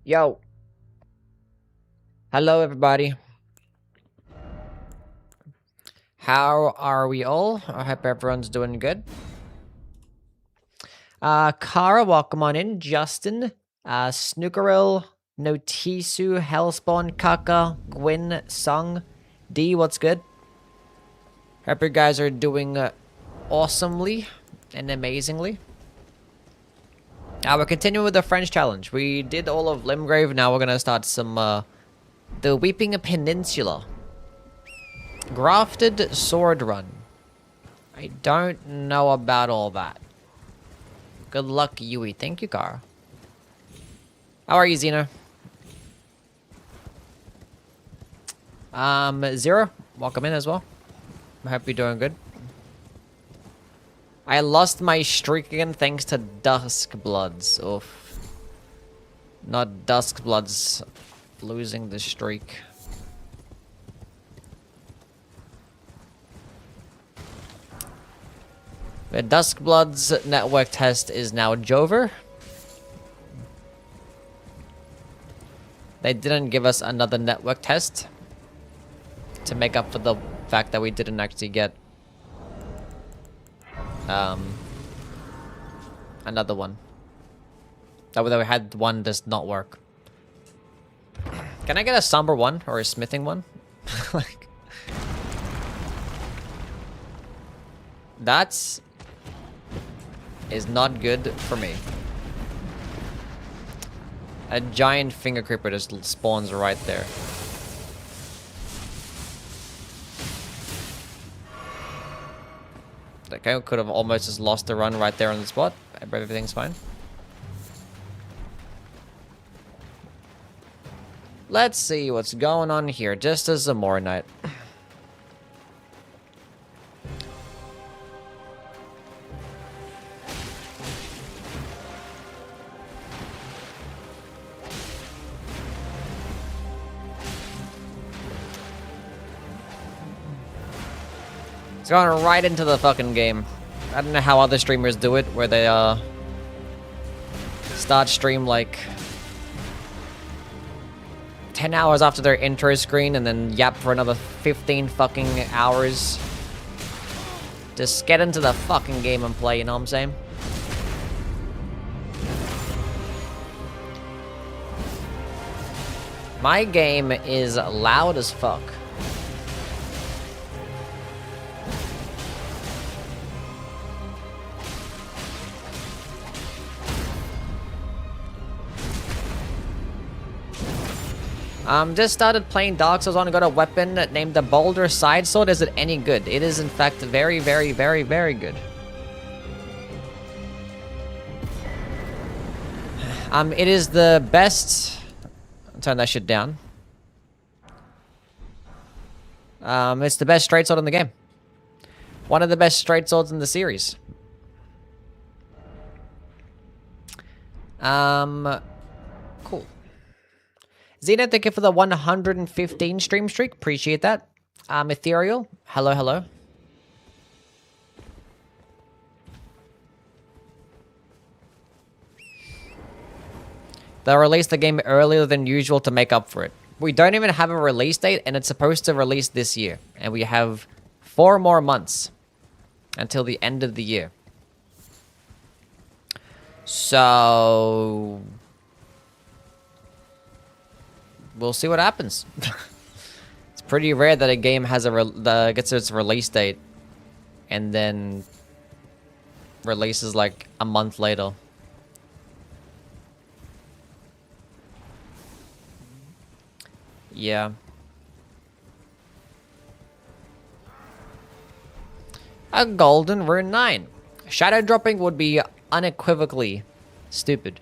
Yo, hello everybody. How are we all? I hope everyone's doing good. Kara, welcome on in. Justin, Snookeril, Notisu, Hellspawn, Kaka, Gwyn, Sung, D, what's good? Hope you guys are doing awesomely and amazingly. We're continuing with the French challenge. We did all of Limgrave, now we're gonna start some, the Weeping Peninsula. Grafted Sword Run. I don't know about all that. Good luck, Yui. Thank you, Kara. How are you, Xena? Zero, welcome in as well. I hope you're doing good. I lost my streak again thanks to Dusk Bloods. Oof. Not Dusk Bloods losing the streak. The Duskblood's network test is now Jover. They didn't give us another network test to make up for the fact that we didn't actually get another one. That we had one does not work. Can I get a somber one or a smithing one? Like, that's is not good for me. A giant finger creeper just spawns right there. That guy could have almost just lost the run right there on the spot. Everything's fine. Let's see what's going on here. Just as a more night. It's going right into the fucking game. I don't know how other streamers do it, where they, start stream, like, 10 hours after their intro screen and then yap for another 15 fucking hours. Just get into the fucking game and play, you know what I'm saying? My game is loud as fuck. Just started playing Dark Souls on and got a weapon named the Boulder Side Sword. Is it any good? It is in fact very, very, very, very good. It is the best... Turn that shit down. It's the best straight sword in the game. One of the best straight swords in the series. Cool. Xena, thank you for the 115 stream streak. Appreciate that. Ethereal, hello, hello. They released the game earlier than usual to make up for it. We don't even have a release date, and it's supposed to release this year. And we have 4 more months until the end of the year. So... we'll see what happens. It's pretty rare that a game has gets its release date and then releases like a month later. Yeah. A golden rune 9. Shadow dropping would be unequivocally stupid.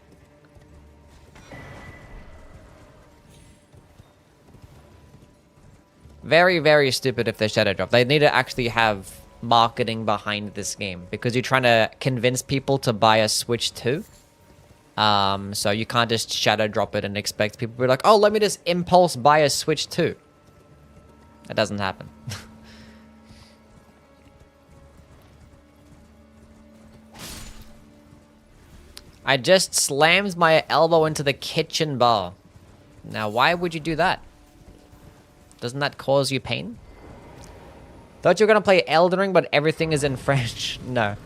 Very, very stupid if they shadow drop. They need to actually have marketing behind this game because you're trying to convince people to buy a Switch 2. So you can't just shadow drop it and expect people to be like, oh, let me just impulse buy a Switch 2. That doesn't happen. I just slammed my elbow into the kitchen bar. Now, why would you do that? Doesn't that cause you pain? Thought you were gonna play Elden Ring, but everything is in French. No.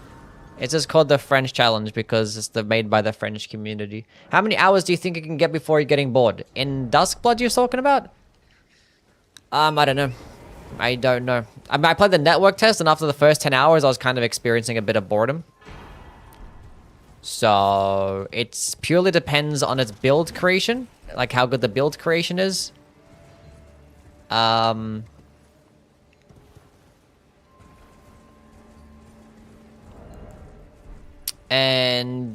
It's just called the French Challenge because it's made by the French community. How many hours do you think you can get before you're getting bored? In Duskblood you're talking about? I don't know. I don't know. I mean, I played the network test, and after the first 10 hours, I was kind of experiencing a bit of boredom. So, it purely depends on its build creation. Like, how good the build creation is. And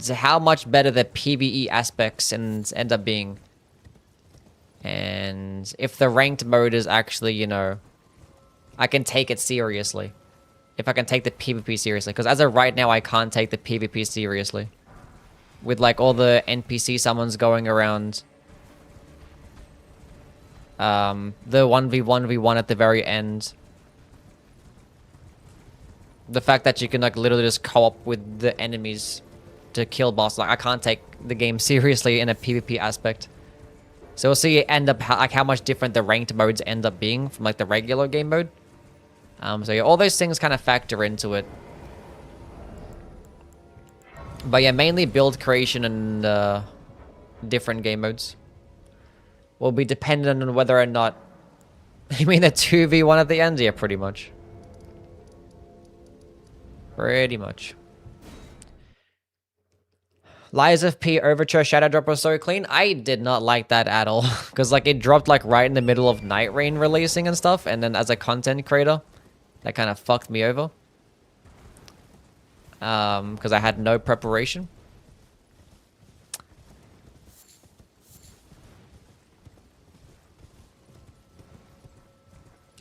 how much better the PvE aspects end up being. And if the ranked mode is actually, you know, I can take it seriously. If I can take the PvP seriously. Because as of right now, I can't take the PvP seriously. With, like, all the NPC summons going around. The 1v1v1 at the very end. The fact that you can, like, literally just co-op with the enemies to kill boss. Like, I can't take the game seriously in a PvP aspect. So we'll see how much different the ranked modes end up being from, like, the regular game mode. So yeah, all those things kind of factor into it. But yeah, mainly build creation and different game modes will be dependent on whether or not... You mean the 2v1 at the end? Yeah, pretty much. Pretty much. Lies of P Overture Shadow Drop was so clean. I did not like that at all. Because, like, it dropped, like, right in the middle of Night Rain releasing and stuff. And then as a content creator, that kind of fucked me over. Because I had no preparation.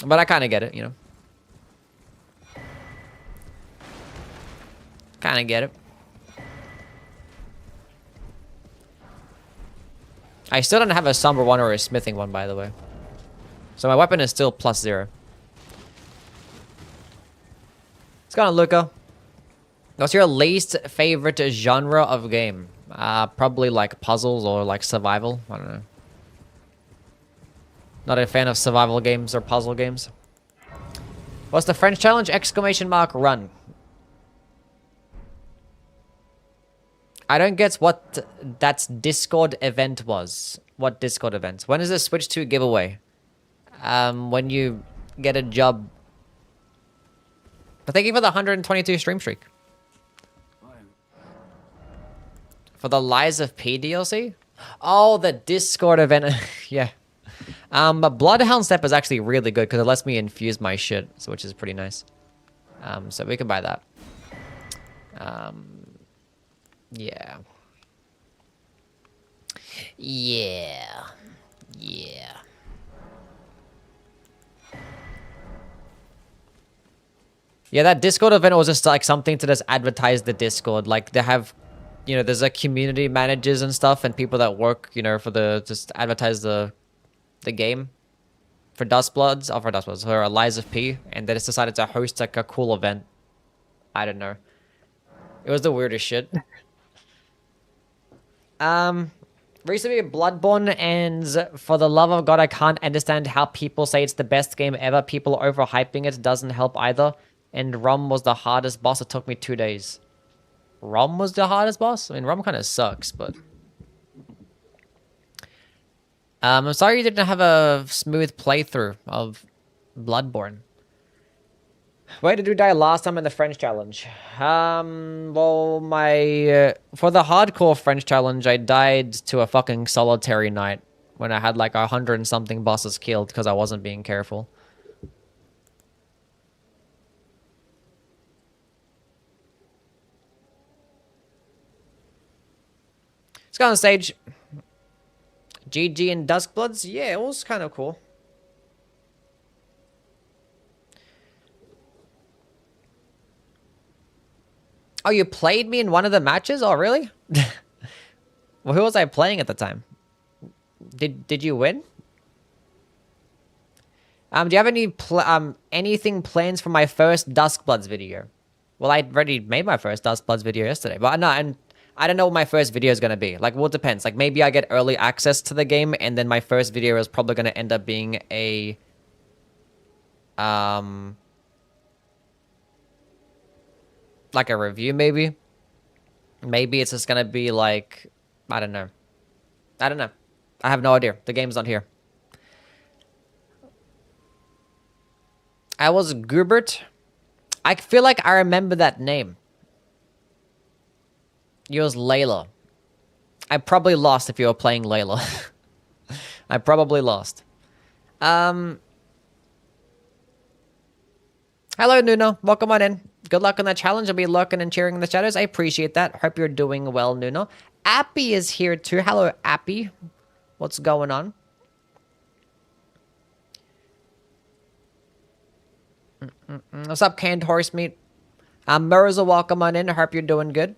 But I kind of get it, you know. Kind of get it. I still don't have a Somber one or a Smithing one, by the way. So my weapon is still +0. What's going on, Luca? What's your least favorite genre of game? Probably like puzzles or like survival. I don't know. Not a fan of survival games or puzzle games. What's the French challenge? !Run. I don't get what that Discord event was. What Discord event? When is the Switch 2 giveaway? When you get a job. But thank you for the 122 stream streak. For the Lies of P DLC? Oh, the Discord event. Yeah. But Bloodhound Step is actually really good because it lets me infuse my shit, so which is pretty nice. So we can buy that. Yeah. Yeah. Yeah. Yeah, that Discord event was just like something to just advertise the Discord. Like they have, you know, there's like community managers and stuff and people that work, you know, for the, just advertise the game. For Dustbloods, or for Dustbloods, for Lies of P. And they just decided to host like a cool event. I don't know. It was the weirdest shit. Recently Bloodborne, and for the love of God, I can't understand how people say it's the best game ever. People overhyping it doesn't help either. And Rom was the hardest boss. It took me 2 days. Rom was the hardest boss? I mean, Rom kind of sucks, but... I'm sorry you didn't have a smooth playthrough of Bloodborne. Where did you die last time in the French challenge? Well, my... for the hardcore French challenge, I died to a fucking solitary night. When I had like 100 and something bosses killed because I wasn't being careful. Let's go on stage. GG and Duskbloods? Yeah, it was kind of cool. Oh, you played me in one of the matches? Oh, really? Well, who was I playing at the time? Did you win? Do you have any anything plans for my first Duskbloods video? Well, I already made my first Duskbloods video yesterday, but no, and I don't know what my first video is going to be. Like, well, it depends. Like, maybe I get early access to the game, and then my first video is probably going to end up being a... like a review, maybe. Maybe it's just going to be like... I don't know. I don't know. I have no idea. The game's not here. I was Gubert. I feel like I remember that name. You was Layla. I probably lost if you were playing Layla. I probably lost. Hello, Nuno. Welcome on in. Good luck on that challenge. I'll be lurking and cheering in the shadows. I appreciate that. Hope you're doing well, Nuno. Appy is here too. Hello, Appy. What's going on? What's up, canned horse meat? Mirza, welcome on in. I hope you're doing good.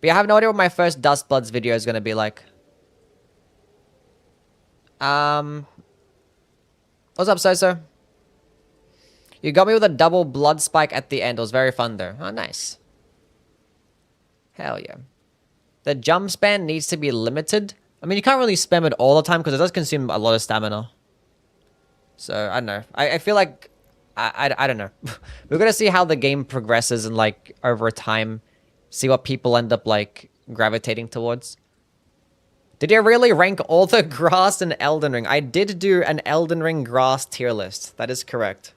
But yeah, I have no idea what my first Dust Bloods video is going to be like. What's up, Soso? You got me with a double blood spike at the end. It was very fun, though. Oh, nice. Hell yeah. The jump spam needs to be limited. I mean, you can't really spam it all the time because it does consume a lot of stamina. So, I don't know. I feel like... I don't know. We're going to see how the game progresses and, like, over time... See what people end up, like, gravitating towards. Did you really rank all the grass in Elden Ring? I did do an Elden Ring grass tier list. That is correct.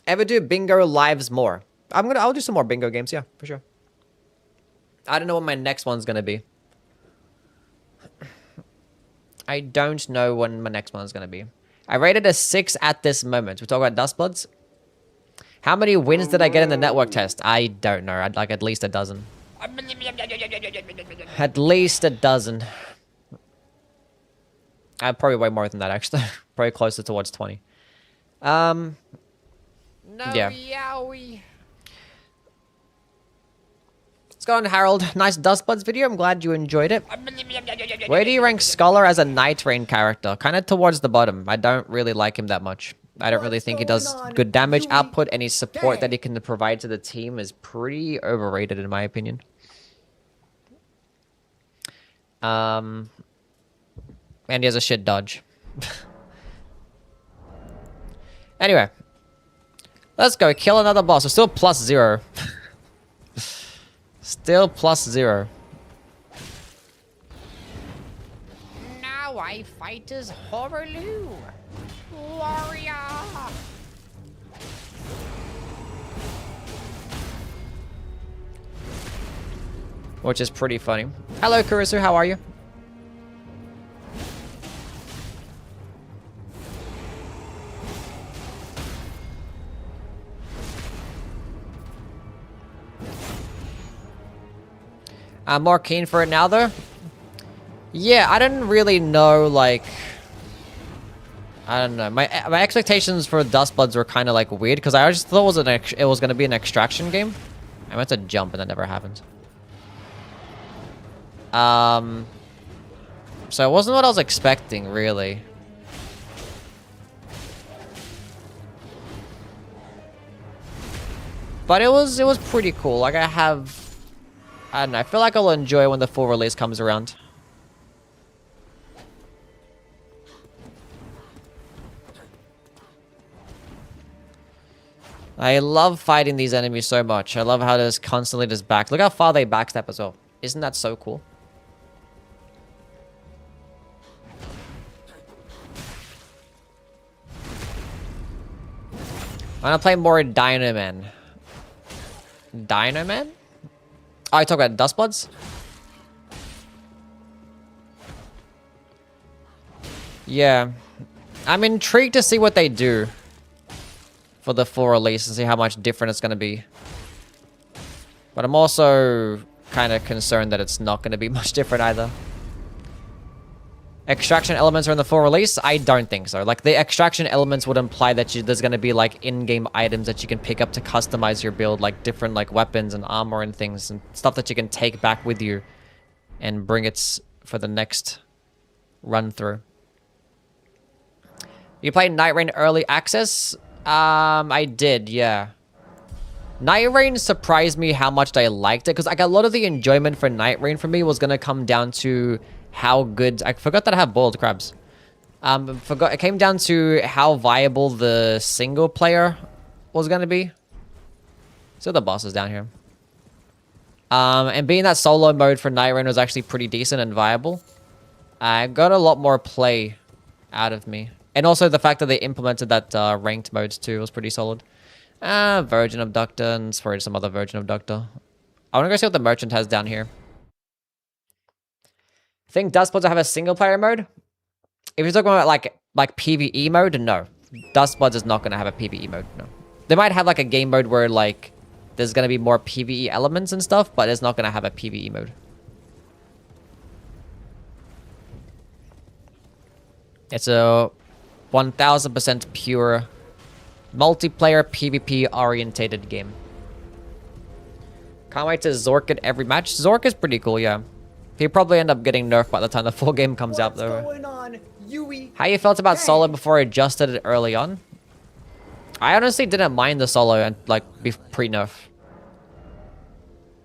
Ever do bingo lives more? I'll do some more bingo games, yeah, for sure. I don't know what my next one's gonna be. I don't know when my next one's gonna be. I rated a 6 at this moment. We talk about Dust Bloods. How many wins did I get in the network test? I don't know. I'd like at least a dozen. At least a dozen. I'd probably way more than that, actually. Probably closer towards 20. No, yeah. Yowie. What's going on, Harold? Nice Dust Bloods video. I'm glad you enjoyed it. Where do you rank Scholar as a Night Rain character? Kind of towards the bottom. I don't really like him that much. I don't really think he does good damage output. Any support that he can provide to the team is pretty overrated, in my opinion. And he has a shit dodge. Anyway. Let's go. Kill another boss. We're still +0. Still +0. Now I fight as Horaloo. Warrior. Which is pretty funny. Hello, Kurisu. How are you? I'm more keen for it now, though. Yeah, I didn't really know, like... I don't know. My expectations for Dust Bloods were kind of, like, weird, because I just thought it was going to be an extraction game. I meant to jump, and that never happened. So it wasn't what I was expecting, really. But it was pretty cool. Like, I don't know. I feel like I'll enjoy when the full release comes around. I love fighting these enemies so much. I love how there's constantly this back. Look how far they backstep as well. Isn't that so cool? I'm gonna play more Dynaman. Dynaman? Oh, I talk about Dust Bloods? Yeah. I'm intrigued to see what they do for the full release and see how much different it's going to be. But I'm also kind of concerned that it's not going to be much different either. Extraction elements are in the full release? I don't think so. Like, the extraction elements would imply that there's going to be, like, in-game items that you can pick up to customize your build, like different, like, weapons and armor and things, and stuff that you can take back with you and bring it for the next run-through. You played Night Rain Early Access? I did, yeah. Night Rain surprised me how much I liked it, because like a lot of the enjoyment for Night Rain for me was gonna come down to how good. I forgot that I have boiled crabs. It came down to how viable the single player was gonna be. So the boss is down here. And being that solo mode for Night Rain was actually pretty decent and viable. I got a lot more play out of me. And also the fact that they implemented that ranked mode too was pretty solid. Virgin Abductor and for some other Virgin Abductor. I want to go see what the merchant has down here. Think Dustbloods will have a single player mode? If you're talking about like PvE mode, no. Dustbloods is not going to have a PvE mode, no. They might have like a game mode where like there's going to be more PvE elements and stuff, but it's not going to have a PvE mode. It's a 1000% pure multiplayer PvP orientated game. Can't wait to Zork it every match. Zork is pretty cool, yeah. He'll probably end up getting nerfed by the time the full game comes out though. What's going on, Yui? How you felt about solo before I adjusted it early on? I honestly didn't mind the solo and like pre-nerf.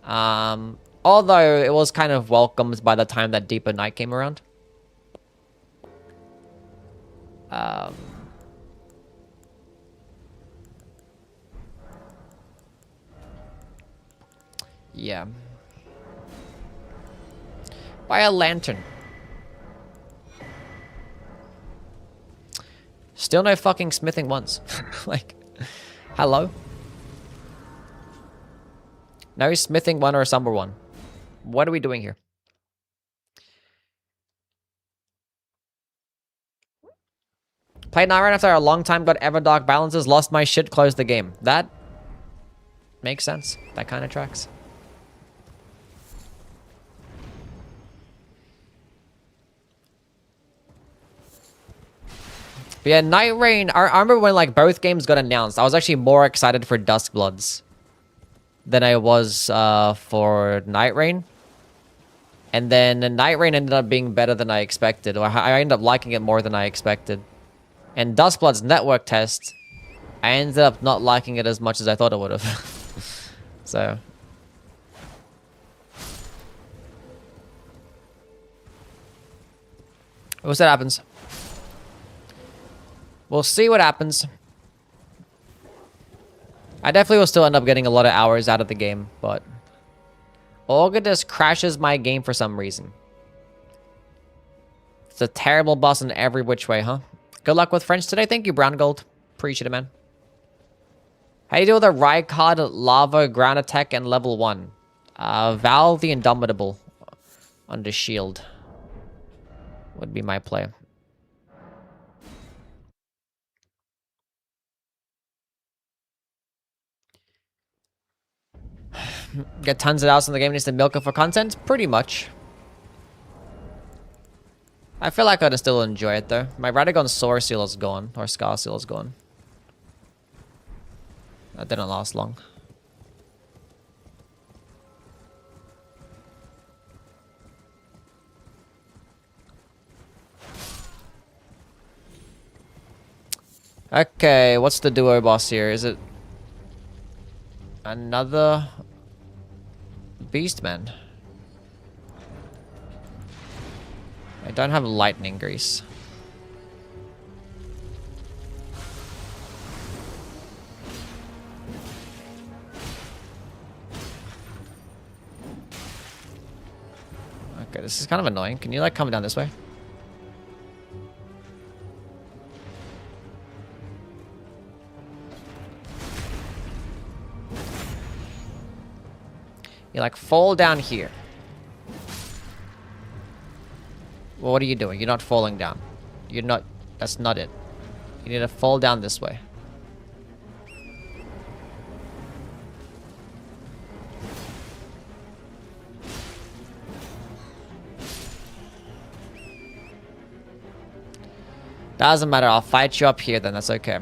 Although it was kind of welcomed by the time that Deeper Night came around. Yeah. Buy a lantern. Still no fucking smithing once. Like, hello? No smithing one or a somber one. What are we doing here? Played Night Rain after a long time, got Everdark balances, lost my shit, closed the game. That makes sense. That kind of tracks. But yeah, Night Rain, I remember when like both games got announced, I was actually more excited for Duskbloods than I was for Night Rain. And then Night Rain ended up being better than I expected, or I ended up liking it more than I expected. And Duskblood's network test, I ended up not liking it as much as I thought it would have. So. We'll see what happens. We'll see what happens. I definitely will still end up getting a lot of hours out of the game, but Orgadus crashes my game for some reason. It's a terrible boss in every which way, huh? Good luck with French today. Thank you, Brown Gold. Appreciate it, man. How do you deal with a Rykard, Lava, Ground Attack, and level 1? Val the Indomitable under shield would be my play. Get tons of hours in the game, needs to milk it for content? Pretty much. I feel like I'd still enjoy it though. My Radagon Sword Seal is gone, or Scar Seal is gone. That didn't last long. Okay, what's the duo boss here? Is it another Beastman? I don't have lightning grease. Okay, this is kind of annoying. Can you like come down this way? You like fall down here. Well, what are you doing? You're not falling down. You're not... That's not it. You need to fall down this way. Doesn't matter. I'll fight you up here then. That's okay.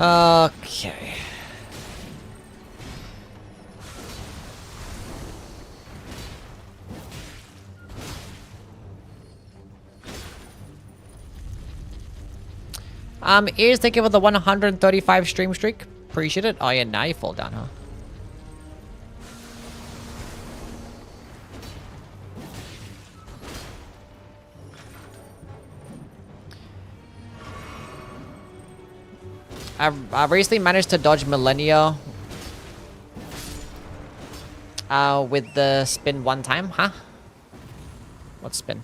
Okay. Ears, thank you for the 135 stream streak. Appreciate it. Oh yeah, now you fall down, huh? I recently managed to dodge Millennia with the spin one time, huh? What spin?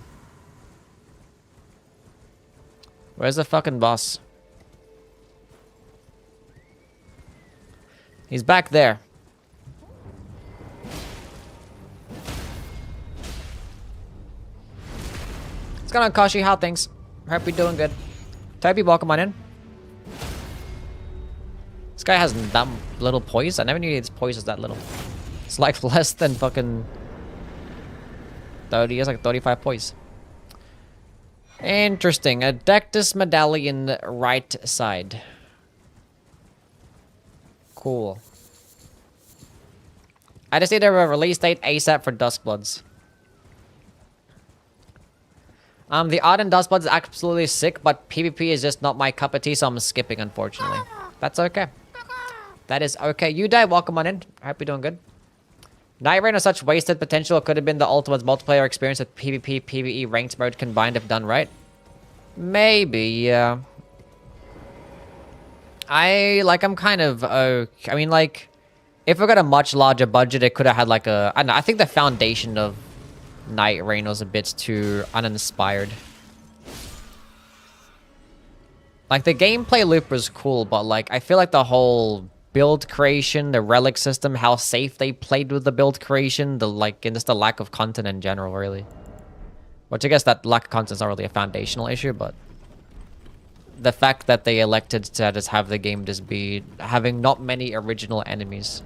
Where's the fucking boss? He's back there. What's going on, Kashi? How things? Hope you're doing good. Toby, welcome on in. This guy has that little poise. I never knew his poise was that little. It's like less than fucking 30. He has like 35 poise. Interesting. A Dectus medallion right side. Cool. I just need a release date ASAP for Duskbloods. The Ardent Duskbloods is absolutely sick, but PvP is just not my cup of tea, so I'm skipping, unfortunately. That's okay. That is okay. You die, welcome on in. I hope you're doing good. Night Rain has such wasted potential. It could have been the ultimate multiplayer experience with PvP, PvE, ranked mode combined if done right. Maybe, yeah. I'm kind of okay. I mean, like, if we got a much larger budget, it could have had like a... I don't know, I think the foundation of Night Rain was a bit too uninspired. Like, the gameplay loop was cool, but like, I feel like the whole build creation, the relic system, how safe they played with the build creation, and just the lack of content in general, really. Which I guess that lack of content is not really a foundational issue, but the fact that they elected to just have the game just be having not many original enemies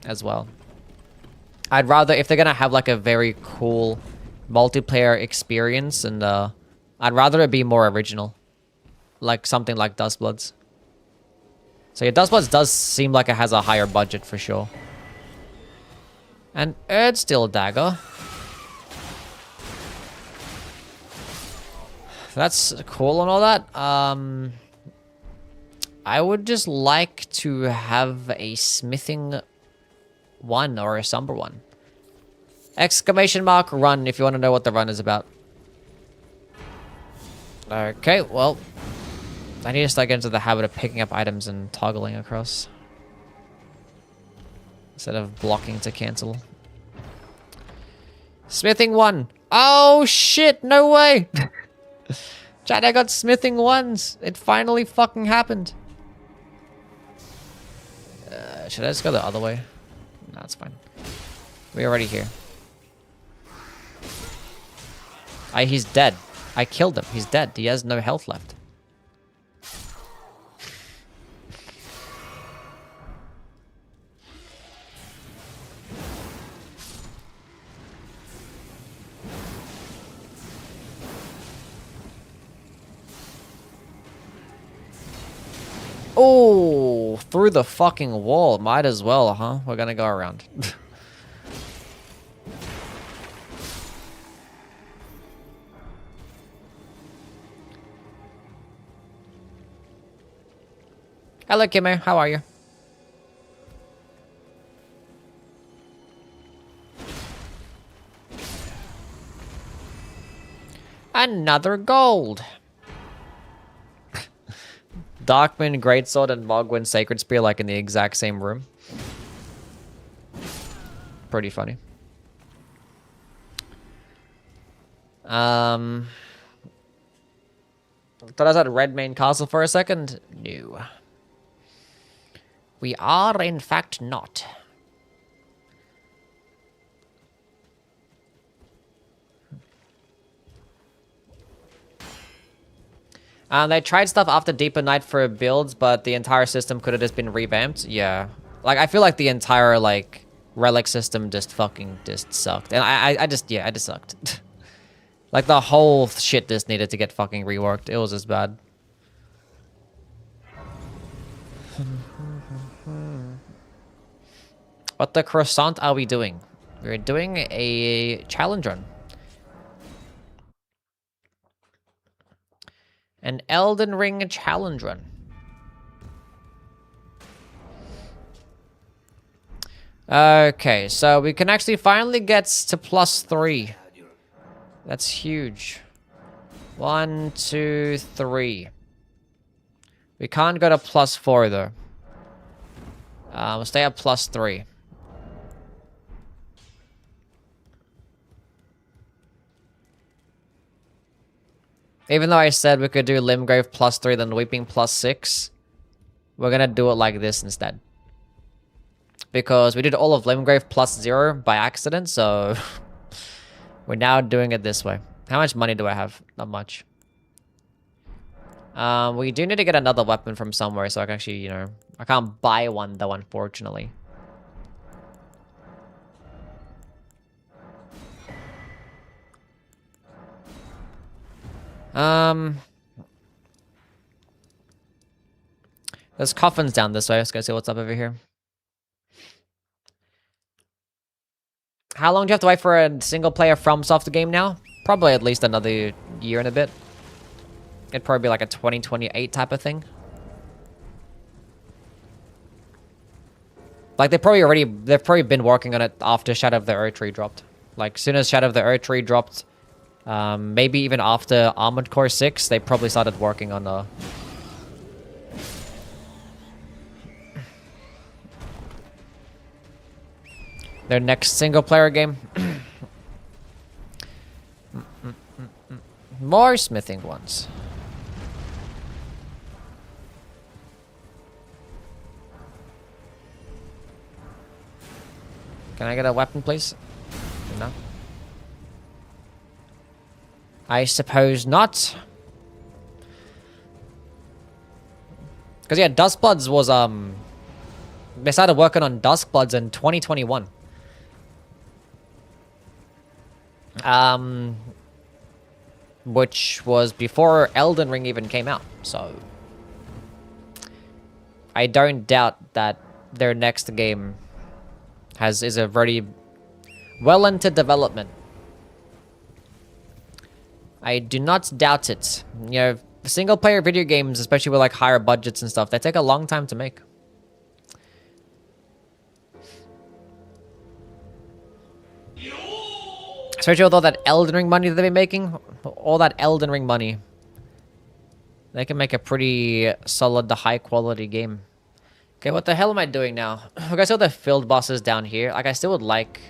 as well. I'd rather, if they're gonna have like a very cool multiplayer experience, and I'd rather it be more original. Like something like Duskbloods. So yeah, Duskbloods does seem like it has a higher budget for sure. And Erdsteel Dagger. That's cool and all that. I would just like to have a smithing one or a somber one. Exclamation mark run if you want to know what the run is about. Okay, well, I need to start getting into the habit of picking up items and toggling across instead of blocking to cancel. Smithing one. Oh shit, no way. Chat, I got smithing ones. It finally fucking happened. Should I just go the other way? No, it's fine. We're already here. He's dead. I killed him. He's dead. He has no health left. Oh, through the fucking wall. Might as well, huh? We're gonna go around. Hello, Kimmer. How are you? Another gold. Darkwind Greatsword and Mogwyn Sacred Spear like in the exact same room. Pretty funny. Thought I was at Redmane Castle for a second? No. We are, in fact, not. They tried stuff after Deeper Night for builds, but the entire system could have just been revamped. Yeah. Like, I feel like the entire, like, relic system just sucked. And I just sucked. Like, the whole shit just needed to get fucking reworked. It was just bad. What the croissant are we doing? We're doing a challenge run. An Elden Ring challenge run. Okay, so we can actually finally get to +3. That's huge. 1, 2, 3. We can't go to +4 though. We'll stay at +3. Even though I said we could do Limgrave +3, then Weeping +6, we're gonna do it like this instead. Because we did all of Limgrave +0 by accident, so we're now doing it this way. How much money do I have? Not much. We do need to get another weapon from somewhere, so I can actually, you know... I can't buy one, though, unfortunately. There's coffins down this way. Let's go see what's up over here. How long do you have to wait for a single-player FromSoft game now? Probably at least another year and a bit. It'd probably be like a 2028 type of thing. Like, they've probably been working on it after Shadow of the Erdtree dropped. Like, as soon as Shadow of the Erdtree dropped, maybe even after Armored Core 6, they probably started working on their next single-player game. More smithing ones. Can I get a weapon, please? No. I suppose not. Because, yeah, Duskbloods was, they started working on Duskbloods in 2021. Which was before Elden Ring even came out, so... I don't doubt that their next game is a very well into development. I do not doubt it. You know, single-player video games, especially with like higher budgets and stuff, they take a long time to make. Especially with all that Elden Ring money that they've been making, all that Elden Ring money, they can make a pretty solid, high-quality game. Okay, what the hell am I doing now? Okay, so the field bosses down here. Like, I still would like...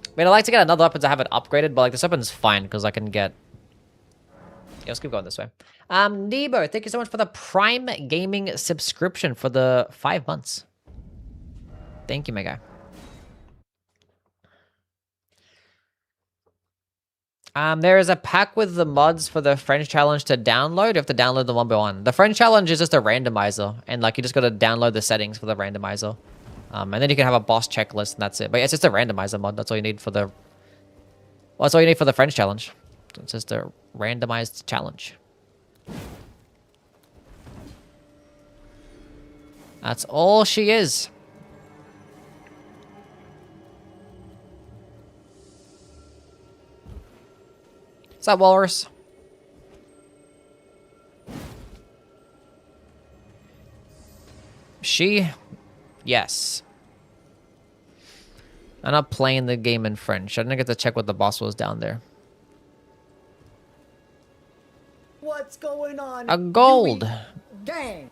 I mean, I'd like to get another weapon to have it upgraded, but, like, this weapon's fine, because I can get... Yeah, let's keep going this way. Nebo, thank you so much for the Prime Gaming subscription for the 5 months. Thank you, my guy. There is a pack with the mods for the French challenge to download. You have to download them one by one. The French challenge is just a randomizer, and like you just gotta download the settings for the randomizer, and then you can have a boss checklist, and that's it. But it's just a randomizer mod. That's all you need for the. Well, that's all you need for the French challenge. It's just a randomized challenge. That's all she is. Is that walrus? She? Yes. I'm not playing the game in French. I didn't get to check what the boss was down there. What's going on? A gold. Dang.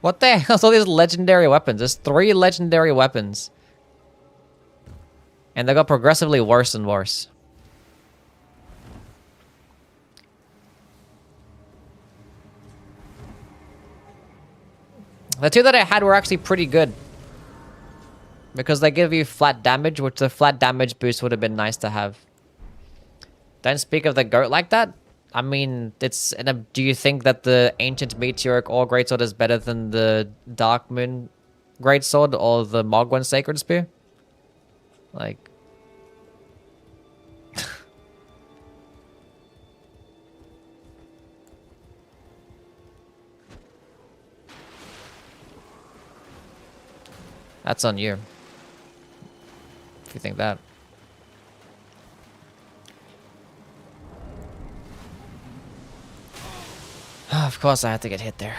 What the hell? All these legendary weapons. There's 3 legendary weapons. And they got progressively worse and worse. The 2 that I had were actually pretty good. Because they give you flat damage, which the flat damage boost would have been nice to have. Don't speak of the goat like that. I mean, it's... do you think that the Ancient Meteoric Ore Greatsword is better than the Dark Moon Greatsword or the Mogwen Sacred Spear? Like... That's on you. If you think that. Of course I had to get hit there.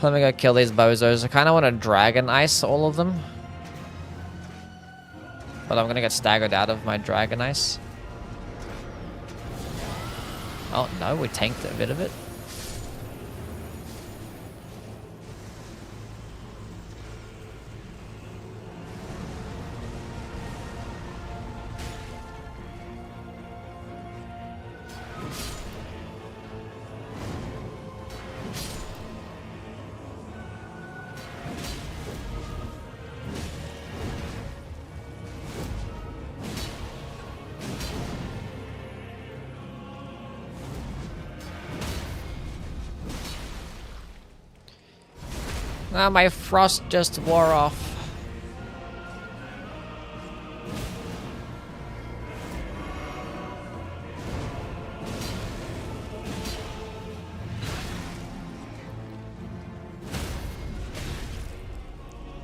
Let me go kill these bozos. I kind of want to dragon ice all of them. But I'm going to get staggered out of my dragon ice. Oh, no, we tanked a bit of it. Ah, my frost just wore off.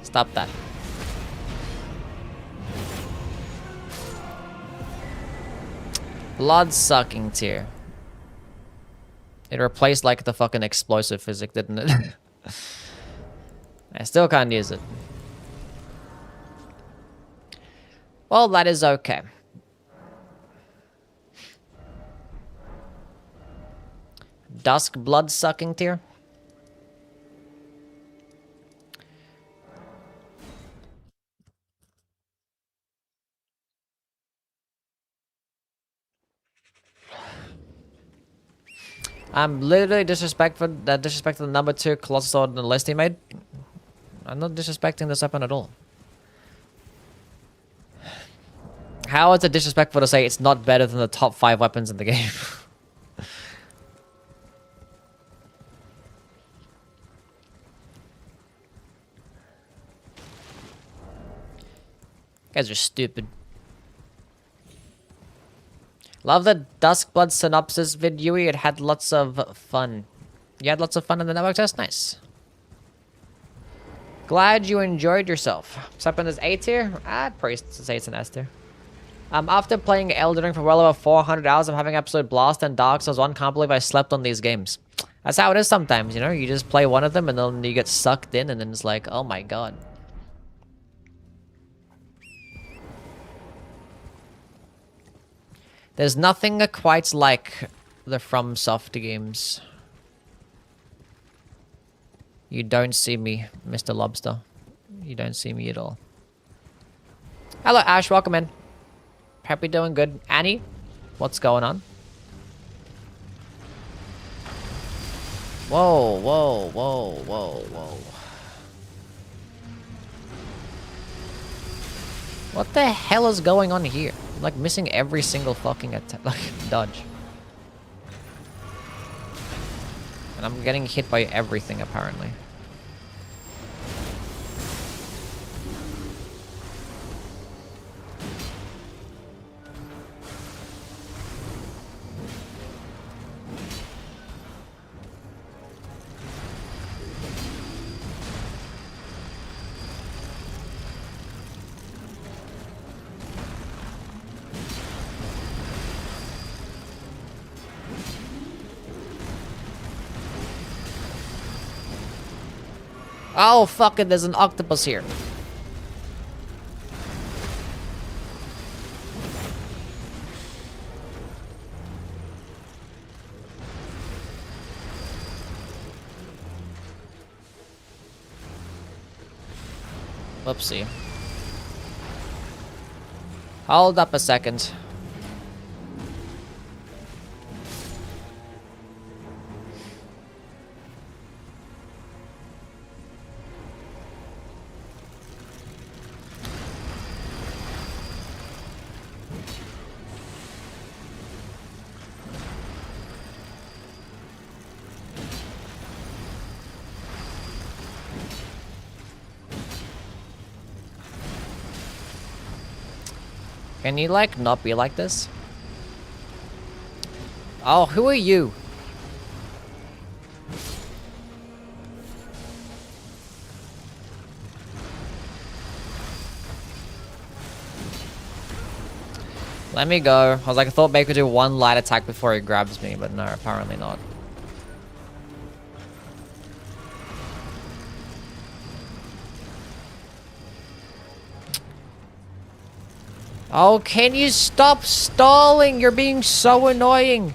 Stop that. Blood-sucking tear. It replaced like the fucking explosive physic, didn't it? I still can't use it. Well, that is okay. Dusk blood-sucking tear. I'm literally disrespecting the number 2 Colossus Sword on the list he made. I'm not disrespecting this weapon at all. How is it disrespectful to say it's not better than the top 5 weapons in the game? You guys are stupid. Love the Duskblood synopsis video. It had lots of fun. You had lots of fun in the network test? Nice. Glad you enjoyed yourself. Something is A tier? I'd probably say it's an S tier. After playing Elden Ring for well over 400 hours, I'm having absolute blast, and Dark Souls 1, can't believe I slept on these games. That's how it is sometimes, you know? You just play one of them and then you get sucked in and then it's like, oh my god. There's nothing quite like the FromSoft games. You don't see me, Mr. Lobster. You don't see me at all. Hello, Ash. Welcome in. Hope you're doing good. Annie, what's going on? Whoa, whoa, whoa, whoa, whoa. What the hell is going on here? I'm like missing every single fucking attack, like dodge. And I'm getting hit by everything apparently. Oh, fuck it, there's an octopus here. Whoopsie. Hold up a second. Can you, like, not be like this? Oh, who are you? Let me go. I was like, I thought Baker could do one light attack before he grabs me, but no, apparently not. Oh, can you stop stalling? You're being so annoying.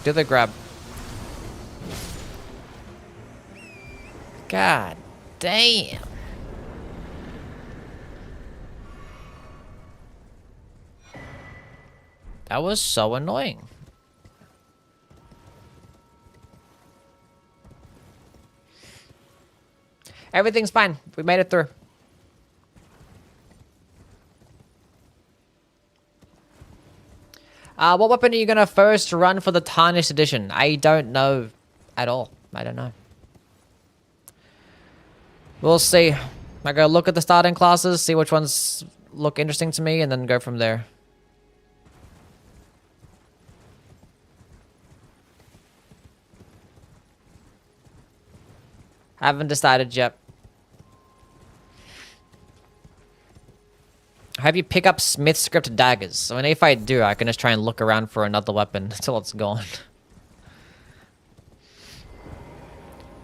Do the grab. God damn. That was so annoying. Everything's fine. We made it through. What weapon are you gonna first run for the Tarnished Edition? I don't know at all. I don't know. We'll see. I go look at the starting classes, see which ones look interesting to me, and then go from there. Haven't decided yet. Have you pick up Smith script daggers? I mean, if I do, I can just try and look around for another weapon until it's gone.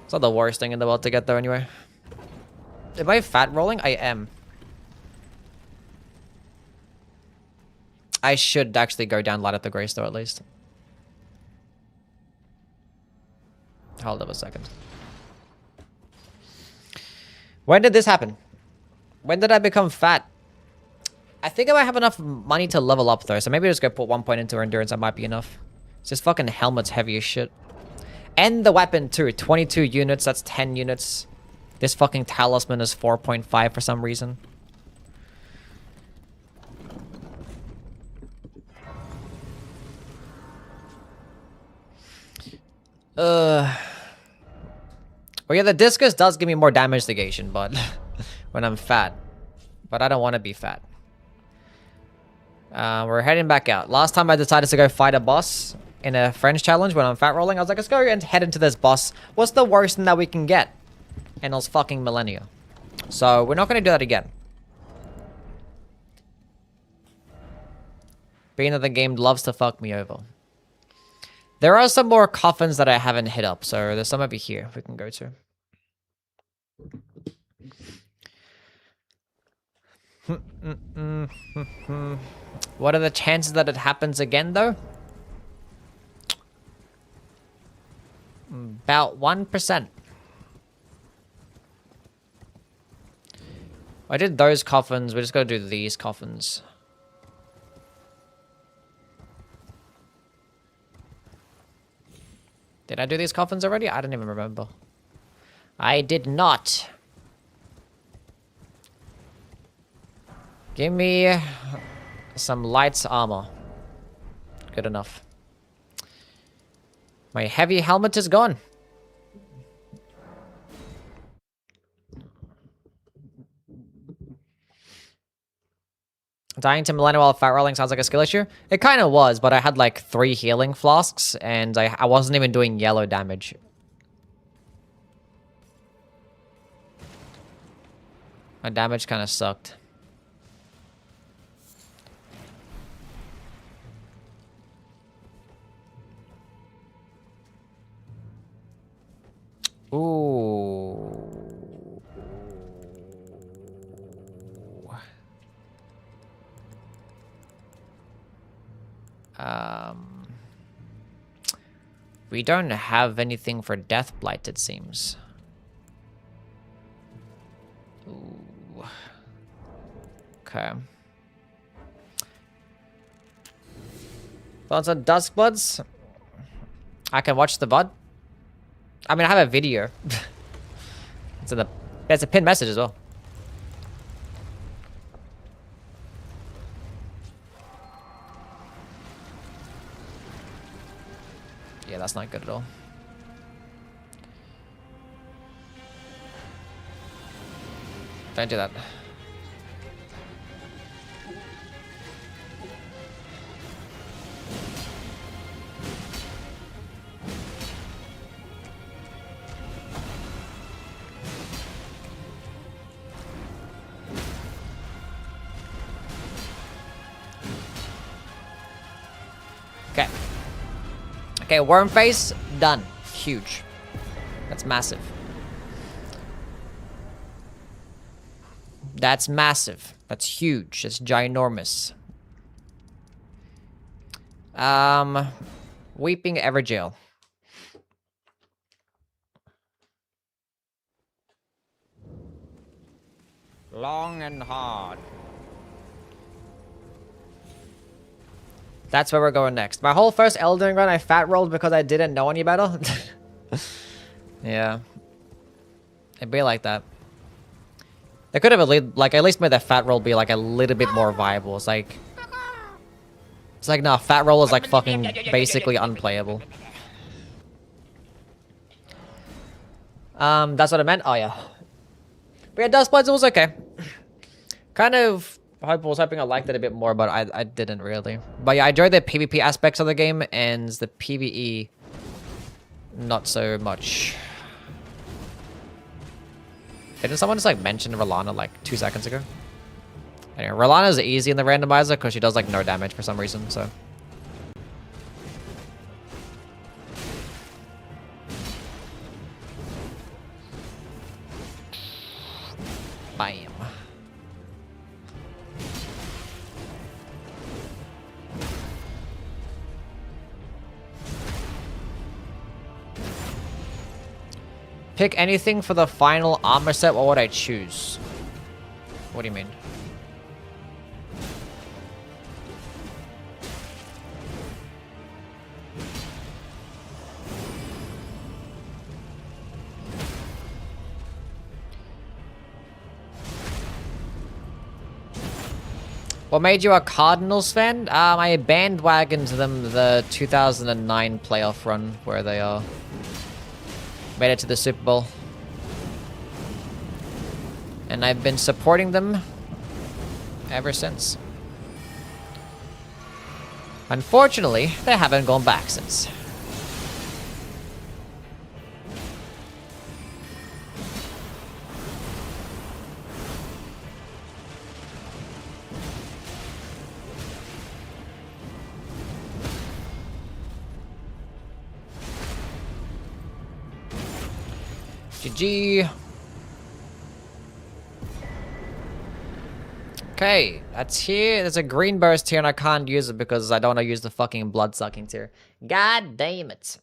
It's not the worst thing in the world to get there anyway. Am I fat rolling? I am. I should actually go down light at the Grace though, at least. Hold up a second. When did this happen? When did I become fat? I think I might have enough money to level up though, so maybe just go put 1 point into endurance. That might be enough. It's just fucking helmet's heavy as shit. And the weapon too. 22 units, that's 10 units. This fucking talisman is 4.5 for some reason. Well, yeah, the discus does give me more damage negation, but when I'm fat. But I don't want to be fat. We're heading back out. Last time I decided to go fight a boss in a French challenge when I'm fat rolling, I was like, let's go and head into this boss. What's the worst thing that we can get? And it was fucking Millennia. So we're not going to do that again. Being that the game loves to fuck me over. There are some more coffins that I haven't hit up, so there's some over here we can go to. What are the chances that it happens again, though? About 1%. I did those coffins. We just gotta do these coffins. Did I do these coffins already? I don't even remember. I did not. Give me some light armor. Good enough. My heavy helmet is gone. Dying to Millennia while fat rolling sounds like a skill issue. It kind of was, but I had like 3 healing flasks, and I wasn't even doing yellow damage. My damage kind of sucked. Ooh. We don't have anything for Death Blight, it seems. Ooh. Okay. Thoughts on Duskbloods? I can watch the VOD. I mean, I have a video. It's in the... There's a pinned message as well. Yeah, that's not good at all. Don't do that. Okay. Okay, worm face, done. Huge. That's massive. That's massive. That's huge. That's ginormous. Weeping Everjail. Long and hard. That's where we're going next. My whole first Elden run, I fat rolled because I didn't know any better. Yeah. It'd be like that. They could have at least made that fat roll be like a little bit more viable. It's like no, fat roll is like fucking basically unplayable. That's what I meant. Oh yeah. But yeah, Dust Blades was okay. Kind of was hoping I liked it a bit more, but I didn't really. But yeah, I enjoyed the PvP aspects of the game and the PvE not so much. Didn't someone just like mention Rolana like 2 seconds ago? Anyway, Rolana is easy in the randomizer because she does like no damage for some reason, so. Bam. Pick anything for the final armor set. What would I choose? What do you mean? What made you a Cardinals fan? I bandwagoned them the 2009 playoff run where they made it to the Super Bowl. And I've been supporting them ever since. Unfortunately, they haven't gone back since. GG. Okay, that's here. There's a green burst here and I can't use it because I don't want to use the fucking blood-sucking tier. God damn it.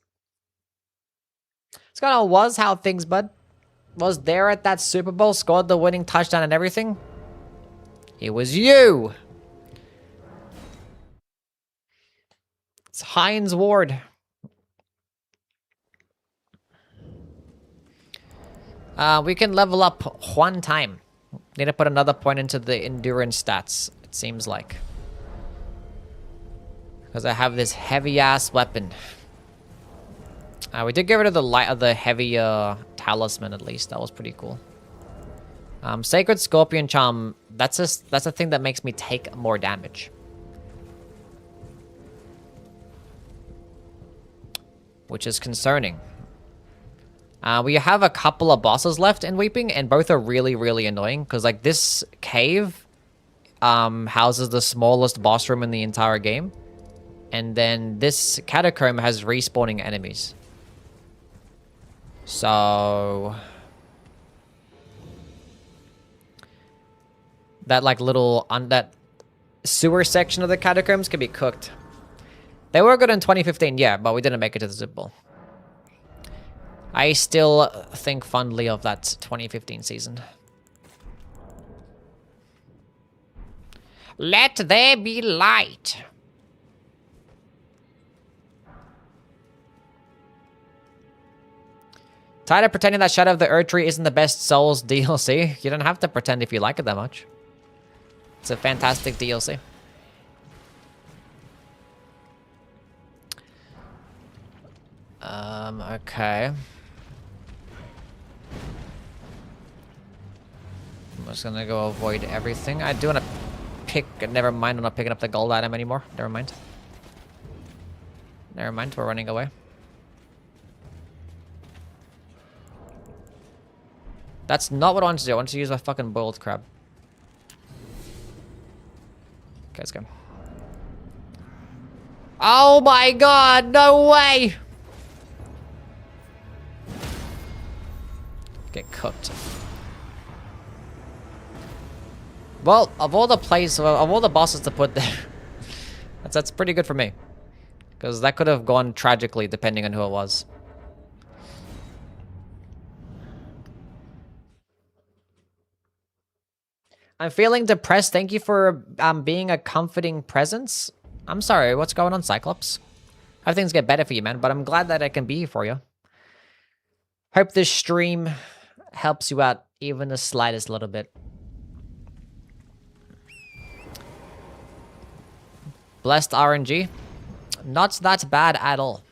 What's going on, Was? How things, bud? Was there at that Super Bowl, scored the winning touchdown and everything? It was you! It's Hines Ward. We can level up 1 time. Need to put another point into the endurance stats, it seems like. Because I have this heavy-ass weapon. We did get rid of the heavy talisman at least. That was pretty cool. Sacred Scorpion Charm, that's a thing that makes me take more damage. Which is concerning. We have a couple of bosses left in Weeping, and both are really, really annoying. Because, like, this cave houses the smallest boss room in the entire game. And then this catacomb has respawning enemies. So... that, like, that sewer section of the catacombs can be cooked. They were good in 2015, yeah, but we didn't make it to the Super Bowl. I still think fondly of that 2015 season. Let there be light. Tired of pretending that Shadow of the Erdtree isn't the best Souls DLC? You don't have to pretend if you like it that much. It's a fantastic DLC. Okay. just gonna go avoid everything. I do want to pick... Never mind, I'm not picking up the gold item anymore. Never mind. Never mind, we're running away. That's not what I wanted to do. I wanted to use my fucking boiled crab. Okay, let's go. Oh my god, no way! Get cooked. Well, of all the places, of all the bosses to put there, that's pretty good for me. Because that could have gone tragically depending on who it was. I'm feeling depressed. Thank you for being a comforting presence. I'm sorry, what's going on, Cyclops? Hope things get better for you, man, but I'm glad that I can be here for you. Hope this stream helps you out even the slightest little bit. Blessed RNG. Not that bad at all.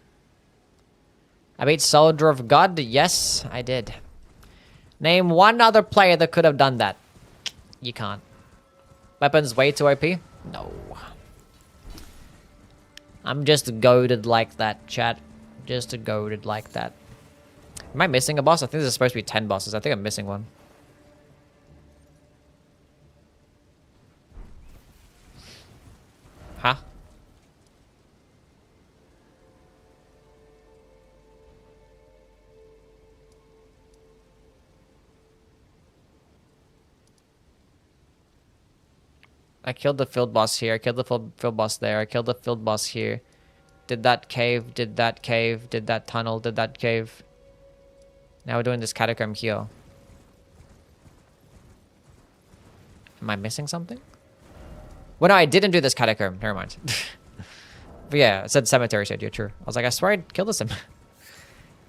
I beat Soldier of God. Yes, I did. Name one other player that could have done that. You can't. Weapons way too OP? No. I'm just goated like that, chat. Just goated like that. Am I missing a boss? I think there's supposed to be 10 bosses. I think I'm missing one. Huh? I killed the field boss here. I killed the field boss there. I killed the field boss here. Did that cave. Did that cave. Did that tunnel. Did that cave. Now we're doing this catacomb here. Am I missing something? Well, no, I didn't do this catacomb. Never mind. But yeah, it said cemetery, said you're true. I was like, I swear I killed this him.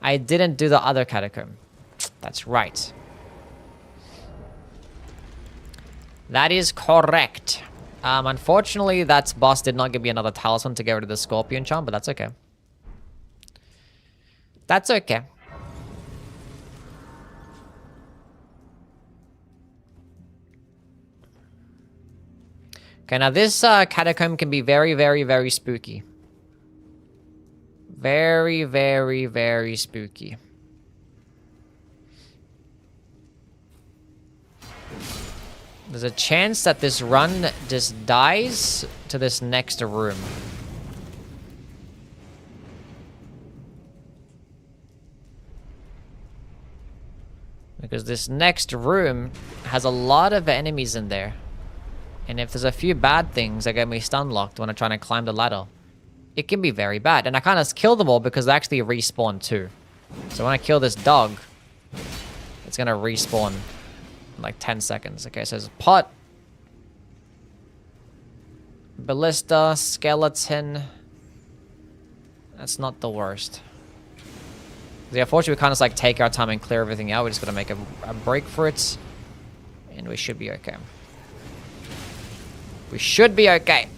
I didn't do the other catacomb. That's right. That is correct. Unfortunately, that boss did not give me another talisman to get rid of the scorpion charm, but that's okay. That's okay. Okay, now this catacomb can be very, very, very spooky. Very, very, very spooky. There's a chance that this run just dies to this next room. Because this next room has a lot of enemies in there. And if there's a few bad things that get me stun locked when I'm trying to climb the ladder, it can be very bad. And I kind of kill them all because they actually respawn too. So when I kill this dog, it's going to respawn in like 10 seconds. Okay, so there's a pot. Ballista, skeleton. That's not the worst. Yeah, unfortunately, we kind of like take our time and clear everything out. We're just going to make a break for it. And we should be okay. We should be okay.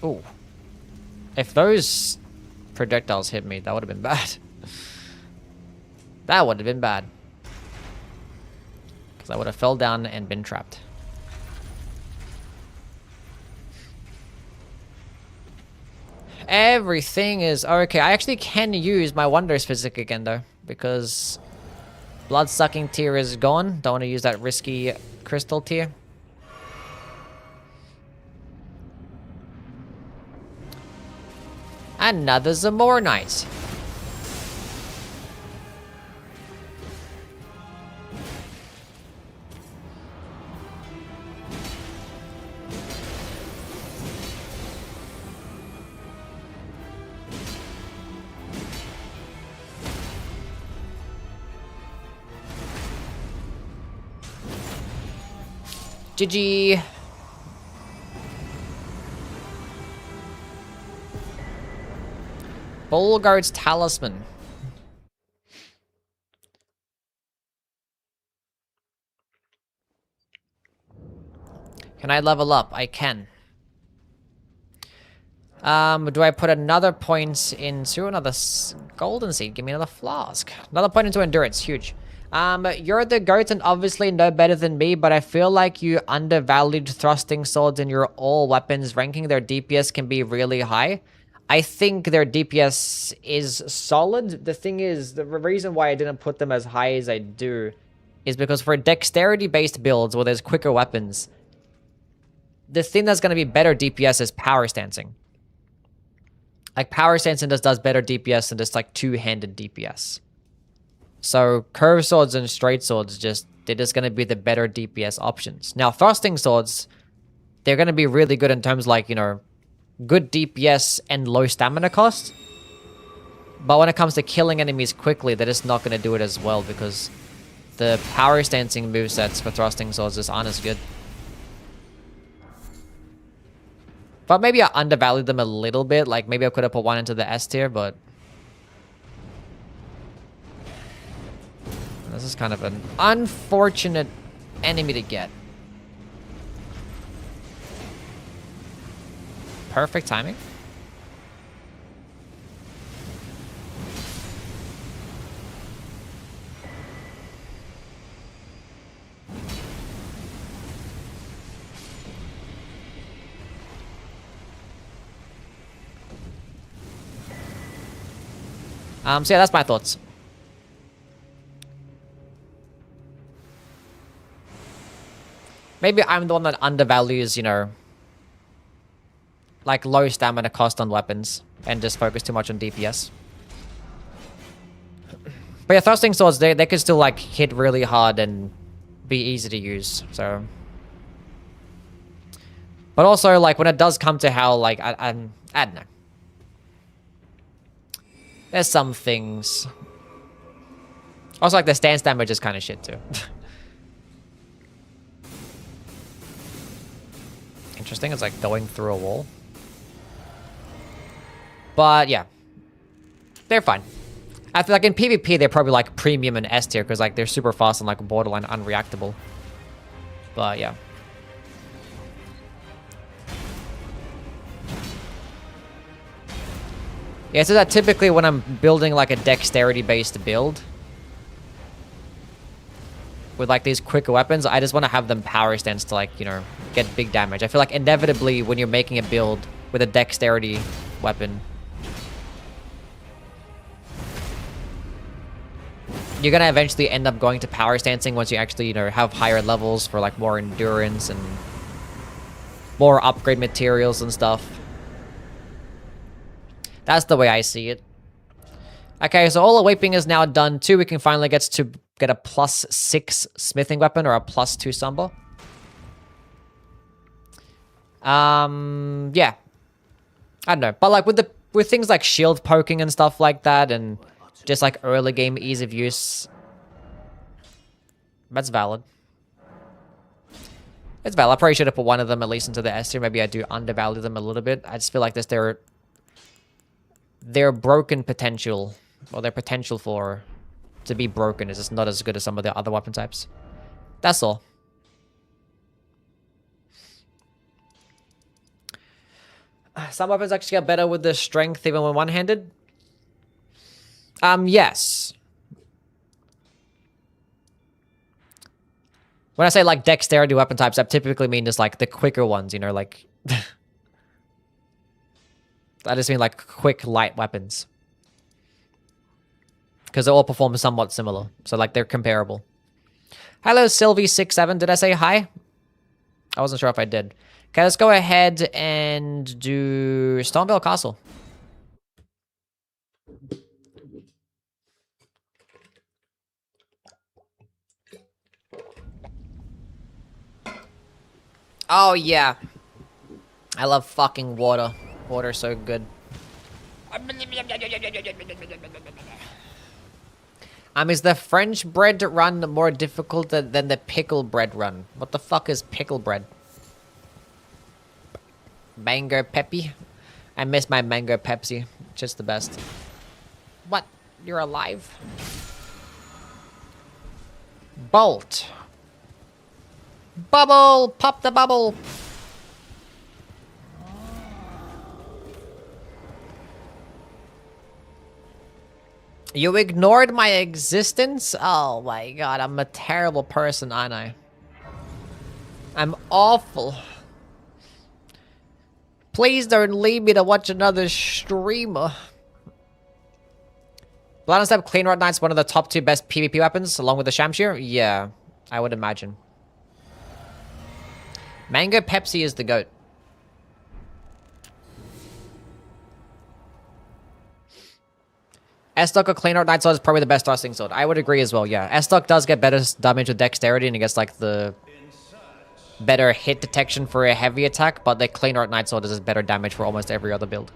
Ooh. If those projectiles hit me, that would have been bad. That would have been bad. Because I would have fell down and been trapped. Everything is okay. I actually can use my Wonders Physic again, though. Because Blood-Sucking Tear is gone. Don't want to use that risky Crystal Tear. Another Zamornite. GG. Bolgard's Talisman. Can I level up? I can. Do I put another point into another golden seed? Give me another flask. Another point into endurance. Huge. You're the GOAT and obviously no better than me, but I feel like you undervalued thrusting swords in your all weapons ranking. Their DPS can be really high. I think their DPS is solid. The thing is, the reason why I didn't put them as high as I do is because for dexterity-based builds where there's quicker weapons, the thing that's going to be better DPS is power stancing. Like, power stancing just does better DPS than just, like, two-handed DPS. So, curved swords and straight swords, they're just going to be the better DPS options. Now, thrusting swords, they're going to be really good in terms, like, you know, good DPS and low stamina cost. But when it comes to killing enemies quickly, they're just not going to do it as well because the power stancing movesets for thrusting swords just aren't as good. But maybe I undervalued them a little bit. Like, maybe I could have put one into the S tier, but... this is kind of an unfortunate enemy to get. Perfect timing. So yeah, that's my thoughts. Maybe I'm the one that undervalues, you know, like low stamina cost on weapons and just focus too much on DPS. But yeah, thrusting swords, they could still like hit really hard and be easy to use, so. But also, like, when it does come to how, like, I don't know. There's some things. Also, like, the stance damage is kind of shit, too. Interesting, it's like going through a wall. But, yeah. They're fine. I feel like in PvP, they're probably, like, premium and S tier, because, like, they're super fast and, like, borderline unreactable. But, yeah. Yeah, so that typically when I'm building like a dexterity-based build with like these quicker weapons, I just want to have them power stance to like, you know, get big damage. I feel like inevitably when you're making a build with a dexterity weapon, you're going to eventually end up going to power stancing once you actually, you know, have higher levels for like more endurance and more upgrade materials and stuff. That's the way I see it. Okay, so all the weeping is now done too. We can finally get a +6 smithing weapon or a +2 stumble. Yeah. I don't know. But like with things like shield poking and stuff like that and just like early game ease of use, that's valid. It's valid. I probably should have put one of them at least into the S tier. Maybe I do undervalue them a little bit. I just feel like their broken potential, or their potential to be broken, is just not as good as some of the other weapon types. That's all. Some weapons actually get better with the strength even when one-handed. Yes. When I say like dexterity weapon types, I typically mean just like the quicker ones, you know, like... I just mean like quick, light weapons. Because they all perform somewhat similar. So like they're comparable. Hello, Sylvie67. Did I say hi? I wasn't sure if I did. Okay, let's go ahead and do Stormvale Castle. Oh, yeah. I love fucking water. Water's so good. Is the French bread run more difficult than the pickle bread run? What the fuck is pickle bread? Mango Peppy? I miss my mango Pepsi. Just the best. What? You're alive? Bolt. Bubble! Pop the bubble! You ignored my existence? Oh my god, I'm a terrible person, aren't I? I'm awful. Please don't leave me to watch another streamer. Blood and Step Clean Rod Knight's one of the top 2 best PvP weapons, along with the Shamshir? Yeah, I would imagine. Mango Pepsi is the GOAT. S-Stock or Clean Rod Knight Sword is probably the best thrusting sword. I would agree as well, yeah. S-Stock does get better damage with dexterity and it gets like the better hit detection for a heavy attack, but the Clean Rod Knight Sword does better damage for almost every other build.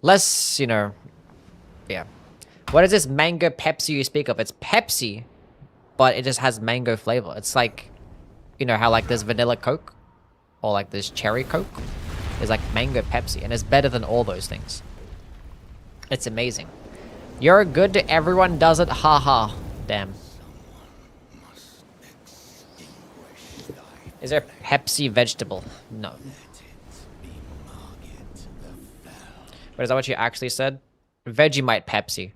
Less, you know, yeah. What is this mango Pepsi you speak of? It's Pepsi, but it just has mango flavor. It's like, you know how like there's vanilla Coke or like there's cherry Coke? There's like mango Pepsi and it's better than all those things. It's amazing. You're good to everyone does it, haha. Damn. Is there Pepsi vegetable? No. But is that what you actually said? Vegemite Pepsi.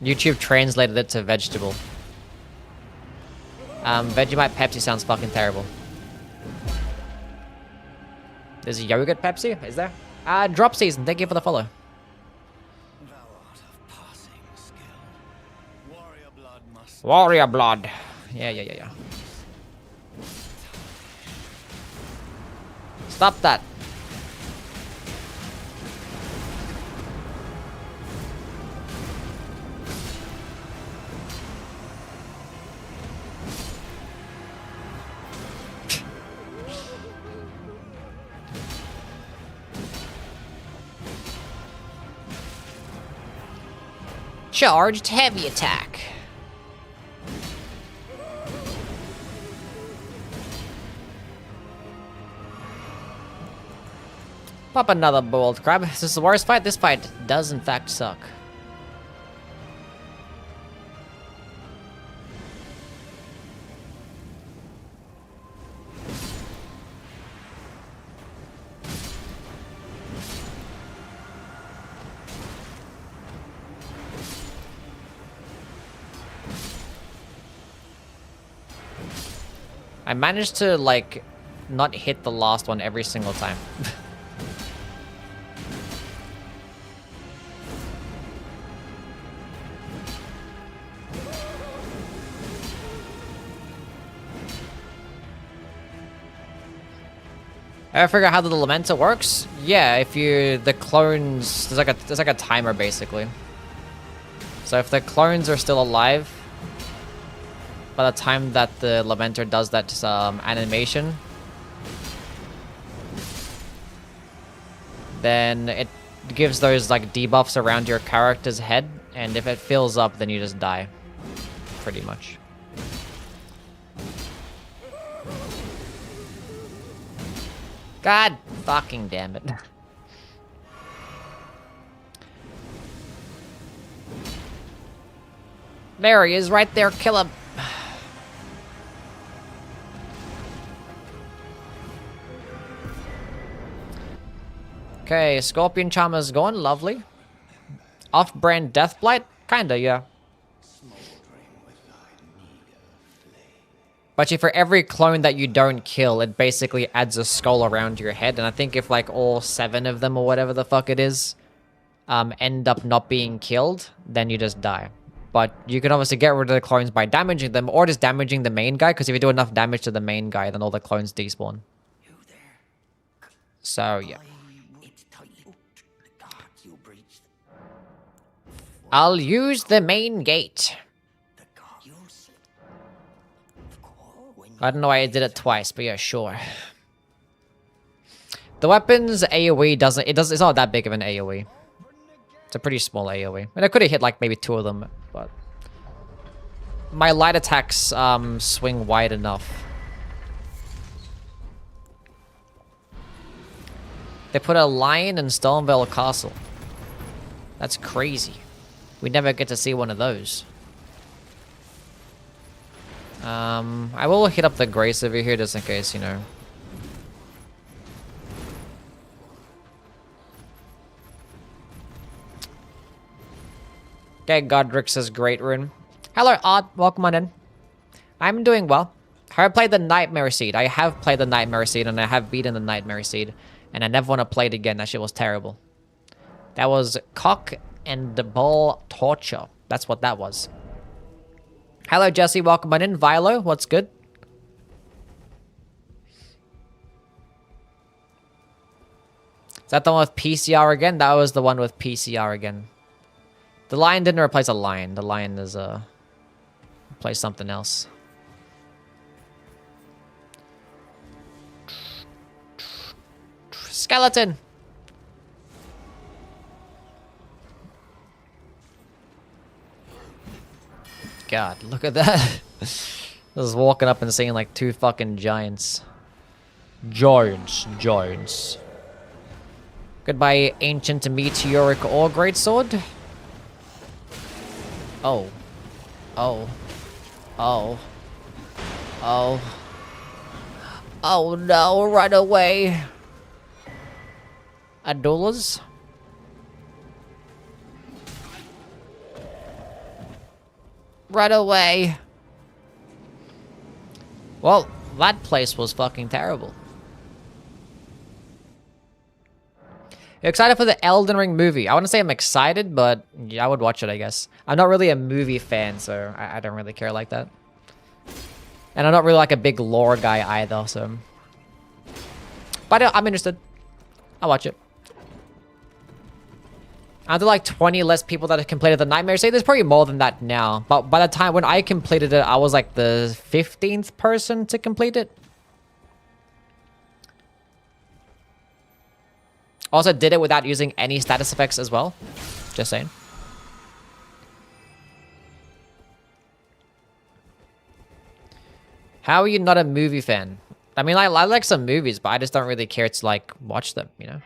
YouTube translated it to vegetable. Vegemite Pepsi sounds fucking terrible. There's a yogurt Pepsi? Is there? Drop Season, thank you for the follow. Warrior Blood. Yeah. Stop that. Charged heavy attack. Pop another bold crab. Is this the worst fight? This fight does in fact suck. I managed to, like, not hit the last one every single time. Ever figure out how the Lamenta works? Yeah, if you the clones there's like a timer basically. So if the clones are still alive by the time that the Lamenter does that animation, then it gives those like debuffs around your character's head, and if it fills up, then you just die, pretty much. God fucking damn it. There he is, right there, kill him. Okay, Scorpion Charmer's gone, lovely. Off-brand Deathblight? Kinda, yeah. But for every clone that you don't kill, it basically adds a skull around your head. And I think if like all 7 of them or whatever the fuck it is, end up not being killed, then you just die. But you can obviously get rid of the clones by damaging them or just damaging the main guy. Because if you do enough damage to the main guy, then all the clones despawn. So, yeah. I'll use the main gate. I don't know why I did it twice, but yeah, sure. The weapon's AoE doesn't... It's not that big of an AoE. It's a pretty small AoE. And I could have hit like maybe 2 of them, but... My light attacks swing wide enough. They put a lion in Stonevale Castle. That's crazy. We never get to see one of those. I will hit up the Grace over here just in case, you know. Okay, Godric says great rune. Hello, Art. Welcome on in. I'm doing well. Have I played the Nightmare Seed? I have played the Nightmare Seed, and I have beaten the Nightmare Seed. And I never want to play it again. That shit was terrible. That was cock and the ball torture. That's what that was. Hello, Jesse. Welcome on in. Vilo, what's good? Is that the one with PCR again? That was the one with PCR again. The lion didn't replace a lion. The lion is replace something else. Skeleton. God, look at that. Just walking up and seeing like two fucking giants. Giants. Goodbye, ancient meteoric ore greatsword. Oh. Oh. Oh. Oh. Oh no, run away. Adulas? Run away. Well, that place was fucking terrible. You're excited for the Elden Ring movie? I want to say I'm excited, but yeah, I would watch it, I guess. I'm not really a movie fan, so I don't really care like that. And I'm not really like a big lore guy either, so... But I'm interested. I'll watch it. Are there like 20 less people that have completed the Nightmare Seed? There's probably more than that now. But by the time when I completed it, I was like the 15th person to complete it. Also did it without using any status effects as well. Just saying. How are you not a movie fan? I mean, I like some movies, but I just don't really care to like watch them, you know?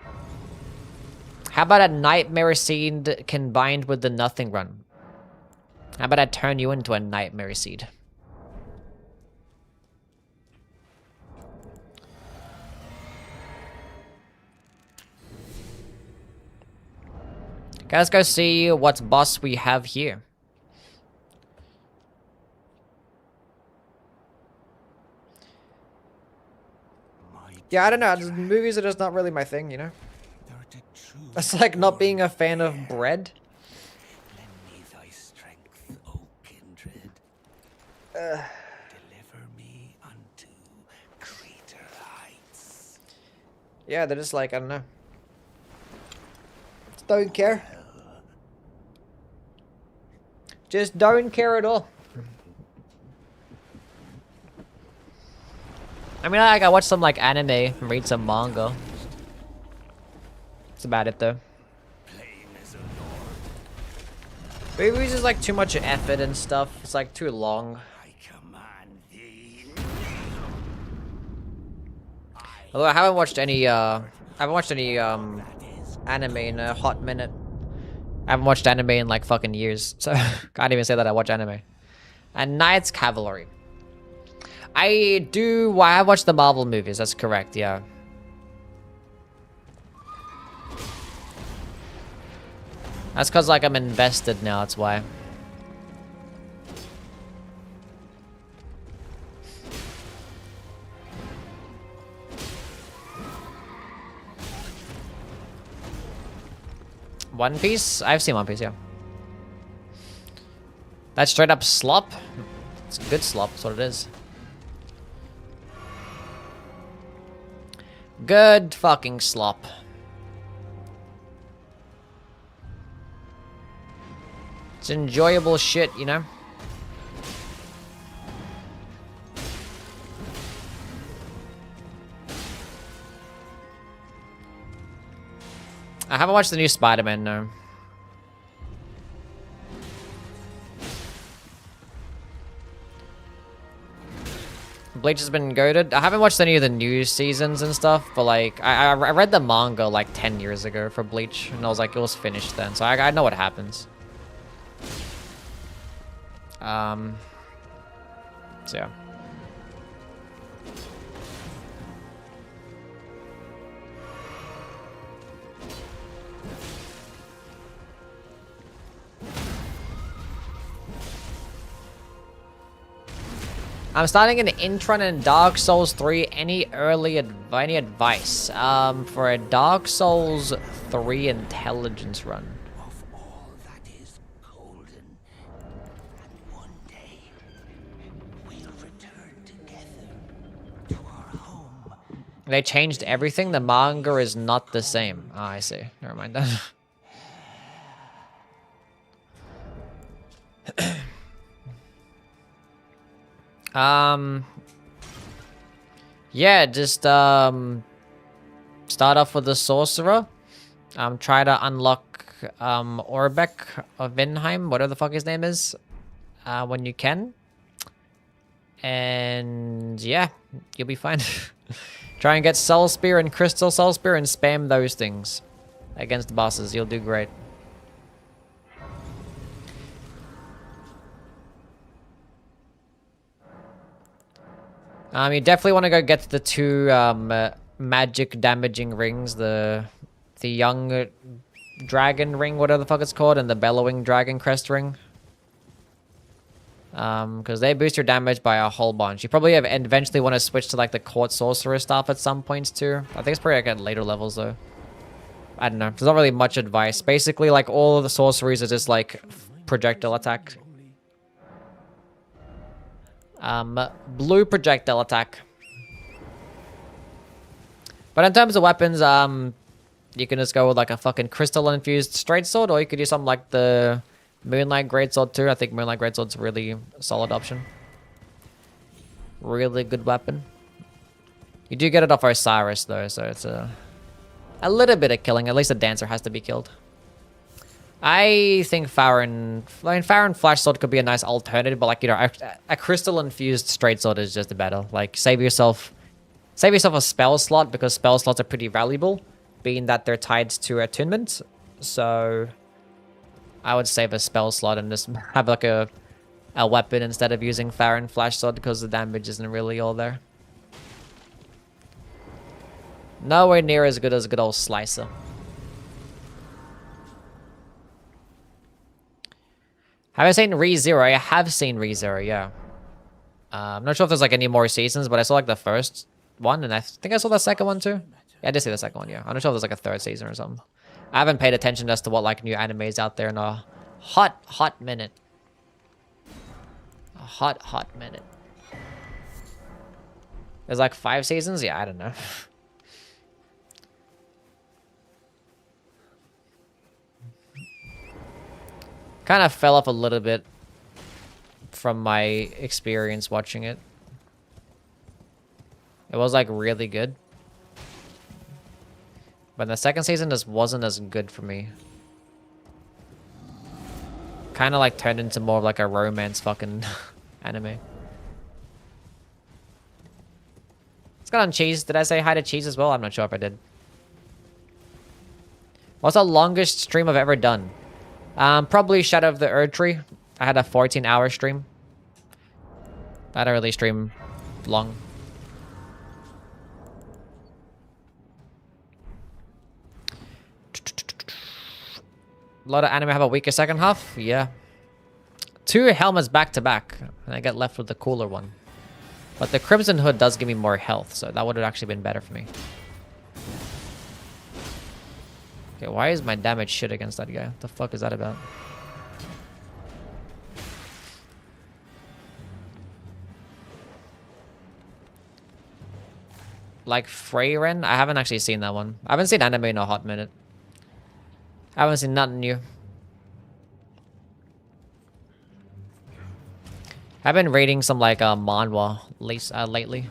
How about a Nightmare Seed combined with the Nothing Run? How about I turn you into a Nightmare Seed? Okay, let's go see what boss we have here. Yeah, I don't know. Movies are just not really my thing, you know? It's like not being a fan of bread. Lend me thy strength, O kindred. Deliver me unto greater heights. Yeah, they're just like, I don't know. Just don't care. Just don't care at all. I mean, like, I watch some like anime, read some manga. That's about it, though. Movies is like too much effort and stuff. It's like too long. I command thee. Although I haven't watched any anime in a hot minute. I haven't watched anime in like fucking years, so can't even say that I watch anime. And Knight's Cavalry. I have watched the Marvel movies, that's correct, yeah. That's cause like I'm invested now, that's why. One Piece? I've seen One Piece, yeah. That's straight up slop. It's good slop, that's what it is. Good fucking slop. It's enjoyable shit, you know? I haven't watched the new Spider-Man, no. Bleach has been goated. I haven't watched any of the new seasons and stuff, but like, I read the manga like 10 years ago for Bleach, and I was like, it was finished then, so I know what happens. So yeah. I'm starting an intron in Dark Souls 3. Any advice? For a Dark Souls 3 intelligence run. Of all that is golden, and one day we'll return together to our home. They changed everything. The manga is not the same. Ah, I see. Never mind that. Yeah, just start off with the sorcerer. Try to unlock Orbeck of Vinheim, whatever the fuck his name is, when you can. And yeah, you'll be fine. Try and get Soul Spear and Crystal Soul Spear and spam those things against bosses. You'll do great. You definitely want to go get the two magic damaging rings, the young dragon ring, whatever the fuck it's called, and the bellowing dragon crest ring. Because they boost your damage by a whole bunch. You probably eventually want to switch to like the court sorcerer stuff at some points too. I think it's probably like at later levels though. I don't know. There's not really much advice. Basically, like all of the sorceries are just like projectile attack. Blue projectile attack. But in terms of weapons, you can just go with like a fucking crystal infused straight sword, or you could use something like the Moonlight Greatsword too. I think Moonlight Greatsword's a really solid option. Really good weapon. You do get it off Osiris though, so it's a little bit of killing. At least the dancer has to be killed. I think Farron Flash Sword could be a nice alternative, but like, you know, a crystal infused straight sword is just better. Like save yourself a spell slot, because spell slots are pretty valuable, being that they're tied to attunement. So I would save a spell slot and just have like a weapon instead of using Farron Flash Sword, because the damage isn't really all there. Nowhere near as good as a good old Slicer. Have I seen ReZero? I have seen ReZero, yeah. I'm not sure if there's like any more seasons, but I saw like the first one, and I think I saw the second one too. Yeah, I did see the second one, yeah. I'm not sure if there's like a third season or something. I haven't paid attention as to what like new anime is out there in a hot minute. A hot minute. There's like 5 seasons? Yeah, I don't know. Kind of fell off a little bit from my experience watching it. It was like really good, but the second season just wasn't as good for me. Kind of like turned into more of like a romance fucking anime. It's got on Cheese. Did I say hi to Cheese as well? I'm not sure if I did. What's the longest stream I've ever done? Probably Shadow of the Erdtree. I had a 14-hour stream. I don't really stream long. A lot of anime have a weaker second half. Yeah. 2 helmets back to back, and I get left with the cooler one. But the Crimson Hood does give me more health, so that would have actually been better for me. Okay, why is my damage shit against that guy? What the fuck is that about? Like Freyren? I haven't actually seen that one. I haven't seen anime in a hot minute. I haven't seen nothing new. I've been reading some like manhwa lately.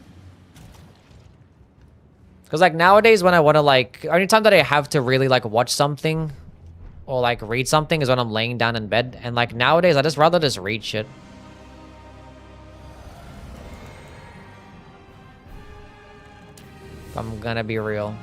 Because like nowadays when I want to like, only time that I have to really like watch something or like read something is when I'm laying down in bed. And like nowadays I just rather just read shit. If I'm gonna be real.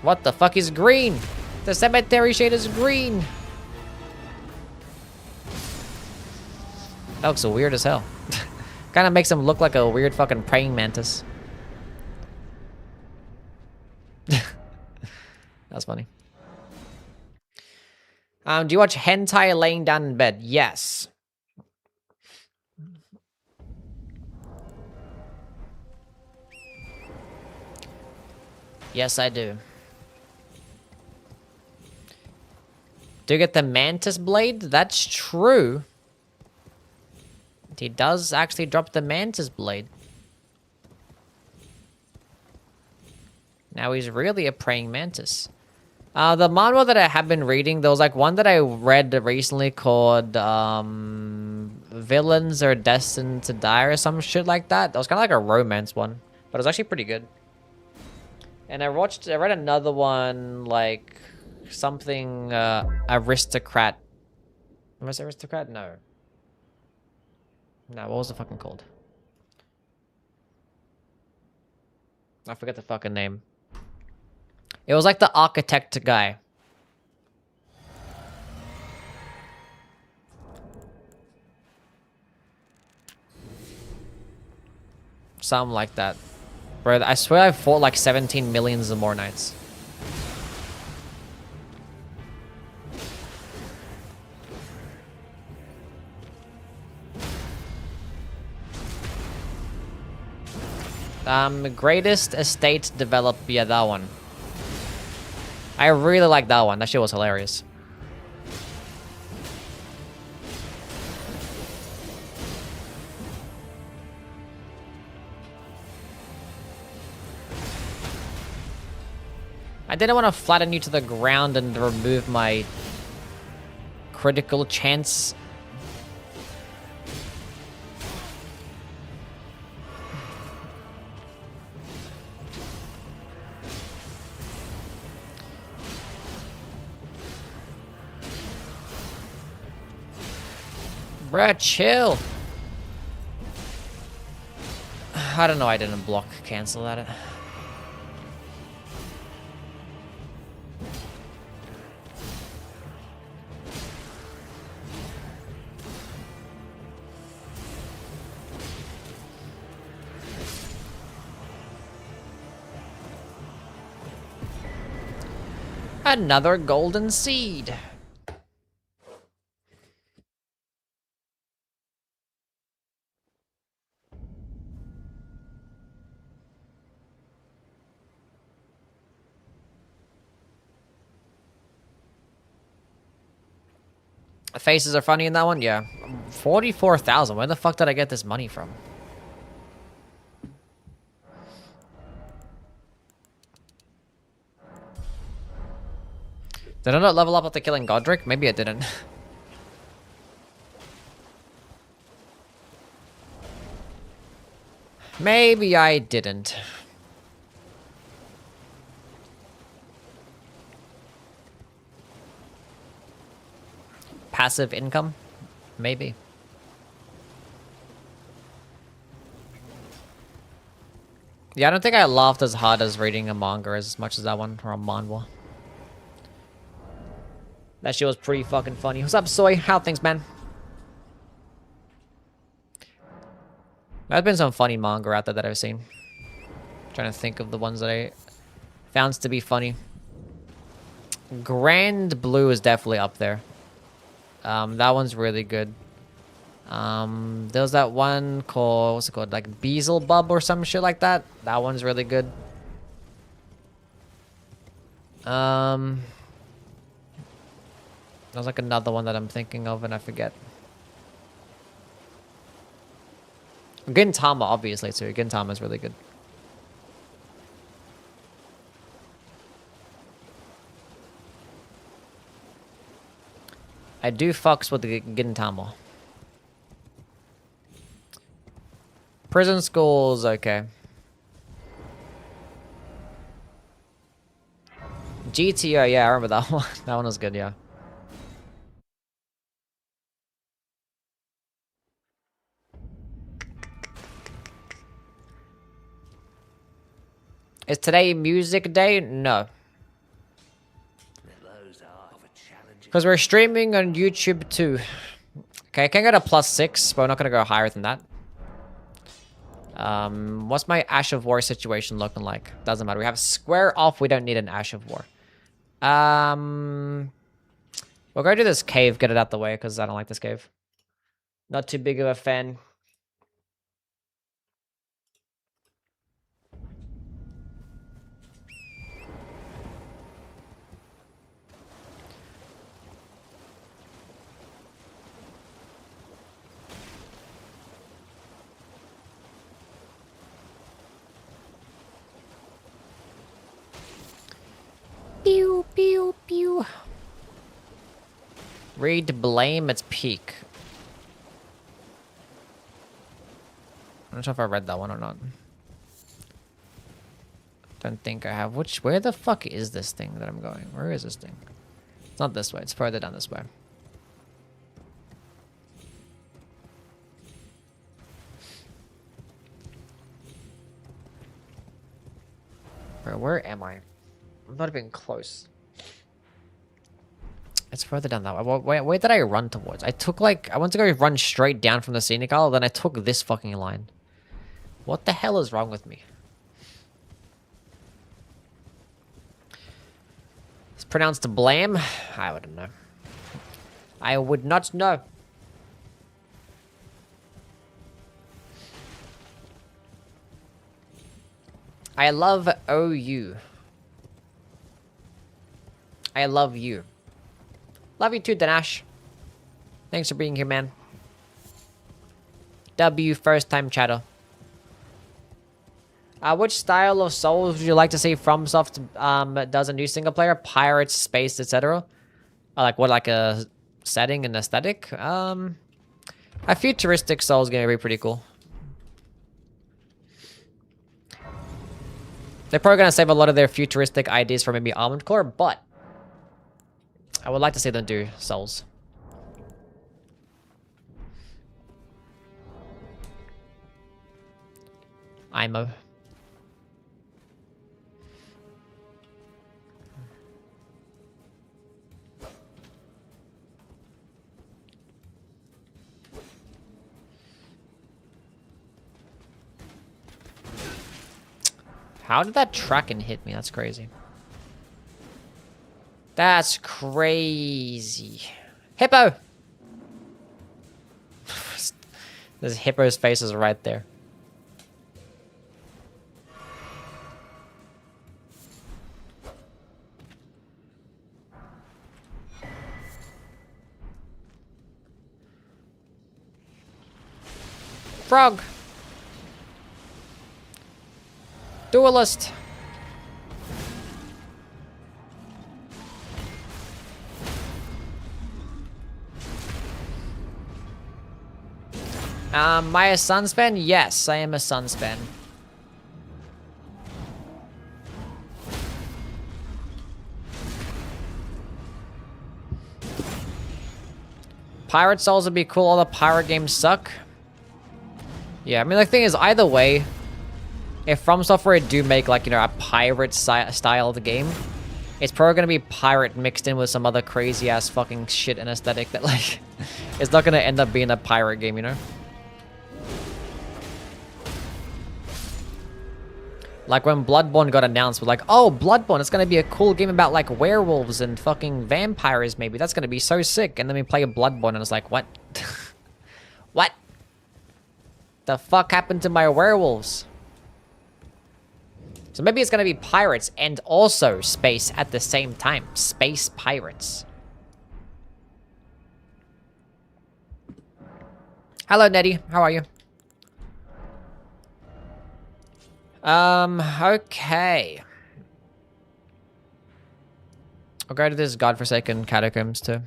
What the fuck is green? The cemetery shade is green. That looks weird as hell. Kind of makes him look like a weird fucking praying mantis. That's funny. Do you watch hentai laying down in bed? Yes. Yes, I do. Do you get the mantis blade? That's true. He does actually drop the mantis blade. Now he's really a praying mantis. The manhwa that I have been reading, there was like one that I read recently called Villains Are Destined to Die or some shit like that. That was kind of like a romance one, but it was actually pretty good. And I read another one like something aristocrat. Was it aristocrat? No. No, what was the fucking called? I forget the fucking name. It was like the architect guy. Something like that. Bro, I swear I fought like 17 millions or more nights. Greatest estate developed. Yeah, that one. I really like that one. That shit was hilarious. I didn't want to flatten you to the ground and remove my critical chance. Bruh, chill. I don't know, I didn't block cancel at it. Another golden seed. Faces are funny in that one? Yeah. 44,000. Where the fuck did I get this money from? Did I not level up after killing Godric? Maybe I didn't. Maybe I didn't. Passive income? Maybe. Yeah, I don't think I laughed as hard as reading a manga as much as that one, or a manhwa. That shit was pretty fucking funny. What's up, Soy? How things, man? There's been some funny manga out there that I've seen. Trying to think of the ones that I found to be funny. Grand Blue is definitely up there. That one's really good. There's that one called, what's it called? Like Beelzebub or some shit like that. That one's really good. There's like another one that I'm thinking of and I forget. Gintama, obviously, too. Gintama is really good. I do fucks with the Gintama. Prison School's okay. GTO, yeah, I remember that one. That one was good, yeah. Is today music day? No. Because we're streaming on YouTube too. Okay, I can go to +6, but we're not going to go higher than that. What's my Ash of War situation looking like? Doesn't matter. We have square off. We don't need an Ash of War. We'll go to this cave, get it out the way, because I don't like this cave. Not too big of a fan. Pew, pew, pew. Read Blame its peak. I'm not sure if I read that one or not. Don't think I have. Where the fuck is this thing that I'm going? Where is this thing? It's not this way. It's further down this way. Bro, where am I? I'm not even close. It's further down that way. Where did I run towards? I took like... I went to go run straight down from the scenic isle, then I took this fucking line. What the hell is wrong with me? It's pronounced Blame? I wouldn't know. I would not know. I love OU. I love you. Love you too, Danash. Thanks for being here, man. W, first time chatter. Which style of Souls would you like to see FromSoft does a new single player? Pirates, space, etc. Like what, like a setting and aesthetic? A futuristic Souls game would be pretty cool. They're probably gonna save a lot of their futuristic ideas for maybe Armored Core, but I would like to see them do Souls. IMO. How did that track and hit me? That's crazy. That's crazy. Hippo! This hippo's face is right there. Frog! Duelist! Am I a Suns fan? Yes, I am a Suns fan. Pirate Souls would be cool. All the pirate games suck. Yeah, I mean, the thing is, either way, if From Software do make, like, you know, a pirate style of the game, it's probably going to be pirate mixed in with some other crazy-ass fucking shit and aesthetic that, like, it's not going to end up being a pirate game, you know? Like, when Bloodborne got announced, we're like, oh, Bloodborne, it's going to be a cool game about, like, werewolves and fucking vampires, maybe. That's going to be so sick. And then we play a Bloodborne, and it's like, what? What? The fuck happened to my werewolves? So maybe it's going to be pirates and also space at the same time. Space pirates. Hello, Nettie. How are you? Okay. I'll go to this godforsaken catacombs too.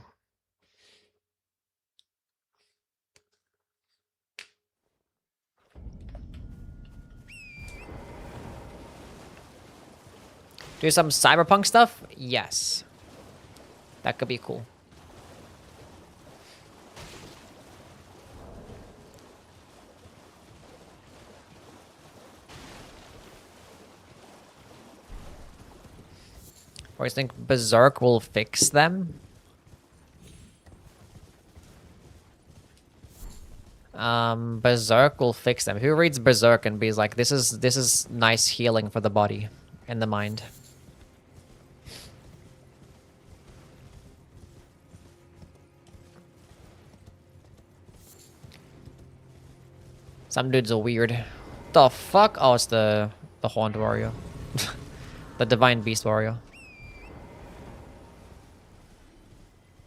Do some cyberpunk stuff? Yes. That could be cool. Or you think Berserk will fix them? Berserk will fix them. Who reads Berserk and be like, this is nice healing for the body and the mind? Some dudes are weird. The fuck? Oh, it's the Horned Warrior. The Divine Beast Warrior.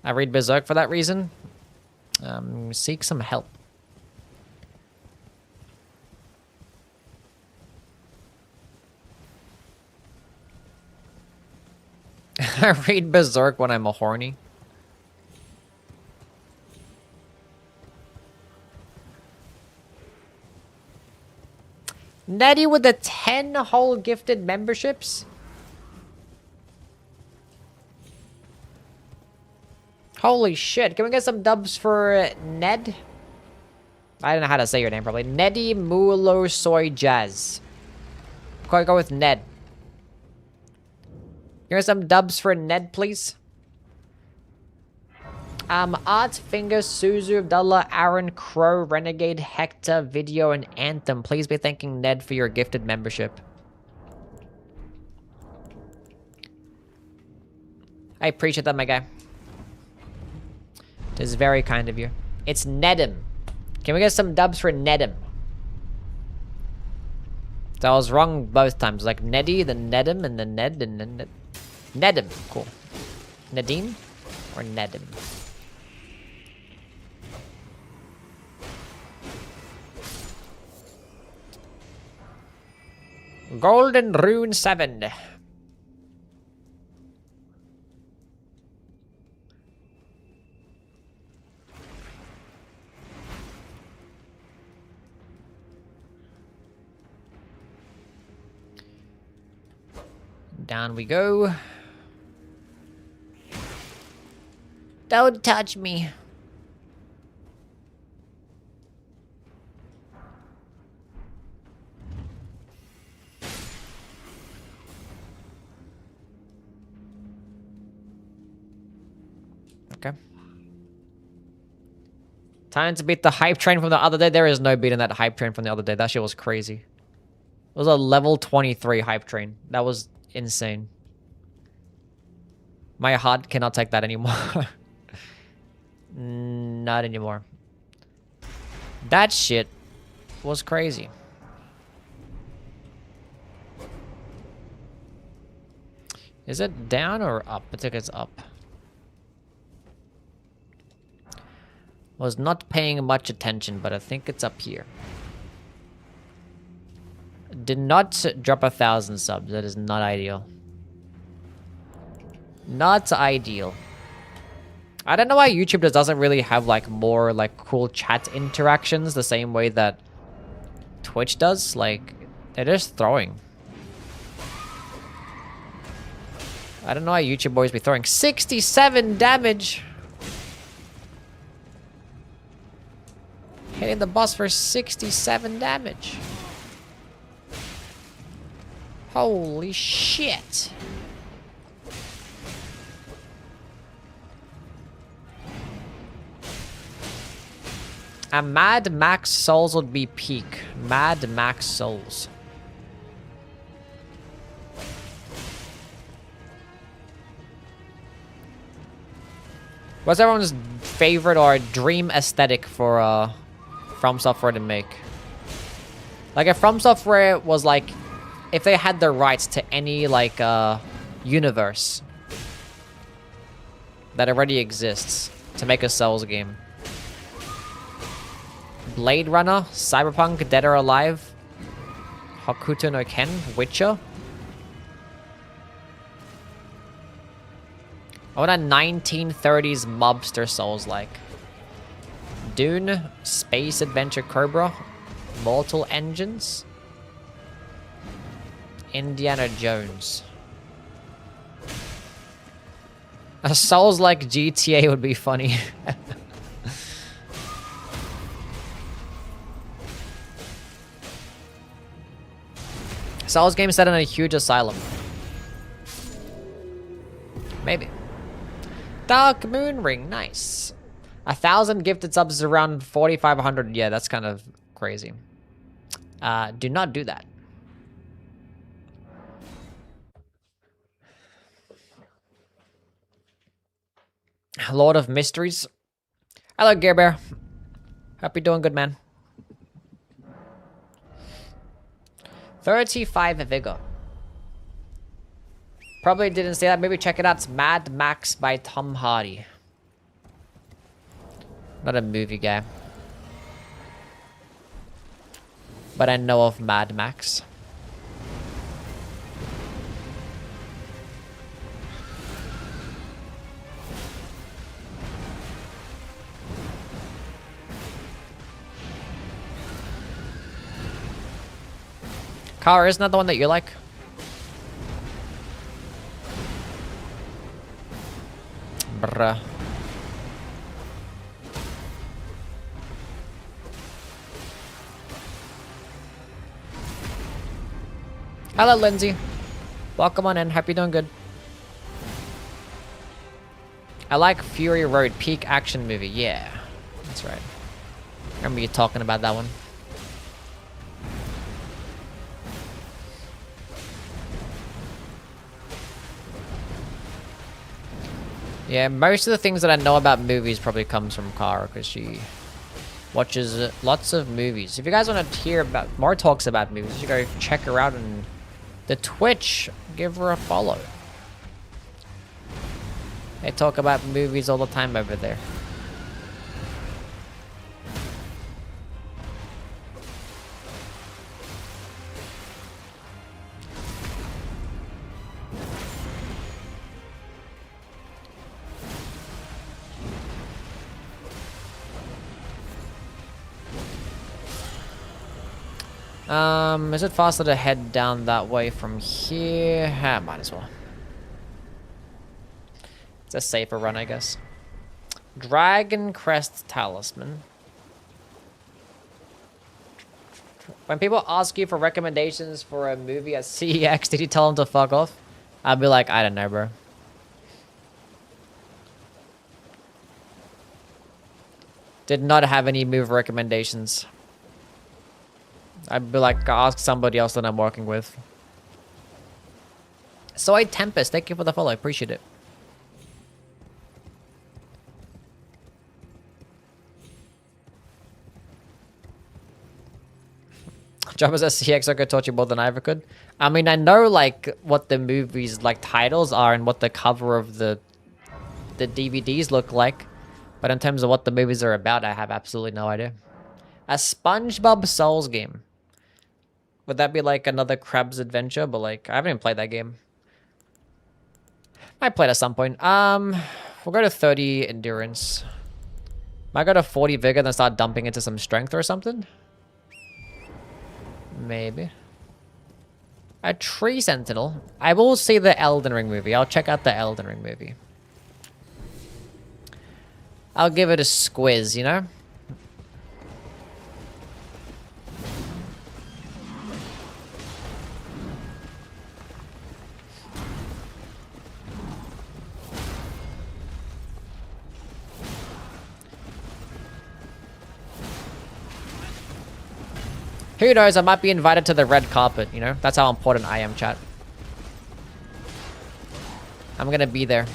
I read Berserk for that reason. Seek some help. I read Berserk when I'm a horny. Netty with the 10 whole gifted memberships? Holy shit. Can we get some dubs for Ned? I don't know how to say your name probably. Neddy Mulo Soy Jazz. Go with Ned. Here's some dubs for Ned, please. Art, Finger, Suzu, Abdullah, Aaron, Crow, Renegade, Hector, Video, and Anthem. Please be thanking Ned for your gifted membership. I appreciate that, my guy. It is very kind of you. It's Nedim. Can we get some dubs for Nedim? So I was wrong both times. Like Neddy, then Nedim, and then Ned, and then Ned. Nedim. Cool. Nadim or Nedim? Golden Rune 7. Down we go. Don't touch me. Okay. Time to beat the hype train from the other day. There is no beating that hype train from the other day. That shit was crazy. It was a level 23 hype train. That was insane. My heart cannot take that anymore. Not anymore. That shit was crazy. Is it down or up? I think it's up. Was not paying much attention, but I think it's up here. Did not drop 1,000 subs. That is not ideal. Not ideal. I don't know why YouTube just doesn't really have like more like cool chat interactions the same way that Twitch does. Like, they're just throwing. I don't know why YouTube boys be throwing 67 damage. Hitting the boss for 67 damage. Holy shit. A Mad Max Souls would be peak. Mad Max Souls. What's everyone's favorite or dream aesthetic for From Software to make? Like if From Software was like, if they had the rights to any like universe that already exists to make a Souls game. Blade Runner, Cyberpunk, Dead or Alive, Hokuto no Ken, Witcher. I want a 1930s mobster Souls-like. Dune, Space Adventure Cobra, Mortal Engines, Indiana Jones. A Souls-like GTA would be funny. Souls game set in a huge asylum. Maybe. Dark Moon Ring, nice. 1,000 gifted subs is around 4,500. Yeah, that's kind of crazy. Do not do that. Lord of Mysteries. Hello, Gear Bear. Hope you're doing good, man. 35 vigor. Probably didn't say that. Maybe check it out. It's Mad Max by Tom Hardy. Not a movie guy. But I know of Mad Max. Car, isn't that the one that you like? Bruh. Hello, Lindsay. Welcome on in. Hope you're doing good. I like Fury Road, peak action movie. Yeah, that's right. Remember you talking about that one. Yeah, most of the things that I know about movies probably comes from Kara because she watches lots of movies. If you guys want to hear about more talks about movies, you should go check her out on the Twitch. Give her a follow. They talk about movies all the time over there. Is it faster to head down that way from here? Might as well. It's a safer run, I guess. Dragon Crest Talisman. When people ask you for recommendations for a movie at CEX, did you tell them to fuck off? I'd be like, I don't know, bro. Did not have any movie recommendations. I'd be like, ask somebody else that I'm working with. Soy Tempest, thank you for the follow. I appreciate it. Jabba says CX could taught you more than I ever could. I mean, I know like what the movies like titles are and what the cover of the DVDs look like, but in terms of what the movies are about, I have absolutely no idea. A SpongeBob Souls game. Would that be like another Krabs Adventure? But like, I haven't even played that game. Might play it at some point. We'll go to 30 endurance. Might go to 40 vigor, then start dumping into some strength or something. Maybe. A tree sentinel. I will see the Elden Ring movie. I'll check out the Elden Ring movie. I'll give it a squiz, you know? Who knows, I might be invited to the red carpet, you know? That's how important I am, chat. I'm gonna be there.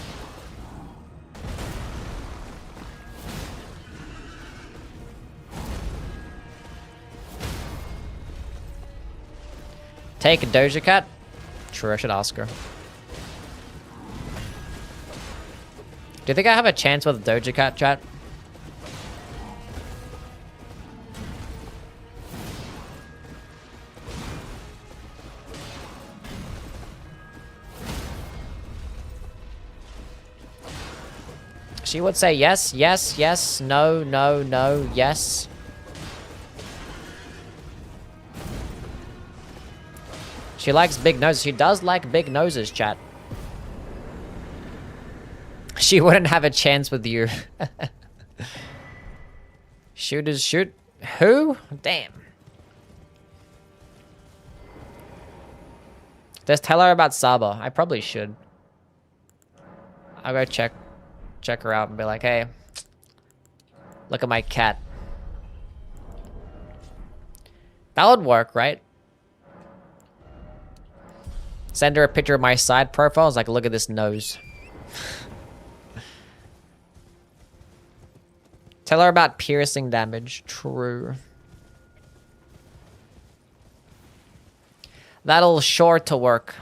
Take a Doja Cat? True, I should ask her. Do you think I have a chance with Doja Cat, chat? She would say yes, yes, yes, no, no, no, yes. She likes big noses. She does like big noses, chat. She wouldn't have a chance with you. Shooters shoot. Who? Damn. Just tell her about Saba. I probably should. I'll go check her out and be like, hey, Look at my cat. That would work, right? Send her a picture of my side profile. It's like, look at this nose. Tell her about piercing damage. True. That'll sure to work.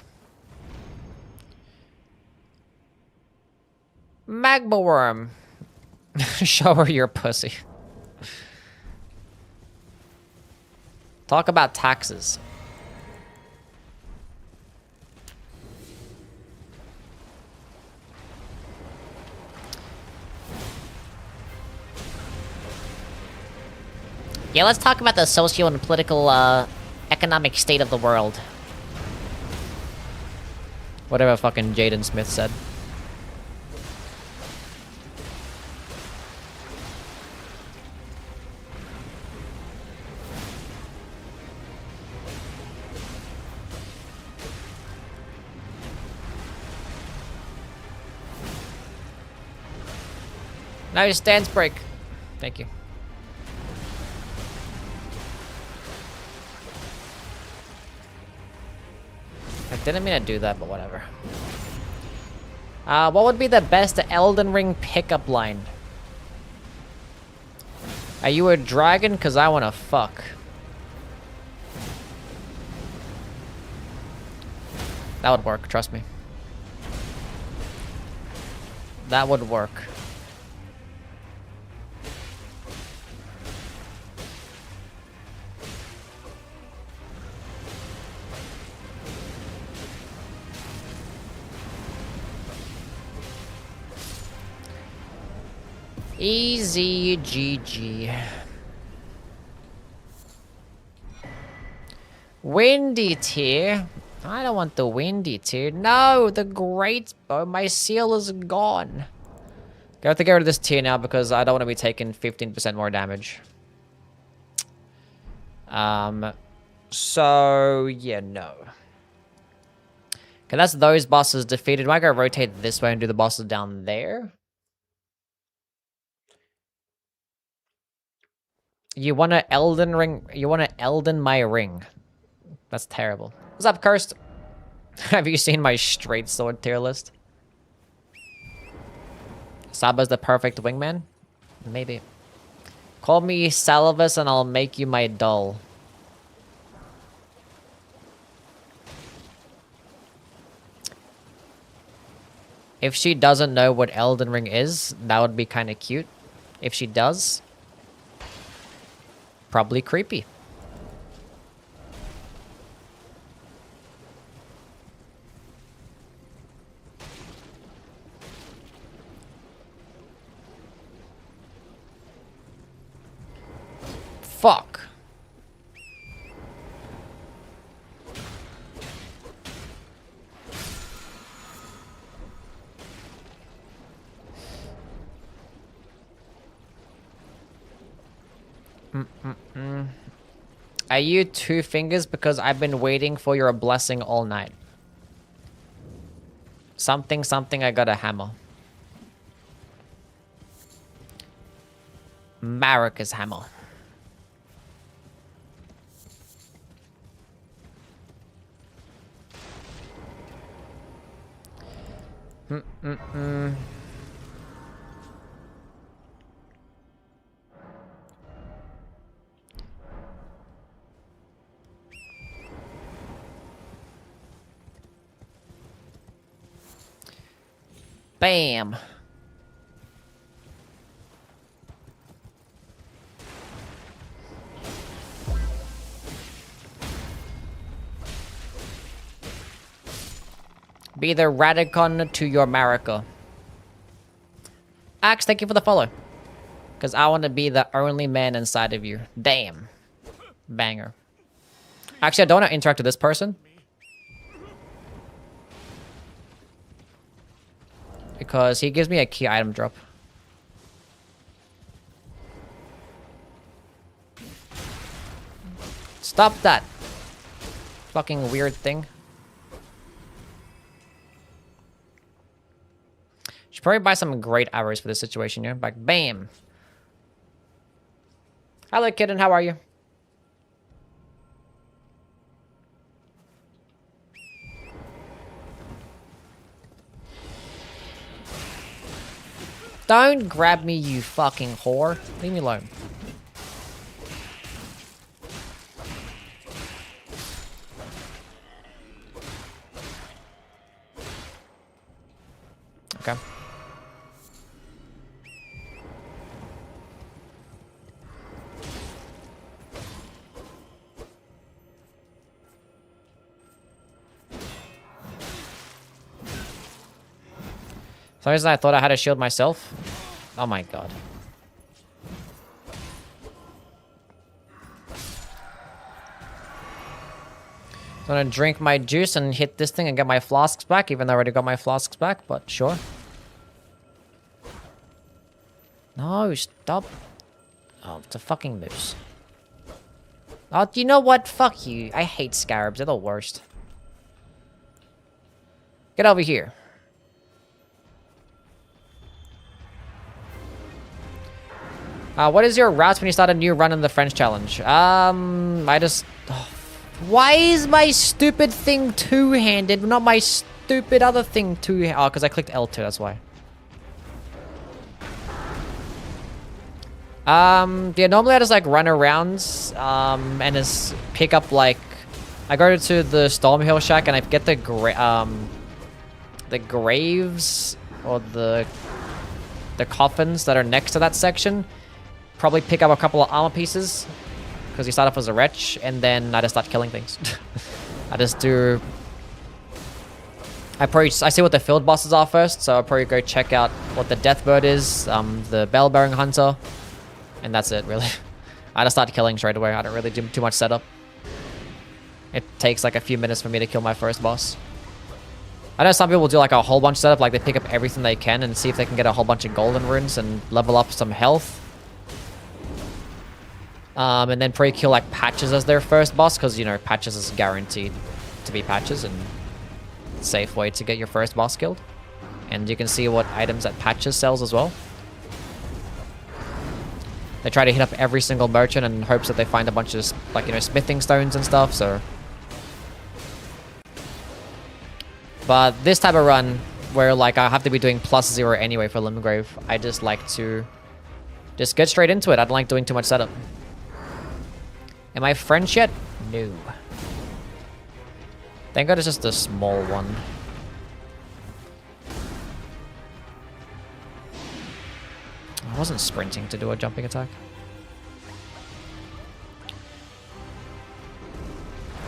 Magma worm. Show her your pussy. Talk about taxes. Yeah, let's talk about the socio and political, economic state of the world. Whatever fucking Jaden Smith said. Now your stance break. Thank you. I didn't mean to do that, but whatever. What would be the best Elden Ring pickup line? Are you a dragon? Cause I wanna fuck. That would work, trust me. That would work. Easy GG. Windy tier. I don't want the windy tier. No, the great bow. My seal is gone. I have to get rid of this tier now because I don't want to be taking 15% more damage. So yeah, no. Okay, that's those bosses defeated. Do I go rotate this way and do the bosses down there? You want to Elden ring? You want to Elden my ring? That's terrible. What's up, Cursed? Have you seen my straight sword tier list? Saba's the perfect wingman? Maybe. Call me Salivus and I'll make you my doll. If she doesn't know what Elden Ring is, that would be kind of cute. If she does, probably creepy. Fuck. Are you two fingers? Because I've been waiting for your blessing all night. Something, something, I got a hammer. Marika's hammer. Bam. Be the Radicon to your Marika. Axe, thank you for the follow. Because I want to be the only man inside of you. Damn. Banger. Actually, I don't want to interact with this person. Because he gives me a key item drop. Stop that. Fucking weird thing. Should probably buy some great arrows for this situation here. Like, bam. Hello, kitten. How are you? Don't grab me, you fucking whore. Leave me alone. Okay. For some reason I thought I had to shield myself. Oh my god. I'm gonna drink my juice and hit this thing and get my flasks back, even though I already got my flasks back, but sure. No, stop. Oh, it's a fucking moose. Oh, you know what? Fuck you. I hate scarabs. They're the worst. Get over here. What is your route when you start a new run in the French challenge? I just... Oh, why is my stupid thing two-handed, not my stupid other thing two-handed? Oh, because I clicked L2, that's why. Yeah, normally I just like run around, and just pick up like, I go to the Stormhill Shack and I get the graves or the coffins that are next to that section. Probably pick up a couple of armor pieces because you start off as a wretch, and then I just start killing things. I just do. I see what the field bosses are first, so I'll probably go check out what the Deathbird is, the Bell-bearing Hunter. And that's it, really. I just start killing straight away. I don't really do too much setup. It takes like a few minutes for me to kill my first boss. I know some people do like a whole bunch of setup, like they pick up everything they can and see if they can get a whole bunch of golden runes and level up some health. And then probably kill like Patches as their first boss, because, you know, Patches is guaranteed to be Patches and safe way to get your first boss killed. And you can see what items that Patches sells as well. They try to hit up every single merchant in hopes that they find a bunch of, like, you know, smithing stones and stuff, so... But this type of run, where, like, I have to be doing +0 anyway for Limgrave, I just like to just get straight into it. I don't like doing too much setup. Am I French yet? No. Thank God it's just a small one. I wasn't sprinting to do a jumping attack.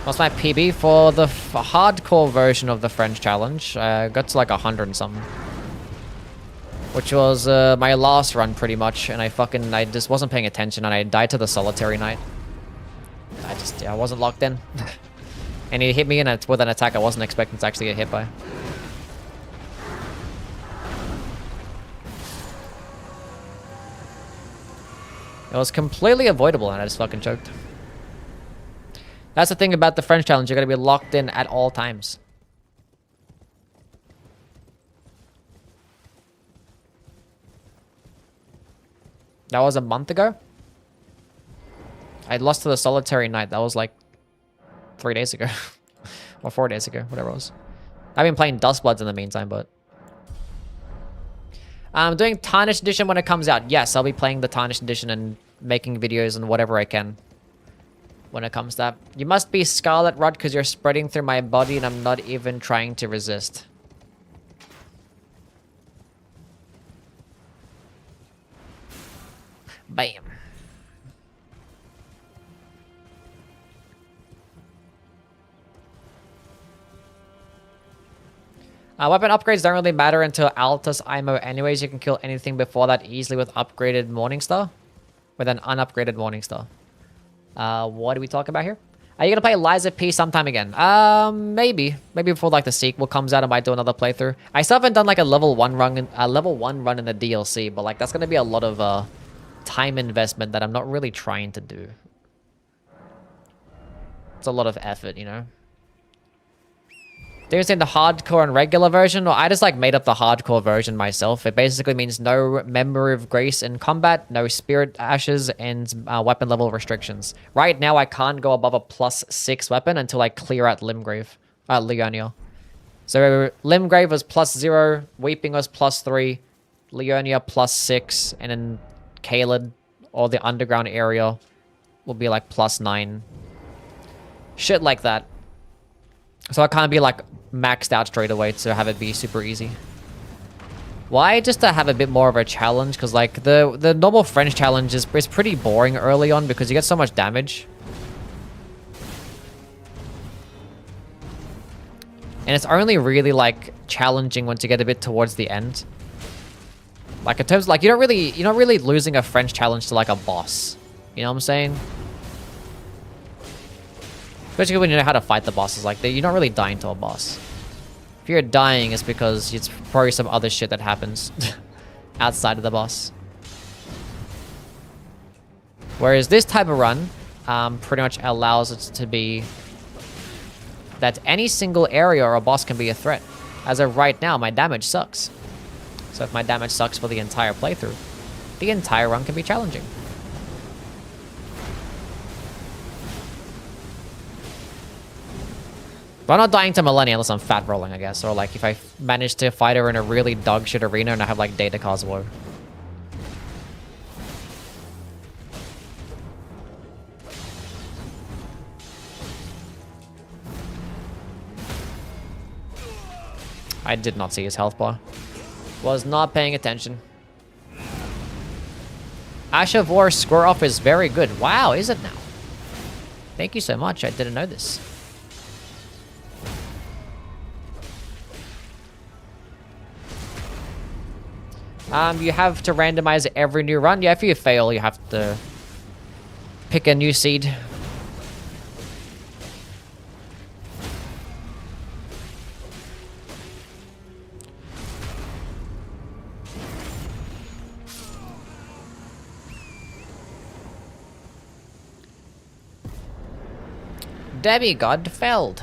What's my PB for the hardcore version of the French challenge? I got to like 100 and something. Which was my last run pretty much, and I just wasn't paying attention and I died to the solitary knight. I wasn't locked in. And he hit me with an attack I wasn't expecting to actually get hit by. It was completely avoidable and I just fucking choked. That's the thing about the French challenge, you're gonna be locked in at all times. That was a month ago? I lost to the solitary knight, that was like 3 days ago. Or 4 days ago, whatever it was. I've been playing Dustbloods in the meantime, but... I'm doing Tarnished Edition when it comes out. Yes, I'll be playing the Tarnished Edition and making videos and whatever I can when it comes to that. You must be Scarlet Rot because you're spreading through my body and I'm not even trying to resist. Bam. Weapon upgrades don't really matter until Altus IMO anyways. You can kill anything before that easily with upgraded Morningstar. With an unupgraded Morningstar. What are we talking about here? Are you gonna play Liza P sometime again? Maybe. Maybe before like the sequel comes out, I might do another playthrough. I still haven't done like a level 1 run in the DLC, but like that's gonna be a lot of time investment that I'm not really trying to do. It's a lot of effort, you know. There's in the hardcore and regular version, or I just like made up the hardcore version myself. It basically means no memory of grace in combat, no spirit ashes, and weapon level restrictions. Right now, I can't go above a +6 weapon until I clear out Limgrave, Leonia. So Limgrave was +0, Weeping was +3, Leonia +6, and then Caelid, or the underground area, will be like +9. Shit like that. So I can't be like maxed out straight away to have it be super easy. Why? Just to have a bit more of a challenge, because like the normal French challenge is pretty boring early on because you get so much damage. And it's only really like challenging once you get a bit towards the end. Like in terms of, like you're not really losing a French challenge to like a boss. You know what I'm saying? Especially when you know how to fight the bosses. Like you're not really dying to a boss. If you're dying, it's because it's probably some other shit that happens outside of the boss. Whereas this type of run pretty much allows it to be that any single area or a boss can be a threat. As of right now, my damage sucks. So if my damage sucks for the entire playthrough, the entire run can be challenging. But I'm not dying to Millennia unless I'm fat rolling, I guess. Or like if I manage to fight her in a really dog shit arena and I have like data cause woe. I did not see his health bar. Was not paying attention. Ash of War score off is very good. Wow, is it now? Thank you so much. I didn't know this. You have to randomize every new run. Yeah, if you fail, you have to pick a new seed. Demigod felled.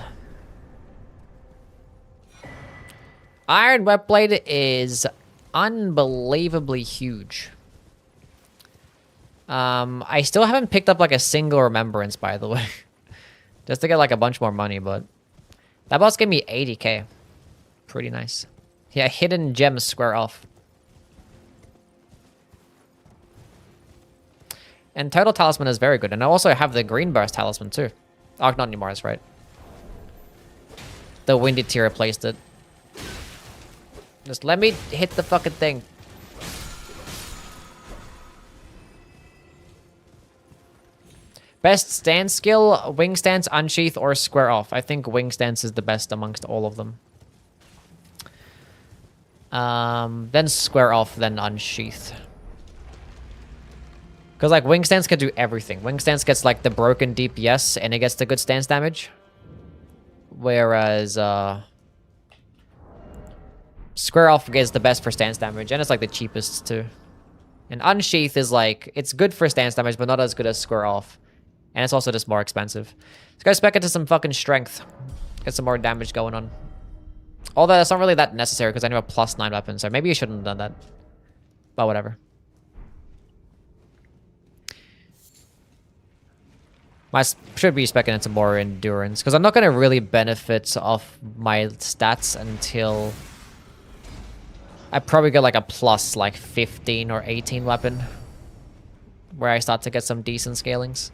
Iron Webblade is unbelievably huge. I still haven't picked up like a single remembrance, by the way. Just to get like a bunch more money, but that boss gave me 80k. Pretty nice. Yeah, hidden gems square off. And Total Talisman is very good. And I also have the Green Burst Talisman too. Oh, not anymore, that's right. The Windy Tear replaced it. Just let me hit the fucking thing. Best stance skill, wing stance, unsheath, or square off. I think wing stance is the best amongst all of them. Then square off, then unsheath. Because like wing stance can do everything. Wing stance gets like the broken DPS and it gets the good stance damage. Whereas square off is the best for stance damage and it's like the cheapest too. And unsheath is like, it's good for stance damage but not as good as square off. And it's also just more expensive. Let's go spec into some fucking strength. Get some more damage going on. Although that's not really that necessary because I know a +9 weapon, so maybe you shouldn't have done that. But whatever. I should be specking into more endurance, because I'm not going to really benefit off my stats until I probably get like a plus like 15 or 18 weapon, where I start to get some decent scalings.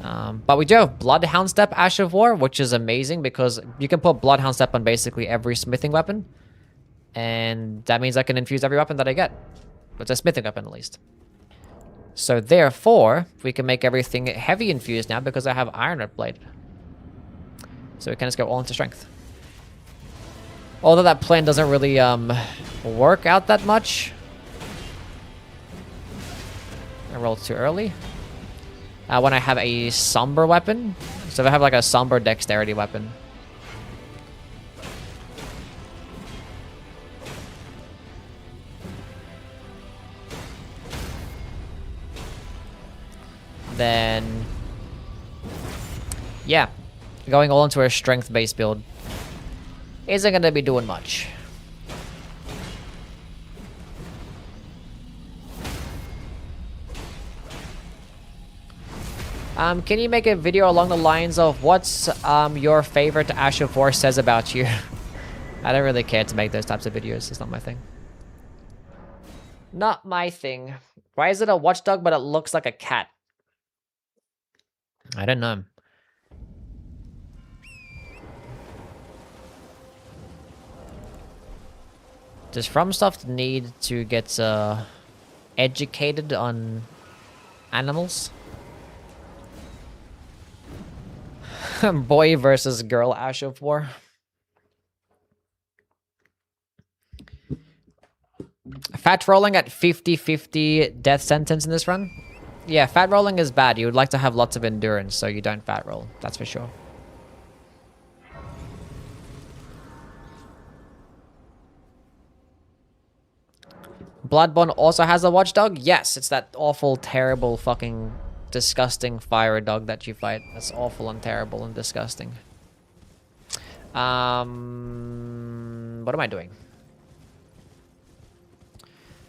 But we do have Bloodhound Step Ash of War, which is amazing because you can put Bloodhound Step on basically every smithing weapon. And that means I can infuse every weapon that I get. It's a smithing weapon at least. So therefore, we can make everything heavy infused now because I have Iron Red Blade. So we can just go all into strength. Although that plan doesn't really work out that much. I rolled too early. When I have a somber weapon. So if I have like a somber dexterity weapon. Then, yeah, going all into a strength-based build isn't gonna be doing much. Can you make a video along the lines of what's your favorite Ash of War says about you? I don't really care to make those types of videos. It's not my thing. Not my thing. Why is it a watchdog but it looks like a cat? I don't know. Does FromSoft need to get educated on animals? Boy versus girl Ash of War. Fat rolling at 50-50 death sentence in this run? Yeah, fat rolling is bad. You would like to have lots of endurance so you don't fat roll. That's for sure. Bloodborne also has a watchdog? Yes, it's that awful, terrible, fucking disgusting fire dog that you fight. That's awful and terrible and disgusting. What am I doing?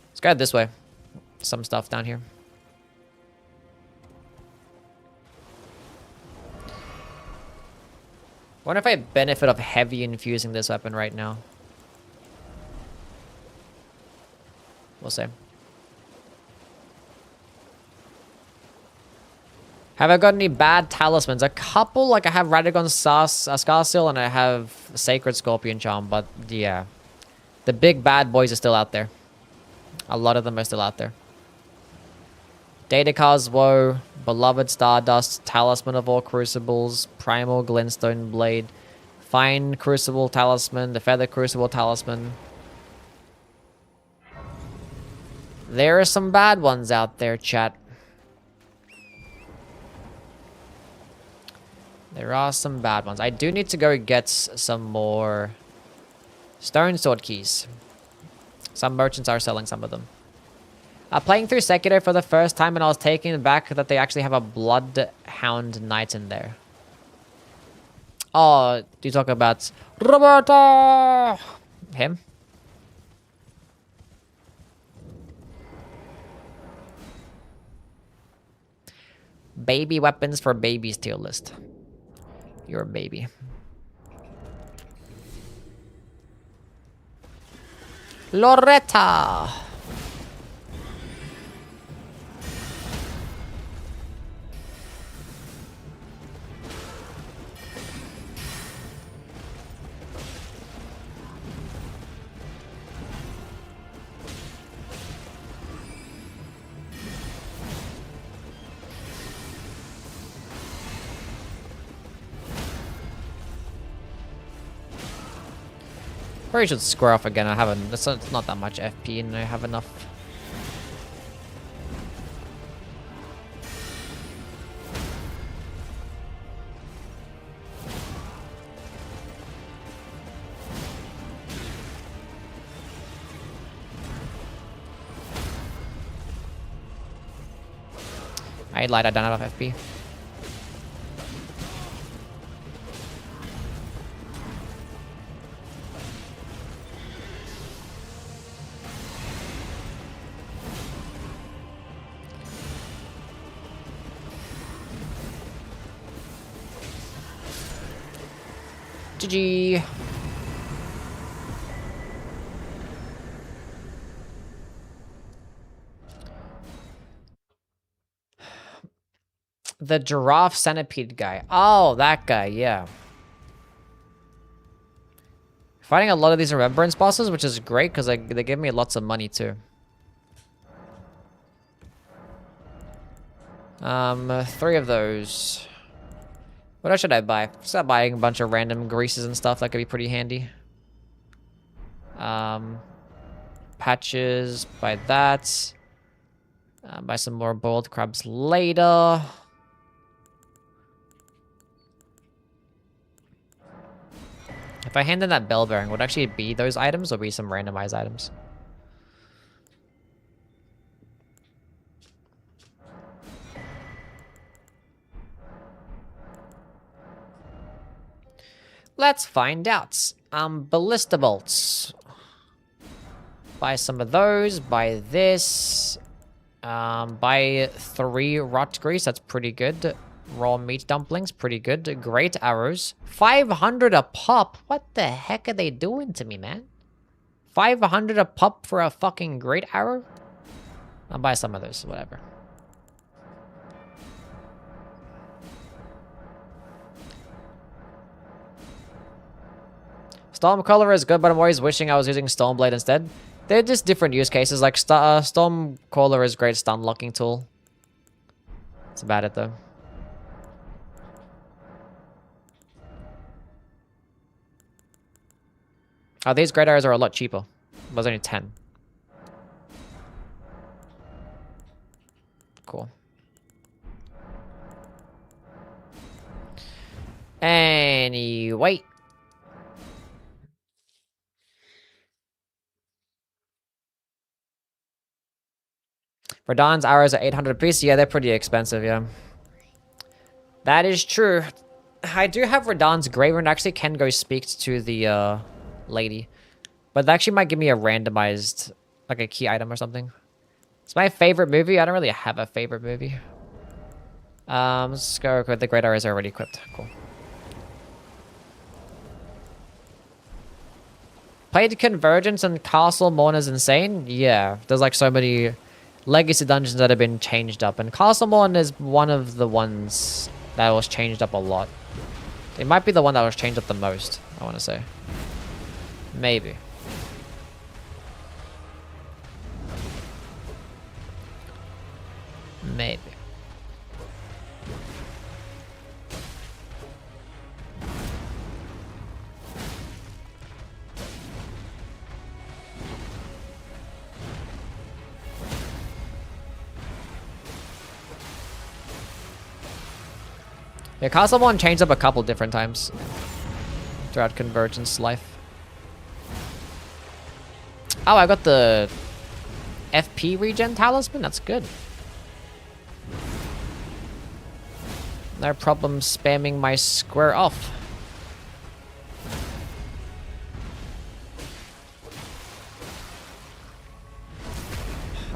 Let's go this way. Some stuff down here. Wonder if I benefit of heavy infusing this weapon right now. We'll see. Have I got any bad talismans? A couple, like I have Radagon's Scar Seal and I have Sacred Scorpion Charm, but yeah. The big bad boys are still out there. A lot of them are still out there. Datakar's Woe, Beloved Stardust, Talisman of All Crucibles, Primal Glintstone Blade, Fine Crucible Talisman, the Feather Crucible Talisman. There are some bad ones out there, chat. There are some bad ones. I do need to go get some more Stone Sword keys. Some merchants are selling some of them. Playing through Sekiro for the first time, and I was taken back that they actually have a Bloodhound Knight in there. Oh, do you talk about Roberto? Him? Baby weapons for babies tier list. You're a baby. Loretta. Probably should square off again. I haven't. It's not that much FP, and I have enough. I lied. I don't have enough FP. GG. The giraffe centipede guy. Oh, that guy, yeah. Fighting a lot of these remembrance bosses, which is great because they give me lots of money too. 3 of those. What else should I buy? Start buying a bunch of random greases and stuff. That could be pretty handy. Patches. Buy that. Buy some more boiled crabs later. If I hand in that bell bearing, would it actually be those items or be some randomized items? Let's find out. Ballista bolts. Buy some of those. Buy this. Buy 3 rot grease. That's pretty good. Raw meat dumplings. Pretty good. Great arrows. 500 a pop. What the heck are they doing to me, man? 500 a pop for a fucking great arrow? I'll buy some of those. Whatever. Stormcaller is good, but I'm always wishing I was using Stormblade instead. They're just different use cases. Like, Stormcaller is a great stun locking tool. That's about it, though. Oh, these great arrows are a lot cheaper. It was only 10. Cool. Anyway. Radahn's arrows are 800 apiece. Yeah, they're pretty expensive, yeah. That is true. I do have Radahn's Graver and actually can go speak to the lady. But that actually might give me a randomized, like a key item or something. It's my favorite movie. I don't really have a favorite movie. Let's go with the great arrows are already equipped. Cool. Played Convergence and Castle Morn is insane. Yeah, there's like so many legacy dungeons that have been changed up, and Castle Morn is one of the ones that was changed up a lot. It might be the one that was changed up the most, I want to say. Maybe. Maybe. Yeah, Castle Morn changed up a couple different times throughout Convergence life. Oh, I got the FP regen talisman. That's good. No problem spamming my square off.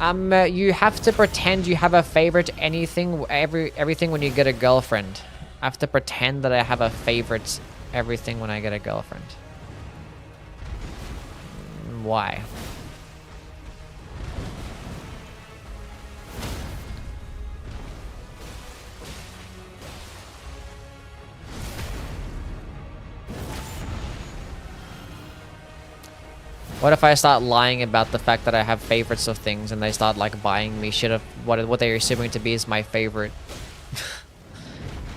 You have to pretend you have a favorite everything when you get a girlfriend. I have to pretend that I have a favorite everything when I get a girlfriend. Why? What if I start lying about the fact that I have favorites of things and they start like buying me shit of what they're assuming to be is my favorite?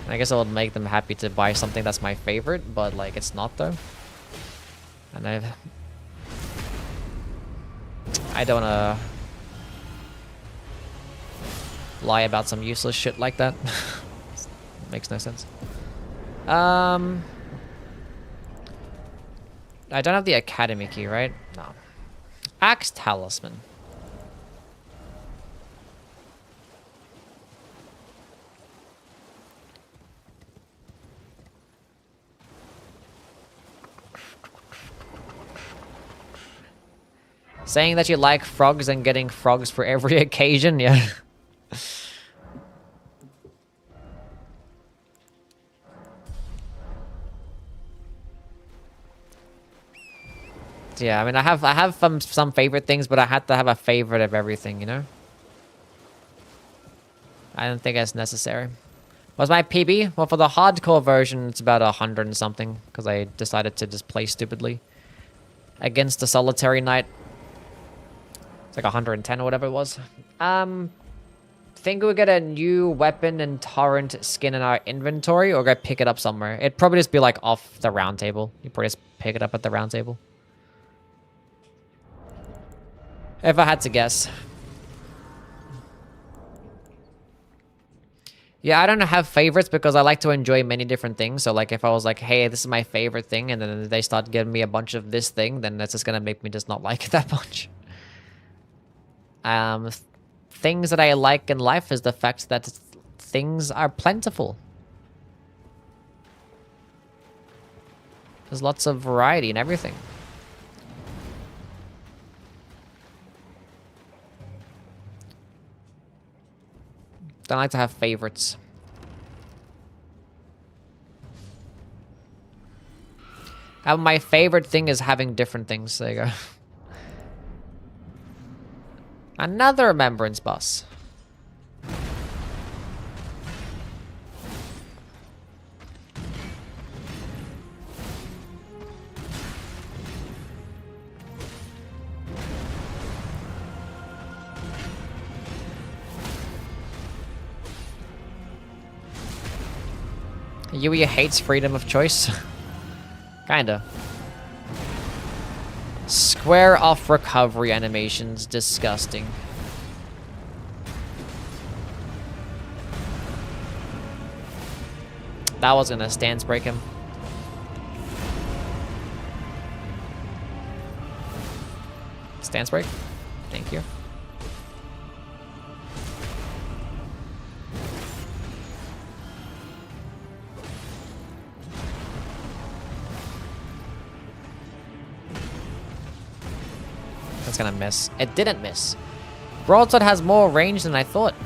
I guess it would make them happy to buy something that's my favorite, but like it's not though. And I don't wanna lie about some useless shit like that. Makes no sense. I don't have the academy key, right? No. Axe talisman. Saying that you like frogs and getting frogs for every occasion, yeah. Yeah, I mean, I have some favorite things, but I had to have a favorite of everything, you know? I don't think that's necessary. What's my PB? Well, for the hardcore version, it's about 100 and something, because I decided to just play stupidly against the solitary knight. It's like 110 or whatever it was. Think we'll get a new weapon and torrent skin in our inventory, or go pick it up somewhere. It'd probably just be like off the round table. You probably just pick it up at the round table. If I had to guess. Yeah, I don't have favorites because I like to enjoy many different things. So like if I was like, hey, this is my favorite thing, and then they start giving me a bunch of this thing, then that's just gonna make me just not like it that much. Things that I like in life is the fact that things are plentiful. There's lots of variety and everything. Don't like to have favorites. My favorite thing is having different things. There you go. Another remembrance boss. Yui hates freedom of choice. Kinda. Square off recovery animations. Disgusting. That was gonna stance break him. Stance break. Thank you. That's gonna miss. It didn't miss. Broadsword has more range than I thought.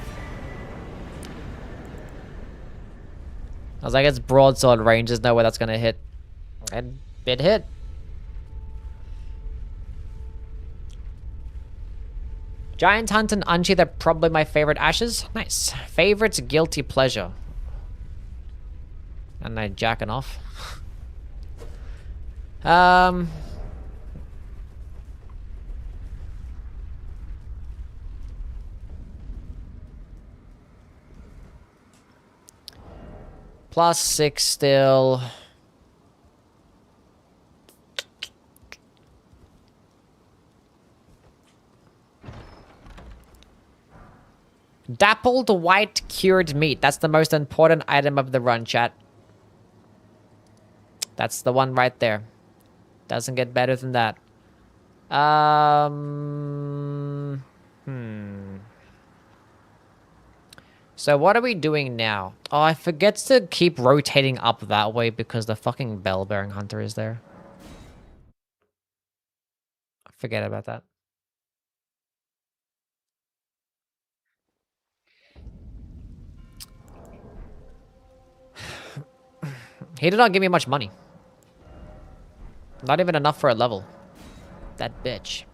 I was like, it's broadsword range. There's no way that's gonna hit. And it hit. Giant Hunt and Unsheath are probably my favorite ashes. Nice. Favorites, guilty pleasure. And I jacking off. +6 still. Dappled white cured meat. That's the most important item of the run, chat. That's the one right there. Doesn't get better than that. So what are we doing now? Oh, I forget to keep rotating up that way because the fucking bell-bearing hunter is there. Forget about that. He did not give me much money. Not even enough for a level. That bitch.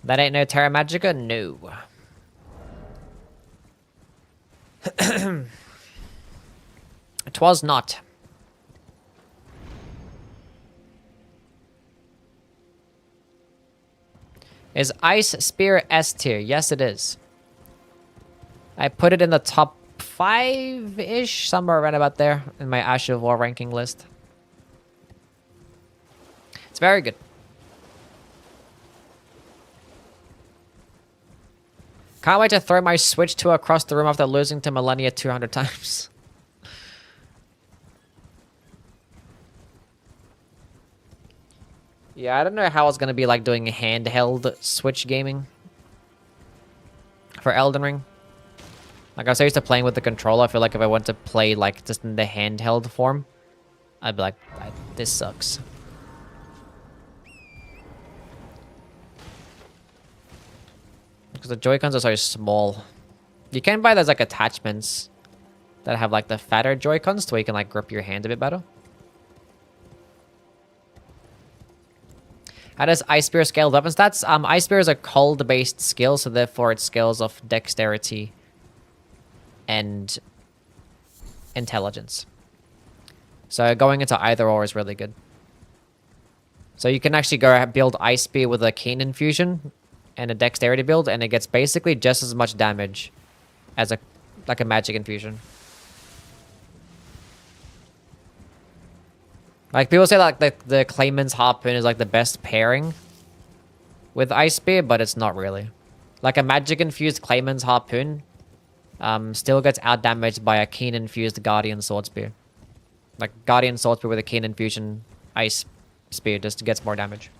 That ain't no Terra Magica? No. It was not. Is Ice Spear S tier? Yes, it is. I put it in the top 5-ish, somewhere around about there in my Ash of War ranking list. It's very good. Can't wait to throw my Switch 2 across the room after losing to Millennia 200 times. Yeah, I don't know how it's going to be like doing handheld Switch gaming for Elden Ring. Like, I was so used to playing with the controller. I feel like if I went to play like just in the handheld form, I'd be like, this sucks. Because the Joy-Cons are so small. You can buy those like attachments that have like the fatter Joy-Cons so you can like grip your hand a bit better. How does Ice Spear scale weapon stats? Ice Spear is a cold-based skill, so therefore it scales off dexterity and intelligence. So going into either or is really good. So you can actually go build Ice Spear with a Keen Infusion and a dexterity build, and it gets basically just as much damage as a magic infusion. Like, people say like the Clayman's Harpoon is like the best pairing with Ice Spear, but it's not really. Like, a magic infused Clayman's Harpoon still gets outdamaged by a Keen infused Guardian Sword Spear. Like, Guardian Sword Spear with a Keen Infusion Ice Spear just gets more damage.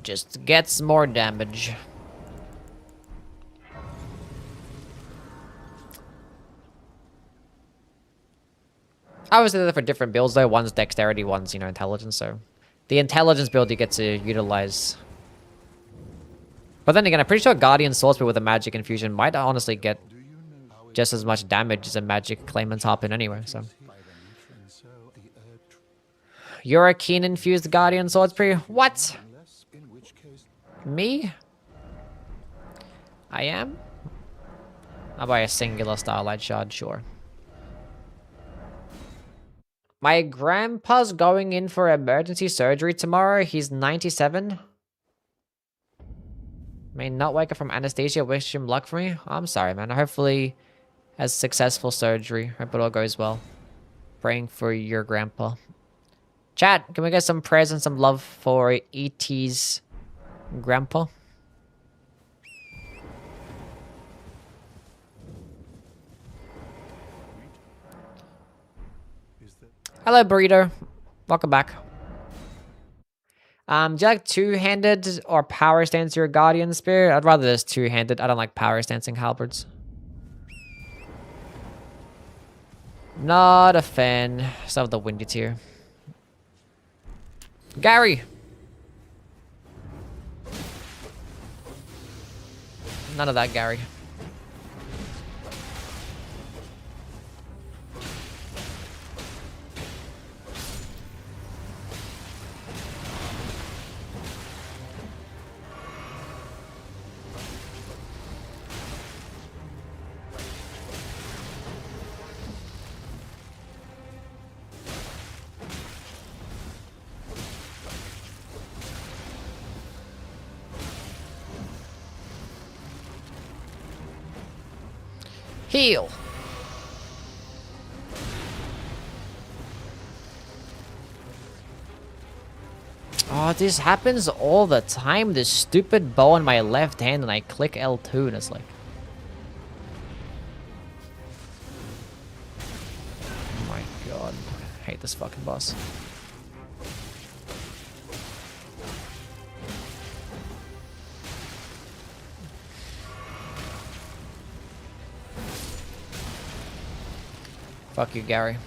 Just gets more damage. Obviously, they're for different builds though. One's dexterity, one's, you know, intelligence. So the intelligence build you get to utilize. But then again, I'm pretty sure Guardian Swordspear with a magic infusion might honestly get just as much damage as a magic Claimant's Harpoon anyway, so. You're a keen infused Guardian Swordspear? What? Me? I am? I'll buy a singular Starlight Shard, sure. My grandpa's going in for emergency surgery tomorrow. He's 97. May not wake up from anesthesia. Wish him luck for me. I'm sorry, man. Hopefully has successful surgery. Hope it all goes well. Praying for your grandpa. Chat, can we get some prayers and some love for E.T.'s grandpa? Hello, Burrito. Welcome back. Do you like two-handed or power stance your Guardian Spear? I'd rather this two-handed. I don't like power stancing halberds. Not a fan. Some of the windy tier. Gary! None of that, Gary. Heal. Oh, this happens all the time. This stupid bow in my left hand and I click L2 and it's like... Oh my god. I hate this fucking boss. Fuck you, Gary.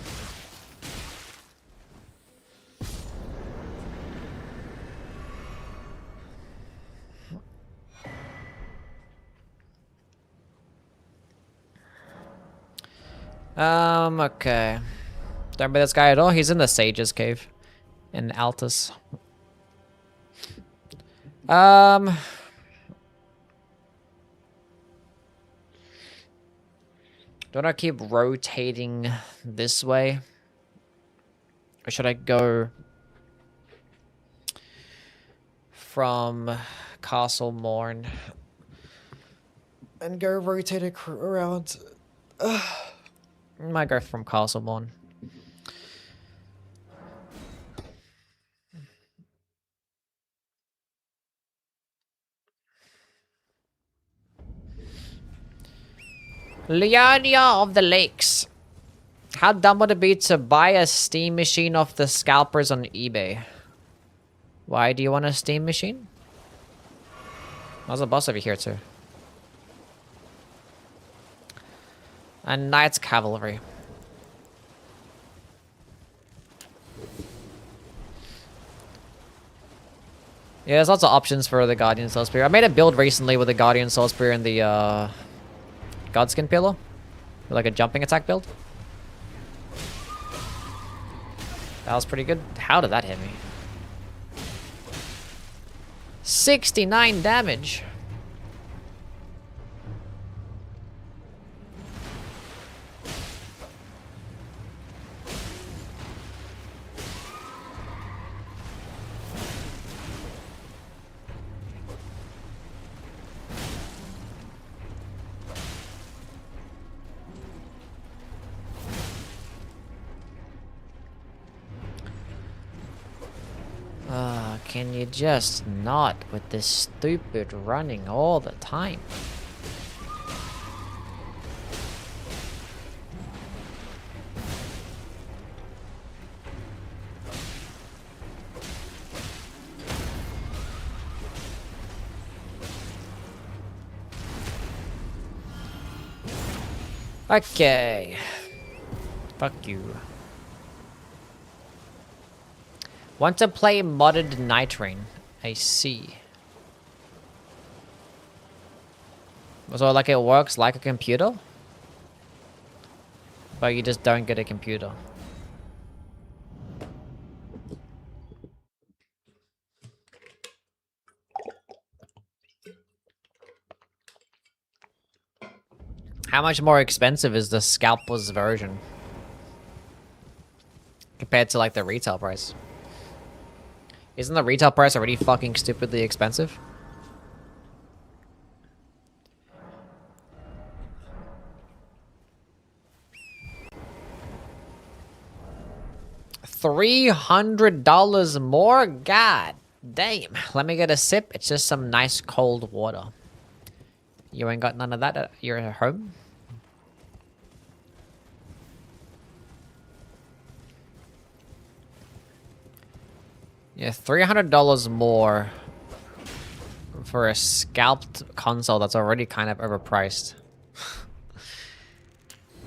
Okay. Don't remember this guy at all. He's in the Sage's Cave in Altus. Don't I keep rotating this way? Or should I go from Castle Morn and go rotate it around? I might go from Castle Morn. Liania of the Lakes. How dumb would it be to buy a steam machine off the scalpers on eBay? Why do you want a steam machine? There's a boss over here too. And Knight's Cavalry. Yeah, there's lots of options for the Guardian Soul Spear. I made a build recently with the Guardian Soul Spear and the Godskin Pillar. Like a jumping attack build. That was pretty good. How did that hit me? 69 damage. Can you just not with this stupid running all the time? Okay. Fuck you. Want to play modded Night Rain? I see. So like it works like a computer? But you just don't get a computer. How much more expensive is the scalpers version? Compared to like the retail price. Isn't the retail price already fucking stupidly expensive? $300 more? God damn. Let me get a sip. It's just some nice cold water. You ain't got none of that at your home? Yeah, $300 more for a scalped console that's already kind of overpriced.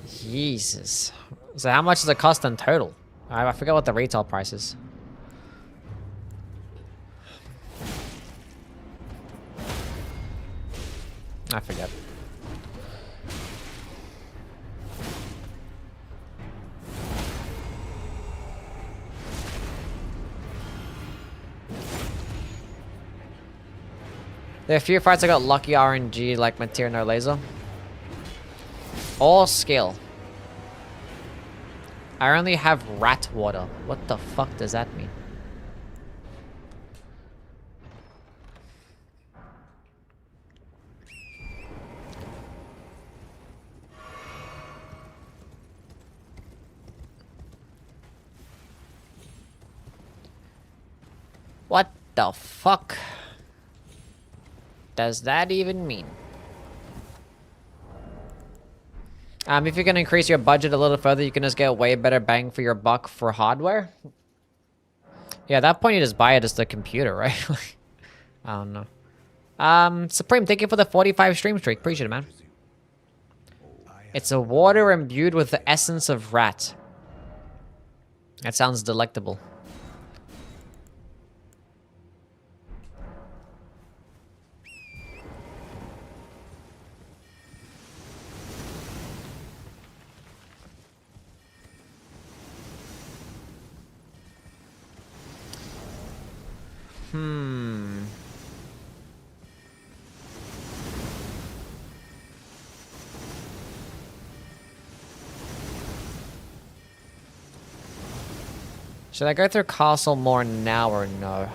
Jesus. So how much does it cost in total? I forget what the retail price is. I forget. There are a few fights I got lucky RNG like Materia no laser. All skill. I only have rat water. What the fuck does that mean? What the fuck does that even mean? If you can increase your budget a little further, you can just get way better bang for your buck for hardware. Yeah, at that point you just buy it as the computer, right? I don't know. Supreme, thank you for the 45 stream streak. Appreciate it, man. It's a water imbued with the essence of rat. That sounds delectable. Should I go through Castle more now or no?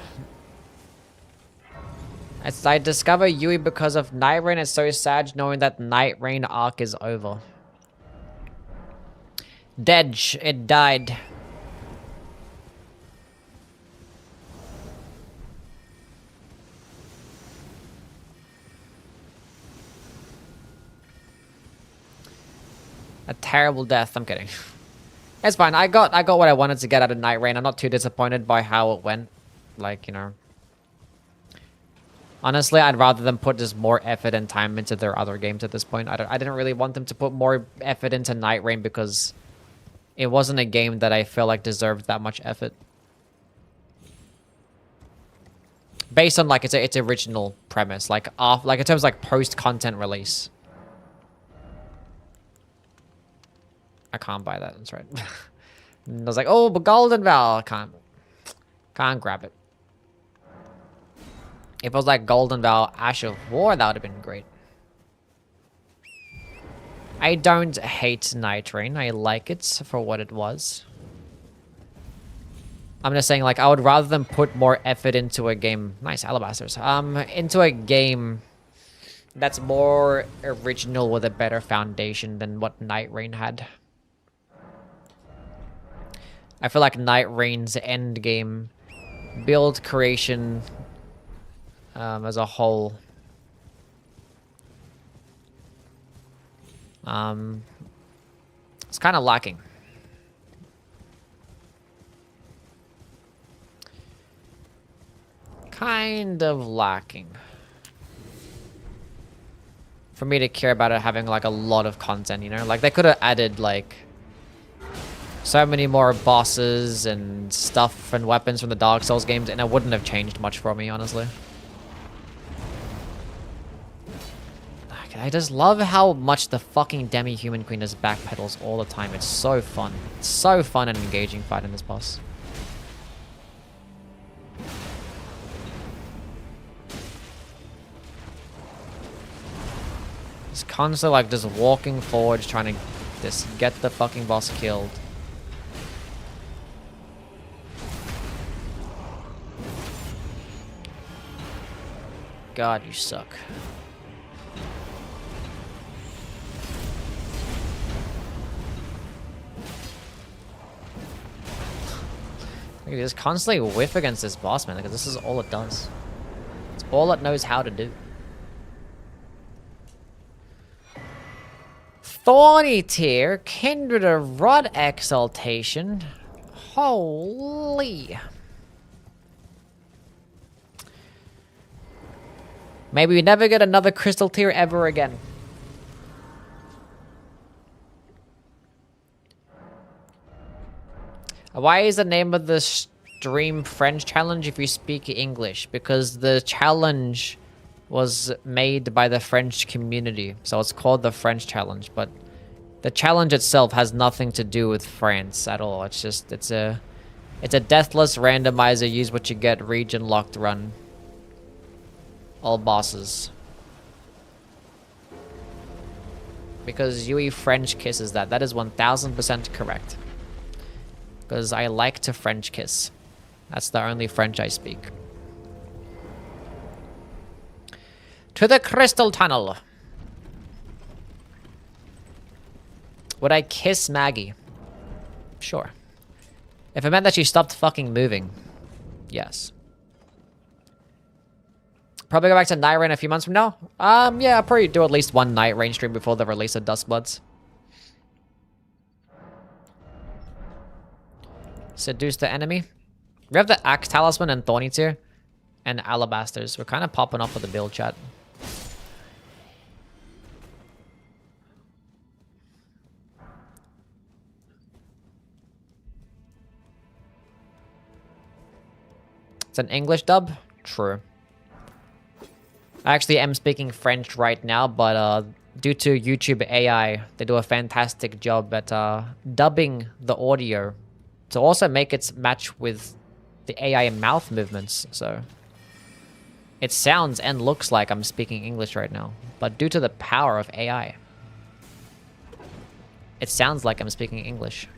I discover Yui because of Night Rain. It's so sad knowing that Night Rain arc is over. Dedge, it died. A terrible death. I'm kidding. It's fine. I got what I wanted to get out of Night Rain. I'm not too disappointed by how it went. Like, you know. Honestly, I'd rather them put just more effort and time into their other games at this point. I didn't really want them to put more effort into Night Rain because it wasn't a game that I feel like deserved that much effort. Based on like its original premise, like in terms of like post-content release. I can't buy that, that's right. I was like, oh, but Golden Val, can't grab it. If it was like Golden Val Ash of War, that would have been great. I don't hate Night Rain. I like it for what it was. I'm just saying, like, I would rather them put more effort into a game. Nice, Alabasters. Into a game that's more original with a better foundation than what Night Rain had. I feel like Night Rain's end game, build creation, as a whole, it's kind of lacking. Kind of lacking. For me to care about it having like a lot of content, you know? Like they could have added like So many more bosses and stuff and weapons from the Dark Souls games, and it wouldn't have changed much for me, honestly. I just love how much the fucking Demi-Human Queen just backpedals all the time. It's so fun. It's so fun and engaging fighting this boss. It's constantly like just walking forward, trying to just get the fucking boss killed. God, you suck. You just constantly whiff against this boss, man, because this is all it does. It's all it knows how to do. Thorny Tear, Kindred of Rod Exaltation. Holy. Maybe we never get another Crystal Tear ever again. Why is the name of the stream French challenge if you speak English? Because the challenge was made by the French community, so it's called the French challenge, but the challenge itself has nothing to do with France at all. It's just, it's a deathless randomizer, use what you get, region locked run. All bosses. Because Yui French kisses that. That is 1000% correct. Because I like to French kiss. That's the only French I speak. To the Crystal Tunnel. Would I kiss Maggie? Sure. If it meant that she stopped fucking moving. Yes. Probably go back to Night Rain a few months from now. Yeah, I'll probably do at least one Night Rain stream before the release of Duskbloods. Seduce the enemy. We have the Axe Talisman and Thorny Tear. And Alabasters. We're kind of popping off with the build chat. It's an English dub? True. I actually am speaking French right now, but due to YouTube AI, they do a fantastic job at dubbing the audio to also make it match with the AI mouth movements, so it sounds and looks like I'm speaking English right now, but due to the power of AI, it sounds like I'm speaking English.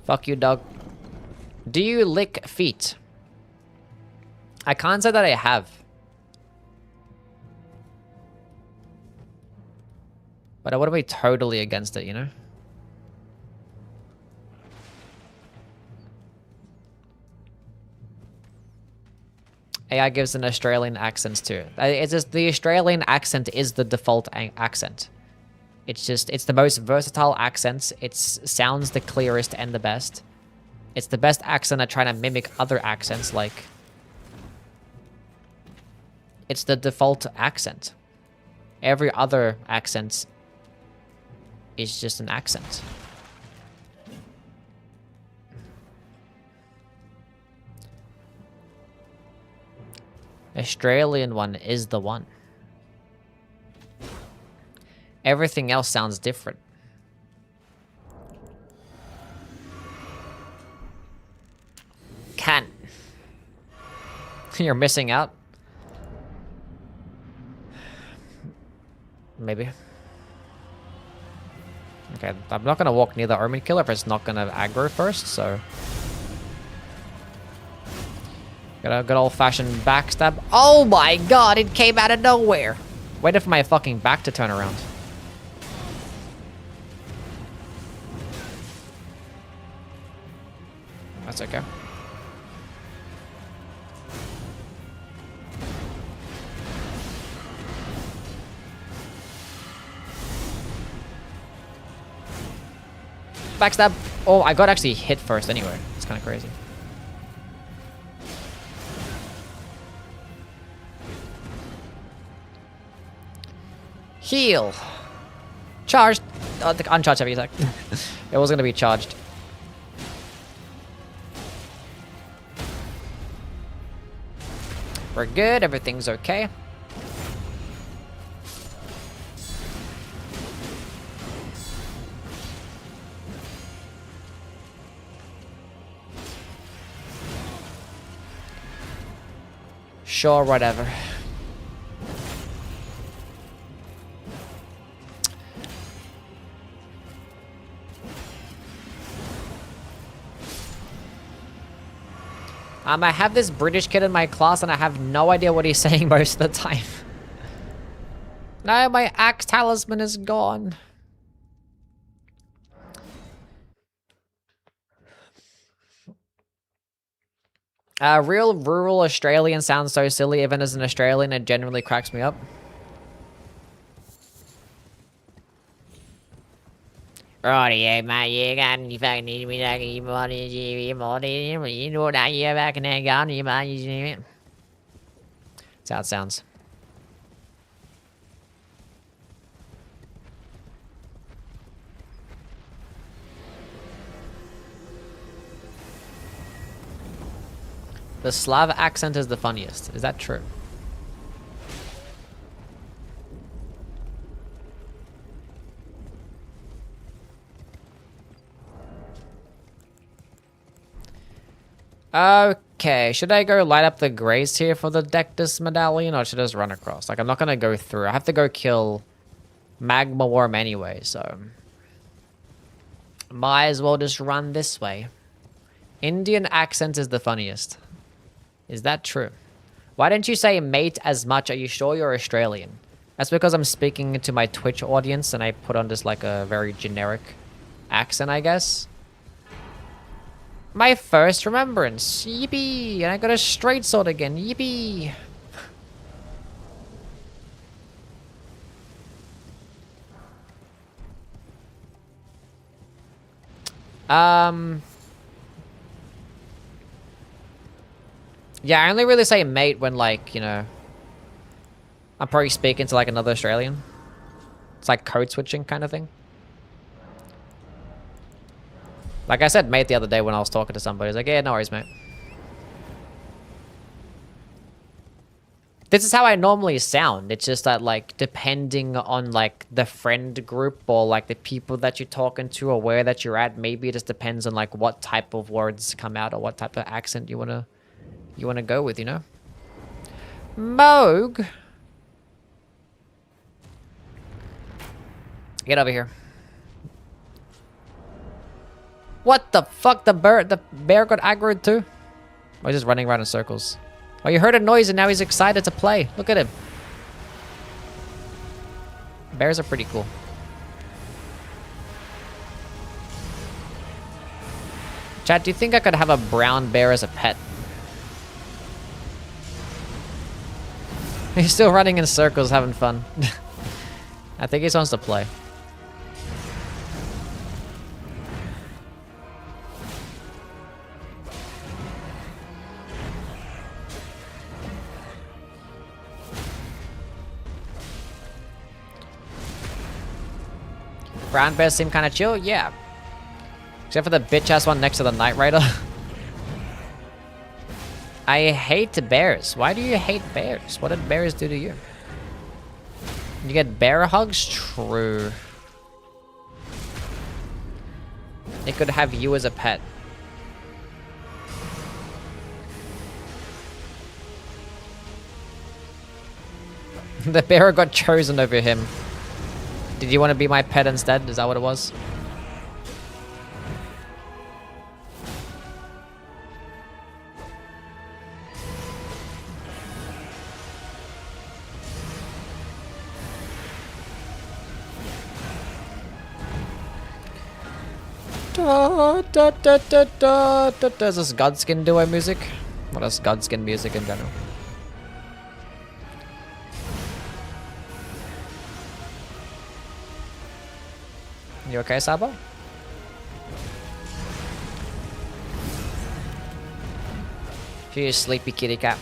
Fuck you, dog. Do you lick feet? I can't say that I have. But I wouldn't be totally against it, you know? AI gives an Australian accent too. It's just the Australian accent is the default accent. It's just, it's the most versatile accent. It sounds the clearest and the best. It's the best accent at trying to mimic other accents, like... It's the default accent. Every other accent is just an accent. Australian one is the one. Everything else sounds different. Can. You're missing out. Maybe. Okay, I'm not gonna walk near the Omen Killer if it's not gonna aggro first, so... Got a good old-fashioned backstab. Oh my god, it came out of nowhere! Waited for my fucking back to turn around. That's okay. Backstab. Oh, I got actually hit first anyway. It's kind of crazy. Heal. Charged. Uncharged heavy attack. It was gonna be charged. We're good. Everything's okay. Sure, whatever. I have this British kid in my class and I have no idea what he's saying most of the time. No, my axe talisman is gone. Real rural Australian sounds so silly. Even as an Australian, it genuinely cracks me up. Righty, mate, you got any fucking need me like you know that you back in that gun, you might use it. That's how it sounds. The Slav accent is the funniest. Is that true? Okay, should I go light up the grace here for the Dectus medallion, or should I just run across? Like, I'm not gonna go through. I have to go kill Magma Worm anyway, so... might as well just run this way. Indian accent is the funniest. Is that true? Why didn't you say mate as much? Are you sure you're Australian? That's because I'm speaking to my Twitch audience and I put on just like a very generic accent, I guess. My first remembrance. Yippee! And I got a straight sword again. Yippee! Yeah, I only really say mate when, like, you know, I'm probably speaking to, like, another Australian. It's like code switching kind of thing. Like I said mate the other day when I was talking to somebody. I was like, yeah, no worries, mate. This is how I normally sound. It's just that, like, depending on, like, the friend group or, like, the people that you're talking to or where that you're at, maybe it just depends on, like, what type of words come out or what type of accent you wanna go with, you know? Moog! Get over here. What the fuck? The bear got aggroed too? Or he's just running around in circles. Oh, you heard a noise and now he's excited to play. Look at him. Bears are pretty cool. Chat, do you think I could have a brown bear as a pet? He's still running in circles, having fun. I think he just wants to play. Brown bears seem kind of chill? Yeah. Except for the bitch-ass one next to the Knight Rider. I hate bears. Why do you hate bears? What did bears do to you? You get bear hugs? True. It could have you as a pet. The bear got chosen over him. Did you want to be my pet instead? Is that what it was? Does this Godskin duo music? What is Godskin music in general? You okay, Sabo? You sleepy kitty cat.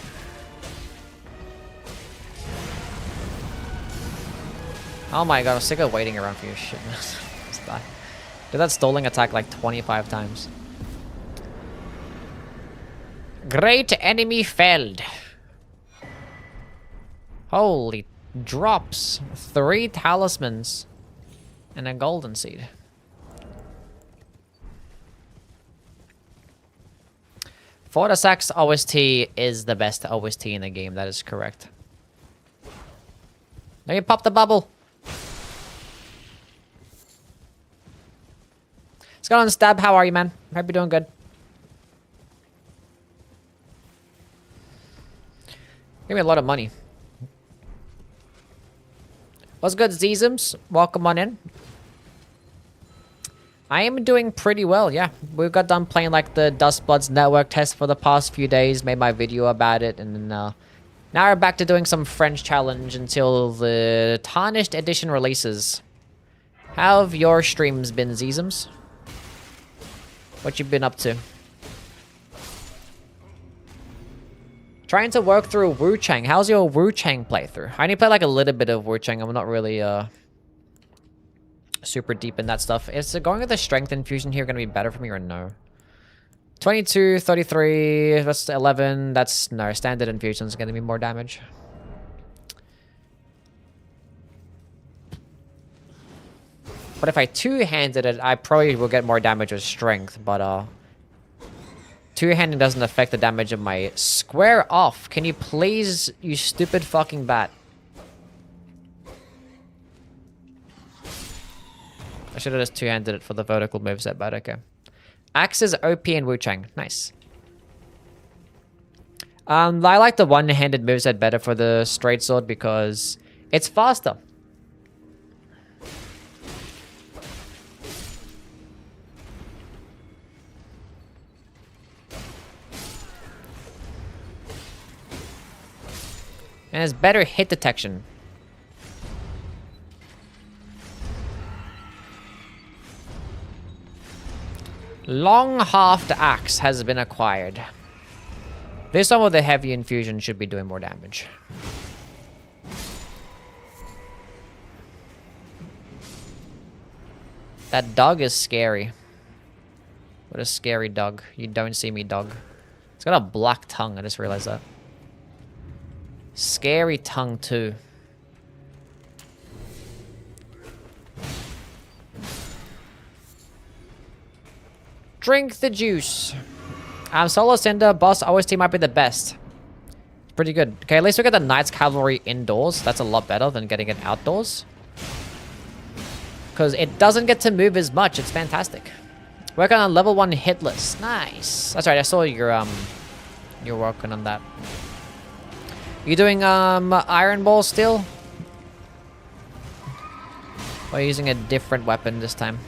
Oh my god, I'm sick of waiting around for your shit. Just die. Did that stalling attack like 25 times. Great enemy felled. Holy drops. 3 talismans. And a golden seed. Fortisax OST is the best OST in the game, that is correct. Now you pop the bubble. Scott on Stab, how are you, man? Hope you're doing good. Give me a lot of money. What's good, Zizums? Welcome on in. I am doing pretty well, yeah. We got done playing like the Dustbloods network test for the past few days, made my video about it, and then now we're back to doing some French challenge until the Tarnished Edition releases. How have your streams been, Zizums? What you been up to? Trying to work through Wu Chang. How's your Wu Chang playthrough? I only play like a little bit of Wu Chang. I'm not really super deep in that stuff. Is going with the strength infusion here going to be better for me or no? 22, 33, that's 11. That's no, standard infusion is going to be more damage. But if I two-handed it, I probably will get more damage with strength, but two-handing doesn't affect the damage of my square off. Can you please, you stupid fucking bat? I should have just two-handed it for the vertical moveset, but okay. Axe is OP in Wu Chang. Nice. I like the one-handed moveset better for the straight sword because it's faster. And it's better hit detection. Long-halved axe has been acquired. This one with the heavy infusion should be doing more damage. That dog is scary. What a scary dog. You don't see me, dog. It's got a black tongue, I just realized that. Scary tongue, too. Drink the juice. Solo Cinder, boss OST might be the best. Pretty good. Okay, at least we get the Knights Cavalry indoors. That's a lot better than getting it outdoors. Because it doesn't get to move as much. It's fantastic. Working on level 1 hitless. Nice. That's right, I saw you're working on that. You doing Iron Ball still? Or using a different weapon this time?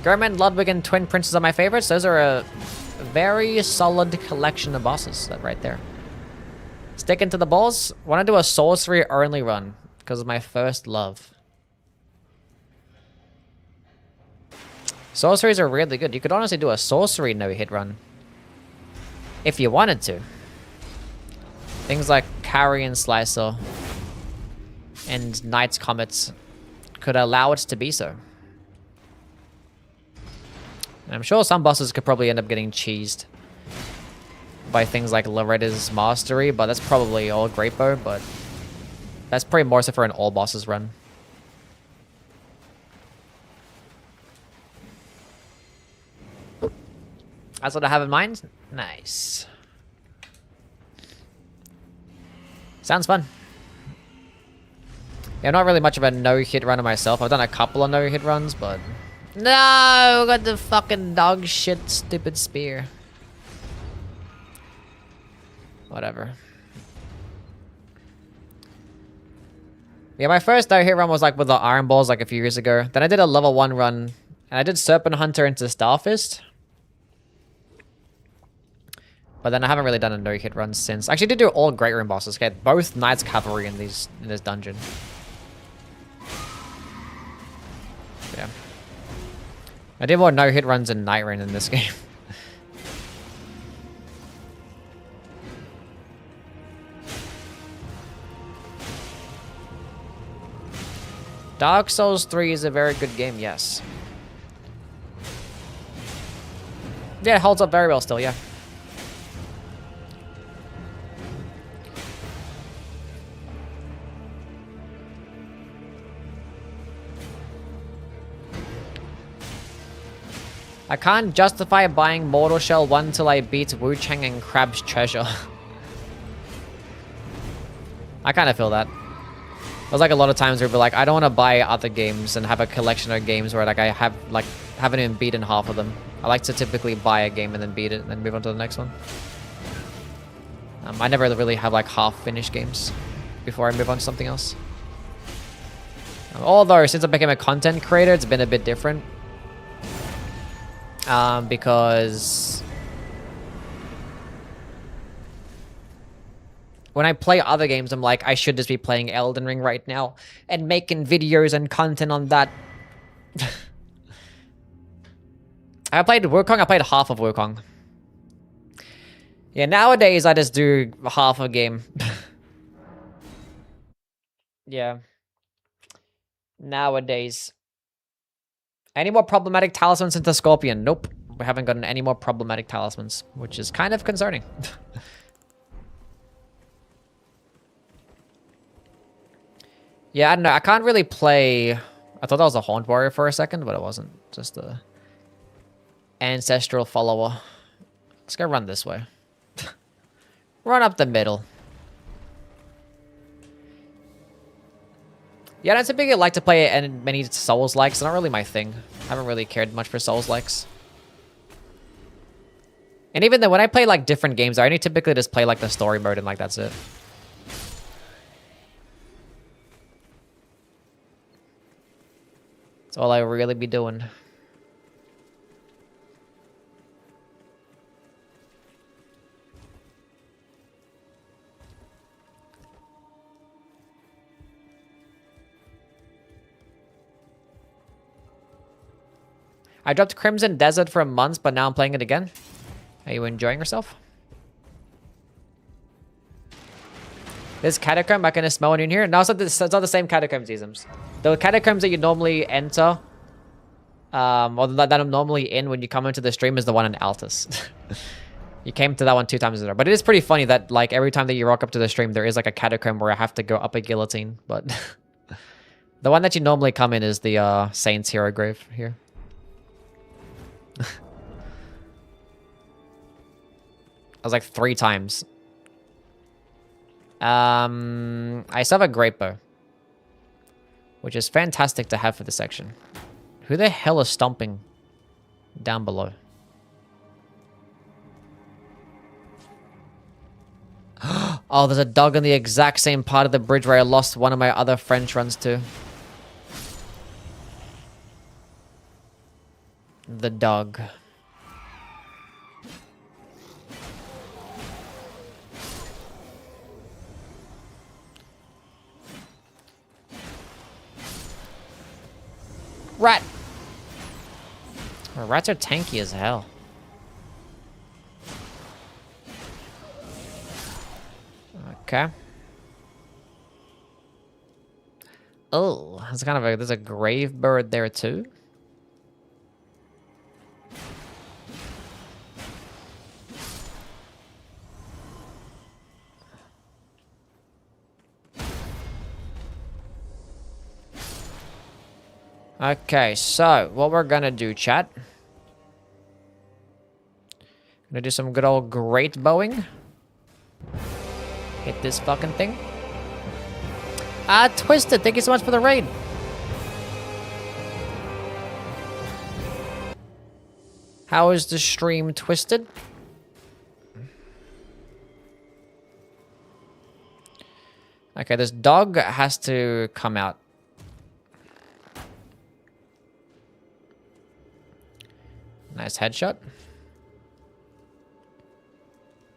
German, Ludwig, and Twin Princes are my favorites. Those are a very solid collection of bosses right there. Sticking to the balls. Want to do a sorcery only run because of my first love. Sorceries are really good. You could honestly do a sorcery no-hit run if you wanted to. Things like Carrion Slicer and Knight's Comets could allow it to be so. And I'm sure some bosses could probably end up getting cheesed by things like Loretta's Mastery, but that's probably all Great Bow, but that's probably more so for an all bosses run. That's what I have in mind. Nice. Sounds fun. Yeah, I'm not really much of a no-hit runner myself. I've done a couple of no-hit runs, but... No! Got the fucking dog shit stupid spear. Whatever. Yeah, my first no-hit run was like with the Iron Balls like a few years ago. Then I did a level 1 run, and I did Serpent Hunter into Starfist. But then I haven't really done a no-hit run since. Actually, I did do all Great Room bosses. Okay, both Knights Cavalry in this dungeon. I did more no-hit runs in Night Rain in this game. Dark Souls 3 is a very good game, yes. Yeah, it holds up very well still, yeah. I can't justify buying Mortal Shell 1 till I beat Wu Chang and Crab's Treasure. I kind of feel that. There's like a lot of times where we'll be like, I don't want to buy other games and have a collection of games where like I have like haven't even beaten half of them. I like to typically buy a game and then beat it and then move on to the next one. I never really have like half-finished games before I move on to something else. Although since I became a content creator, it's been a bit different. Because when I play other games, I'm like, I should just be playing Elden Ring right now and making videos and content on that. I played Wukong, I played half of Wukong. Yeah, nowadays I just do half a game. Yeah. Nowadays. Any more problematic talismans into Scorpion? Nope. We haven't gotten any more problematic talismans, which is kind of concerning. Yeah, I don't know. I can't really play... I thought that was a Haunt Warrior for a second, but it wasn't. Just a ancestral follower. Let's go run this way. Run up the middle. Yeah, I don't typically like to play many Souls-likes. It's not really my thing. I haven't really cared much for Souls-likes. And even then, when I play like different games, I only typically just play like the story mode and like that's it. That's all I really be doing. I dropped Crimson Desert for months, but now I'm playing it again. Are you enjoying yourself? This catacomb, I can smell it in here. No, it's not the same catacombs, Isms. The catacombs that you normally enter, or that I'm normally in when you come into the stream is the one in Altus. You came to that one 2 times in a row. But it is pretty funny that like every time that you rock up to the stream, there is like a catacomb where I have to go up a guillotine. But the one that you normally come in is the Saint's Hero Grave here. I was like 3 times. I still have a great bow, which is fantastic to have for this section. Who the hell is stomping down below? Oh, there's a dog in the exact same part of the bridge where I lost one of my other French runs to. The dog. Rat! Well, rats are tanky as hell. Okay. Oh, it's kind of a, there's a grave bird there too. Okay, so what we're gonna do, chat. Gonna do some good old great bowing. Hit this fucking thing. Twisted, thank you so much for the raid. How is the stream, Twisted? Okay, this dog has to come out. Nice headshot.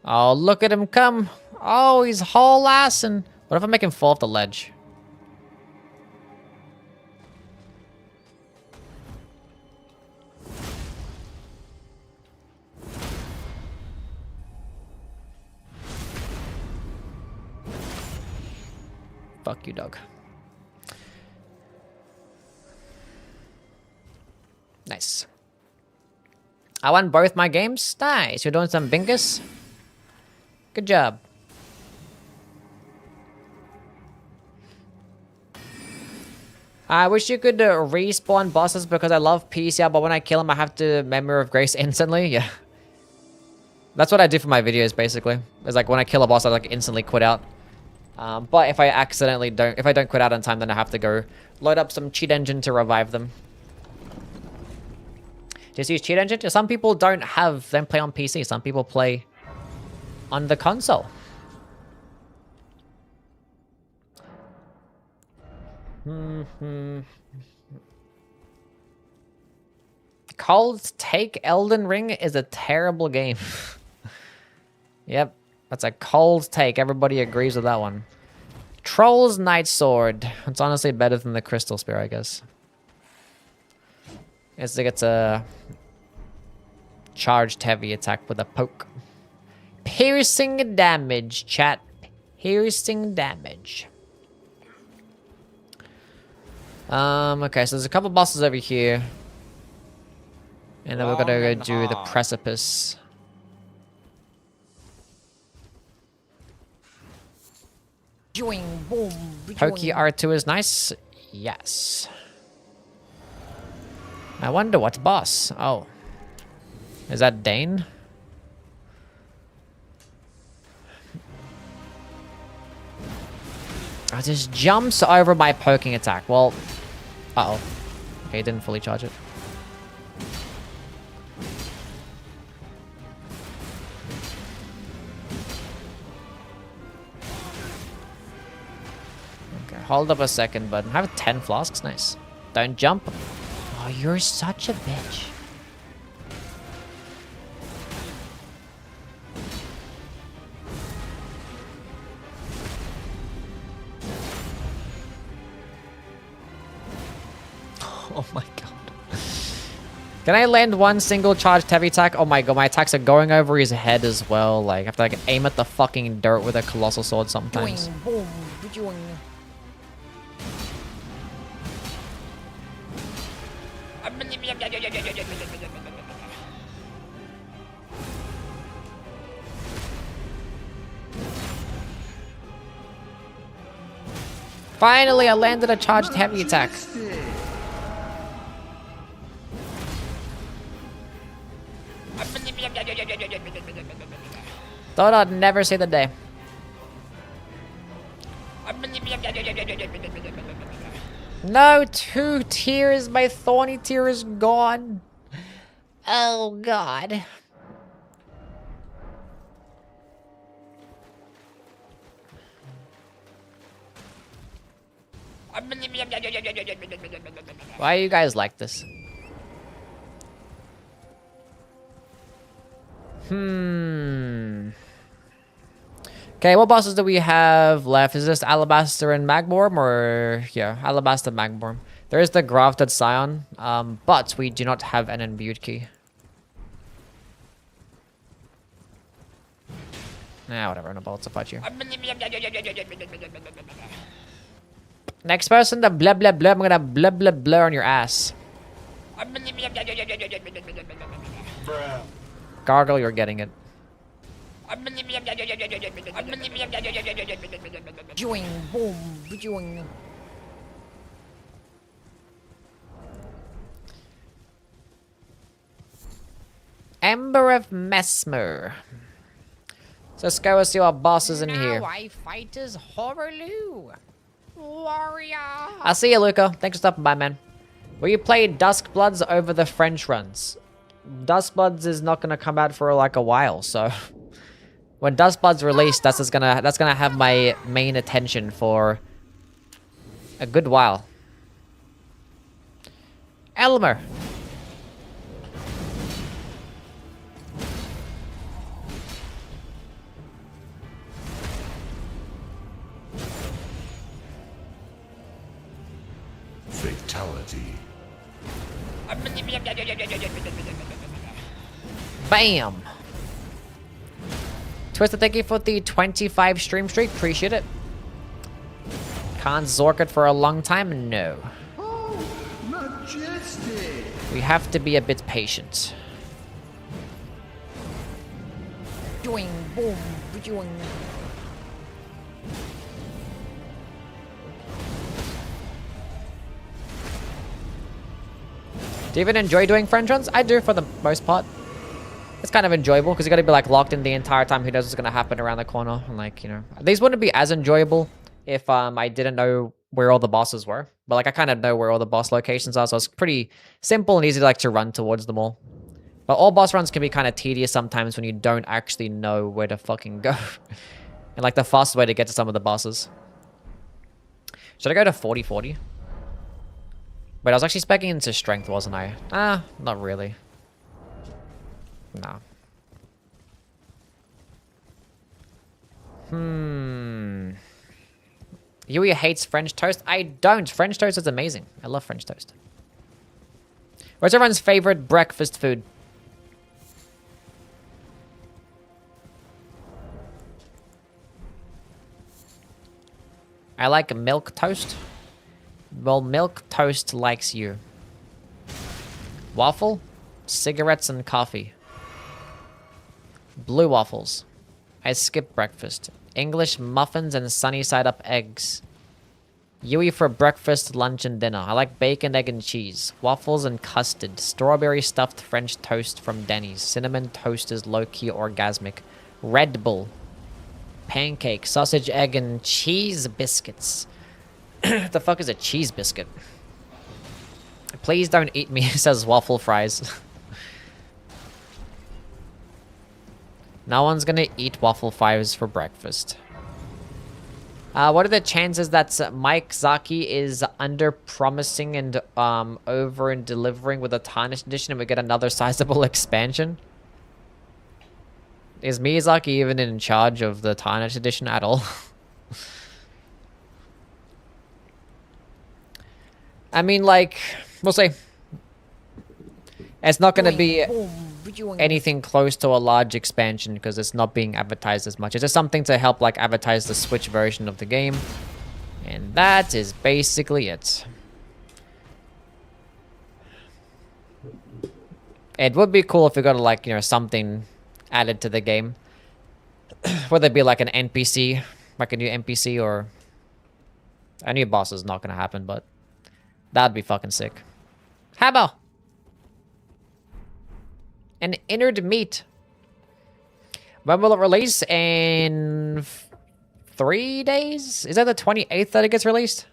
Oh, look at him come. Oh, he's haul assing. What if I make him fall off the ledge? Fuck you, dog. Nice. I won both my games. Nice. You're doing some bingus. Good job. I wish you could respawn bosses because I love PCR, but when I kill them, I have to Memory of Grace instantly. Yeah. That's what I do for my videos, basically. It's like when I kill a boss, I like instantly quit out. But if I accidentally if I don't quit out on time, then I have to go load up some cheat engine to revive them. Just use cheat engine? Some people don't play on PC. Some people play on the console. Cold Take Elden Ring is a terrible game. Yep, that's a cold take. Everybody agrees with that one. Troll's Night Sword. It's honestly better than the Crystal Spear, I guess. It's like it's a charged heavy attack with a poke. Piercing damage, chat. Piercing damage. Okay, so there's a couple bosses over here. And then we're gonna go do the precipice. Pokey R2 is nice. Yes. I wonder what boss. Oh. Is that Dane? I just jumps over my poking attack. Well, uh-oh. Okay, didn't fully charge it. Hold up a second, bud. I have 10 flasks. Nice. Don't jump. Oh, you're such a bitch. Oh my god. Can I land one single charged heavy attack? Oh my god, my attacks are going over his head as well. Like, I have to like aim at the fucking dirt with a colossal sword sometimes. Finally, I landed a charged heavy attack. Thought I'd never see the day. No, 2 tears. My thorny tear is gone. Oh, God. Why are you guys like this? Okay, what bosses do we have left? Is this Alabaster and Magmorm, or yeah, Alabaster Magmorm? There is the Grafted Scion, but we do not have an imbued key. Nah, whatever. No bullets to fight you. Next person, the blah blah blah. I'm gonna blah blah blah on your ass. Gargle, you're getting it. Ember of Mesmer. So let's go and see what bosses in here. I fight as Horrorloo. Warrior. I see you, Luca. Thanks for stopping by, man. Will you play Duskbloods over the French runs? Duskbloods is not gonna come out for like a while, so when Duskbloods released, that's gonna have my main attention for a good while. Elmer. Fatality. Bam! Twister, thank you for the 25 stream streak. Appreciate it. Can't Zork it for a long time? No. Oh, majestic! We have to be a bit patient. Doing boom, doing. Do you even enjoy doing friend runs? I do for the most part. It's kind of enjoyable because you got to be like locked in the entire time. Who knows what's going to happen around the corner? And like, you know, these wouldn't be as enjoyable if I didn't know where all the bosses were. But like I kind of know where all the boss locations are, so it's pretty simple and easy like to run towards them all. But all boss runs can be kind of tedious sometimes when you don't actually know where to fucking go. And like the fastest way to get to some of the bosses. Should I go to 40-40? Wait, I was actually speccing into strength, wasn't I? Ah, not really. No. Yui hates French toast. I don't. French toast is amazing. I love French toast. What's everyone's favorite breakfast food? I like milk toast. Well, milk toast likes you. Waffle, cigarettes, and coffee. Blue waffles. I skip breakfast. English muffins and sunny side up eggs. Yui for breakfast, lunch, and dinner. I like bacon, egg, and cheese. Waffles and custard. Strawberry stuffed French toast from Denny's. Cinnamon toast is low-key orgasmic. Red Bull. Pancake, sausage, egg, and cheese biscuits. What the fuck is a cheese biscuit? Please don't eat me, says waffle fries. No one's gonna eat waffle fries for breakfast. What are the chances that Mike Zaki is under-promising and over and delivering with a Tarnished Edition and we get another sizable expansion? Is Miyazaki even in charge of the Tarnished Edition at all? I mean, like, we'll see. It's not going to be anything close to a large expansion because it's not being advertised as much. It's just something to help, like, advertise the Switch version of the game. And that is basically it. It would be cool if we got, like, you know, something added to the game. Whether it be, like, an NPC, like a new NPC, or... A new boss is not going to happen, but... That'd be fucking sick. Hammer! An innard meat. When will it release? In 3 days? Is that the 28th that it gets released?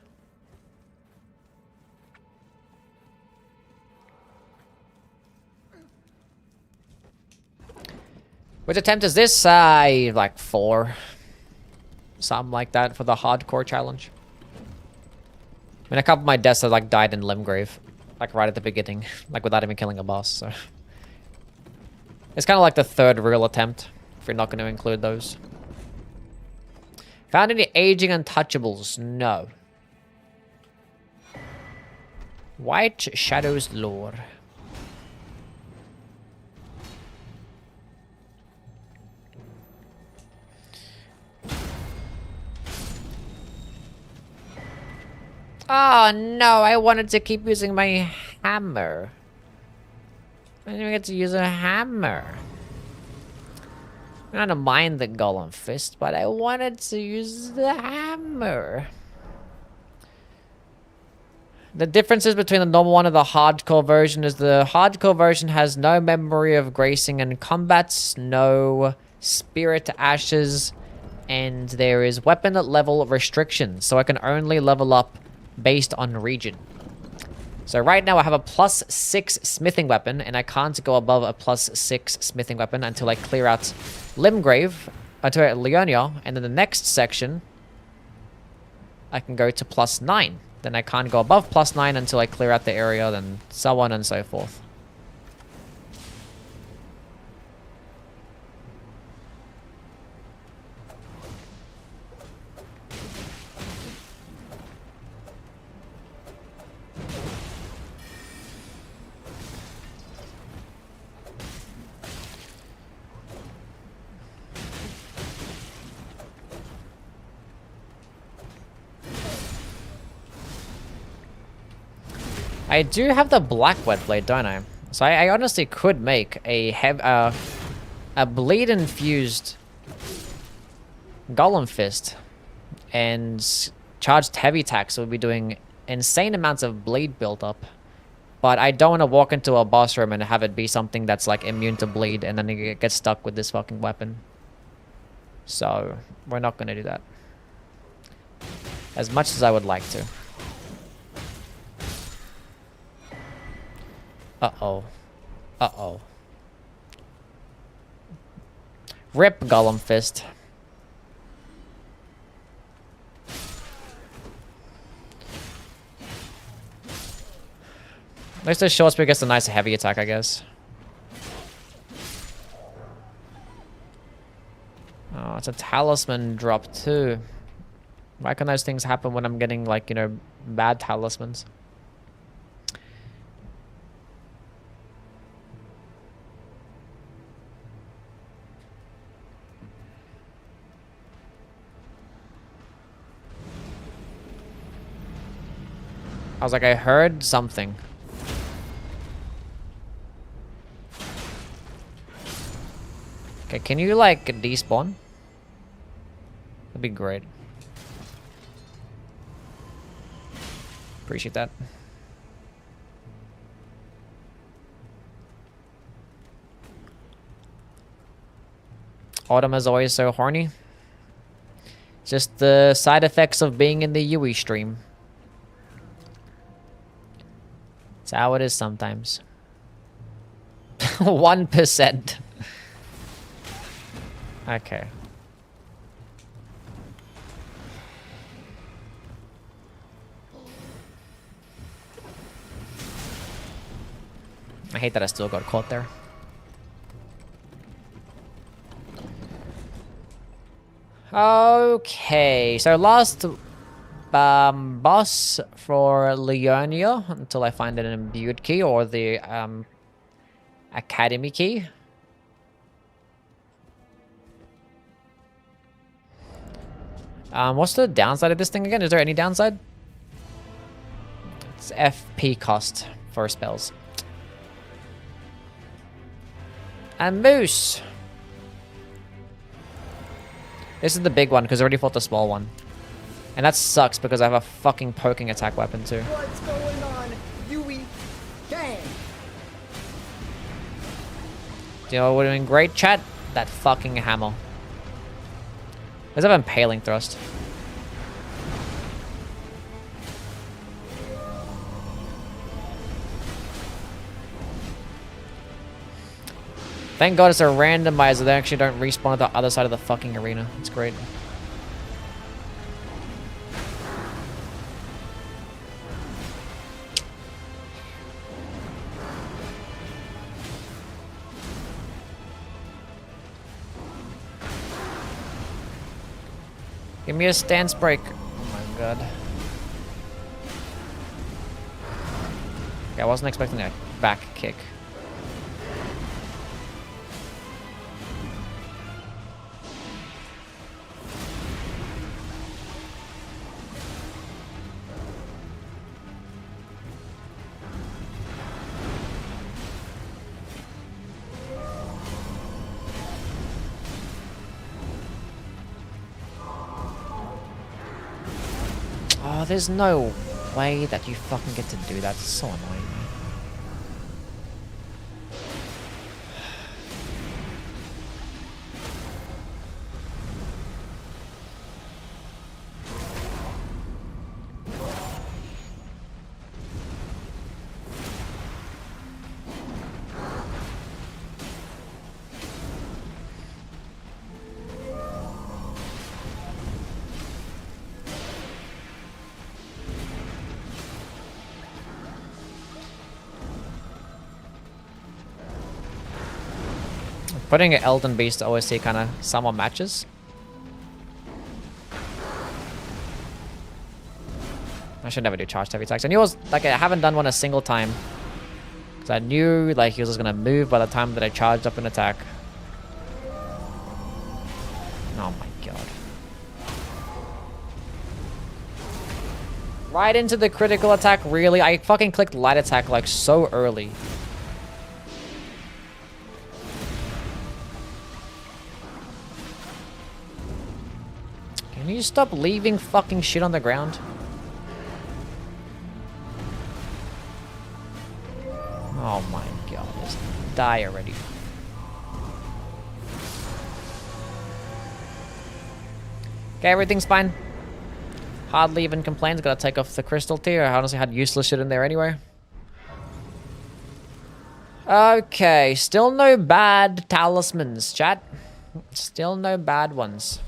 Which attempt is this? Like 4. Something like that for the hardcore challenge. I mean, a couple of my deaths have, like, died in Limgrave. Like, right at the beginning. Like, without even killing a boss, so... It's kind of like the 3rd real attempt, if you're not going to include those. Found any aging untouchables? No. White Shadows lore. Oh no, I wanted to keep using my hammer. I didn't even get to use a hammer. I don't mind the golem fist, but I wanted to use the hammer. The differences between the normal one and the hardcore version is the hardcore version has no memory of gracing and combats, no spirit ashes, and there is weapon level restrictions, so I can only level up based on region. So right now I have a +6 smithing weapon, and I can't go above a +6 smithing weapon until I clear out Limgrave, until I Leonia, and then the next section I can go to +9. Then I can't go above +9 until I clear out the area, then so on and so forth. I do have the black wet blade, don't I? So I honestly could make a bleed infused golem fist and charged heavy attacks. So we'll be doing insane amounts of bleed build up. But I don't want to walk into a boss room and have it be something that's like immune to bleed and then you get stuck with this fucking weapon. So we're not going to do that. As much as I would like to. Uh-oh. Uh-oh. Rip Golem Fist. At least this short spear gets a nice heavy attack, I guess. Oh, it's a talisman drop too. Why can those things happen when I'm getting, like, you know, bad talismans? I was like, I heard something. Okay, can you, like, despawn? That'd be great. Appreciate that. Autumn is always so horny. Just the side effects of being in the Yui stream. It's how it is sometimes. 1%. Okay. I hate that I still got caught there. Okay, so last boss for Leonia until I find an imbued key or the academy key. What's the downside of this thing again? Is there any downside? It's FP cost for spells. A moose. This is the big one because I already fought the small one. And that sucks because I have a fucking poking attack weapon too. What's going on, Yui gang? You know, we're doing great, chat. That fucking hammer. Let's have impaling thrust. Thank God it's a randomizer. They actually don't respawn at the other side of the fucking arena. It's great. Give me a stance break. Oh my god. Okay, I wasn't expecting a back kick. Oh, there's no way that you fucking get to do that. It's so annoying. Putting an Elden Beast to OSC kind of somewhat matches. I should never do charged heavy attacks. I knew it was, like, I haven't done one a single time. Because I knew, like, he was just going to move by the time that I charged up an attack. Oh my god. Right into the critical attack, really? I fucking clicked light attack like so early. Can you stop leaving fucking shit on the ground? Oh my god, just die already. Okay, everything's fine. Hardly even complains. Gotta take off the crystal tier. I honestly had useless shit in there anyway. Okay, still no bad talismans, chat. Still no bad ones.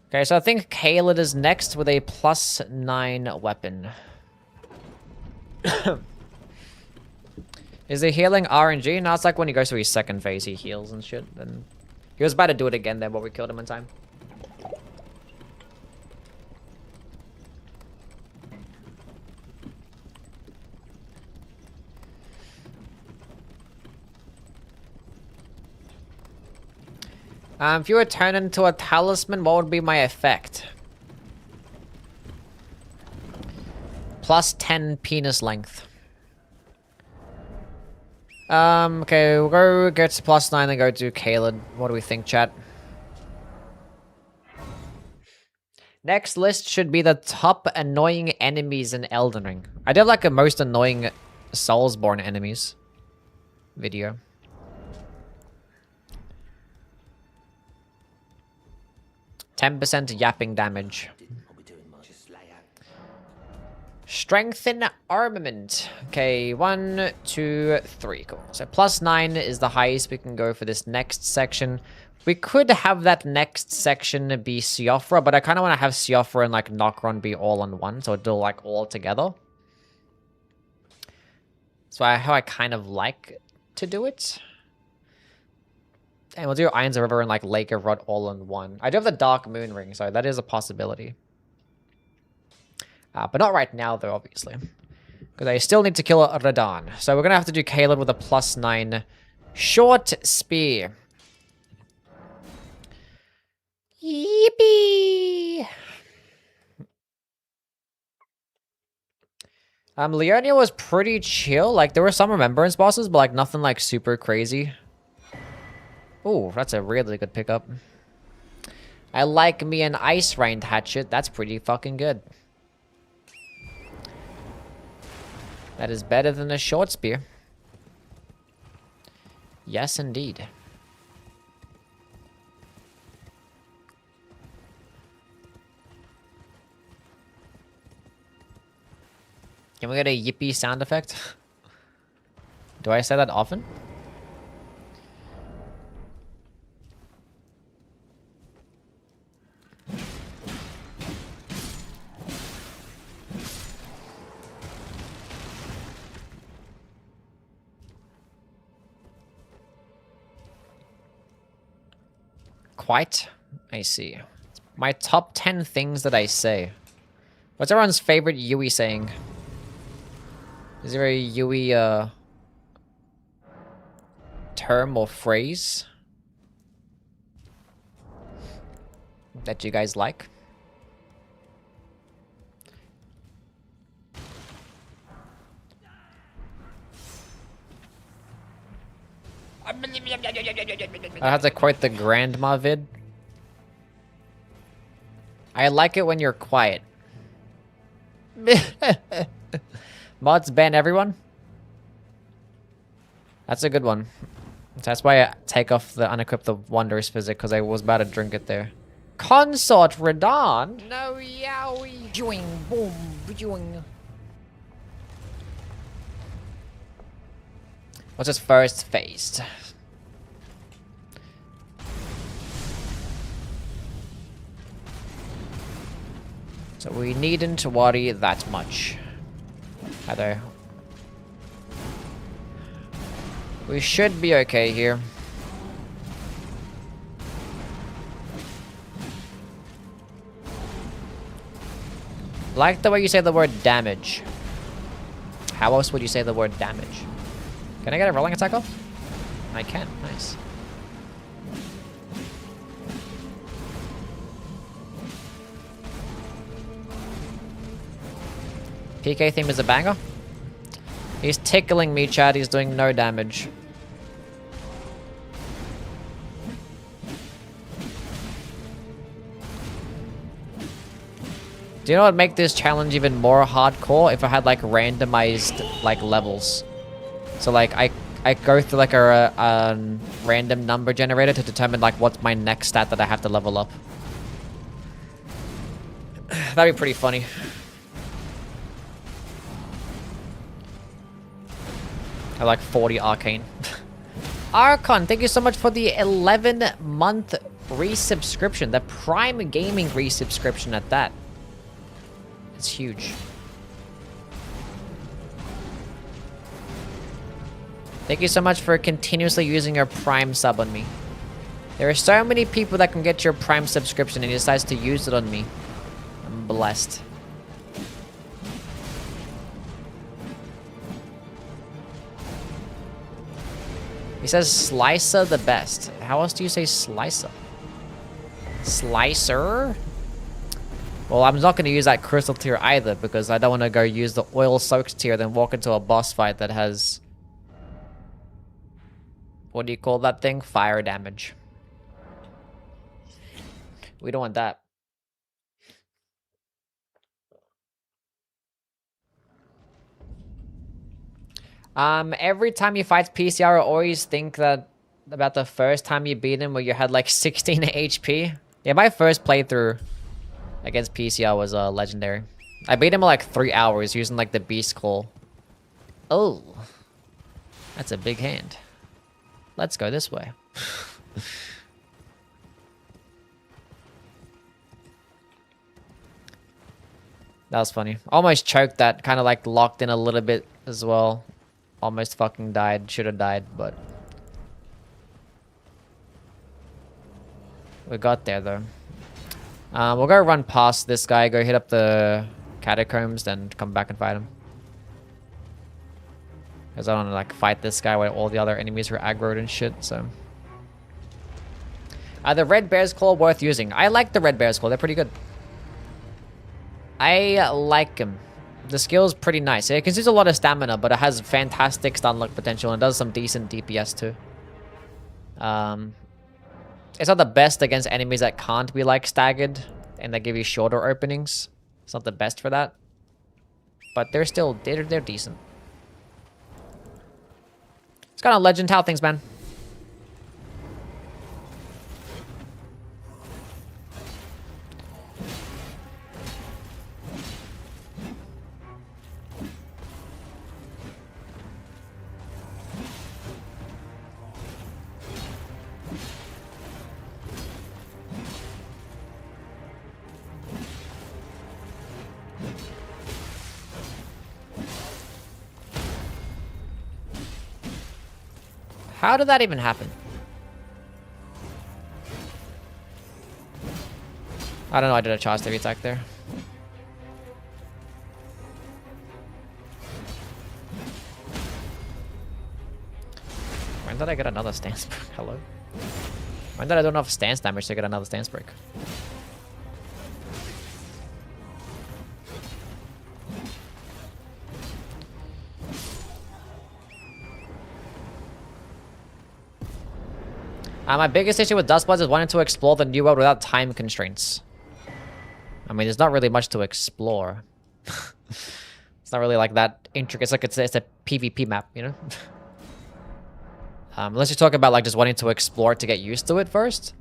Okay, so I think Caled is next with a +9 weapon. Is he healing RNG? No, it's like when he goes through his second phase, he heals and shit. And he was about to do it again then, but we killed him in time. If you were turned into a talisman, what would be my effect? +10 penis length. Okay, we'll go to +9, then go to Caled. What do we think, chat? Next list should be the top annoying enemies in Elden Ring. I did like a most annoying Soulsborne enemies video. %, yapping damage. Strengthen armament. Okay, 1, 2, 3. Cool. So +9 is the highest we can go for this next section. We could have that next section be Siofra, but I kind of want to have Siofra and like Nokron be all in one, so it'll like all together. So how I kind of like to do it. And we'll do Irons of River and like Lake of Rot all in one. I do have the Dark Moon Ring, so that is a possibility. But not right now, though, obviously. Because I still need to kill Radahn. So we're going to have to do Caled with a +9 short spear. Yippee! Leonia was pretty chill. Like, there were some Remembrance bosses, but like nothing like super crazy. Ooh, that's a really good pickup. I like me an Ice Rained Hatchet. That's pretty fucking good. That is better than a short spear. Yes, indeed. Can we get a yippee sound effect? Do I say that often? Quite. I see. My top 10 things that I say. What's everyone's favorite Yui saying? Is there a Yui term or phrase that you guys like? I have to quote the grandma vid. I like it when you're quiet. Mods ban everyone? That's a good one. That's why I take off the unequip the Wondrous Physic, because I was about to drink it there. Consort Radahn? No yowie. Joing, boom, joing. What's his first phase? So we needn't worry that much. Either. We should be okay here. Like the way you say the word damage. How else would you say the word damage? Can I get a rolling attack off? I can. Nice. PK theme is a banger. He's tickling me, Chad. He's doing no damage. Do you know what would make this challenge even more hardcore? If I had like randomized like levels. So like I go through like a random number generator to determine like what's my next stat that I have to level up. That'd be pretty funny. I like 40 arcane. Archon, thank you so much for the 11-month resubscription. The Prime Gaming resubscription at that. It's huge. Thank you so much for continuously using your Prime sub on me. There are so many people that can get your Prime subscription and he decides to use it on me. I'm blessed. He says Slicer the best. How else do you say Slicer? Slicer? Well, I'm not going to use that crystal tier either because I don't want to go use the oil soaked tier then walk into a boss fight that has... What do you call that thing? Fire damage. We don't want that. Every time you fight PCR, I always think that about the first time you beat him where you had like 16 HP. Yeah, my first playthrough against PCR was legendary. I beat him in like 3 hours using like the beast call. Oh, that's a big hand. Let's go this way. That was funny. Almost choked that. Kind of like locked in a little bit as well. Almost fucking died. Should have died, but... We got there though. We'll go run past this guy. Go hit up the catacombs. Then come back and fight him. Because I don't want to like fight this guy where all the other enemies are aggroed and shit, so... the Red Bear's Claw worth using. I like the Red Bear's Claw. They're pretty good. I like them. The skill's pretty nice. It consumes a lot of stamina, but it has fantastic stun lock potential and does some decent DPS too. It's not the best against enemies that can't be like staggered and they give you shorter openings. It's not the best for that. But they're still, they're decent. It's kind of legend how things, man. How did that even happen? I don't know, I did a charge heavy attack there. When did I get another stance break? Hello? When did I do enough stance damage to get another stance break? My biggest issue with Dustbloods is wanting to explore the new world without time constraints. I mean, there's not really much to explore. It's not really like that intricate. It's like it's a PvP map, you know? Unless you talk about like just wanting to explore to get used to it first.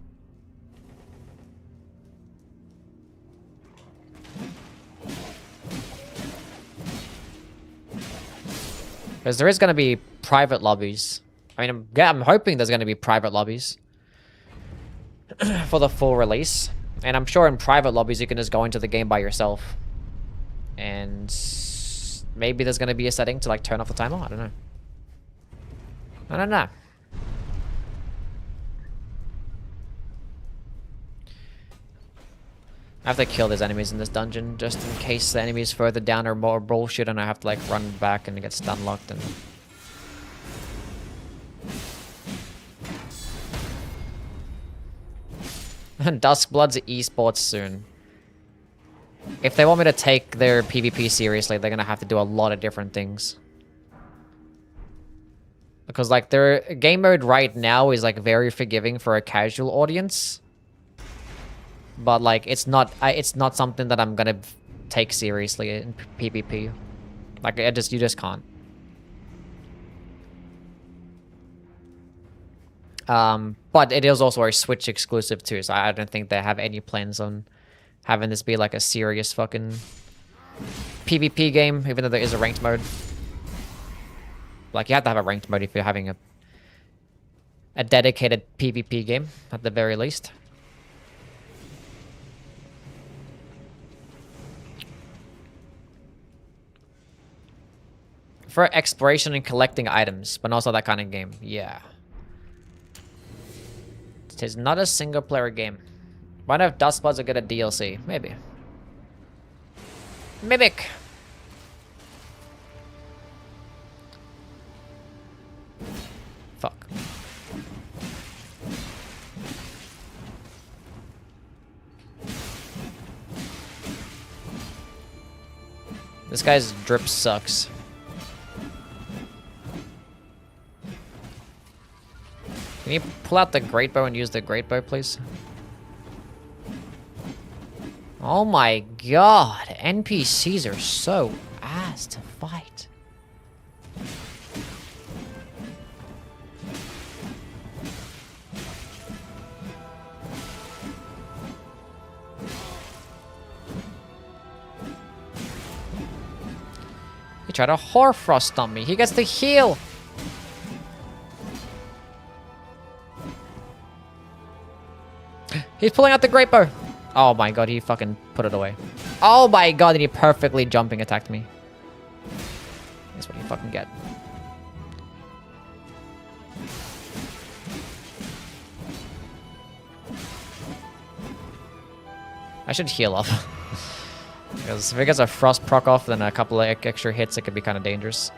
Because there is going to be private lobbies. I mean, I'm hoping there's going to be private lobbies for the full release. And I'm sure in private lobbies, you can just go into the game by yourself. And maybe there's going to be a setting to like turn off the timer. I don't know. I don't know. I have to kill these enemies in this dungeon just in case the enemies further down are more bullshit and I have to like run back and get stun locked and... Duskblood's esports soon. If they want me to take their PvP seriously, they're gonna have to do a lot of different things. Because like their game mode right now is like very forgiving for a casual audience. But like it's not something that I'm gonna take seriously in PvP. Like you just can't. But it is also a Switch exclusive too, so I don't think they have any plans on having this be like a serious fucking PvP game, even though there is a ranked mode. Like you have to have a ranked mode if you're having a dedicated PvP game, at the very least. For exploration and collecting items, but also that kind of game, yeah. It is not a single player game. Wonder if Dust Bloods will get a DLC. Maybe. Mimic. Fuck. This guy's drip sucks. Can you pull out the great bow and use the great bow, please? Oh my god, NPCs are so ass to fight. He tried to Horfrost on me. He gets to heal. He's pulling out the great bow. Oh my god, he fucking put it away. Oh my god, and he perfectly jumping attacked me. That's what you fucking get. I should heal up. Because if it gets a frost proc off, then a couple of extra hits, it could be kind of dangerous.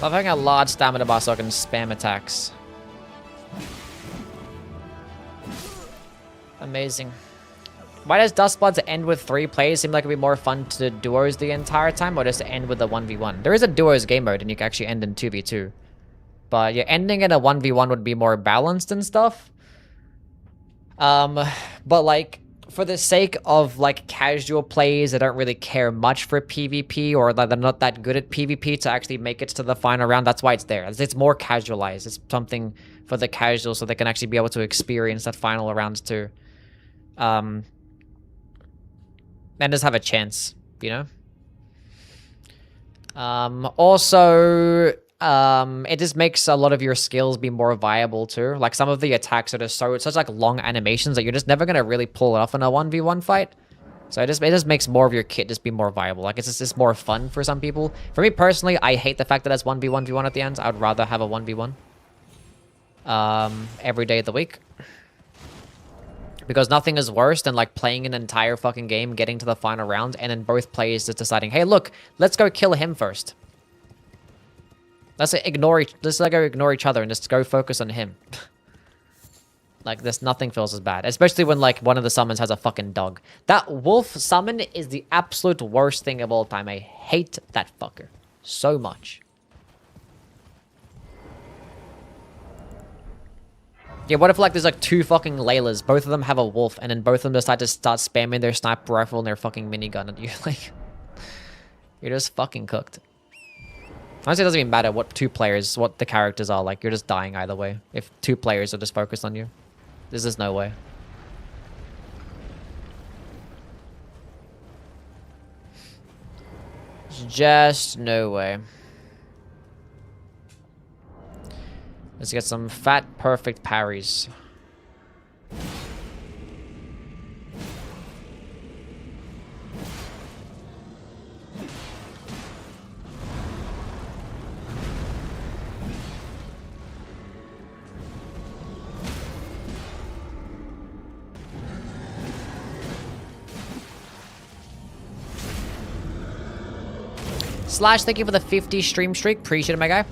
Love having a large stamina bar so I can spam attacks. Amazing. Why does Dustbloods end with 3 players? Seem like it'd be more fun to do duos the entire time, or just end with a 1v1? There is a duos game mode, and you can actually end in 2v2. But yeah, ending in a 1v1 would be more balanced and stuff. But like, for the sake of like casual players that don't really care much for PvP, or that they're not that good at PvP to actually make it to the final round, that's why it's there. It's more casualized. It's something for the casuals so they can actually be able to experience that final round too. And just have a chance, you know? It just makes a lot of your skills be more viable too. Like some of the attacks are just such like long animations that you're just never gonna really pull it off in a 1v1 fight. So it just makes more of your kit just be more viable. Like it's just more fun for some people. For me personally, I hate the fact that it's 1v1v1 at the end. I would rather have a 1v1 every day of the week. Because nothing is worse than like playing an entire fucking game, getting to the final round, and then both players just deciding, hey, look, let's go kill him first. Let's go ignore each other and just go focus on him. Like this, nothing feels as bad, especially when like one of the summons has a fucking dog. That wolf summon is the absolute worst thing of all time. I hate that fucker so much. Yeah, what if like there's like 2 fucking Laylas, both of them have a wolf, and then both of them decide to start spamming their sniper rifle and their fucking minigun at you? Like, you're just fucking cooked. Honestly, it doesn't even matter what the characters are. Like, you're just dying either way. If 2 players are just focused on you. There's just no way. There's just no way. Let's get some fat, perfect parries. Slash, thank you for the 50 stream streak. Appreciate it, my guy.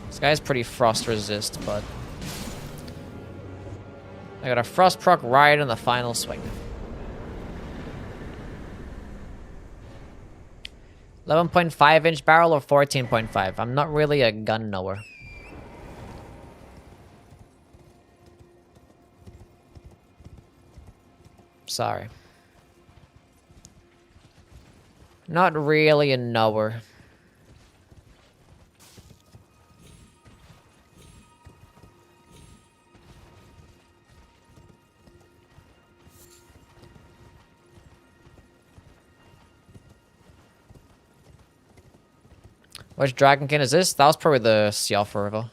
This guy's pretty frost resist, but I got a frost proc right in the final swing. 11.5-inch barrel or 14.5? I'm not really a gun knower. Sorry. Not really a knower. Which dragonkin is this? That was probably the Sialfa River.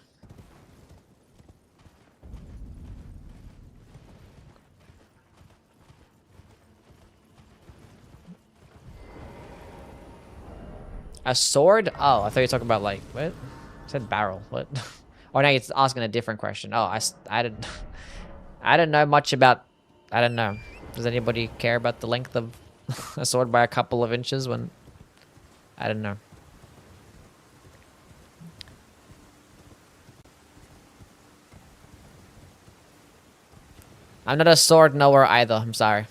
A sword? Oh, I thought you were talking about like what? I said barrel. What? Oh, now it's asking a different question. Oh, I didn't I didn't know much about. I don't know. Does anybody care about the length of a sword by a couple of inches when? I don't know. I'm not a sword knower either. I'm sorry.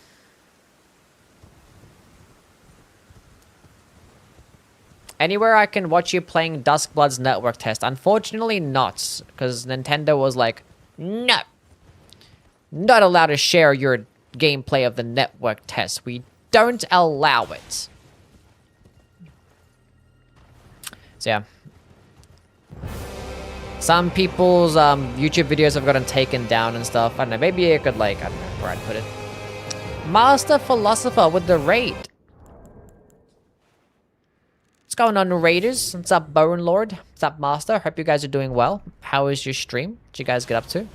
Anywhere I can watch you playing Duskblood's network test? Unfortunately not, because Nintendo was like, no. Not allowed to share your gameplay of the network test. We don't allow it. So yeah. Some people's YouTube videos have gotten taken down and stuff. I don't know, maybe I could like, I don't know where I'd put it. Master Philosopher with the raid. What's going on, Raiders? What's up, Bone Lord? What's up, Master? Hope you guys are doing well. How was your stream? What you guys get up to?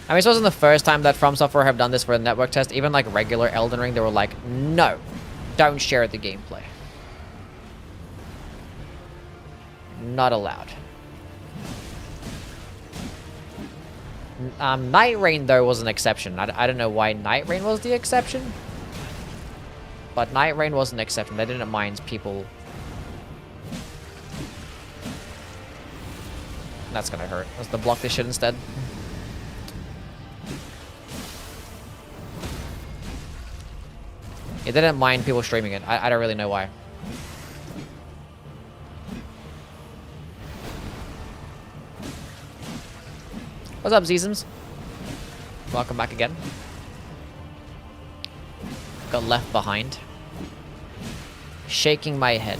I mean, this wasn't the first time that From Software have done this for a network test. Even like regular Elden Ring, they were like, no, don't share the gameplay. Not allowed. Night Rain, though, was an exception. I don't know why Night Rain was the exception. But Night Rain was an exception. They didn't mind people. That's gonna hurt. Let's the block this shit instead. It didn't mind people streaming it. I don't really know why. What's up, Zizms? Welcome back again. Got left behind. Shaking my head.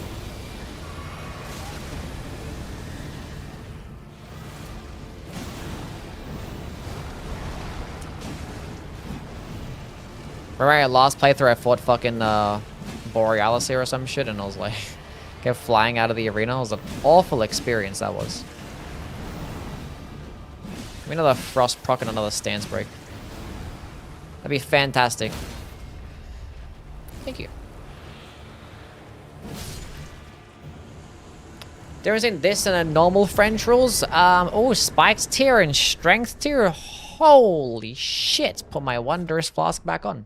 Remember my last playthrough, I fought fucking Borealis here or some shit, and I was like, kept flying out of the arena. It was an awful experience, that was. Give me another Frost proc and another stance break. That'd be fantastic. Thank you. Difference in this and a normal French rules. Oh, spiked tier and strength tier. Holy shit. Put my wondrous flask back on.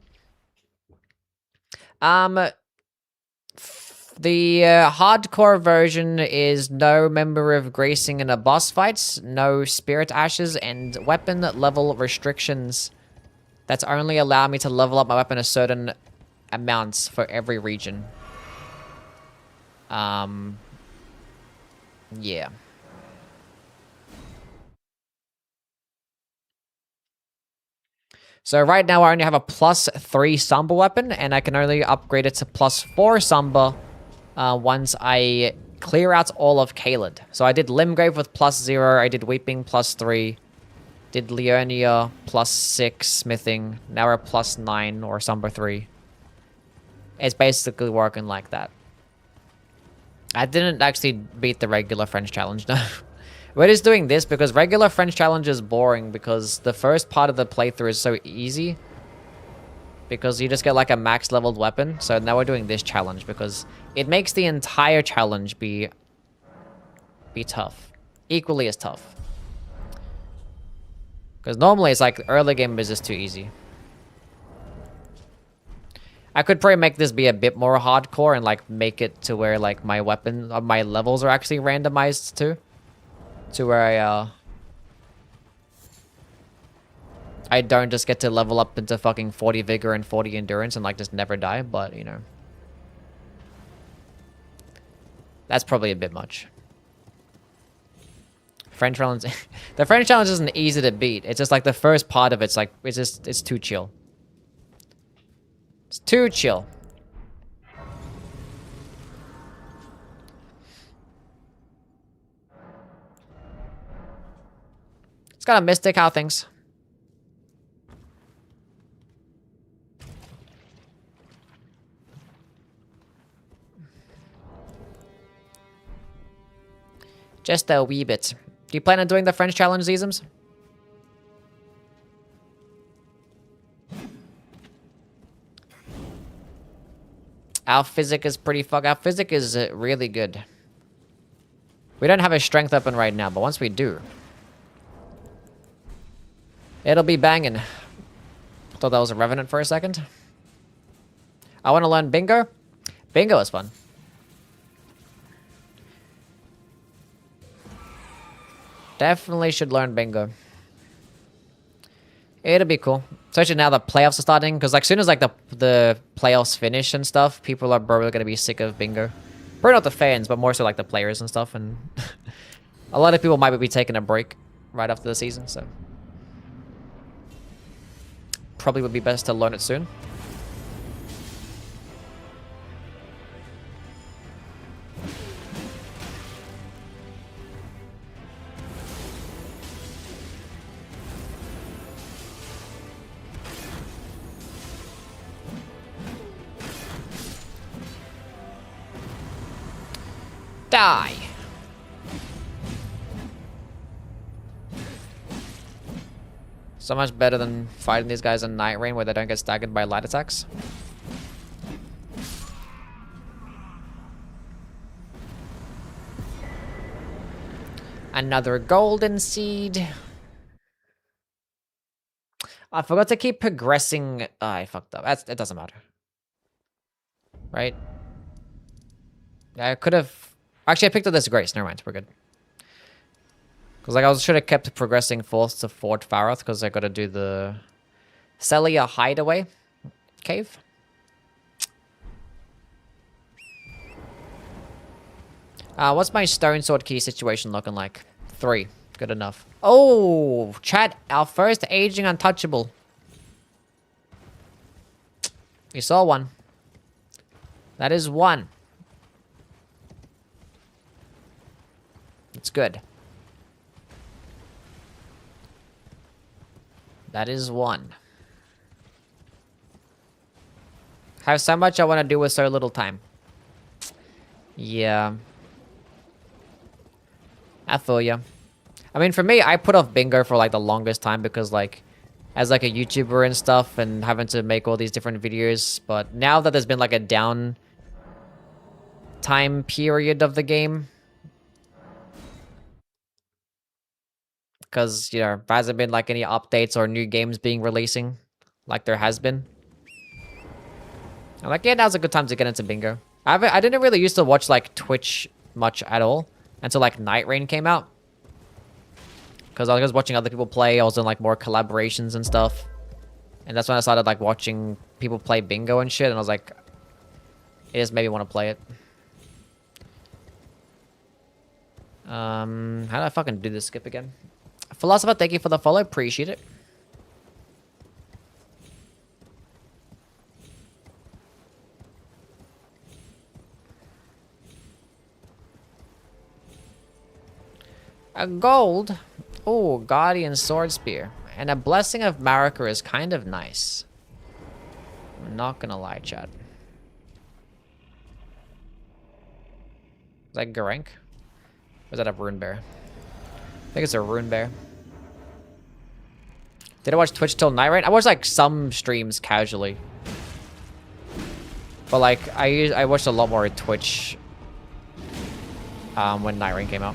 The hardcore version is no member of gracing in a boss fight, no spirit ashes, and weapon level restrictions that only allow me to level up my weapon a certain amounts for every region. Yeah. So right now I only have a +3 Samba weapon, and I can only upgrade it to +4 Samba once I clear out all of Caelid. So I did Limgrave with +0, I did Weeping +3, did Leonia +6 Smithing, now we're +9 or Samba 3. It's basically working like that. I didn't actually beat the regular French challenge, no. We're just doing this because regular French challenge is boring because the first part of the playthrough is so easy because you just get like a max leveled weapon. So now we're doing this challenge because it makes the entire challenge be tough, equally as tough. Because normally it's like early game is just too easy. I could probably make this be a bit more hardcore and like make it to where like my weapon, my levels are actually randomized too, to where I don't just get to level up into fucking 40 vigor and 40 endurance and like just never die. But you know, that's probably a bit much. French challenge, the French challenge isn't easy to beat. It's just like the first part of it's like it's too chill. It's too chill. It's got a mystic how things. Just a wee bit. Do you plan on doing the French challenge, Zizums? Our physic is pretty Our physic is really good. We don't have a strength weapon right now, but once we do, it'll be banging. Thought that was a Revenant for a second. I want to learn Bingo. Bingo is fun. Definitely should learn Bingo. It'll be cool. Especially now the playoffs are starting. Because like soon as like the playoffs finish and stuff, people are probably going to be sick of Bingo. Probably not the fans, but more so like the players and stuff. And a lot of people might be taking a break right after the season. So probably would be best to learn it soon. Die. So much better than fighting these guys in Night Rain where they don't get staggered by light attacks. Another golden seed. I forgot to keep progressing. I fucked up. It doesn't matter. Right? I could have... Actually, I picked up this Grace. Never mind. We're good. Because like I should have kept progressing forth to Fort Faroth because I got to do the Celia Hideaway cave. What's my stone sword key situation looking like? 3. Good enough. Oh, chat. Our first aging untouchable. We saw one. That is 1. It's good. That is 1. Have so much I want to do with so little time. Yeah. I feel ya. I mean, for me, I put off Bingo for like the longest time because like, as like a YouTuber and stuff and having to make all these different videos. But now that there's been like a down time period of the game, because, you know, there hasn't been like any updates or new games being releasing like there has been. I'm like, yeah, now's a good time to get into Bingo. I didn't really used to watch like Twitch much at all until like Night Rain came out. Because I was watching other people play, I was in like more collaborations and stuff. And that's when I started like watching people play Bingo and shit, and I was like, it just made me want to play it. How do I fucking do this skip again? Philosopher, thank you for the follow. Appreciate it. A gold. Oh, Guardian Sword Spear. And a Blessing of Marika is kind of nice. I'm not gonna lie, chat. Is that Garank? Or is that a Rune Bear? I think it's a Rune Bear. Did I watch Twitch till Night Rain? I watched like some streams casually. But like, I watched a lot more at Twitch when Night Rain came out.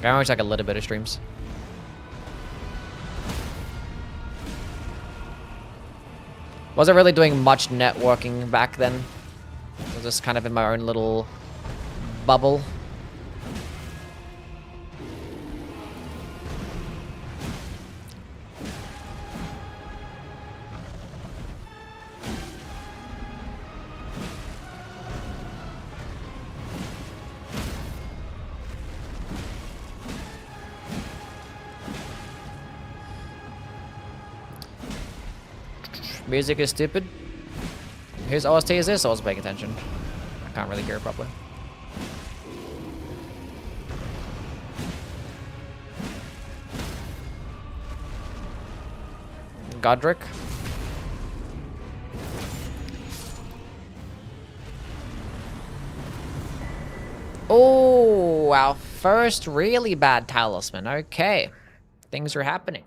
I watched like a little bit of streams. Wasn't really doing much networking back then. I was just kind of in my own little bubble. Music is stupid. Whose OST is this? I wasn't paying attention. I can't really hear it properly. Godric. Oh, our first really bad talisman. Okay. Things are happening.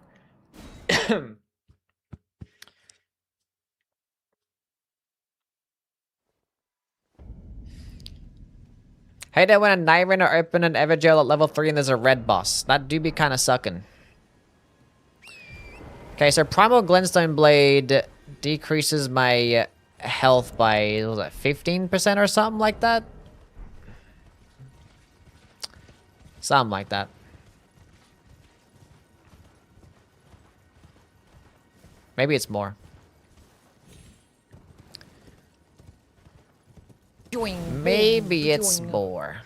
Hate it when a Night Rain are open an Everjail at level 3 and there's a red boss. That do be kind of sucking. Okay, so Primal Glintstone Blade decreases my health by, what was that, 15% or something like that? Something like that. Maybe it's more. Maybe it's more.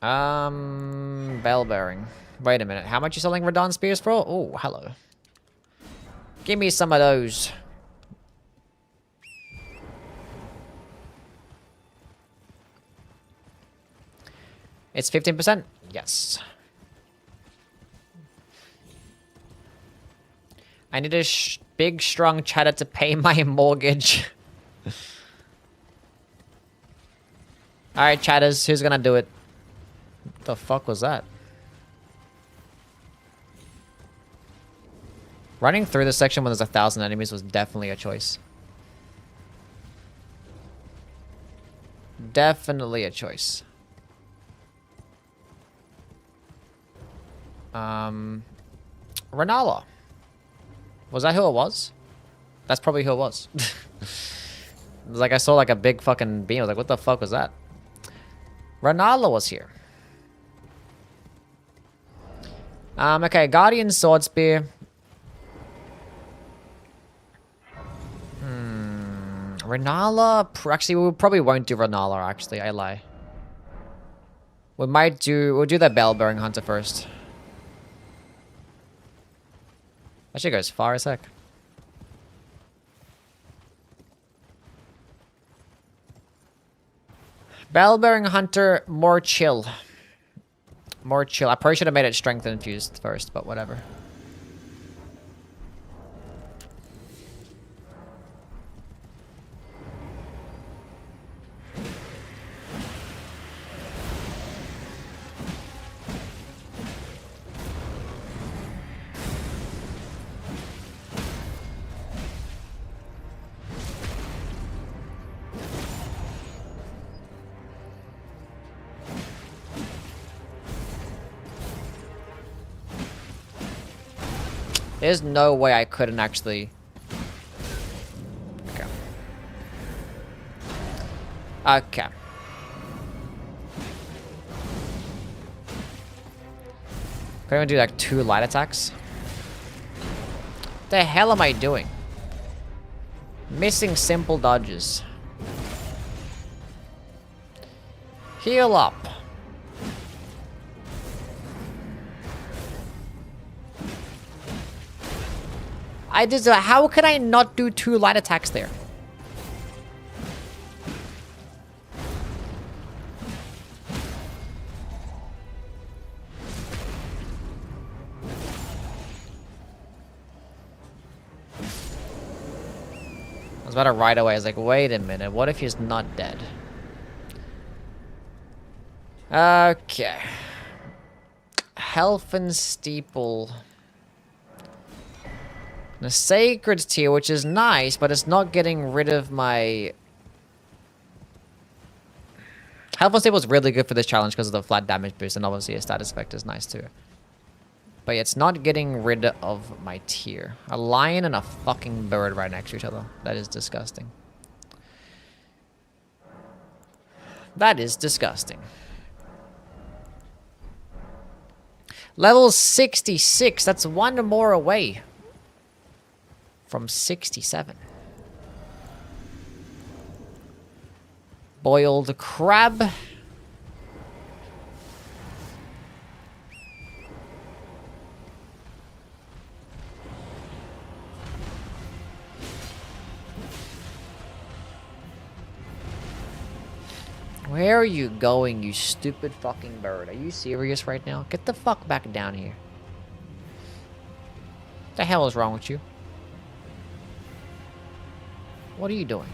Bell bearing. Wait a minute. How much you selling Radon Spears for? Oh, hello. Give me some of those. It's 15%? Yes. I need a big, strong cheddar to pay my mortgage. Alright, chatters. Who's gonna do it? What the fuck was that? Running through this section when there's 1,000 enemies was definitely a choice. Definitely a choice. Renala. Was that who it was? That's probably who it was. It was like I saw like a big fucking beam. I was like, what the fuck was that? Renala was here. Okay, Guardian Sword Spear. Renala? Actually, we probably won't do Renala, actually. I lie. We'll do the Bell-Bearing Hunter first. That shit goes far as heck. Bell-Bearing Hunter, more chill. More chill. I probably should have made it strength infused first, but whatever. There's no way I couldn't actually... Okay. Okay. Couldn't do like 2 light attacks? What the hell am I doing? Missing simple dodges. Heal up. How could I not do 2 light attacks there? I was about to ride away. I was like, wait a minute. What if he's not dead? Okay. health and steeple. The sacred tier, which is nice, but it's not getting rid of my... Health and steeple is really good for this challenge because of the flat damage boost, and obviously a status effect is nice too. But it's not getting rid of my tier. A lion and a fucking bird right next to each other. That is disgusting. That is disgusting. Level 66. That's one more away from 67. Boiled crab. Where are you going, you stupid fucking bird? Are you serious right now? Get the fuck back down here. What the hell is wrong with you? What are you doing?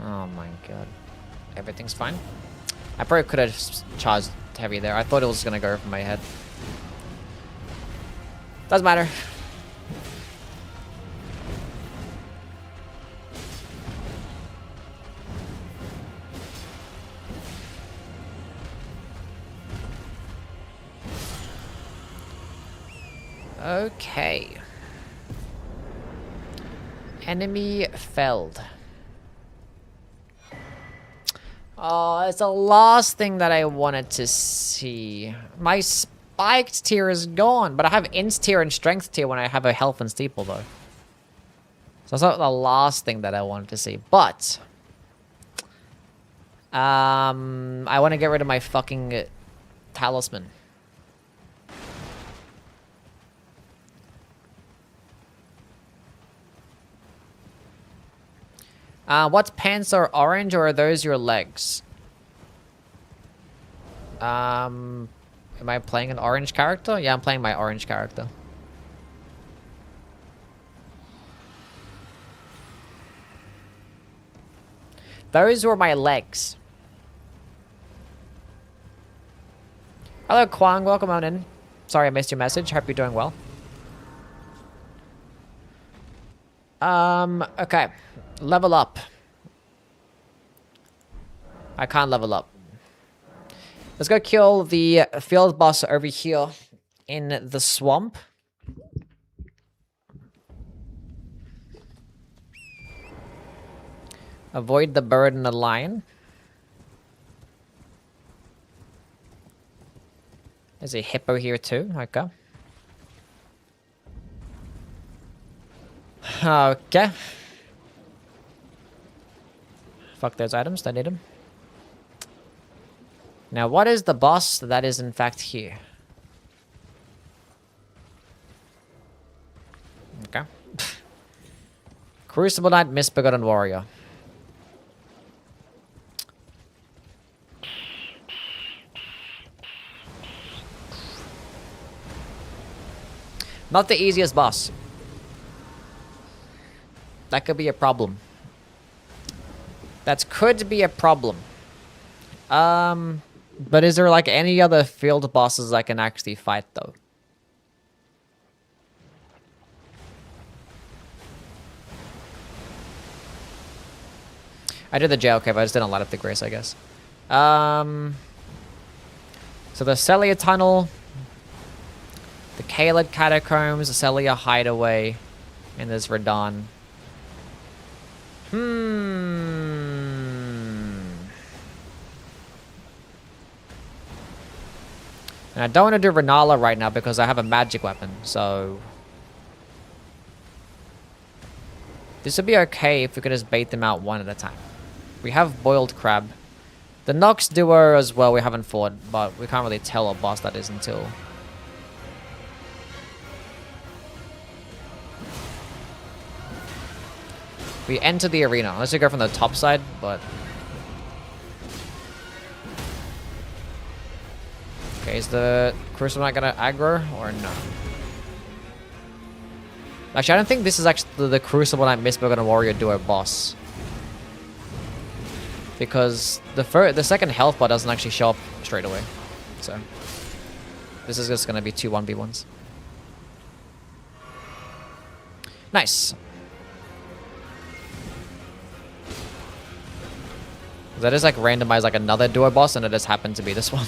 Oh my god. Everything's fine. I probably could have charged heavy there. I thought it was gonna go from my head. Doesn't matter. Okay. Enemy felled. Oh, it's the last thing that I wanted to see. My spiked tier is gone, but I have int tier and strength tier when I have a health and steeple, though. So that's not the last thing that I wanted to see. But I want to get rid of my fucking talisman. What's pants are orange, or are those your legs? Am I playing an orange character? Yeah, I'm playing my orange character. Those were my legs. Hello, Kwang. Welcome on in. Sorry I missed your message. Hope you're doing well. Okay. Level up. I can't level up. Let's go kill the field boss over here in the swamp. Avoid the bird and the lion. There's a hippo here too. Okay. Okay. Fuck those items. Don't need them. Now, what is the boss that is in fact here? Okay. Crucible Knight, Misbegotten Warrior. Not the easiest boss. That could be a problem. That could be a problem. But is there like any other field bosses I can actually fight though? I did the jail cave, I just didn't light up the grace, I guess. So the Celia Tunnel, the Kaled Catacombs, the Celia Hideaway, and there's Radon. And I don't want to do Renala right now because I have a magic weapon, so... This would be okay if we could just bait them out one at a time. We have Boiled Crab. The Nox Duo as well we haven't fought, but we can't really tell what boss that is until... We enter the arena. Unless we go from the top side, but... Okay, is the Crucible not gonna aggro or no? Actually, I don't think this is actually the Crucible Knight Mistborn Warrior duo boss. Because the second health bar doesn't actually show up straight away. So, this is just gonna be 2 1v1s. Nice. That is like randomized like another duo boss, and it just happened to be this one.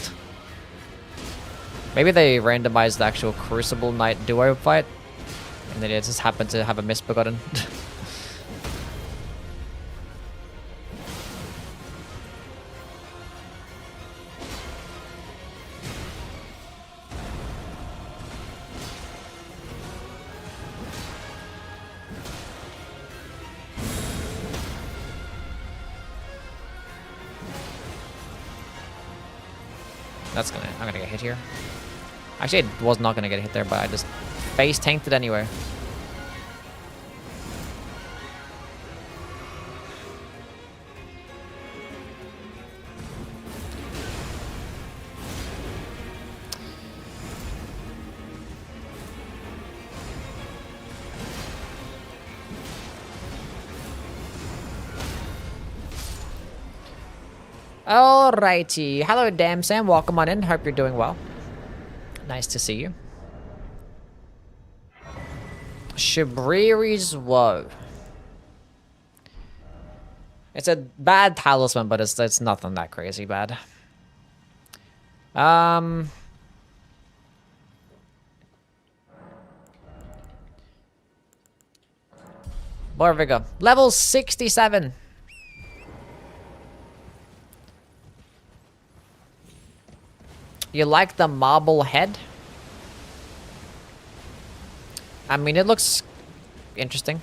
Maybe they randomized the actual Crucible Knight duo fight, and then it just happened to have a misbegotten. I'm gonna get hit here. Actually, I was not gonna get hit there, but I just face tanked it anyway. Alrighty. Hello, Damn Sam. Welcome on in. Hope you're doing well. Nice to see you. Shabriri's Woe. It's a bad talisman, but it's nothing that crazy bad. Borviga. Level 67. You like the marble head? I mean, it looks interesting.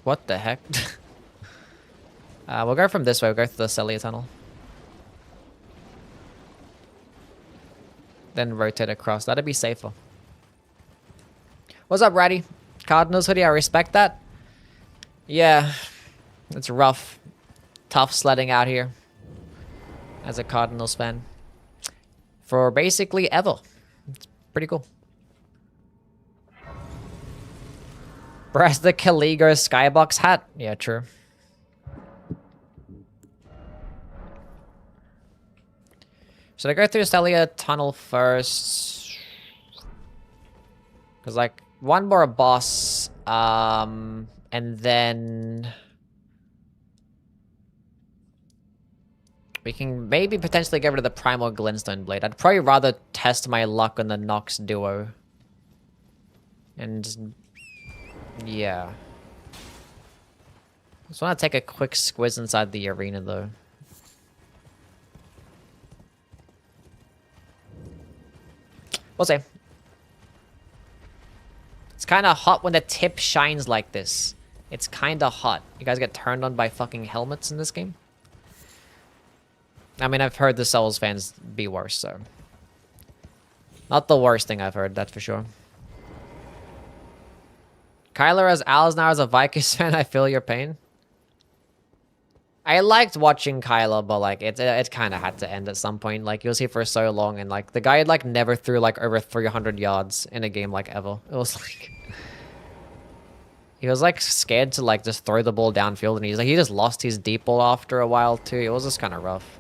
What the heck? We'll go from this way. We'll go through the Celia tunnel. Then rotate across. That'd be safer. What's up, Ratty? Cardinals hoodie, I respect that. Yeah, it's rough. Tough sledding out here. As a Cardinals fan. For basically ever. It's pretty cool. Brass the Caligo Skybox hat. Yeah, true. Should I go through Celia tunnel first? Because like one more boss, and then we can maybe potentially get rid of the Primal Glintstone Blade. I'd probably rather test my luck on the Nox duo. And yeah. Just want to take a quick squiz inside the arena though. We'll see. It's kind of hot when the tip shines like this. It's kind of hot. You guys get turned on by fucking helmets in this game? I mean, I've heard the Souls fans be worse, so... Not the worst thing I've heard, that's for sure. Kyler as Alsnar as a Vikings fan, I feel your pain. I liked watching Kyler, but like, it kind of had to end at some point. Like, he was here for so long, and like, the guy had like never threw like over 300 yards in a game like ever. It was like... He was like scared to like just throw the ball downfield, and he just lost his deep ball after a while too. It was just kind of rough.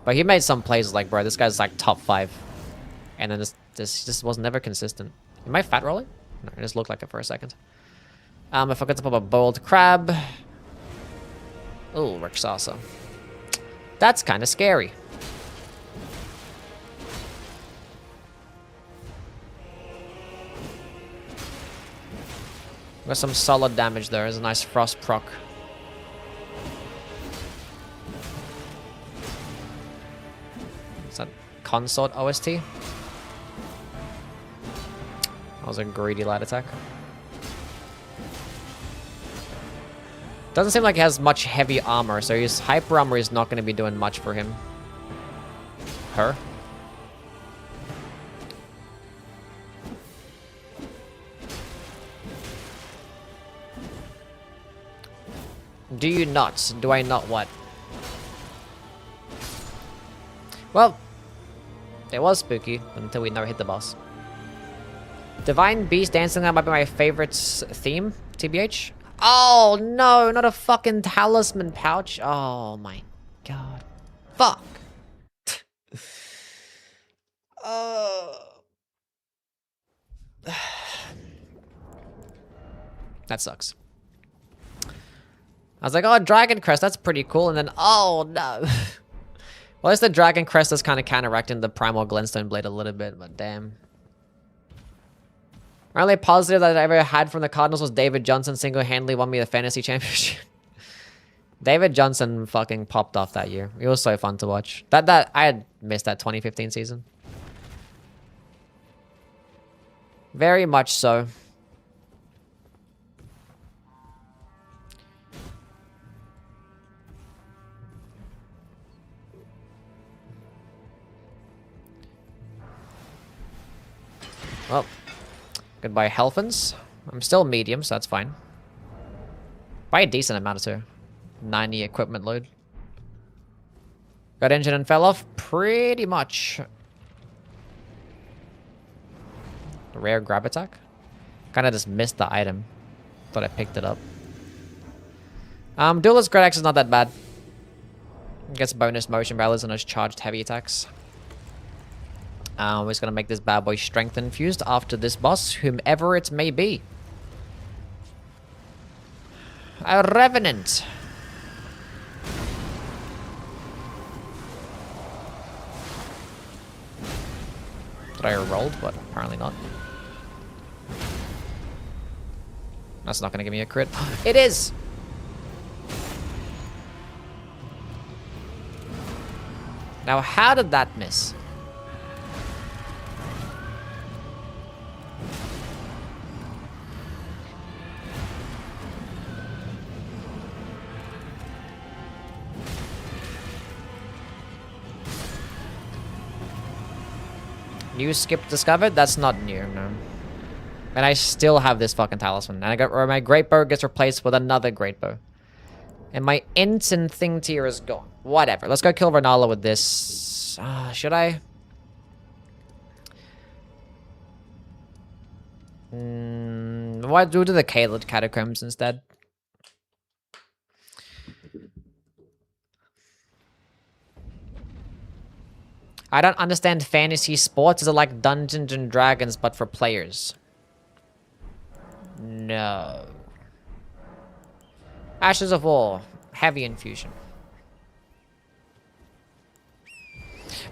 But he made some plays like, bro, this guy's like top 5. And then this just was never consistent. Am I fat rolling? No, it just looked like it for a second. I forgot to pop a boiled crab. Oh, Rick Salsa. That's kind of scary. Got some solid damage there. There's a nice frost proc. Is that Consort OST? That was a greedy light attack. Doesn't seem like he has much heavy armor, so his hyper armor is not going to be doing much for him. Her? Do you not? Do I not what? Well, it was spooky until we never hit the boss. Divine Beast Dancing might be my favorite theme, TBH. Oh no, not a fucking talisman pouch. Oh my god. Fuck. That sucks. I was like, oh, Dragon Crest, that's pretty cool. And then, oh no. Well, it's the Dragon Crest that's kind of counteracting the Primal Glintstone Blade a little bit, but damn. Only positive that I ever had from the Cardinals was David Johnson single-handedly won me the fantasy championship. David Johnson fucking popped off that year. It was so fun to watch. I had missed that 2015 season. Very much so. Well, goodbye Helfins. I'm still medium, so that's fine. By a decent amount too. 90 equipment load. Got engine and fell off? Pretty much. Rare grab attack? Kinda just missed the item. Thought I picked it up. Duelist Great Axe is not that bad. Gets bonus motion balance and those charged heavy attacks. We're just gonna make this bad boy strength infused after this boss, whomever it may be. A Revenant. Did I rolled? But apparently not. That's not gonna give me a crit. It is! Now, how did that miss? New skip discovered? That's not new, no. And I still have this fucking talisman. And I got, or my great bow gets replaced with another great bow. And my instant thing tier is gone. Whatever. Let's go kill Renala with this. Should I? Why do the Caelid Catacombs instead? I don't understand fantasy sports. Is it like Dungeons and Dragons, but for players? No. Ashes of War. Heavy infusion.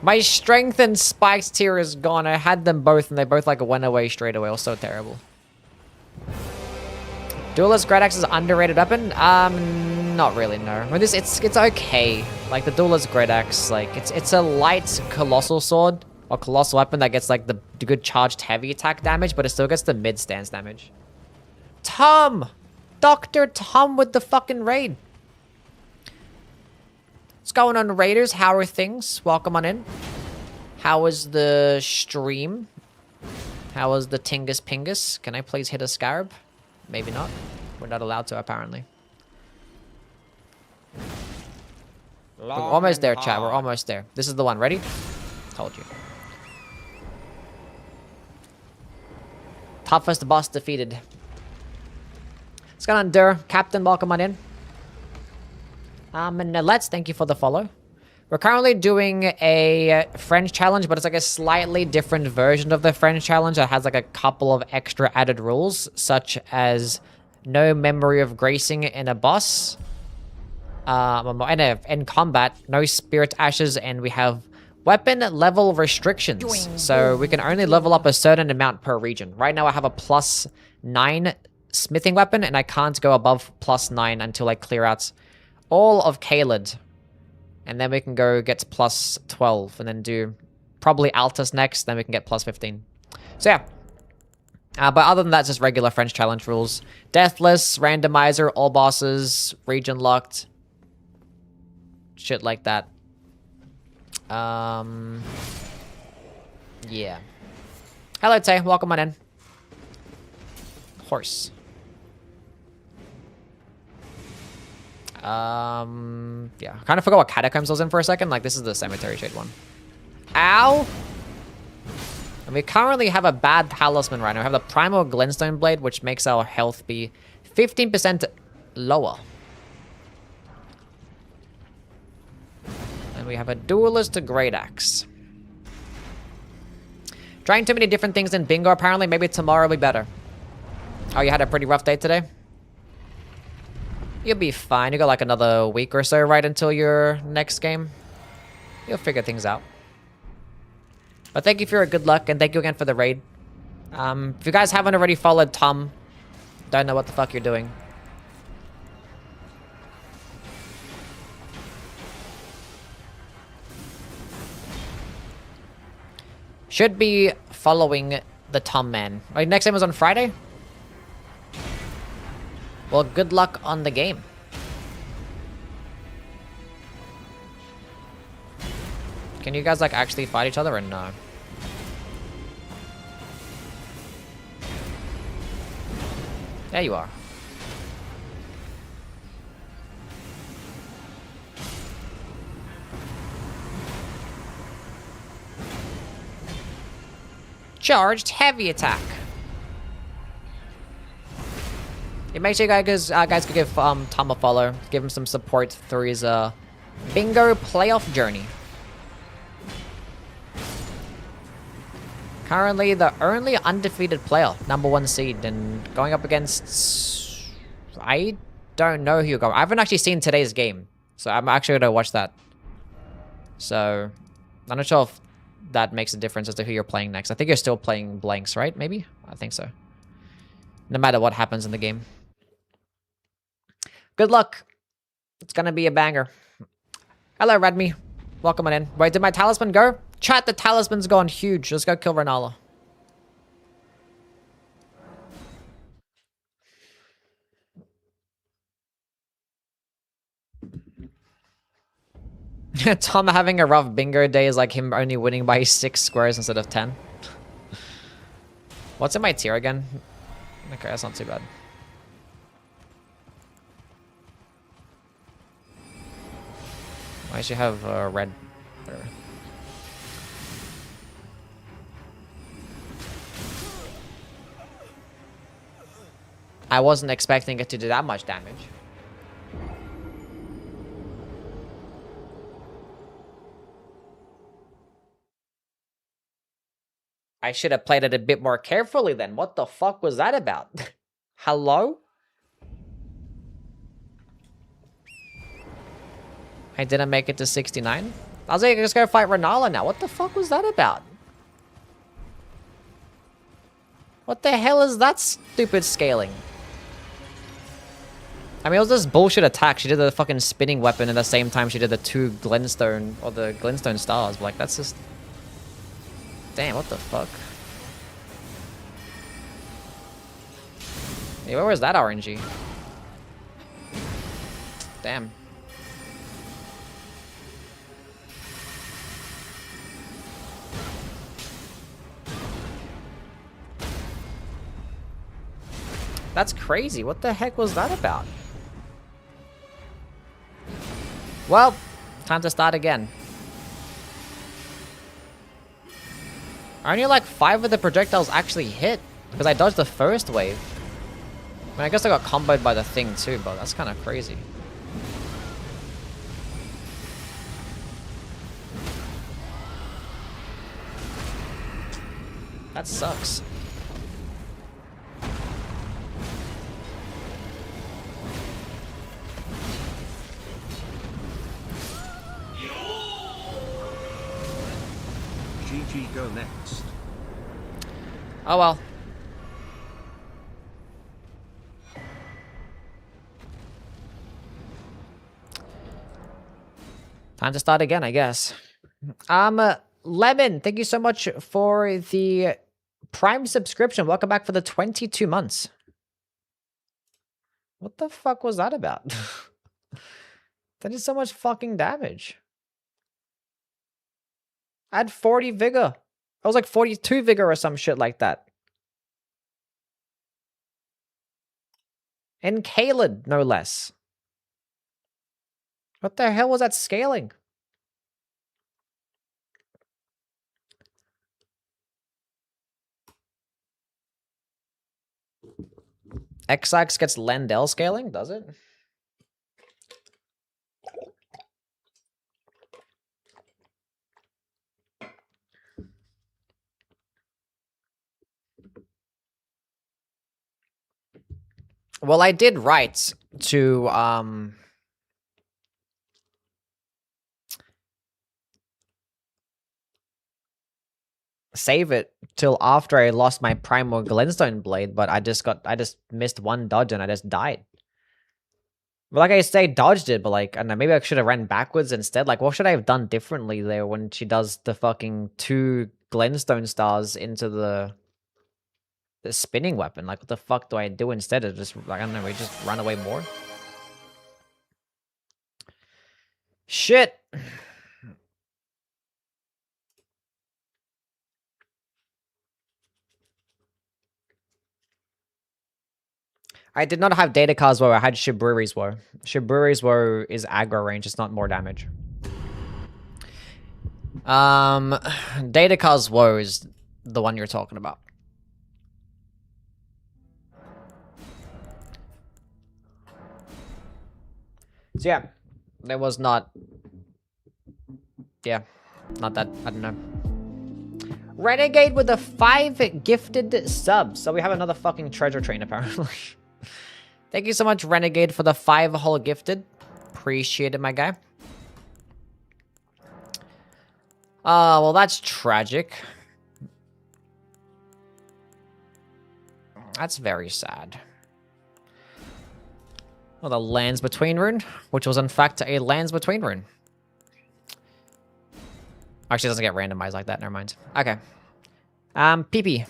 My strength and spikes tier is gone. I had them both and they both like went away straight away. It was so terrible. Duelist Great Axe is underrated weapon? Not really, no. I mean, it's okay. Like the Duelist Great Axe, like it's a light colossal sword or colossal weapon that gets like the good charged heavy attack damage, but it still gets the mid stance damage. Tom! Dr. Tom with the fucking raid. What's going on, Raiders? How are things? Welcome on in. How is the stream? How is the Tingus Pingus? Can I please hit a scarab? Maybe not. We're not allowed to, apparently. We're almost there, chat. We're almost there. This is the one. Ready? Told you. Toughest boss defeated. What's going on, Dur? Captain, welcome on in. And let's thank you for the follow. We're currently doing a French challenge, but it's like a slightly different version of the French challenge that has like a couple of extra added rules, such as no memory of gracing in a boss, in combat, no spirit ashes, and we have weapon level restrictions. So we can only level up a certain amount per region. Right now I have a +9 smithing weapon, and I can't go above +9 until I clear out all of Caelid. And then we can go get to +12 and then do probably Altus next. Then we can get +15. So yeah. But other than that, it's just regular French challenge rules. Deathless, randomizer, all bosses, region locked. Shit like that. Yeah. Hello, Tay. Welcome on in. Horse. Yeah. I kind of forgot what Catacombs was in for a second. Like, this is the Cemetery Shade one. Ow! And we currently have a bad talisman right now. We have the Primal Glintstone Blade, which makes our health be 15% lower. And we have a Duelist Great Axe. Trying too many different things in bingo, apparently. Maybe tomorrow will be better. Oh, you had a pretty rough day today? You'll be fine. You got like another week or so right until your next game. You'll figure things out. But thank you for your good luck, and thank you again for the raid. If you guys haven't already followed Tom, don't know what the fuck you're doing. Should be following the Tom man. Right, next game is on Friday? Well, good luck on the game. Can you guys, like, actually fight each other or no? There you are. Charged heavy attack. Yeah, make sure you guys could give Tom a follow. Give him some support through his bingo playoff journey. Currently the only undefeated player, #1 seed, and going up against... I don't know who you're going. I haven't actually seen today's game, so I'm actually gonna watch that. So, I'm not sure if that makes a difference as to who you're playing next. I think you're still playing blanks, right? Maybe? I think so. No matter what happens in the game. Good luck. It's gonna be a banger. Hello, Redmi. Welcome on in. Wait, did my talisman go? Chat, the talisman's gone huge. Let's go kill Renala. Tom having a rough bingo day is like him only winning by 6 squares instead of 10. What's in my tier again? Okay, that's not too bad. I should have red. Whatever. I wasn't expecting it to do that much damage. I should have played it a bit more carefully then. What the fuck was that about? Hello? I didn't make it to 69? I was like, just go fight Renala now. What the fuck was that about? What the hell is that stupid scaling? I mean, it was this bullshit attack. She did the fucking spinning weapon at the same time she did the 2 glintstone, or the glintstone stars. Like, that's just... Damn, what the fuck? Hey, where was that RNG? Damn. That's crazy. What the heck was that about? Well, time to start again. Only like 5 of the projectiles actually hit, because I dodged the first wave. I mean, I guess I got comboed by the thing too, but that's kind of crazy. That sucks. GG go next. Oh well. Time to start again, I guess. Lemon, thank you so much for the Prime subscription. Welcome back for the 22 months. What the fuck was that about? That did so much fucking damage. I had 40 vigor. I was like 42 vigor or some shit like that. And Caled, no less. What the hell was that scaling? XX gets Landell scaling, does it? Well, I did write to save it till after I lost my primal glintstone blade, but I just missed one dodge and I just died. But like I say, dodged it, but like, I don't know, maybe I should have ran backwards instead. Like, what should I have done differently there when she does the fucking 2 glintstone stars into the spinning weapon? Like, what the fuck do I do instead of just, like, I don't know, we just run away more? Shit! I did not have Datakar's Woe, I had Shiburi's Woe. Shiburi's Woe is aggro range, it's not more damage. Datakar's Woe is the one you're talking about. So yeah, there was not... Yeah, not that, I don't know. Renegade with the 5 gifted subs. So we have another fucking treasure train, apparently. Thank you so much, Renegade, for the 5 whole gifted. Appreciate it, my guy. Well, that's tragic. That's very sad. Well, the Lands Between rune, which was in fact a Lands Between rune. Actually, it doesn't get randomized like that. Never mind. Okay. PP.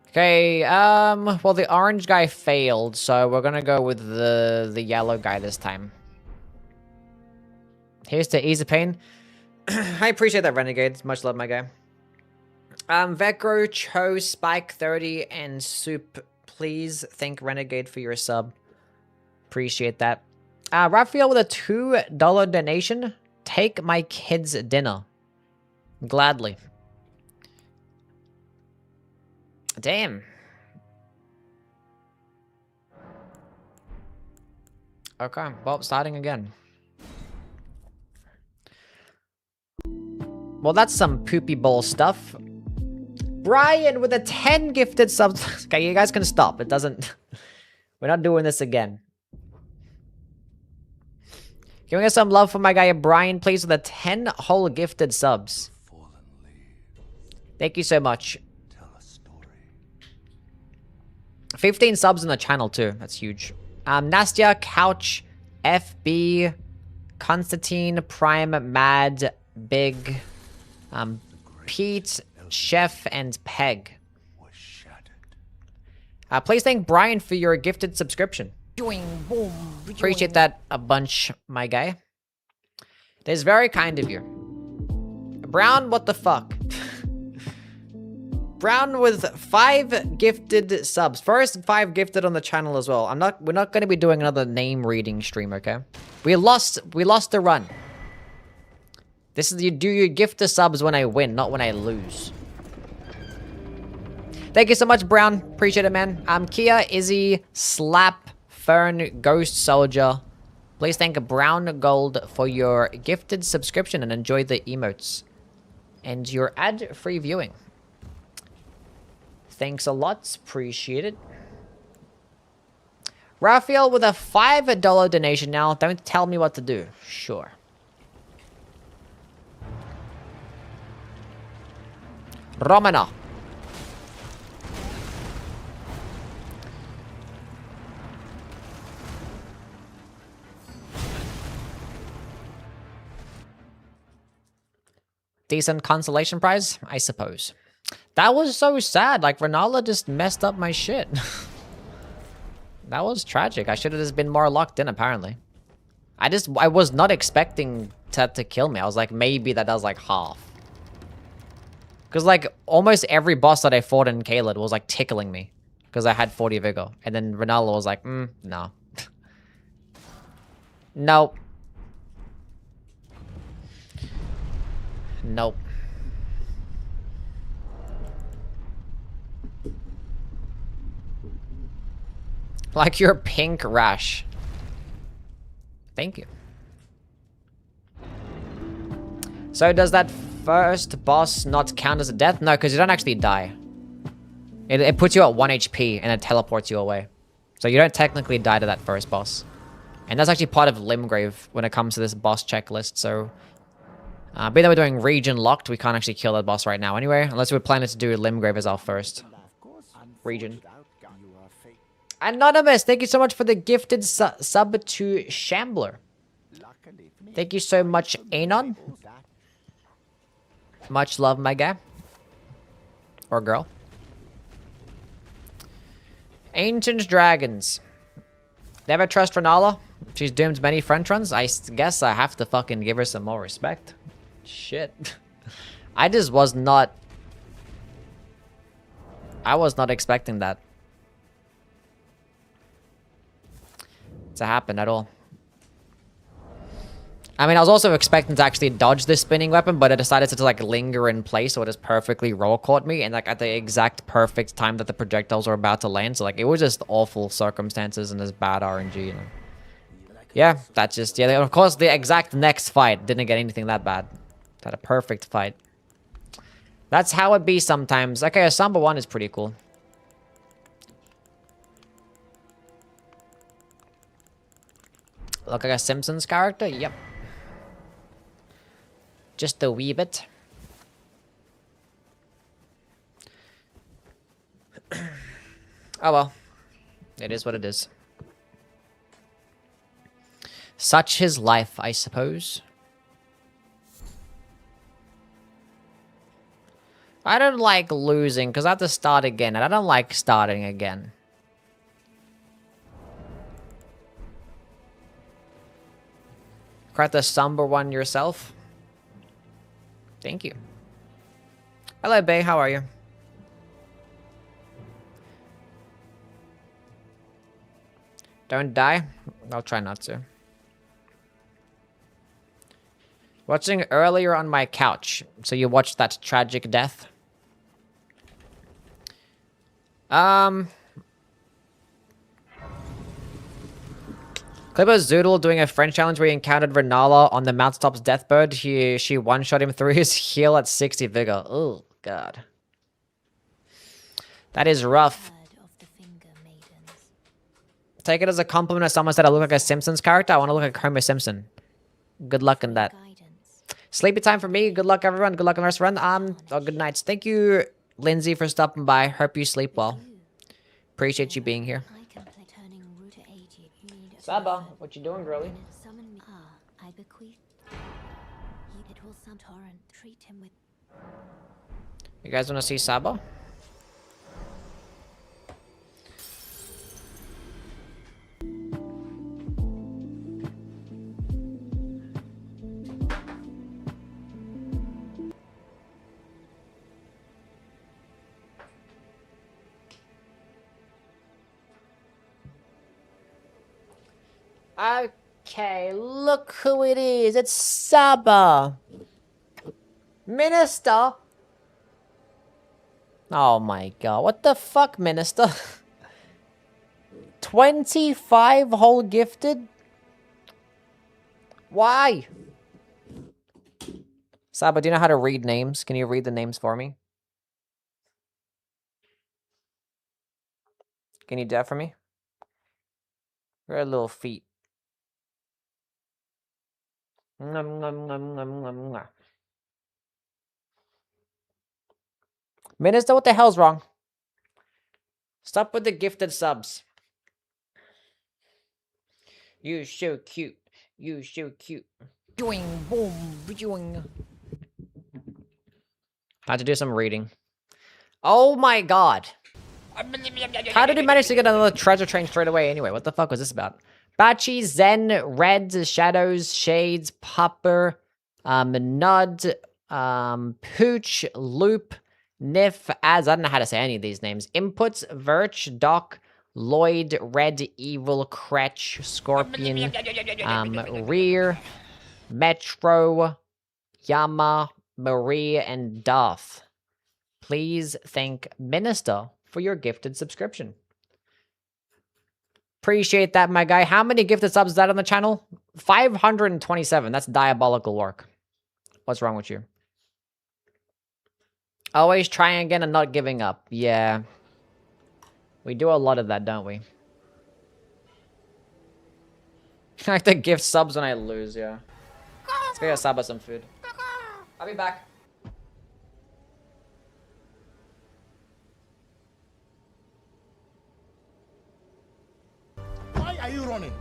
Okay, well, the orange guy failed, so we're gonna go with the yellow guy this time. Here's to ease the pain. I appreciate that, Renegade. Much love, my guy. Vecro, Cho, Spike 30, and Soup, please thank Renegade for your sub. Appreciate that. Raphael with a $2 donation. Take my kids' dinner. Gladly. Damn. Okay, well, starting again. Well, that's some poopy bowl stuff. Brian with a 10 gifted subs. Okay, you guys can stop. It doesn't... We're not doing this again. Giving us some love for my guy Brian, please, with a 10 whole gifted subs. Thank you so much. 15 subs in the channel, too. That's huge. Nastya, Couch, FB, Constantine, Prime, Mad, Big, Pete, Chef, and Peg. Please thank Brian for your gifted subscription. Appreciate that a bunch, my guy. That is very kind of you. Brown, what the fuck? Brown with 5 gifted subs. First 5 gifted on the channel as well. We're not going to be doing another name reading stream, okay? We lost the run. This is you do your gift the subs when I win, not when I lose. Thank you so much, Brown. Appreciate it, man. Kia, Izzy, Slap, Fern, Ghost Soldier. Please thank Brown Gold for your gifted subscription and enjoy the emotes and your ad-free viewing. Thanks a lot. Appreciate it. Raphael with a $5 donation now. Don't tell me what to do. Sure. Romana. Decent consolation prize, I suppose. That was so sad. Like, Renala just messed up my shit. That was tragic. I should have just been more locked in, apparently. I was not expecting Ted to kill me. I was like, maybe that does, like, half. Because, like, almost every boss that I fought in Caelid was, like, tickling me. Because I had 40 vigor. And then Renala was like, no. Nope. Nope. Like your pink rash. Thank you. So does that first boss not count as a death? No, because you don't actually die. It puts you at 1 HP and it teleports you away. So you don't technically die to that first boss. And that's actually part of Limgrave when it comes to this boss checklist, so... being that we're doing region locked, we can't actually kill that boss right now anyway, unless we're planning to do Limgrave as our first region. Anonymous, thank you so much for the gifted sub to Shambler. Thank you so much, Anon. Much love, my guy. Or girl. Ancient Dragons. Never trust Renala. She's doomed many French runs. I guess I have to fucking give her some more respect. Shit. I just was not... I was not expecting that to happen at all. I mean, I was also expecting to actually dodge this spinning weapon, but it decided to like linger in place, so it just perfectly roll caught me, and like at the exact perfect time that the projectiles were about to land. So like it was just awful circumstances and just bad RNG. You know? Yeah, that's just yeah. Of course, the exact next fight didn't get anything that bad. It had a perfect fight. That's how it be sometimes. Okay, a Samba 1 is pretty cool. Look like a Simpsons character? Yep. Just a wee bit. Oh well. It is what it is. Such is life, I suppose. I don't like losing, because I have to start again, and I don't like starting again. Crack the Samba 1 yourself. Thank you. Hello, Bay. How are you? Don't die. I'll try not to. Watching earlier on my couch. So you watched that tragic death? Clipper Zoodle doing a French challenge where he encountered Renala on the Mountaintop's Deathbird. She one-shot him through his heal at 60 vigor. Oh, God. That is rough. Take it as a compliment if someone said I look like a Simpsons character. I want to look like Homer Simpson. Good luck in that. Sleepy time for me. Good luck, everyone. Good luck on the rest of the run. Oh, good nights. Thank you, Lindsay, for stopping by. Hope you sleep well. Appreciate you being here. Saba, what you doing, girlie? You guys want to see Saba? Okay, look who it is. It's Saba. Minister. Oh my god. What the fuck, Minister? 25 whole gifted? Why? Saba, do you know how to read names? Can you read the names for me? Can you do that for me? Your little feet. Nom, nom, nom, nom, nom, nom. Minister, what the hell's wrong? Stop with the gifted subs. You so cute. You so cute. Doing boom, doing. Had to do some reading. Oh my god. How did he manage to get another treasure train straight away anyway? What the fuck was this about? Bachi, Zen, Reds, Shadows, Shades, Popper, Nud, Pooch, Loop, Nif, As, I don't know how to say any of these names. Inputs, Virch, Doc, Lloyd, Red, Evil, Cretch, Scorpion, Rear, Metro, Yama, Marie, and Darth. Please thank Minister for your gifted subscription. Appreciate that, my guy. How many gifted subs is that on the channel? 527. That's diabolical work. What's wrong with you? Always trying again and not giving up. Yeah. We do a lot of that, don't we? I like to gift subs when I lose, yeah. Let's go get Saba some food. I'll be back. Why are you running?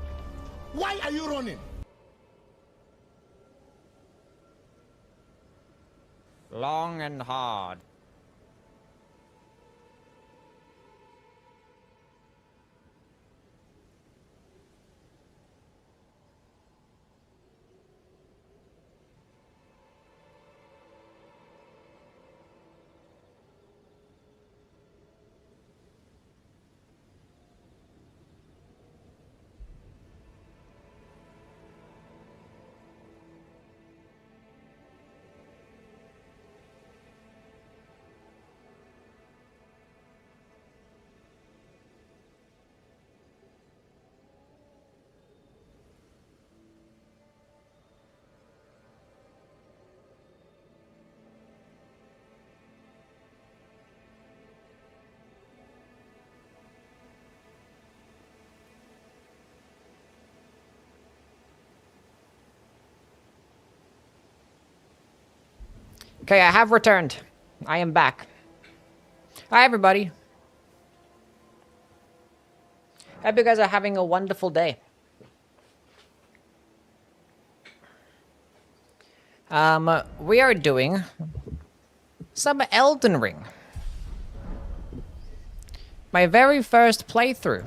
Why are you running? Long and hard. Okay, I have returned. I am back. Hi, everybody. Hope you guys are having a wonderful day. We are doing some Elden Ring. My very first playthrough.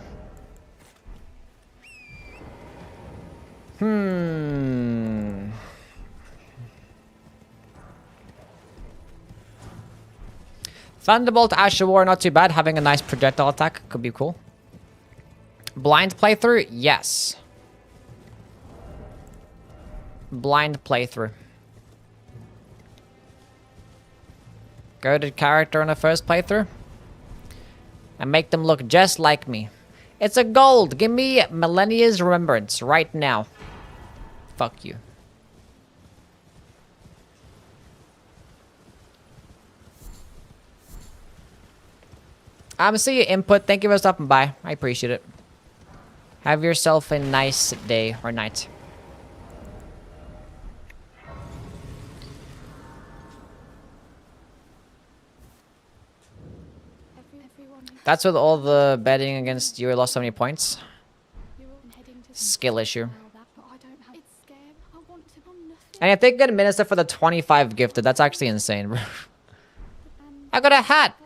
Thunderbolt, Asher War, not too bad. Having a nice projectile attack could be cool. Blind playthrough? Yes. Blind playthrough. Goated character in the first playthrough. And make them look just like me. It's a gold. Give me Millennia's Remembrance right now. Fuck you. See your input. Thank you for stopping by. I appreciate it. Have yourself a nice day or night. That's with all the betting against you. I lost so many points. Skill issue. And I think good minister for the 25 gifted. That's actually insane. I got a hat.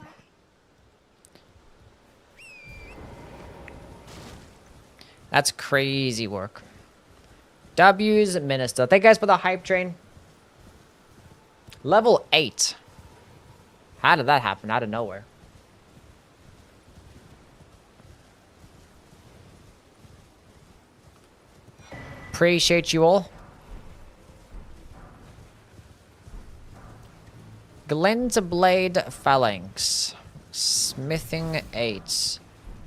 That's crazy work. W's minister. Thank you guys for the hype train. Level 8. How did that happen? Out of nowhere. Appreciate you all. Glenn's Blade Phalanx. Smithing 8.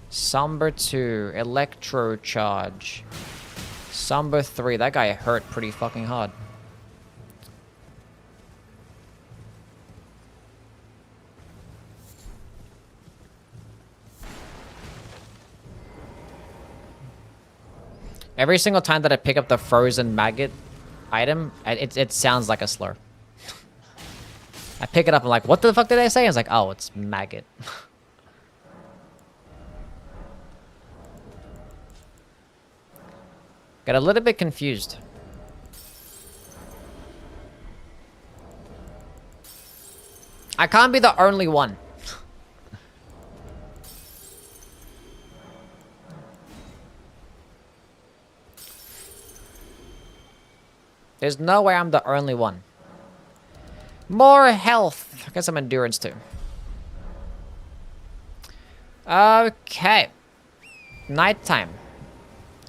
Somber 2, Electro Charge. Somber 3, that guy hurt pretty fucking hard. Every single time that I pick up the frozen maggot item, it sounds like a slur. I pick it up and I'm like, what the fuck did I say? I was like, oh, it's maggot. Got a little bit confused. I can't be the only one. There's no way I'm the only one. More health. I guess I'm endurance too. Okay. Nighttime.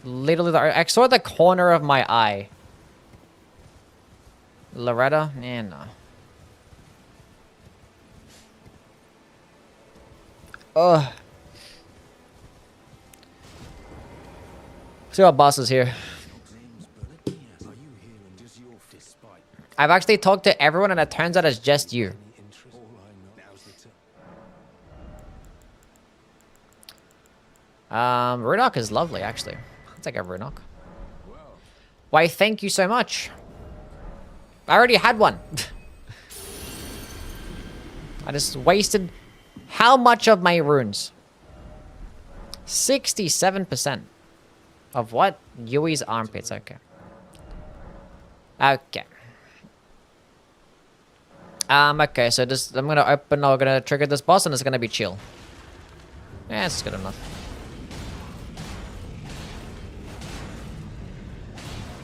Literally, I saw the corner of my eye. Loretta? Eh, no. Ugh. See what boss is here. I've actually talked to everyone and it turns out it's just you. Runock is lovely, actually. I'll take a Runock. Why, thank you so much. I already had one. I just wasted how much of my runes? 67%. Of what? Yui's armpits, okay. Okay. Okay, so just, I'm gonna trigger this boss and it's gonna be chill. Yeah, it's good enough.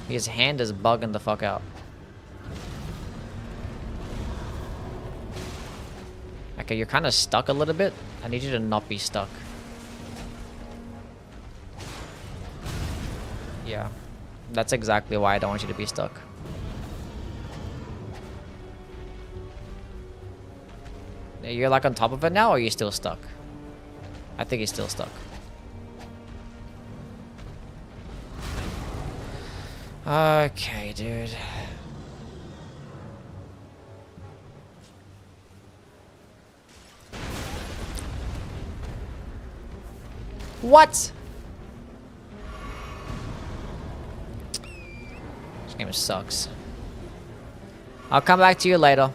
His hand is bugging the fuck out. Okay, you're kind of stuck a little bit. I need you to not be stuck. Yeah. That's exactly why I don't want you to be stuck. You're like on top of it now, or are you still stuck? I think he's still stuck. Okay, dude. What? This game sucks. I'll come back to you later.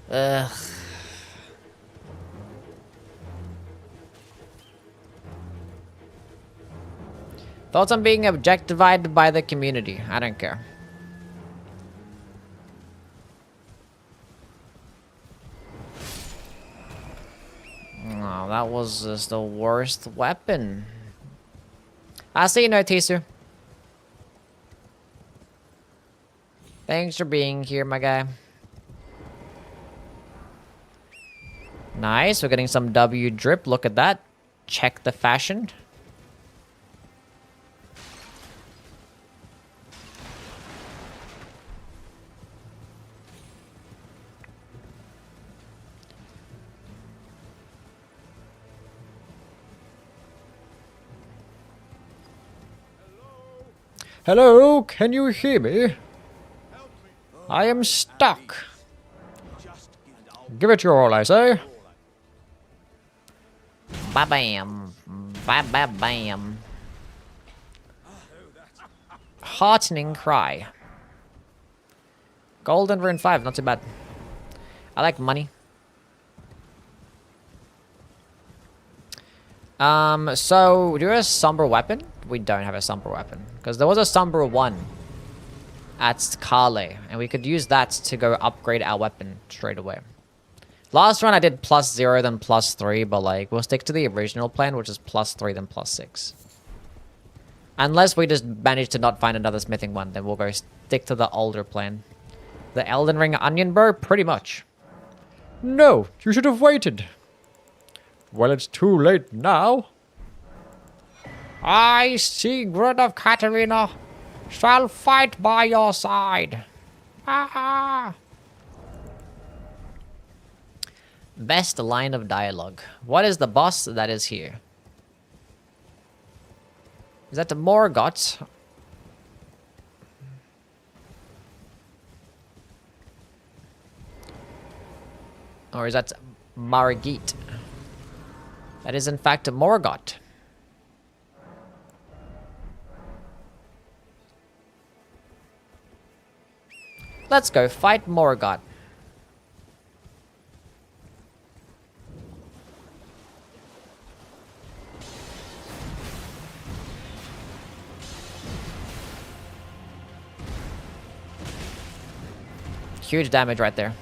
Ugh. Thoughts on being objectified by the community? I don't care. Oh, that was just the worst weapon. I see you, no Tisu. Thanks for being here, my guy. Nice, we're getting some W drip. Look at that. Check the fashion. Hello, can you hear me? I am stuck. Give it your all, I say. Ba-bam. Ba-ba-bam. Heartening cry. Golden Rune 5, not too bad. I like money. So, do you have a Somber weapon? We don't have a Somber weapon. Because there was a Somber 1 at Kale. And we could use that to go upgrade our weapon straight away. Last run I did +0 then +3, but like, we'll stick to the original plan, which is +3 then +6. Unless we just manage to not find another smithing one, then we'll go stick to the older plan. The Elden Ring onion bow, pretty much. No, you should have waited. Well, it's too late now. I, Sigrid of Katarina, shall fight by your side. Ah. Best line of dialogue. What is the boss that is here? Is that the Morgott? Or is that Margit? That is in fact Morgott. Let's go fight Morgott. Huge damage right there.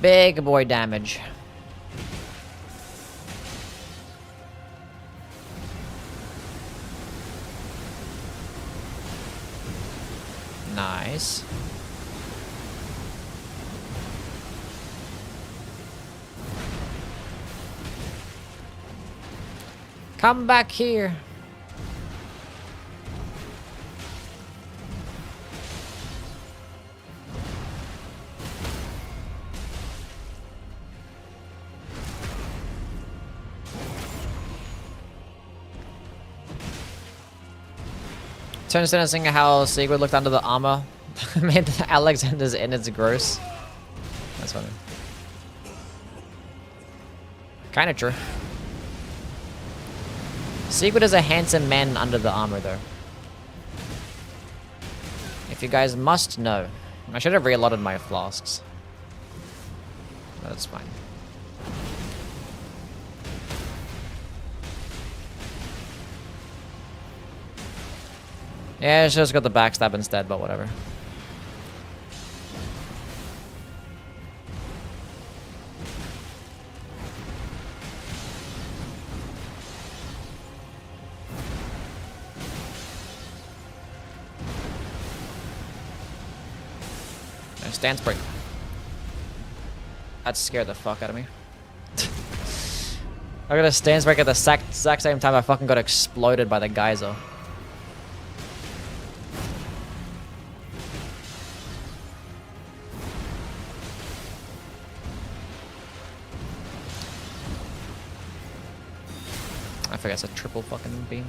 Big boy damage. Nice. Come back here. Turns to seeing how Sigurd looked under the armor. Made Alexander's innards gross. That's funny. Kinda true. Sigurd is a handsome man under the armor, though. If you guys must know. I should have reloaded my flasks. That's fine. Yeah, I just got the backstab instead, but whatever. No, stance break. That scared the fuck out of me. I got a stance break at the exact same time I fucking got exploded by the geyser. I forget it's a triple fucking beam.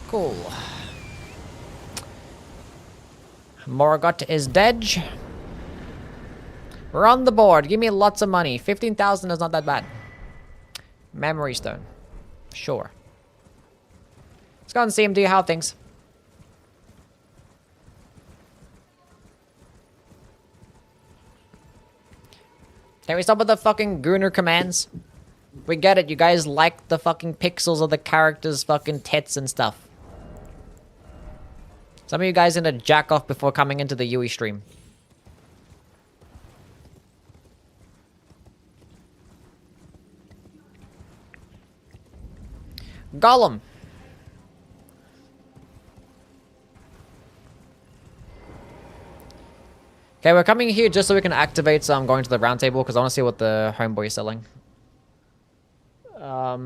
Cool. Morgott is dead. We're on the board. Give me lots of money. 15,000 is not that bad. Memory stone. Sure. Let's go and see him do how things. Can we stop with the fucking Gunnar commands? We get it. You guys like the fucking pixels of the characters' fucking tits and stuff. Some of you guys need to jack off before coming into the Yui stream. Gollum. Okay, we're coming here just so we can activate, so I'm going to the round table because I want to see what the homeboy is selling. So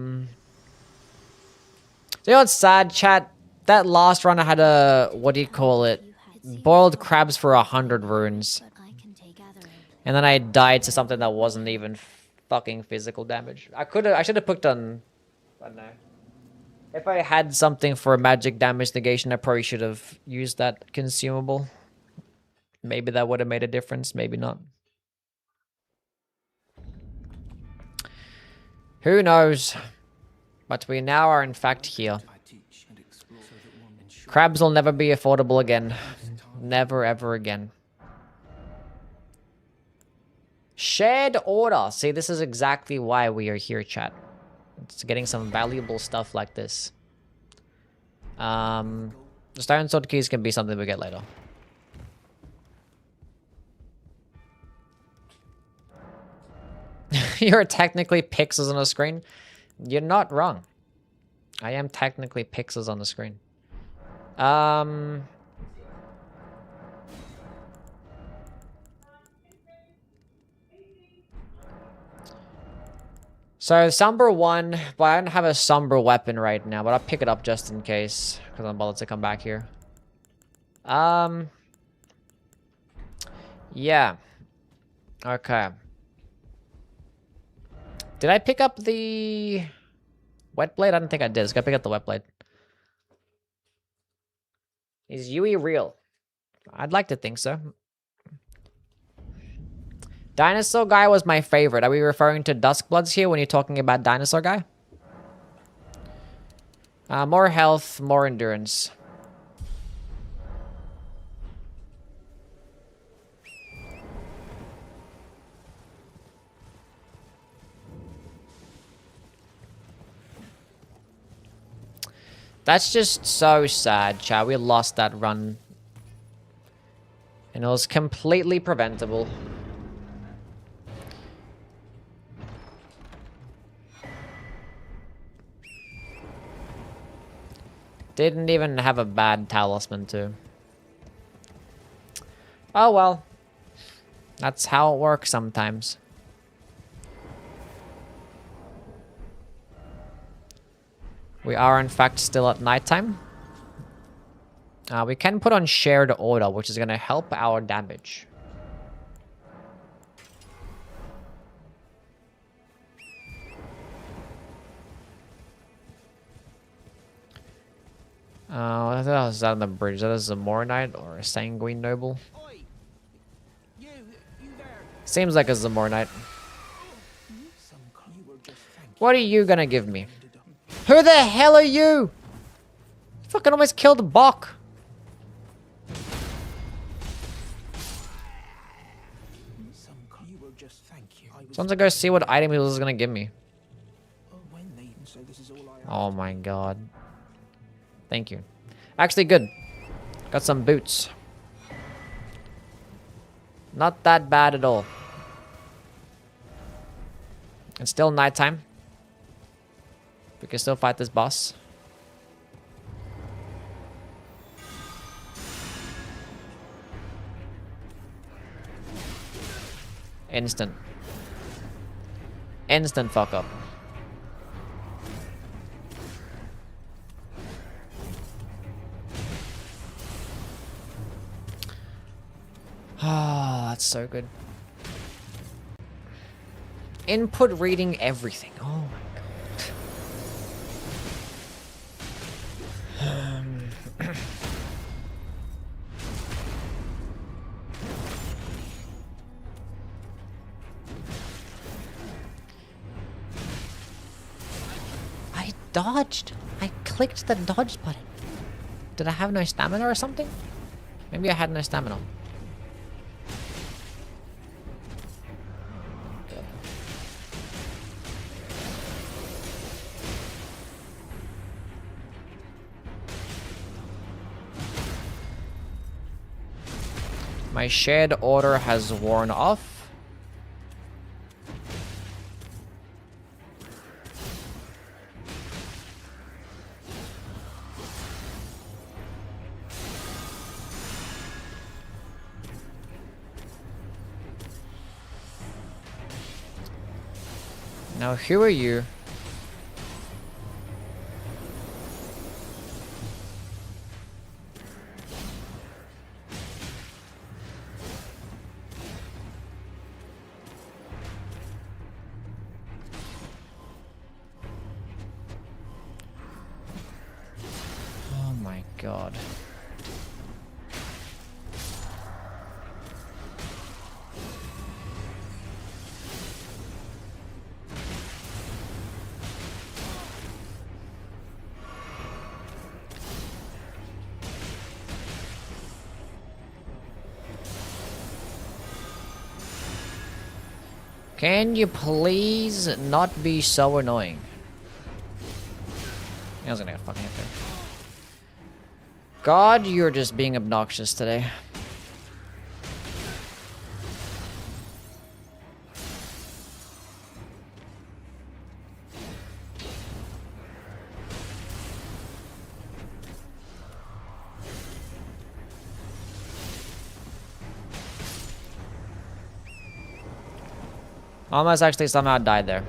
you know what's sad, chat? That last run I had a, what do you call it? Boiled crabs for 100 runes. And then I died to something that wasn't even fucking physical damage. I should have picked on, I don't know. If I had something for magic damage negation, I probably should have used that consumable. Maybe that would have made a difference, maybe not. Who knows? But we now are in fact here. Crabs will never be affordable again. Never ever again. Shared order. See, this is exactly why we are here, chat. It's getting some valuable stuff like this. The stone sword keys can be something we get later. You're technically pixels on a screen. You're not wrong. I am technically pixels on the screen. So Somber 1, but I don't have a Somber weapon right now, but I'll pick it up just in case, because I'm about to come back here. Yeah. Okay. Did I pick up the wet blade? I don't think I did. Let's go pick up the wet blade. Is Yui real? I'd like to think so. Dinosaur guy was my favorite. Are we referring to Duskbloods here when you're talking about dinosaur guy? More health, more endurance. That's just so sad, chat. We lost that run. And it was completely preventable. Didn't even have a bad talisman too. Oh well. That's how it works sometimes. We are in fact still at nighttime. We can put on shared order, which is going to help our damage. What the hell is that on the bridge? Is that a Zamoranite or a Sanguine Noble? Oi! You there. Seems like a Zamoranite. What are you gonna give me? Who the hell are you? Fucking almost killed a Bok. Someone's gonna go see what item he was gonna give me. Oh my god. Thank you. Actually, good. Got some boots. Not that bad at all. It's still nighttime. We can still fight this boss. Instant. Instant fuck up. Ah, that's so good. Input reading everything. Oh my god. I dodged. I clicked the dodge button. Did I have no stamina or something? Maybe I had no stamina. My shared order has worn off. Now, who are you? Oh my god. Can you please not be so annoying? I was gonna get fucking hit there. God, you're just being obnoxious today. Almost actually somehow died there.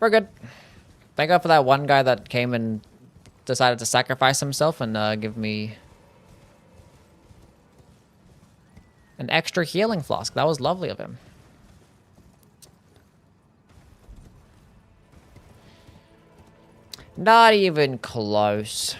We're good. Thank God for that one guy that came and decided to sacrifice himself and give me an extra healing flask. That was lovely of him. Not even close.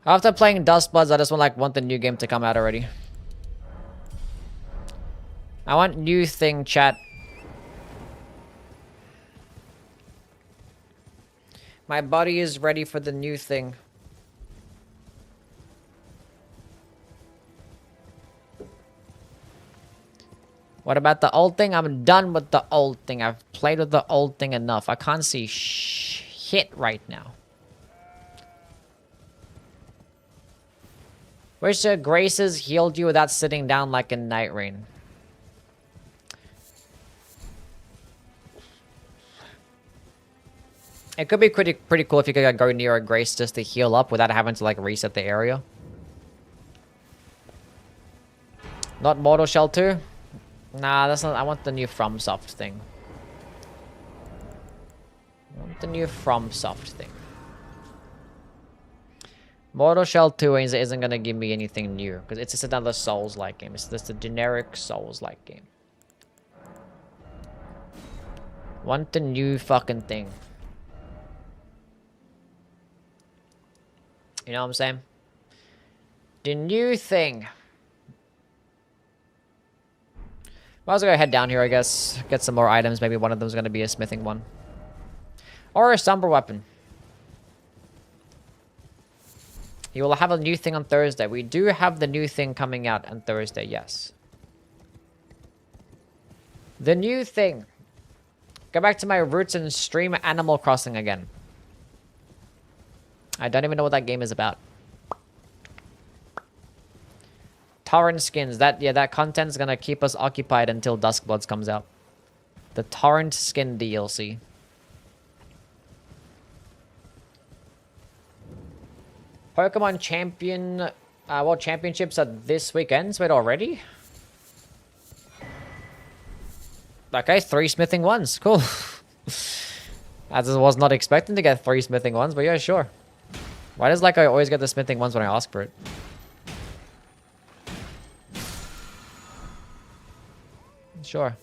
After playing Dustbloods, I just want the new game to come out already. I want new thing, chat. My body is ready for the new thing. What about the old thing? I'm done with the old thing. I've played with the old thing enough. I can't see shit right now. Wish Graces healed you without sitting down like in Night Rain. It could be pretty cool if you could go near a Grace just to heal up without having to like reset the area. Not Mortal Shell 2? Nah, that's not. I want the new FromSoft thing. I want the new FromSoft thing. Mortal Shell 2 isn't gonna give me anything new because it's just another Souls-like game. It's just a generic Souls-like game. Want the new fucking thing. You know what I'm saying? The new thing. Might as well go head down here, I guess. Get some more items. Maybe one of them is going to be a smithing one. Or a somber weapon. You will have a new thing on Thursday. We do have the new thing coming out on Thursday, yes. The new thing. Go back to my roots and stream Animal Crossing again. I don't even know what that game is about. Torrent skins. That content's gonna keep us occupied until Duskbloods comes out. The Torrent skin DLC. Pokemon Champion... World Championships are this weekend. Wait, already? Okay, 3 smithing ones. Cool. I just was not expecting to get 3 smithing ones, but yeah, sure. Why does like I always get the smithing ones when I ask for it? Sure.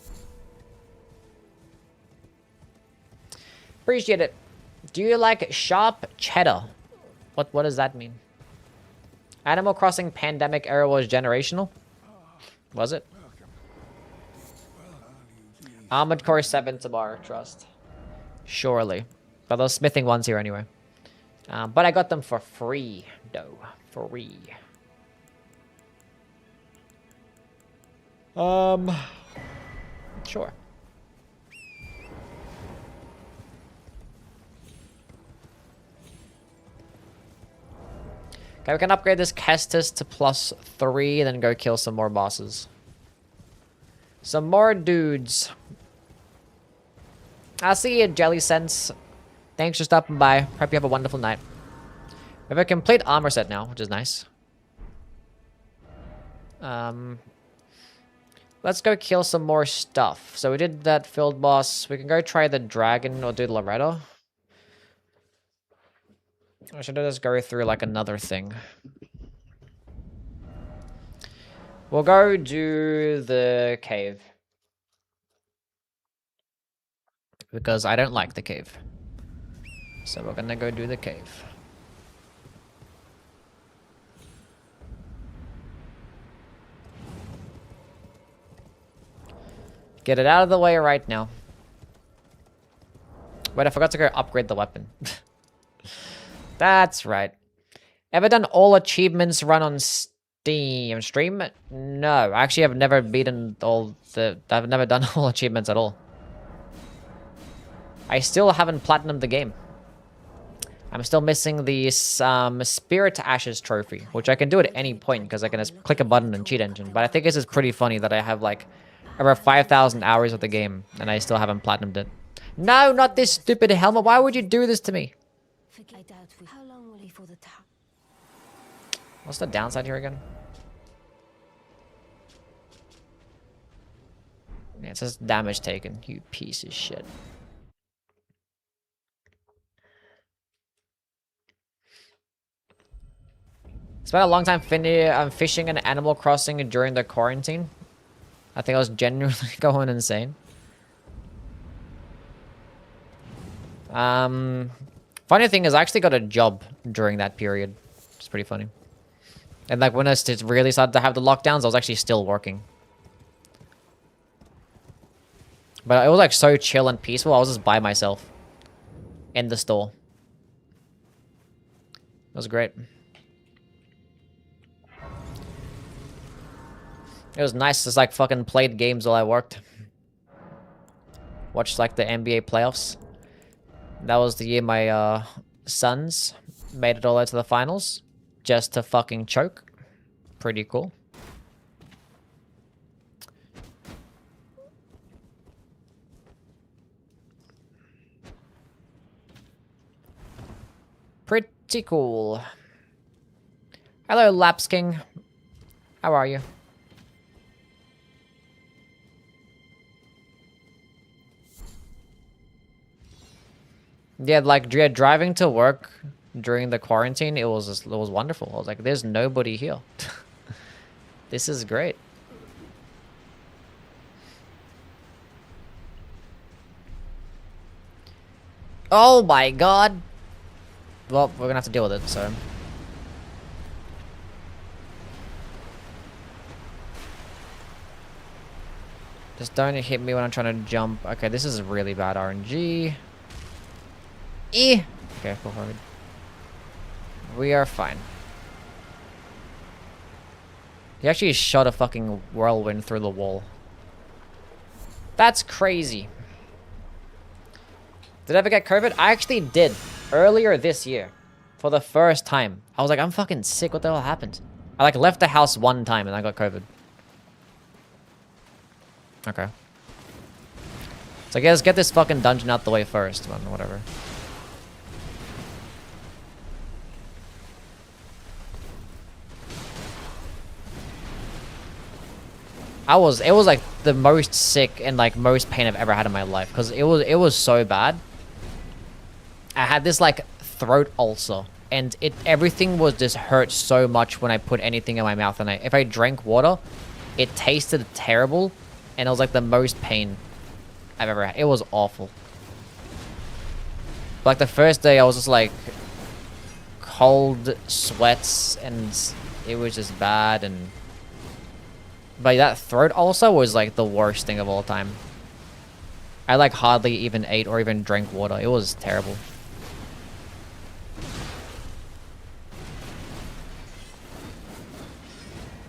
Appreciate it. Do you like sharp cheddar? What does that mean? Animal Crossing Pandemic era was generational? Was it? Armored Core 7 tomorrow, trust. Surely. But those smithing ones here anyway. But I got them for free, though. Free. Sure. Okay, we can upgrade this Kestis to +3, then go kill some more bosses. Some more dudes. I'll see you, Jelly Sense. Thanks for stopping by. Hope you have a wonderful night. We have a complete armor set now, which is nice. Let's go kill some more stuff. So we did that field boss. We can go try the dragon or do Loretta. Or should I just go through like another thing? We'll go do the cave. Because I don't like the cave. So we're gonna go do the cave. Get it out of the way right now. Wait, I forgot to go upgrade the weapon. That's right. Ever done all achievements run on Steam stream? No, actually I've never beaten I've never done all achievements at all. I still haven't platinumed the game. I'm still missing the Spirit Ashes trophy, which I can do at any point because I can just click a button in Cheat Engine. But I think this is pretty funny that I have like over 5,000 hours of the game and I still haven't platinumed it. No, not this stupid helmet. Why would you do this to me? How long will he for the top? What's the downside here again? Yeah, it says damage taken. You piece of shit. Spent a long time fishing and Animal Crossing during the quarantine. I think I was genuinely going insane. Funny thing is, I actually got a job during that period. It's pretty funny. And like when I really started to have the lockdowns, I was actually still working. But it was like so chill and peaceful. I was just by myself in the store. It was great. It was nice. Just like fucking played games while I worked. Watched like the NBA playoffs. That was the year my Suns made it all out to the finals. Just to fucking choke. Pretty cool. Pretty cool. Hello, Laps King. How are you? Yeah, like driving to work during the quarantine, it was wonderful. I was like, there's nobody here. This is great. Oh my god. Well, we're gonna have to deal with it, so. Just don't hit me when I'm trying to jump. Okay, this is really bad RNG. Okay, go forward. We are fine. He actually shot a fucking whirlwind through the wall. That's crazy. Did I ever get COVID? I actually did. Earlier this year. For the first time. I was like, I'm fucking sick. What the hell happened? I like left the house one time and I got COVID. Okay. So I guess get this fucking dungeon out the way first, man. Whatever. It was like the most sick and like most pain I've ever had in my life. Because it was so bad. I had this like throat ulcer. And everything was just hurt so much when I put anything in my mouth. And if I drank water, it tasted terrible. And it was like the most pain I've ever had. It was awful. Like the first day I was just like cold sweats and it was just bad. And but that throat ulcer was like the worst thing of all time. I like hardly even ate or even drank water. It was terrible.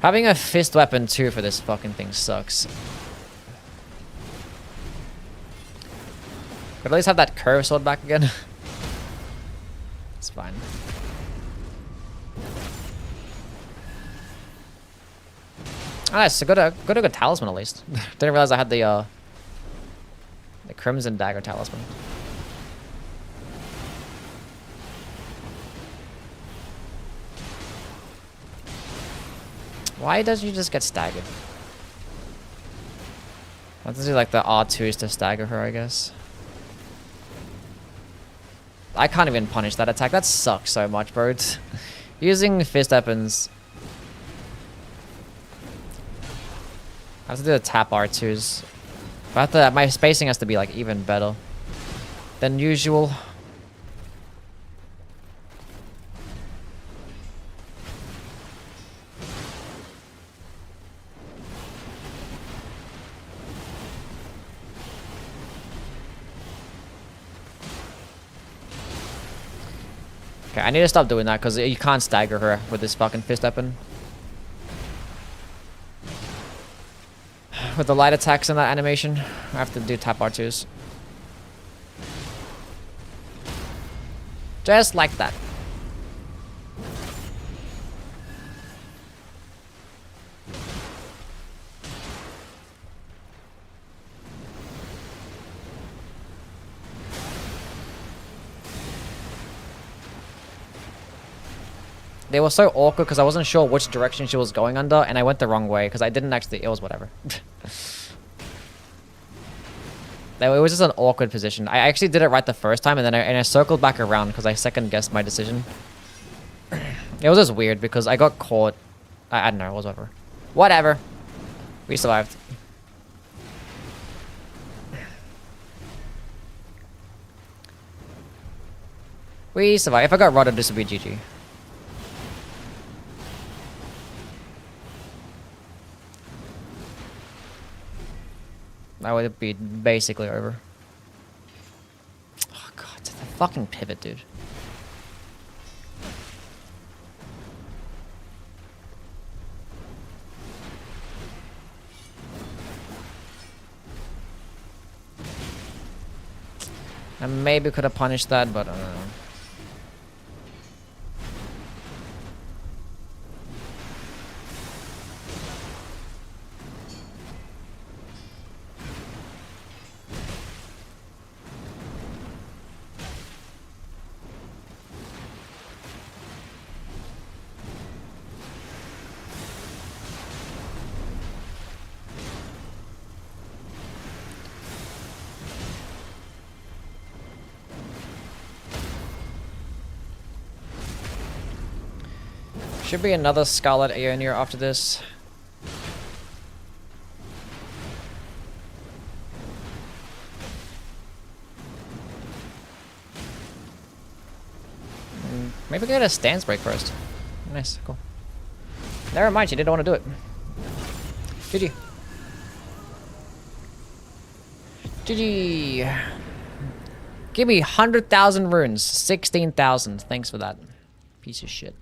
Having a fist weapon too for this fucking thing sucks. Could at least have that curve sword back again. It's fine. Oh, nice. So got a good talisman at least. Didn't realize I had the Crimson Dagger talisman. Why does you just get staggered? I have to do like the R2s to stagger her, I guess. I can't even punish that attack. That sucks so much, bro. Using fist weapons. I have to do the tap R2s. But my spacing has to be like even better than usual. Okay, I need to stop doing that because you can't stagger her with this fucking fist weapon. With the light attacks in that animation, I have to do tap R2s. Just like that. They were so awkward because I wasn't sure which direction she was going under, and I went the wrong way because I didn't actually. It was whatever. It was just an awkward position. I actually did it right the first time, and then I circled back around because I second guessed my decision. It was just weird because I got caught. I don't know. It was whatever. Whatever. We survived. We survived. If I got rotted, this would be GG. That would be basically over. Oh god, the fucking pivot, dude. I maybe could have punished that, but I don't know. Should be another Scarlet Aeonir after this. Maybe get a stance break first. Nice, cool. Never mind, she didn't want to do it. GG. GG. Give me 100,000 runes. 16,000. Thanks for that. Piece of shit.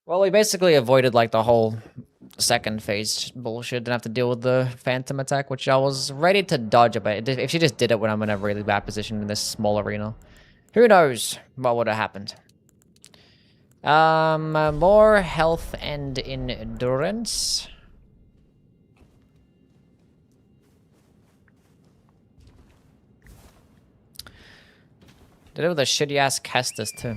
Well, we basically avoided like the whole second phase bullshit. Didn't have to deal with the phantom attack, which I was ready to dodge it, but if she just did it when I'm in a really bad position in this small arena, who knows what would have happened. More health and endurance. Did it with a shitty ass Kestis too.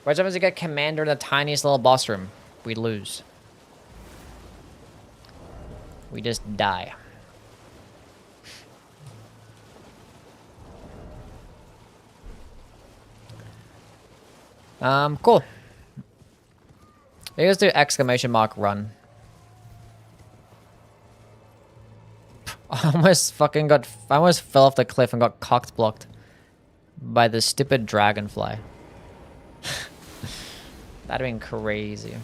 What happens if you get commander in the tiniest little boss room? We lose. We just die. Cool. Let's do exclamation mark run. I almost fell off the cliff and got cocked blocked by the stupid dragonfly. That'd been crazy.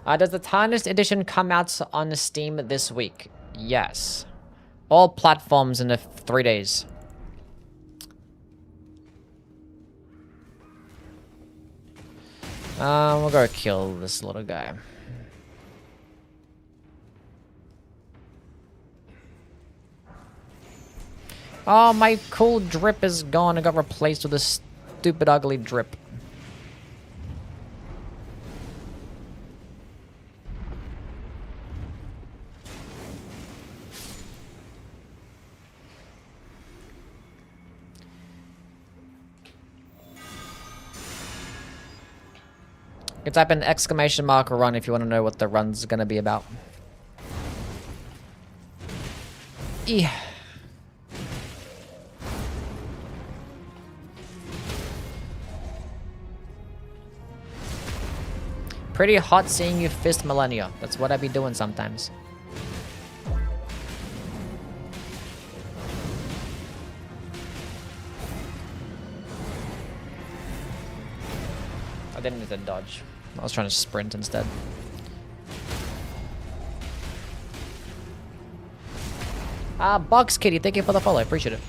Does the Tarnished Edition come out on Steam this week? Yes. All platforms in 3 days. We'll go kill this little guy. Oh, my cool drip is gone. It got replaced with this stupid ugly drip. You can type in exclamation mark or run if you want to know what the run's gonna be about. Yeah. Pretty hot seeing you fist Millennia. That's what I be doing sometimes. I didn't need to dodge. I was trying to sprint instead. Bugs Kitty, thank you for the follow. I appreciate it.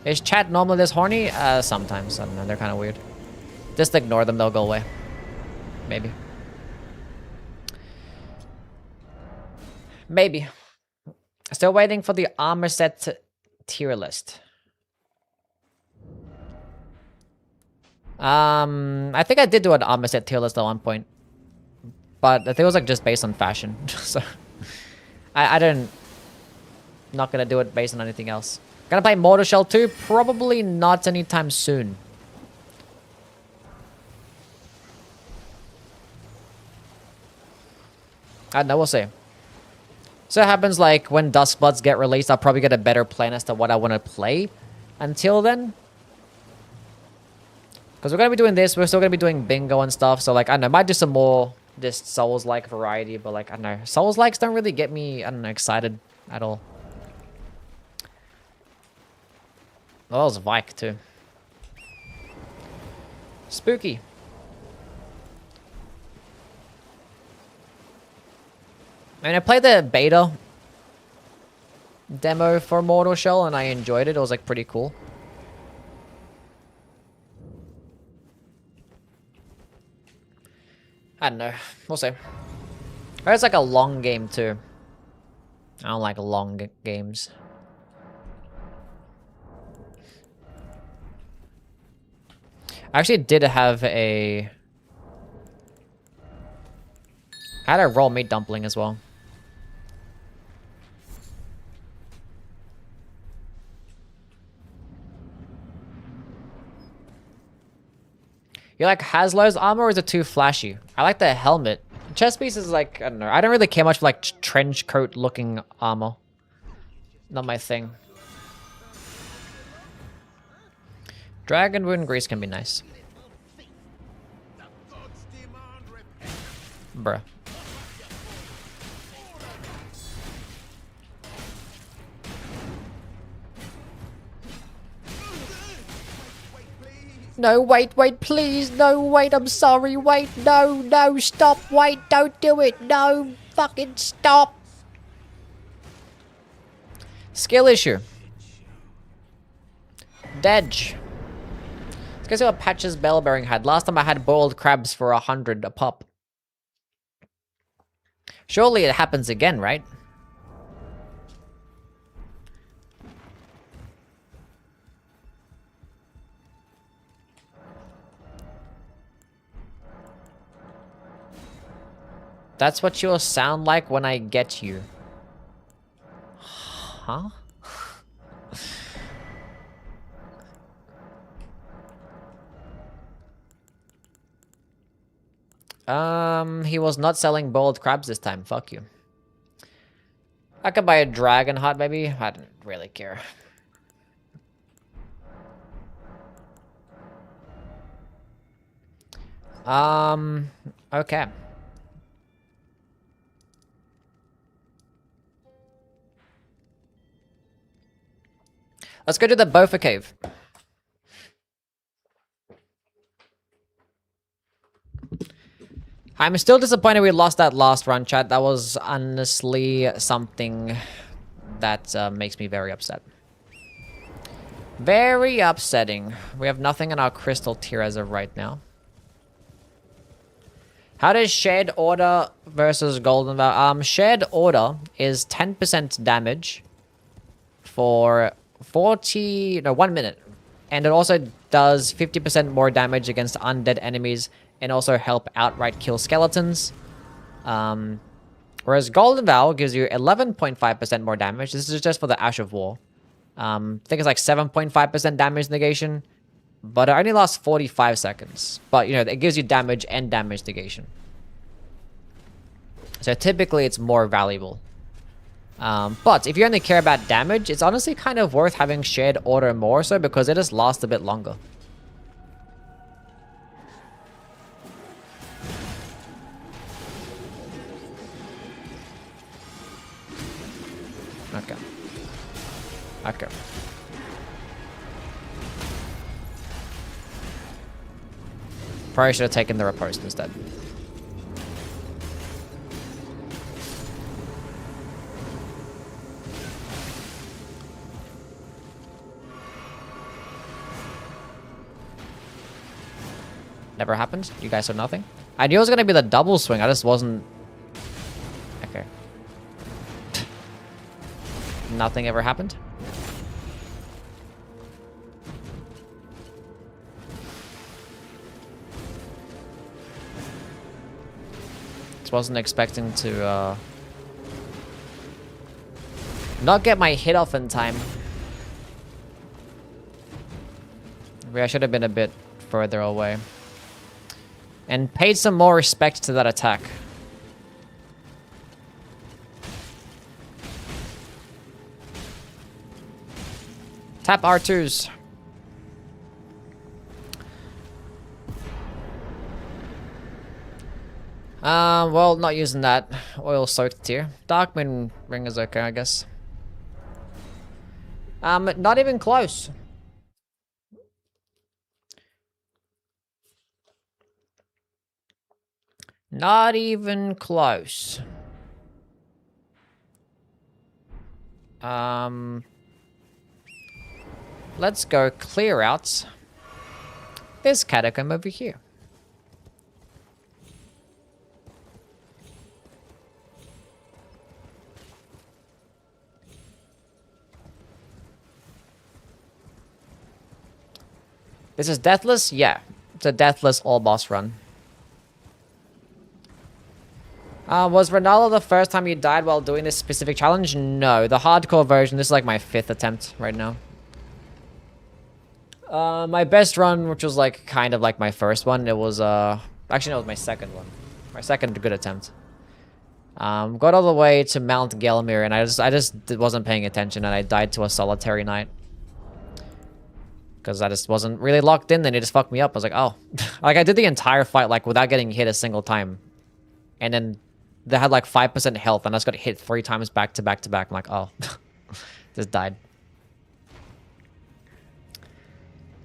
Is chat normally this horny? Sometimes. I don't know. They're kind of weird. Just ignore them. They'll go away. Maybe. Maybe. Still waiting for the armor set tier list. I think I did do an armor set tier list at one point. But I think it was like just based on fashion. So I didn't... Not gonna do it based on anything else. Gonna play Mortal Shell 2? Probably not anytime soon. I don't know, we'll see. So it happens like when Duskbloods get released, I'll probably get a better plan as to what I want to play. Until then, Because we're going to be doing this. We're still going to be doing bingo and stuff. So, like, I don't know. Might do some more just Souls-like variety. But, like, I don't know. Souls-likes don't really get me, I don't know, excited at all. Oh, that was Vike, too. Spooky. I mean, I played the beta demo for Mortal Shell, and I enjoyed it. It was, like, pretty cool. I don't know. We'll see. It's like a long game, too. I don't like long games. I actually did have a... I had a raw meat dumpling as well. You like Haslow's armor, or is it too flashy? I like the helmet. Chest piece is like, I don't know. I don't really care much for like trench coat looking armor. Not my thing. Dragon wound grease can be nice. Bruh. No, wait, please. No, wait, I'm sorry. Wait, no, stop. Wait, don't do it. No, fucking stop. Skill issue. Dedge. Let's go see what Patch's bell bearing had. Last time I had boiled crabs for 100 a pop. Surely it happens again, right? That's what you'll sound like when I get you. Huh? He was not selling boiled crabs this time. Fuck you. I could buy a dragon heart, maybe. I don't really care. Okay. Let's go to the Bofa Cave. I'm still disappointed we lost that last run, chat. That was honestly something that makes me very upset. Very upsetting. We have nothing in our crystal tier as of right now. How does Shared Order versus Golden Vow? Shared Order is 10% damage for 1 minute. And it also does 50% more damage against undead enemies and also help outright kill skeletons. Whereas Golden Vow gives you 11.5% more damage. This is just for the Ash of War. I think it's like 7.5% damage negation. But it only lasts 45 seconds. But, you know, it gives you damage and damage negation. So typically it's more valuable. But if you only care about damage, it's honestly kind of worth having Shared Order more so because it just lasts a bit longer. Okay. Okay. Probably should have taken the riposte instead. Never happened? You guys saw nothing? I knew it was going to be the double swing. I just wasn't... Okay. Nothing ever happened? Just wasn't expecting to, not get my hit off in time. Maybe I should have been a bit further away. And paid some more respect to that attack. Tap R2s. Well, not using that oil-soaked tier. Darkmoon ring is okay, I guess. Not even close. Not even close. Let's go clear out this catacomb over here. This is deathless? Yeah. It's a deathless all boss run. Was Ronaldo the first time you died while doing this specific challenge? No. The hardcore version, this is like my 5th attempt right now. My best run, which was like kind of like my first one, it was actually no, it was my second one. My second good attempt. Got all the way to Mount Gelmir and I just wasn't paying attention and I died to a solitary knight. Because I just wasn't really locked in, then it just fucked me up. I was like, oh. Like, I did the entire fight, like, without getting hit a single time. And then they had, like, 5% health, and I just got hit 3 times back to back to back. I'm like, oh. Just died.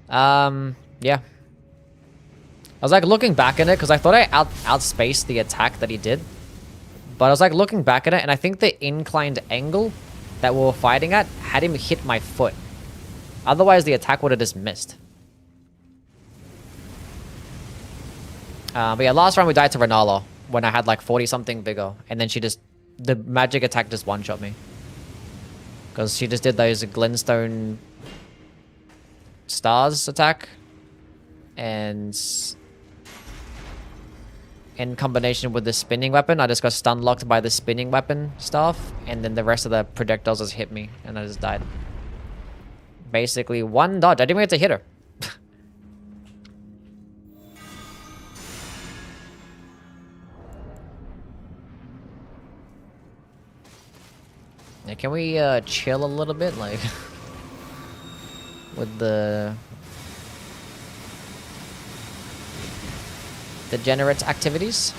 Yeah. I was, like, looking back at it, because I thought I outspaced the attack that he did. But I was, like, looking back at it, and I think the inclined angle that we were fighting at had him hit my foot. Otherwise, the attack would have just missed. But yeah, last round we died to Renala when I had like 40-something vigor. And then she just... The magic attack just one-shot me. Because she just did those Glintstone... Stars attack. And... In combination with the spinning weapon, I just got stun locked by the spinning weapon staff. And then the rest of the projectiles just hit me. And I just died. Basically, one dodge. I didn't even get to hit her. Yeah, can we chill a little bit, like with the degenerate activities?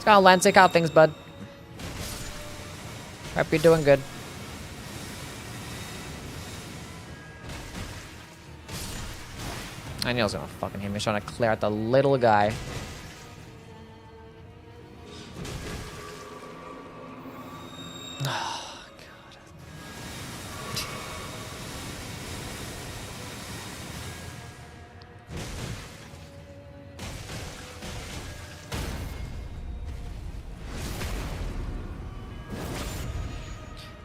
Oh, Lancic, how things, bud? Hope you're doing good. I knew I was gonna fucking hit me. Trying to clear out the little guy. Oh, God.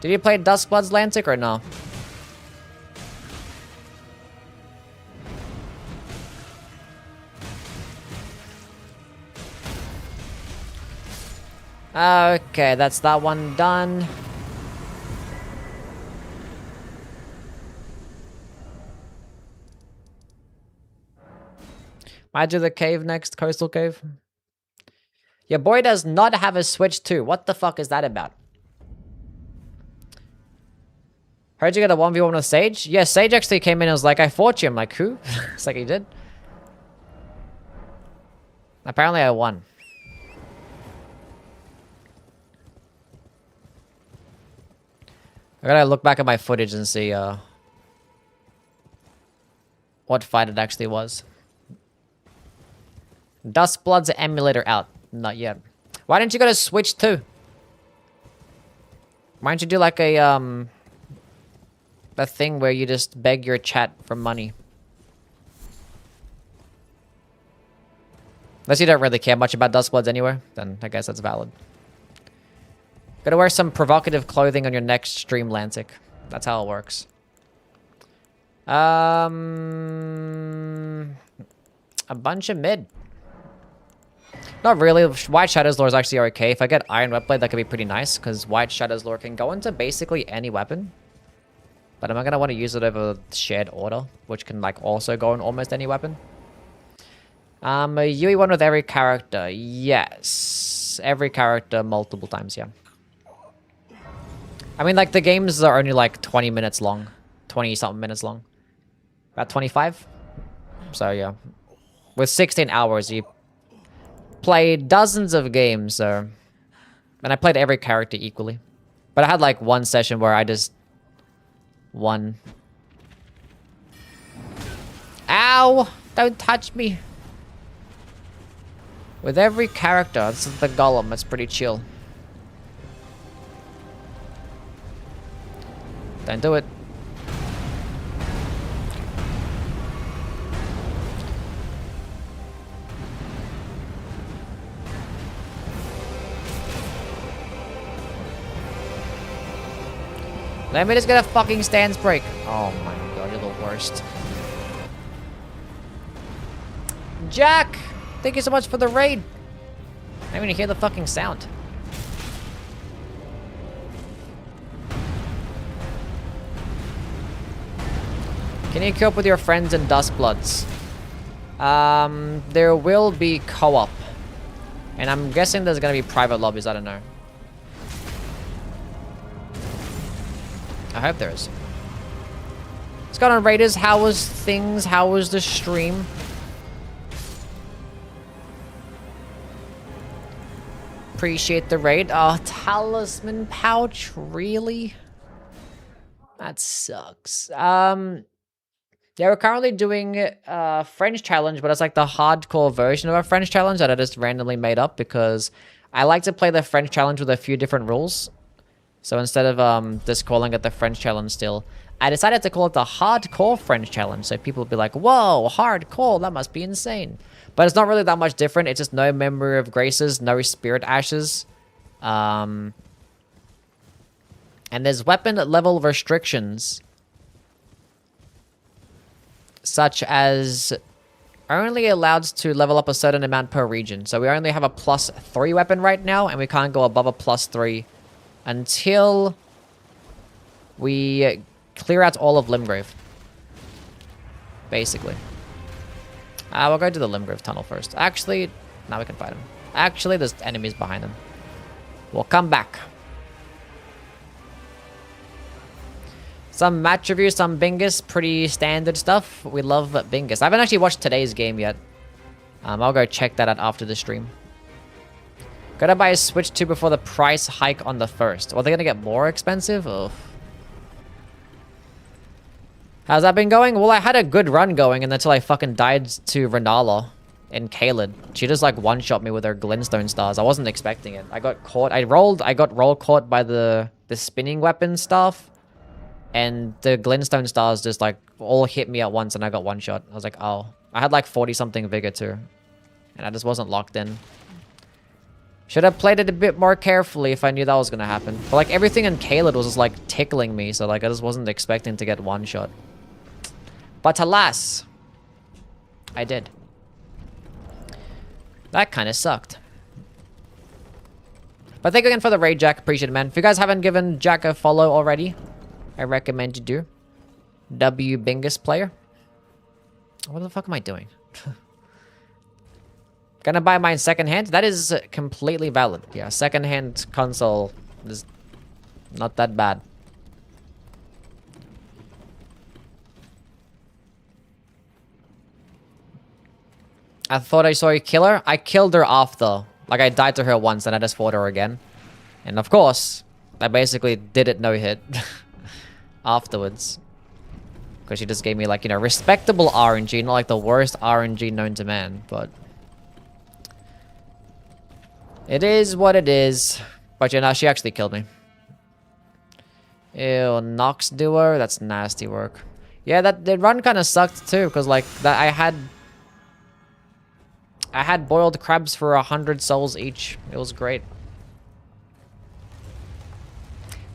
Did you play Duskblood's Lancic or no? Okay, that's that one done. Might do the cave next, coastal cave. Your boy does not have a Switch 2. What the fuck is that about? Heard you get a 1v1 with Sage? Yeah, Sage actually came in and was like, I fought you. I'm like, who? It's like, he did. Apparently I won. I gotta look back at my footage and see what fight it actually was. Duskblood's emulator out. Not yet. Why didn't you go to Switch 2? Why don't you do like a thing where you just beg your chat for money? Unless you don't really care much about Duskbloods anyway, then I guess that's valid. Gotta wear some provocative clothing on your next stream, Lancic. That's how it works. A bunch of mid. Not really. White Shadow's Lore is actually okay. If I get Iron Wetblade, that could be pretty nice, because White Shadow's Lore can go into basically any weapon. But am I gonna want to use it over Shared Order, which can like also go in almost any weapon? UE one with every character. Yes. Every character multiple times, yeah. I mean, like, the games are only, like, 20 minutes long. 20-something minutes long. About 25? So, yeah. With 16 hours, you play dozens of games, so... And I played every character equally. But I had, like, one session where I just... won. Ow! Don't touch me! With every character, this is the golem, it's pretty chill. Don't do it. Let me just get a fucking stance break. Oh my god, you're the worst. Jack! Thank you so much for the raid. I didn't even hear the fucking sound. Can you cope with your friends and Duskbloods? There will be co-op. And I'm guessing there's gonna be private lobbies, I don't know. I hope there is. What's going on, Raiders? How was things? How was the stream? Appreciate the raid. Oh, talisman pouch, really? That sucks. Yeah, we're currently doing a French challenge, but it's like the hardcore version of a French challenge that I just randomly made up because I like to play the French challenge with a few different rules. So instead of just calling it the French challenge still, I decided to call it the hardcore French challenge. So people will be like, whoa, hardcore, that must be insane. But it's not really that much different. It's just no Memory of Graces, no Spirit Ashes. And there's weapon level restrictions. Such as only allowed to level up a certain amount per region. So we only have a +3 weapon right now, and we can't go above a +3 until we clear out all of Limgrave. Basically. We'll go to the Limgrave tunnel first. Actually, now we can fight him. Actually, there's enemies behind him. We'll come back. Some match reviews, some Bingus, pretty standard stuff. We love Bingus. I haven't actually watched today's game yet. I'll go check that out after the stream. Gotta buy a Switch 2 before the price hike on the 1st. Well, they're gonna get more expensive? Ugh. How's that been going? Well, I had a good run going until I fucking died to Renala in Caelid. She just like one-shot me with her glintstone stars. I wasn't expecting it. I got caught. I got roll caught by the spinning weapon stuff. And the glintstone stars just like all hit me at once and I got one shot. I was like, oh. I had like 40 something vigor too. And I just wasn't locked in. Should have played it a bit more carefully if I knew that was gonna happen. But like everything in Caelid was just like tickling me, so like I just wasn't expecting to get one shot. But alas, I did. That kind of sucked. But thank you again for the raid, Jack. Appreciate it, man. If you guys haven't given Jack a follow already, I recommend you do. W Bingus player. What the fuck am I doing? Gonna buy mine secondhand? That is completely valid. Yeah, secondhand console is not that bad. I thought I saw you kill her. I killed her after. Like, I died to her once and I just fought her again. And of course, I basically did it no hit afterwards. Because she just gave me, like, you know, respectable RNG. Not like the worst RNG known to man, but... it is what it is. But, you know, she actually killed me. Ew, Nox Doer? That's nasty work. Yeah, that run kind of sucked, too. Because, like, that I had boiled crabs for 100 souls each. It was great.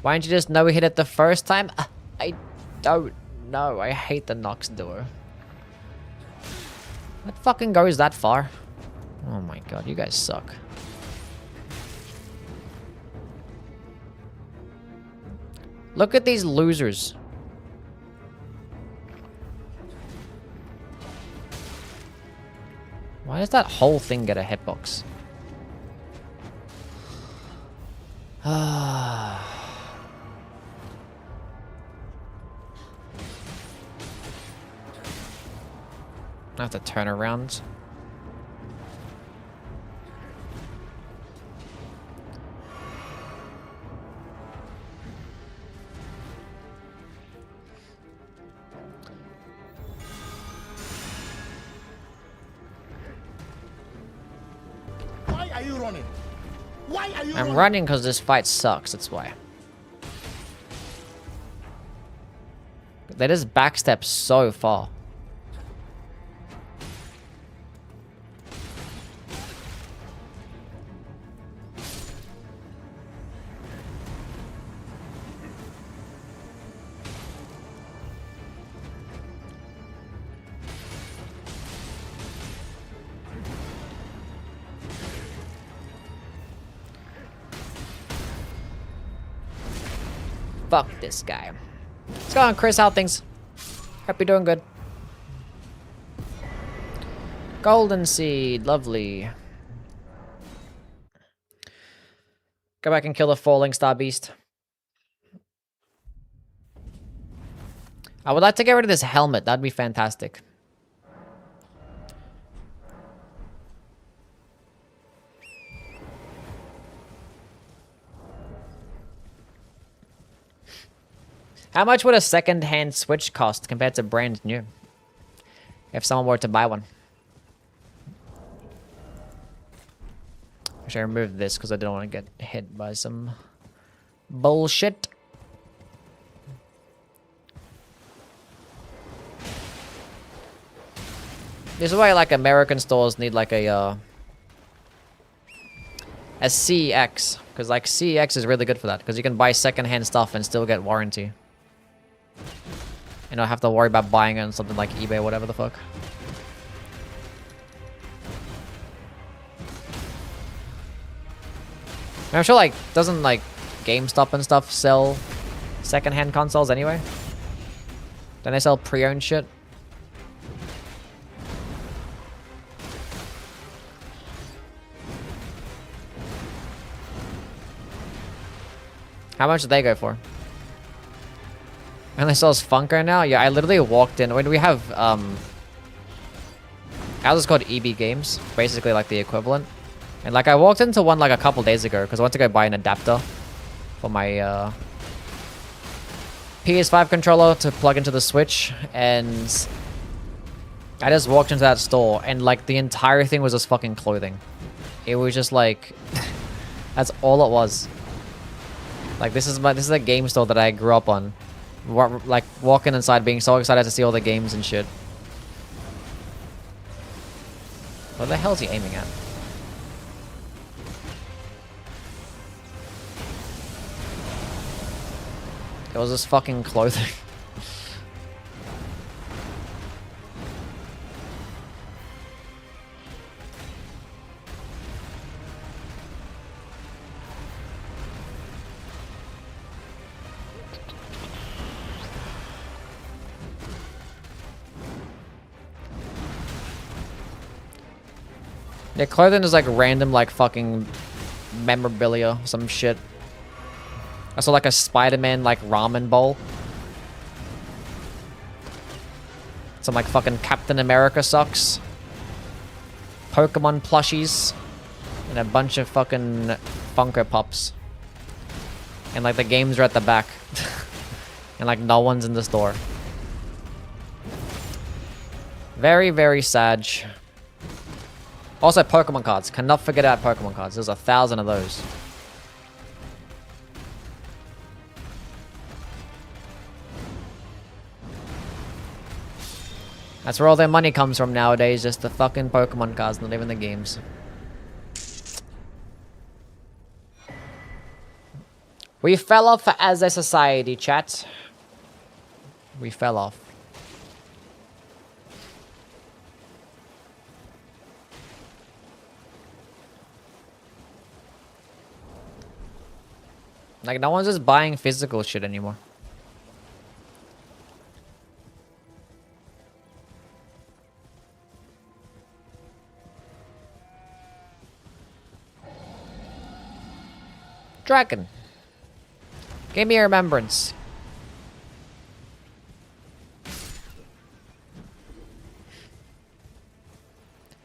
Why didn't you just no-hit it the first time? I don't know. I hate the Nox Doer. What fucking goes that far? Oh my god, you guys suck. Look at these losers. Why Why does that whole thing get a hitbox? I have to turn around. Why are you running? Why are you I'm running because this fight sucks, that's why. They just backstep so far. Fuck this guy. What's going on, Chris? How things? Hope you're doing good. Golden seed, lovely. Go back and kill the falling star beast. I would like to get rid of this helmet. That'd be fantastic. How much would a second-hand Switch cost compared to brand new? If someone were to buy one. I should remove this because I don't want to get hit by some bullshit. This is why like American stores need like a CX, because like CX is really good for that because you can buy second-hand stuff and still get warranty. And not have to worry about buying it on something like eBay or whatever the fuck. I'm sure like doesn't like GameStop and stuff sell second-hand consoles anyway? Don't they sell pre-owned shit? How much did they go for? And they sell Funko now? Yeah, I literally walked in. When we have, ours is called EB Games. Basically like the equivalent. And like I walked into one like a couple days ago because I went to go buy an adapter for my PS5 controller to plug into the Switch. And I just walked into that store and like the entire thing was just fucking clothing. It was just like, that's all it was. Like this is a game store that I grew up on. Like walking inside being so excited to see all the games and shit. What the hell is he aiming at? It was just fucking clothing. Yeah, clothing is like random, like fucking memorabilia, some shit. I saw like a Spider-Man like ramen bowl. Some like fucking Captain America socks. Pokemon plushies. And a bunch of fucking Funko Pops. And like the games are at the back. And like no one's in the store. Very, very sad. Also, Pokemon cards. Cannot forget about Pokemon cards. There's 1,000 of those. That's where all their money comes from nowadays. Just the fucking Pokemon cards, not even the games. We fell off as a society, chat. We fell off. Like, no one's just buying physical shit anymore. Dragon. Give me a remembrance.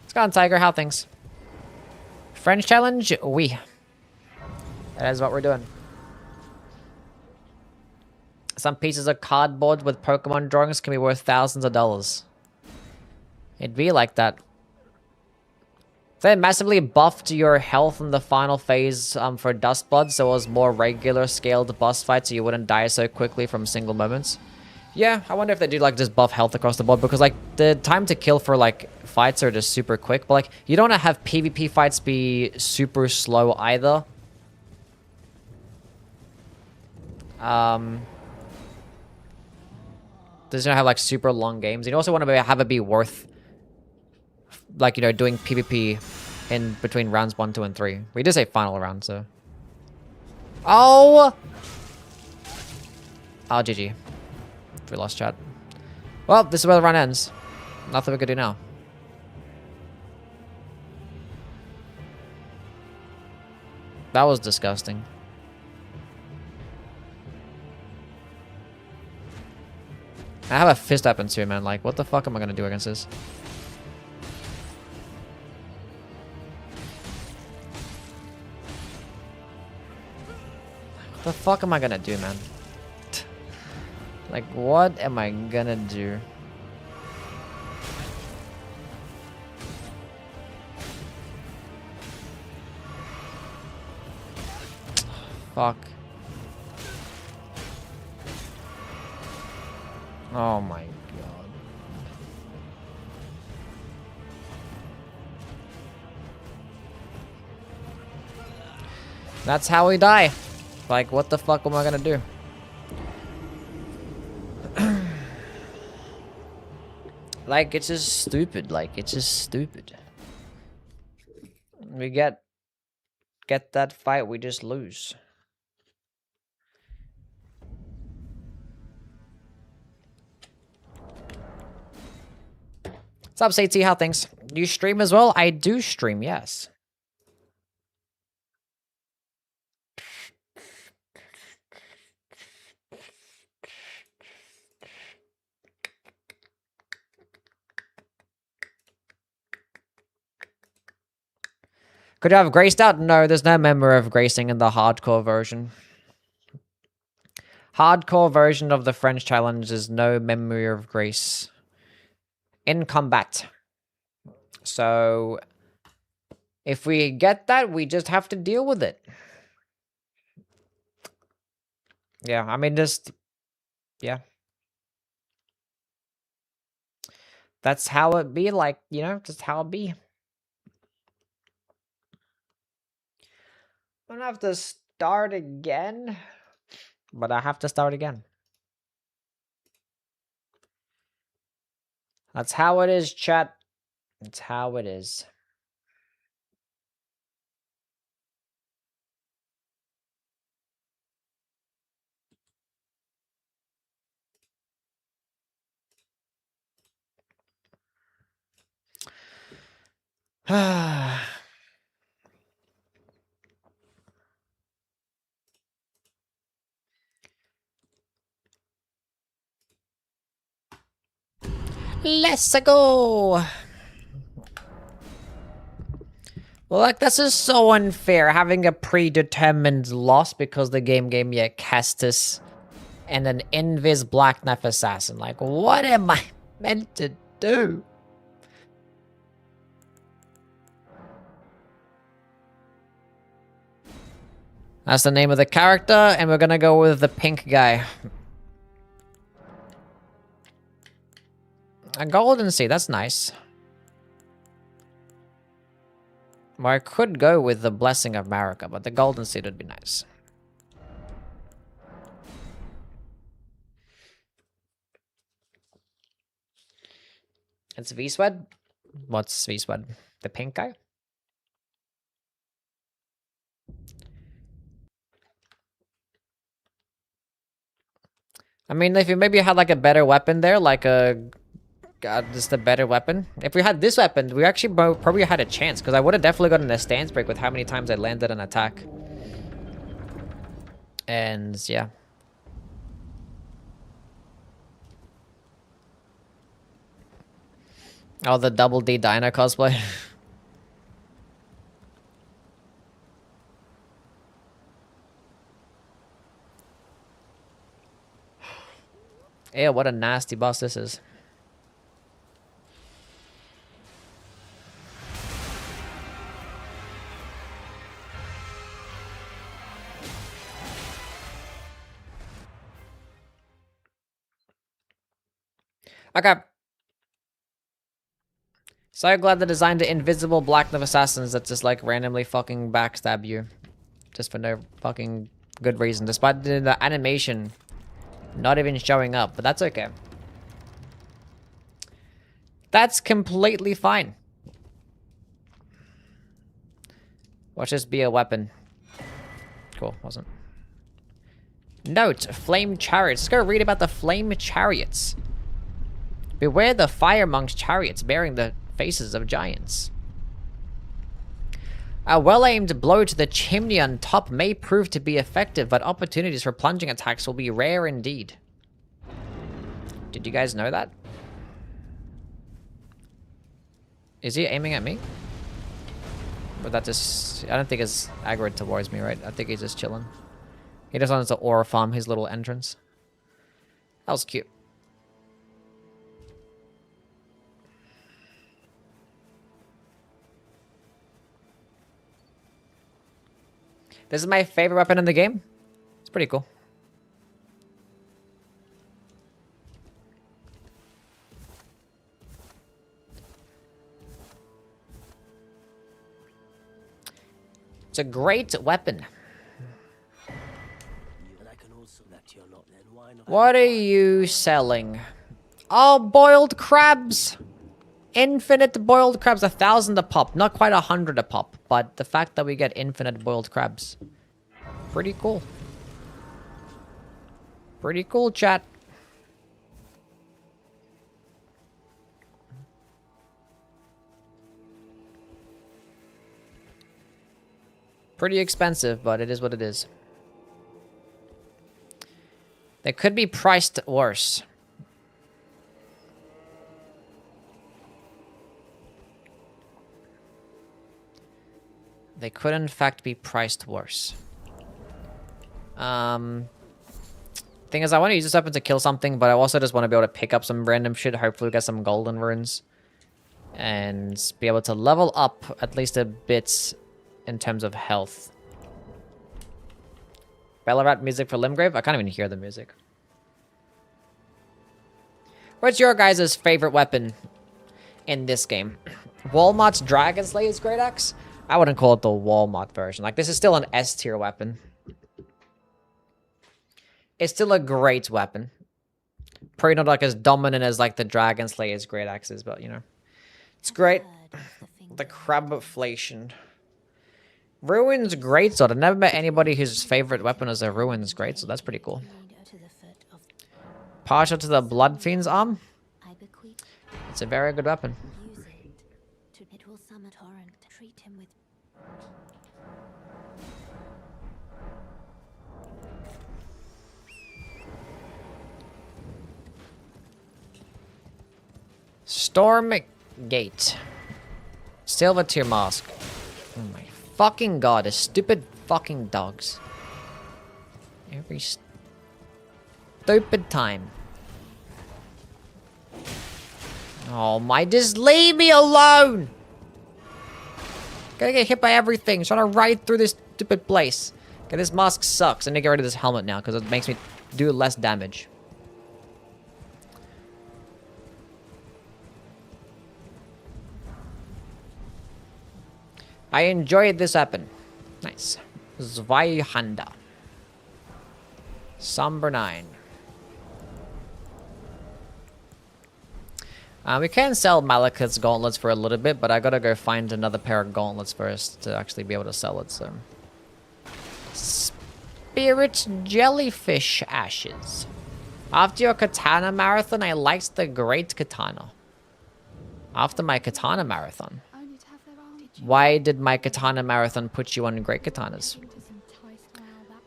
Let's go on, Tiger. How things? French challenge? Oui. That is what we're doing. Some pieces of cardboard with Pokemon drawings can be worth thousands of dollars. It'd be like that. They massively buffed your health in the final phase for Dustblood, so it was more regular scaled boss fights, so you wouldn't die so quickly from single moments. Yeah, I wonder if they do like just buff health across the board, because like the time to kill for like fights are just super quick, but like you don't want to have PvP fights be super slow either. Does not have like super long games. You also want to have it be worth, like, you know, doing PvP in between rounds 1, 2, and 3. We did say final round, so. Oh! Oh, GG. We lost chat. Well, this is where the run ends. Nothing we could do now. That was disgusting. I have a fist weapon too, man. Like, what the fuck am I gonna do against this? What the fuck am I gonna do, man? Like, what am I gonna do? Fuck. Oh my god. That's how we die. Like, what the fuck am I gonna do? Like, it's just stupid. Like, it's just stupid. We get that fight, we just lose. What's up, CT? How things? Do you stream as well? I do stream, yes. Could you have graced out? No, there's no memory of gracing in the hardcore version. Hardcore version of the French challenge is no memory of grace in combat. So if we get that, we just have to deal with it. Yeah, I mean, just, yeah. That's how it be, like, you know, just how it be. I don't have to start again, but I have to start again. That's how it is, chat. It's how it is. Let's go. Well, like, this is so unfair, having a predetermined loss because the game gave me a Castus and an Invis Black Knife Assassin. Like, what am I meant to do? That's the name of the character, and we're gonna go with the pink guy. A golden seed, that's nice. Well, I could go with the Blessing of Marika, but the golden seed would be nice. It's V-Swed? What's V-Swed? The pink guy? I mean, if you maybe had like a better weapon there, like a... just a better weapon. If we had this weapon, we actually probably had a chance, because I would have definitely gotten a stance break with how many times I landed an attack. And yeah. Oh, the Double D Dino cosplay. Yeah, what a nasty boss this is. Okay. So glad they designed the invisible black knife assassins that just like randomly fucking backstab you. Just for no fucking good reason. Despite the animation not even showing up. But that's okay. That's completely fine. Watch this be a weapon. Cool, wasn't. Note, flame chariots. Let's go read about the flame chariots. Beware the fire amongst chariots bearing the faces of giants. A well-aimed blow to the chimney on top may prove to be effective, but opportunities for plunging attacks will be rare indeed. Did you guys know that? Is he aiming at me? But that just... I don't think it's aggroed towards me, right? I think he's just chilling. He just wants to aura farm his little entrance. That was cute. This is my favorite weapon in the game. It's pretty cool. It's a great weapon. What are you selling? Oh, boiled crabs. Infinite boiled crabs, 1,000 a pop. Not quite 100 a pop, but the fact that we get infinite boiled crabs. Pretty cool. Pretty cool, chat. Pretty expensive, but it is what it is. They could be priced worse. They could, in fact, be priced worse. Thing is, I want to use this weapon to kill something, but I also just want to be able to pick up some random shit, hopefully get some golden runes. And be able to level up at least a bit in terms of health. Ballarat music for Limgrave? I can't even hear the music. What's your guys' favorite weapon in this game? Walmart's Dragon Slayer's Great Axe? I wouldn't call it the Walmart version. Like, this is still an S tier weapon. It's still a great weapon. Probably not like as dominant as like the Dragon Slayer's Great Axes, but you know. It's great. The Crabflation. Ruin's Greatsword. I've never met anybody whose favorite weapon is a Ruin's Greatsword. That's pretty cool. Partial to the Blood Fiend's arm. It's a very good weapon. It will summon torrent. Treat him with Storm Gate. Silver tier mask. Oh my fucking god, the stupid fucking dogs. Every stupid time. Oh my, just leave me alone! Gonna get hit by everything, trying to ride through this stupid place. Okay, this mask sucks. I need to get rid of this helmet now, because it makes me do less damage. I enjoyed this weapon. Nice. Zweihanda. Somber 9. We can sell Malekith's gauntlets for a little bit, but I gotta go find another pair of gauntlets first to actually be able to sell it, so. Spirit Jellyfish Ashes. After your katana marathon, I liked the Great Katana. After my katana marathon. Why did my katana marathon put you on great katanas?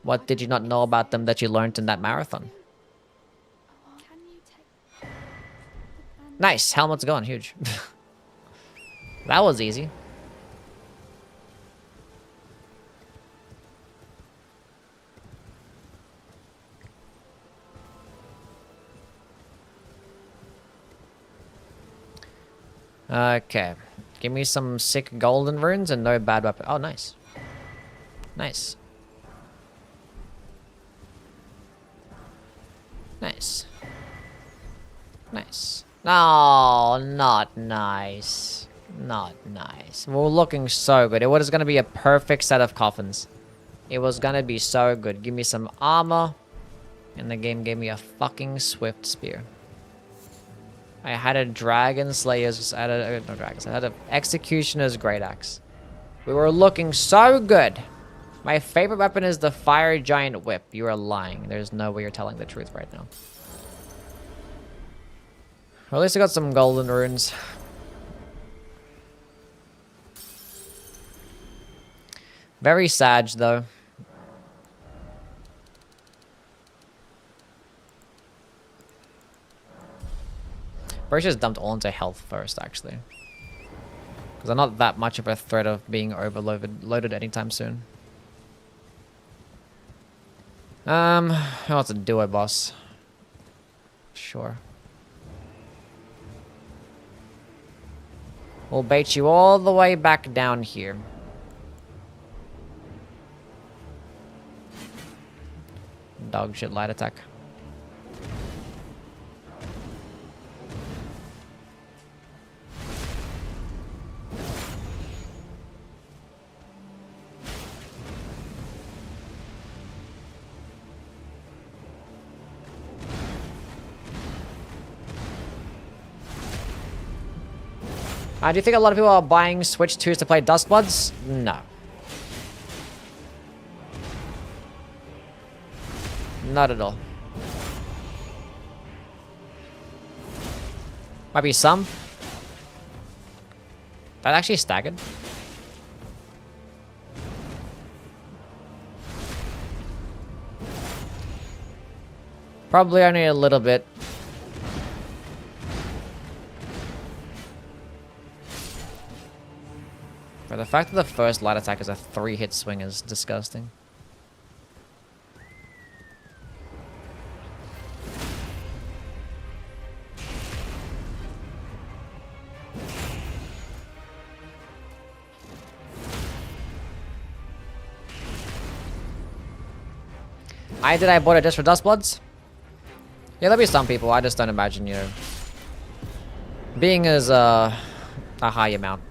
What did you not know about them that you learned in that marathon? Can you take... Nice. Helmet's gone. Huge. That was easy. Okay. Give me some sick golden runes and no bad weapon. Oh, nice. Nice. Nice. Nice. No, not nice. Not nice. We're looking so good. It was going to be a perfect set of coffins. It was going to be so good. Give me some armor. And the game gave me a fucking swift spear. I had a dragon slayer's... I had a... No, dragons. I had an executioner's great axe. We were looking so good. My favorite weapon is the fire giant whip. You are lying. There's no way you're telling the truth right now. Well, at least I got some golden runes. Very sad, though. Probably just dumped all into health first, actually. Because I'm not that much of a threat of being overloaded anytime soon. What's a duo boss? Sure. We'll bait you all the way back down here. Dog shit light attack. Do you think a lot of people are buying Switch 2s to play Duskbloods? No. Not at all. Might be some. That actually staggered. Probably only a little bit. But the fact that the first light attack is a 3-hit swing is disgusting. I bought it just for Duskbloods? Yeah, there'll be some people. I just don't imagine, you know, being as a high amount.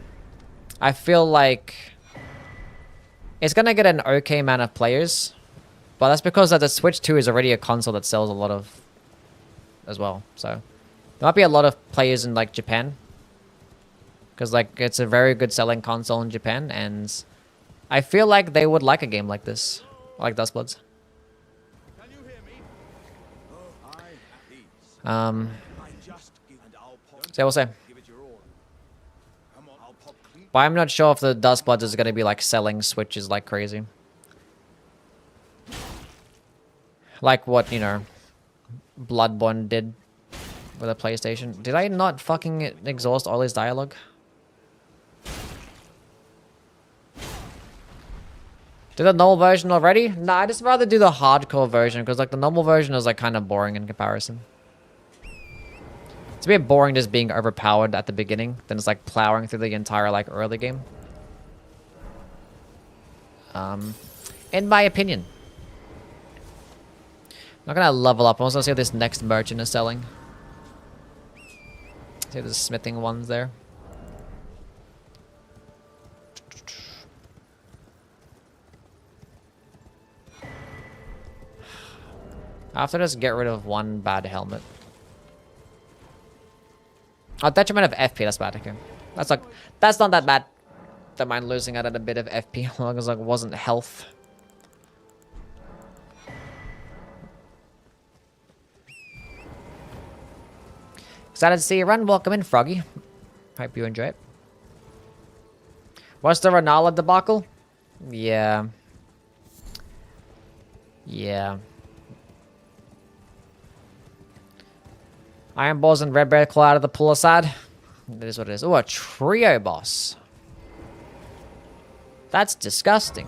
I feel like it's gonna get an okay amount of players, but that's because the Switch 2 is already a console that sells a lot of as well. So there might be a lot of players in like Japan, because like it's a very good selling console in Japan, and I feel like they would like a game like this, like Duskbloods. Can you hear me? So we'll say. But I'm not sure if the Duskbloods is going to be like selling Switches like crazy. Like what, you know, Bloodborne did with a PlayStation. Did I not fucking exhaust all his dialogue? Do the normal version already? Nah, I just rather do the hardcore version because like the normal version is like kind of boring in comparison. It's a bit boring just being overpowered at the beginning, then it's like plowing through the entire like early game. In my opinion. I'm not gonna level up. I'm also gonna see what this next merchant is selling. See the smithing ones there. I have to just get rid of one bad helmet. Oh, detriment of FP, that's bad, okay. That's like, that's not that bad. Don't mind losing out at a bit of FP, as long as like wasn't health. Excited to see you run. Welcome in, Froggy. Hope you enjoy it. What's the Renala debacle? Yeah. Yeah. Iron Balls and Red Bear claw out of the pull aside. That is what it is. Oh, a trio boss. That's disgusting.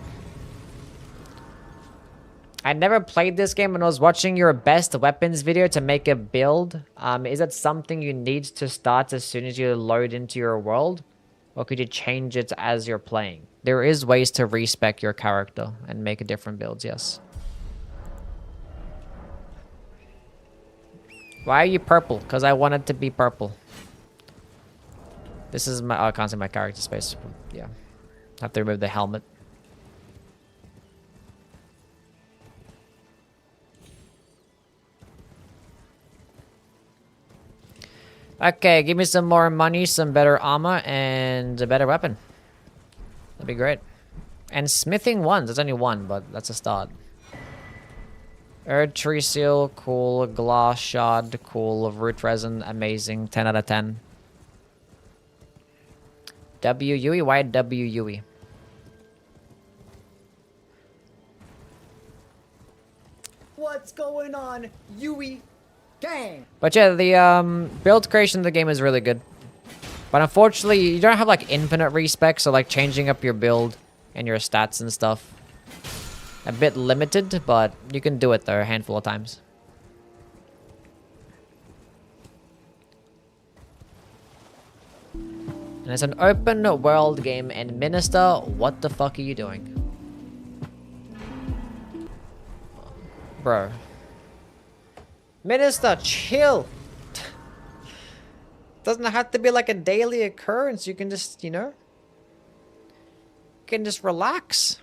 I never played this game and I was watching your best weapons video to make a build. Is it something you need to start as soon as you load into your world? Or could you change it as you're playing? There is ways to respec your character and make different builds, yes. Why are you purple? Because I want it to be purple. This is my... Oh, I can't see my character space. Yeah. Have to remove the helmet. Okay, give me some more money, some better armor, and a better weapon. That'd be great. And smithing ones. There's only one, but that's a start. Earth tree seal, cool. Glass shard, cool. Root resin, amazing. 10 out of 10. WUE? Why WUE? What's going on, Yui? Gang! But yeah, the build creation of the game is really good. But unfortunately, you don't have like infinite respec, so like changing up your build and your stats and stuff. A bit limited, but you can do it though a handful of times. And it's an open world game, and Minister, what the fuck are you doing? Bro. Minister, chill! Doesn't have to be like a daily occurrence, you can just, you know? You can just relax.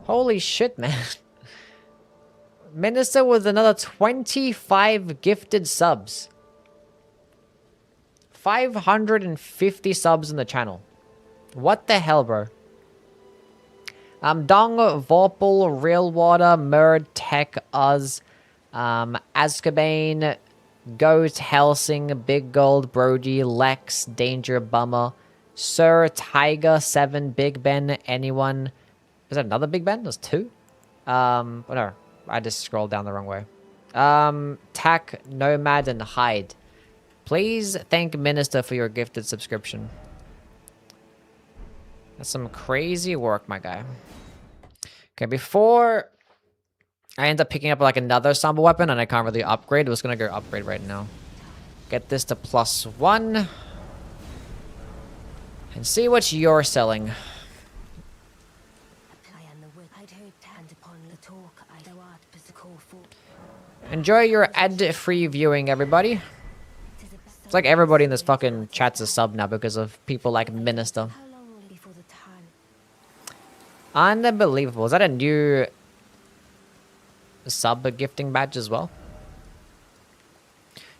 Holy shit, man. Minister with another 25 gifted subs. 550 subs in the channel. What the hell, bro? Dong, Vorpal, Real Water, Murd, Tech, Uz, Azkaban, Goat, Helsing, Big Gold, Brody, Lex, Danger, Bummer, Sir, Tiger, 7, Big Ben, anyone. Is that another Big Ben? There's 2? Oh no, I just scrolled down the wrong way. Tack, Nomad, and Hyde. Please thank Minister for your gifted subscription. That's some crazy work, my guy. Okay, before I end up picking up like another Samba weapon and I can't really upgrade, I was gonna go upgrade right now. Get this to +1. And see what you're selling. Enjoy your ad-free viewing, everybody. It's like everybody in this fucking chat's a sub now because of people like Minister. Unbelievable. Is that a new sub gifting badge as well?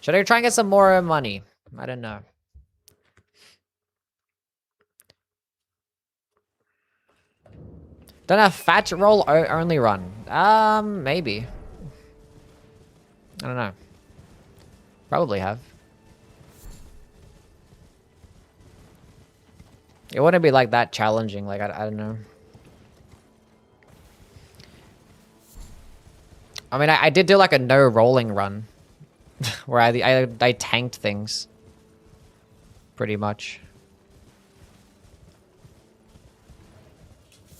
Should I try and get some more money? I don't know. Don't have fat roll only run. Maybe. I don't know. Probably have. It wouldn't be like that challenging. Like, I don't know. I mean, I did do like a no rolling run. Where I tanked things. Pretty much.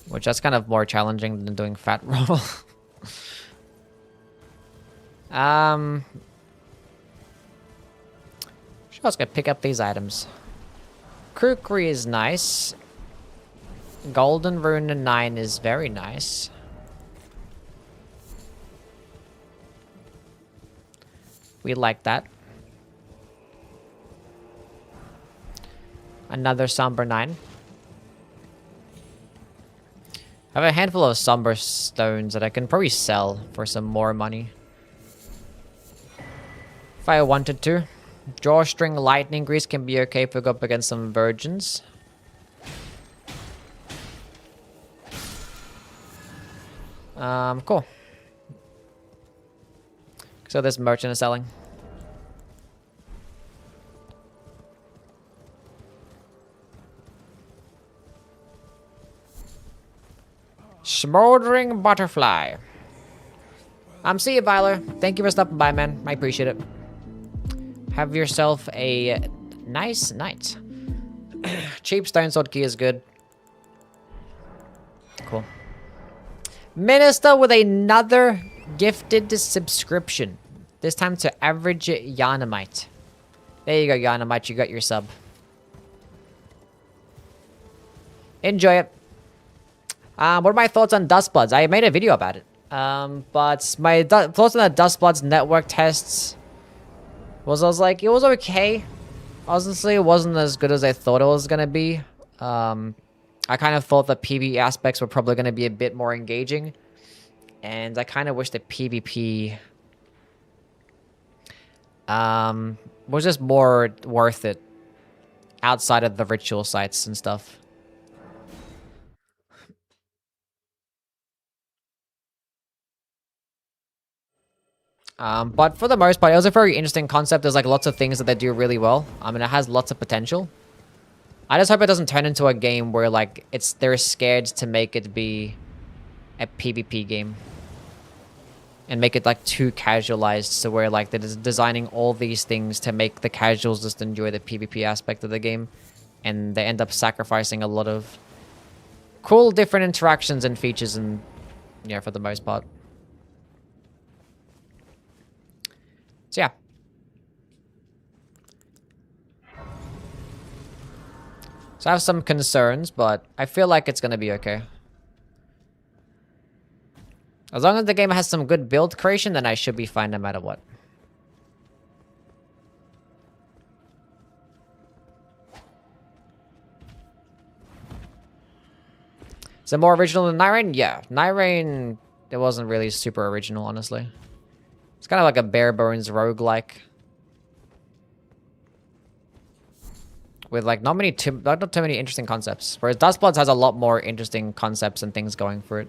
Which that's kind of more challenging than doing fat roll. Sure, I was gonna pick up these items. Kukri is nice. Golden Rune 9 is very nice. We like that. Another Somber 9. I have a handful of Somber stones that I can probably sell for some more money. If I wanted to. Drawstring Lightning Grease can be okay if we go up against some virgins. Cool. So this merchant is selling. Smoldering Butterfly. See you, Byler. Thank you for stopping by, man. I appreciate it. Have yourself a nice night. Cheap stone sword key is good. Cool. Minister with another gifted subscription. This time to Average Yanamite. There you go, Yanamite. You got your sub. Enjoy it. What are my thoughts on Dustbloods? I made a video about it. But my thoughts on the Dustbloods network tests was, I was like, it was okay. Honestly, it wasn't as good as I thought it was gonna be. I kind of thought the PvE aspects were probably gonna be a bit more engaging. And I kind of wish the PvP was just more worth it outside of the ritual sites and stuff. But for the most part, it was a very interesting concept. There's like lots of things that they do really well. I mean, it has lots of potential. I just hope it doesn't turn into a game where like they're scared to make it be a PvP game. And make it like too casualized, so where like they're designing all these things to make the casuals just enjoy the PvP aspect of the game. And they end up sacrificing a lot of cool different interactions and features and yeah, for the most part. So yeah. So I have some concerns, but I feel like it's gonna be okay. As long as the game has some good build creation, then I should be fine no matter what. Is it more original than Night Rain? Yeah, Night Rain, it wasn't really super original, honestly. It's kind of like a bare bones roguelike. With like not too many interesting concepts. Whereas Dustbloods has a lot more interesting concepts and things going for it.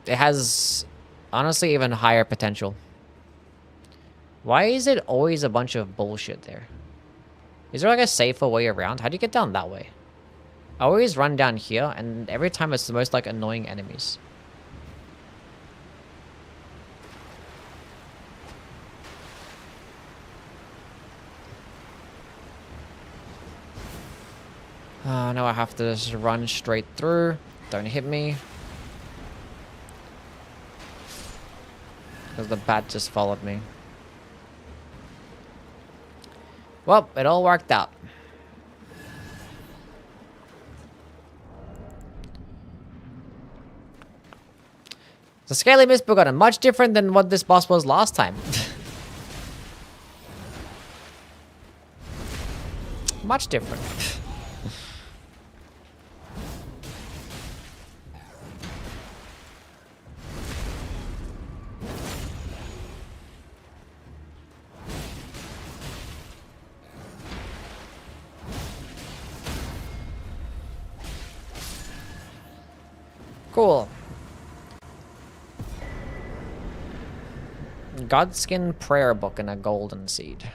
It has honestly even higher potential. Why is it always a bunch of bullshit there? Is there like a safer way around? How do you get down that way? I always run down here, and every time it's the most like annoying enemies. Now I have to just run straight through. Don't hit me. Because the bat just followed me. Well, it all worked out. The Scaly Mist Begotten, much different than what this boss was last time. Much different. Cool. Godskin prayer book and a golden seed.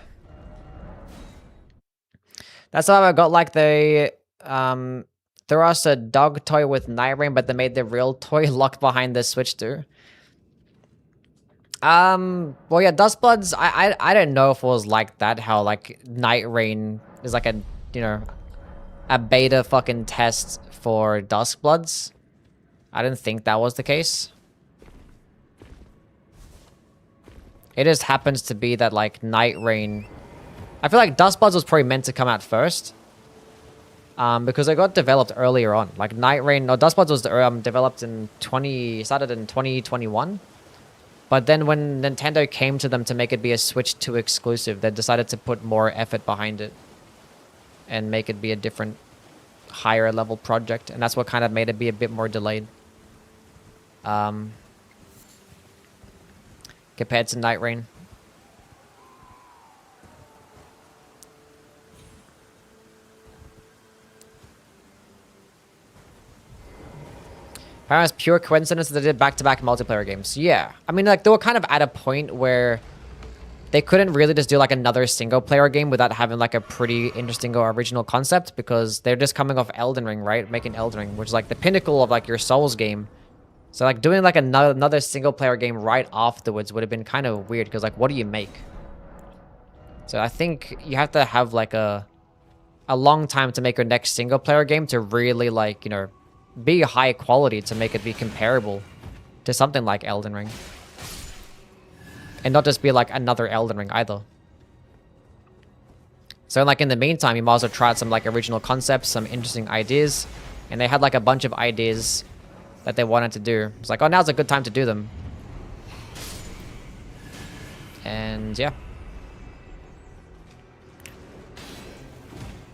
That's how I got like the threw us a dog toy with Night Rain, but they made the real toy locked behind the switch too. Well yeah, Dustbloods, I don't know if it was like that, how like Night Rain is like a, you know, a beta fucking test for Dustbloods. I didn't think that was the case. It just happens to be that, like, Night Rain... I feel like Dustbloods was probably meant to come out first. Because it got developed earlier on. Like, Night Rain... No, Dustbloods was developed in started in 2021. But then when Nintendo came to them to make it be a Switch 2 exclusive, they decided to put more effort behind it. And make it be a different, higher level project. And that's what kind of made it be a bit more delayed. Compared to Night Rain. Apparently it's pure coincidence that they did back-to-back multiplayer games. Yeah. I mean, like, they were kind of at a point where they couldn't really just do like another single player game without having like a pretty interesting or original concept, because they're just coming off Elden Ring, right? Making Elden Ring, which is like the pinnacle of like your Souls game. So like doing like another single player game right afterwards would have been kind of weird, because like what do you make? So I think you have to have like a long time to make your next single player game to really like, you know, be high quality, to make it be comparable to something like Elden Ring. And not just be like another Elden Ring either. So like in the meantime, you might as well try some like original concepts, some interesting ideas. And they had like a bunch of ideas that they wanted to do. It's like, oh, now's a good time to do them. And yeah.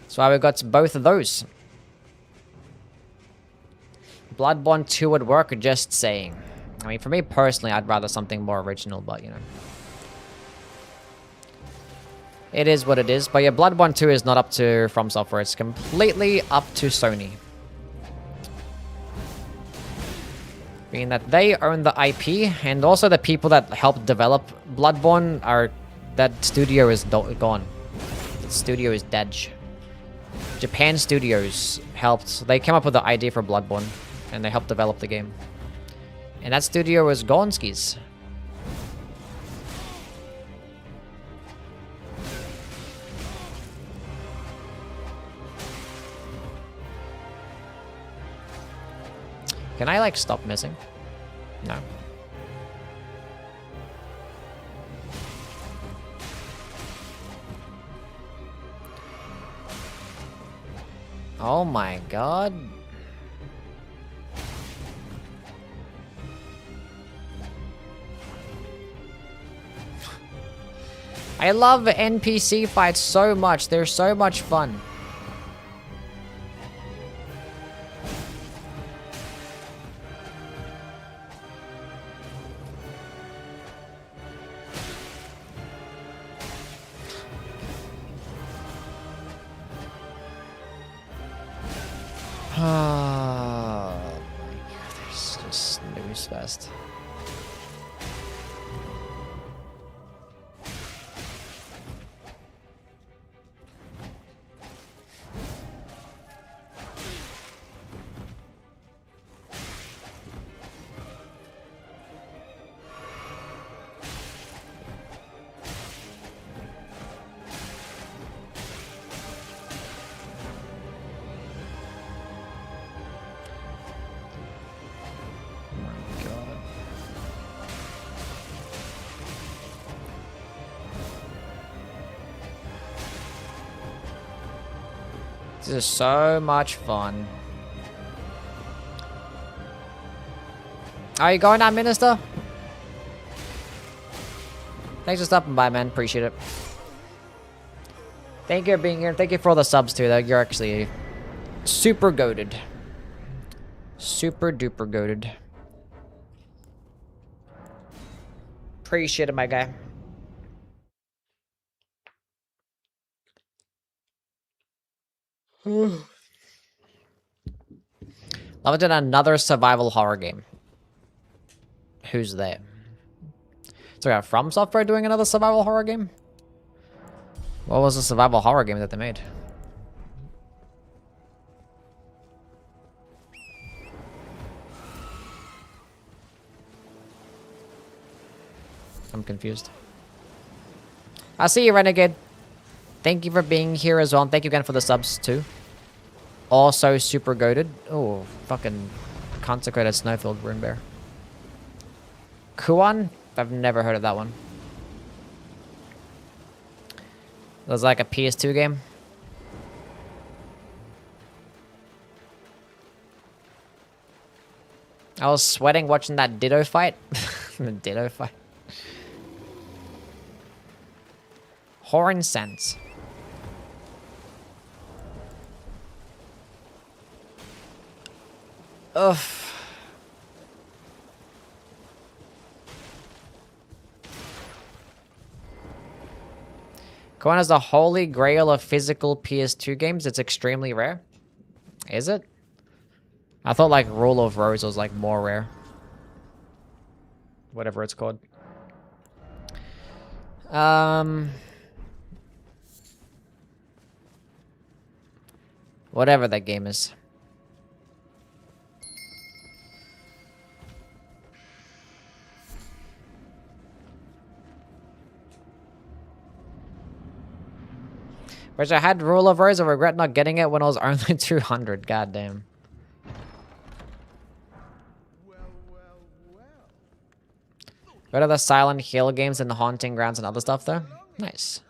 So I got both of those. Bloodborne 2 would work, just saying. I mean, for me personally, I'd rather something more original, but you know. It is what it is. But yeah, Bloodborne 2 is not up to From Software. It's completely up to Sony. Being that they own the IP, and also the people that helped develop Bloodborne are... That studio is gone. The studio is dead. Japan Studios helped. They came up with the idea for Bloodborne, and they helped develop the game. And that studio was Gonski's. Can I, like, stop missing? No. Oh my god. I love NPC fights so much. They're so much fun. Oh my god, there's just news fest. This is so much fun. Are you going now, Minister? Thanks for stopping by, man. Appreciate it. Thank you for being here. Thank you for all the subs, too. Though. You're actually super goated. Super duper goated. Appreciate it, my guy. Love it in another survival horror game. Who's there? So we have From Software doing another survival horror game? What was the survival horror game that they made? I'm confused. I see you, Renegade. Thank you for being here as well. And thank you again for the subs, too. Also super goated. Oh, fucking consecrated snowfield rune bear. Kuan? I've never heard of that one. It was like a PS2 game. I was sweating watching that Ditto fight. The Ditto fight. Horn Sense. Ugh. Koan is the holy grail of physical PS2 games. It's extremely rare. Is it? I thought like Rule of Rose was like more rare. Whatever it's called. Whatever that game is. Which I had rule of rose, I regret not getting it when I was only 200. Goddamn. Go to the Silent Hill games and the Haunting Grounds and other stuff though. Nice.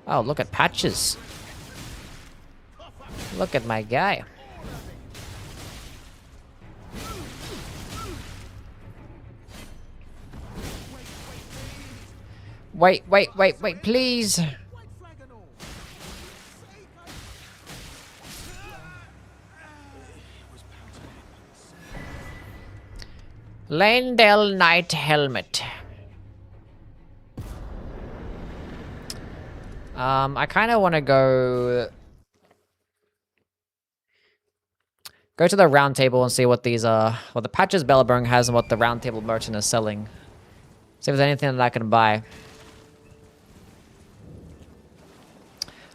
Oh, look at Patches. Look at my guy. Wait, please. Landell Knight Helmet. I kind of want to go to the round table and see what these what the Patches Bellburn has and what the round table merchant is selling. See if there's anything that I can buy.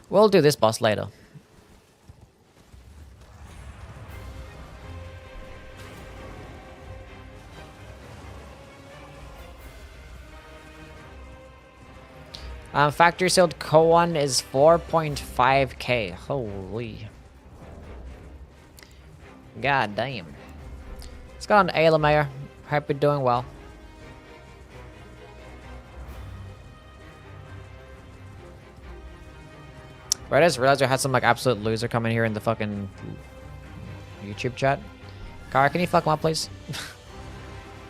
We'll do this boss later. Factory sealed Koan is 4.5k. Holy. God damn. Let's go on to Alamir. Hope you're doing well. Right, I just realized I had some like absolute loser coming here in the fucking YouTube chat. Kara, can you fuck him up, please?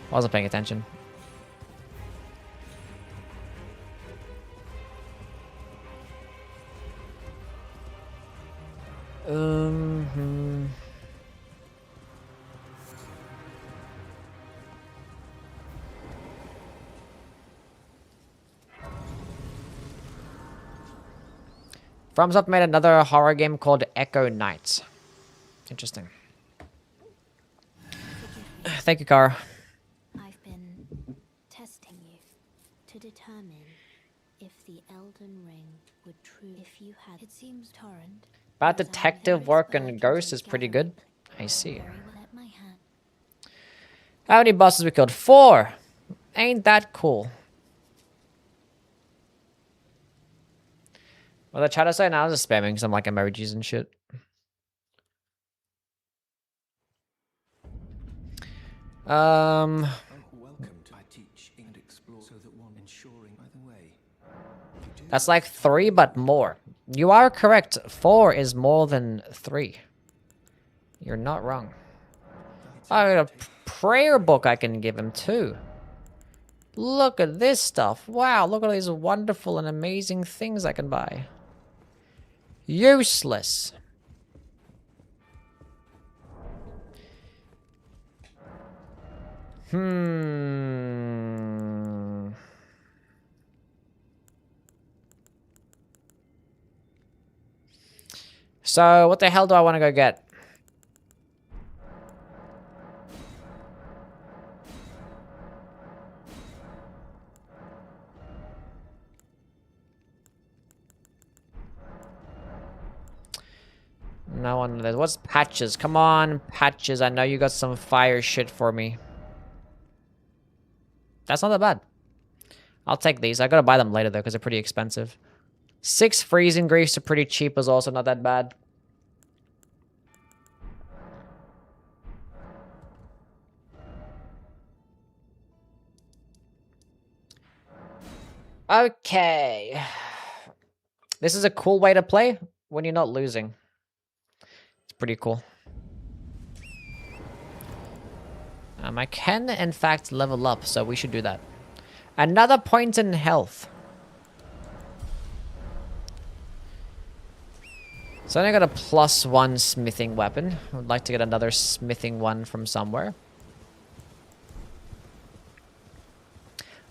Wasn't paying attention. FromSoft made another horror game called Echo Nights. Interesting. Thank you, Kara. I've been testing you to determine if the Elden Ring would truly. If you had, it seems Torrent. Bad detective work and Ghost is pretty good. I see. Very well at my hand. How many bosses we killed? 4. Ain't that cool? Well, the chat I say now is just spamming some like emojis and shit. Welcome to I teach and explore so that one ensuring by the way. That's like 3, but more. You are correct. 4 is more than 3. You're not wrong. I got a prayer book I can give him too. Look at this stuff. Wow, look at these wonderful and amazing things I can buy. Useless. So, what the hell do I want to go get? No one knows. What's Patches? Come on, Patches. I know you got some fire shit for me. That's not that bad. I'll take these. I gotta buy them later though, because they're pretty expensive. 6 freezing griefs are pretty cheap, is also not that bad. Okay. This is a cool way to play when you're not losing. It's pretty cool. I can, in fact, level up, so we should do that. Another point in health. So I got a +1 smithing weapon. I would like to get another smithing one from somewhere.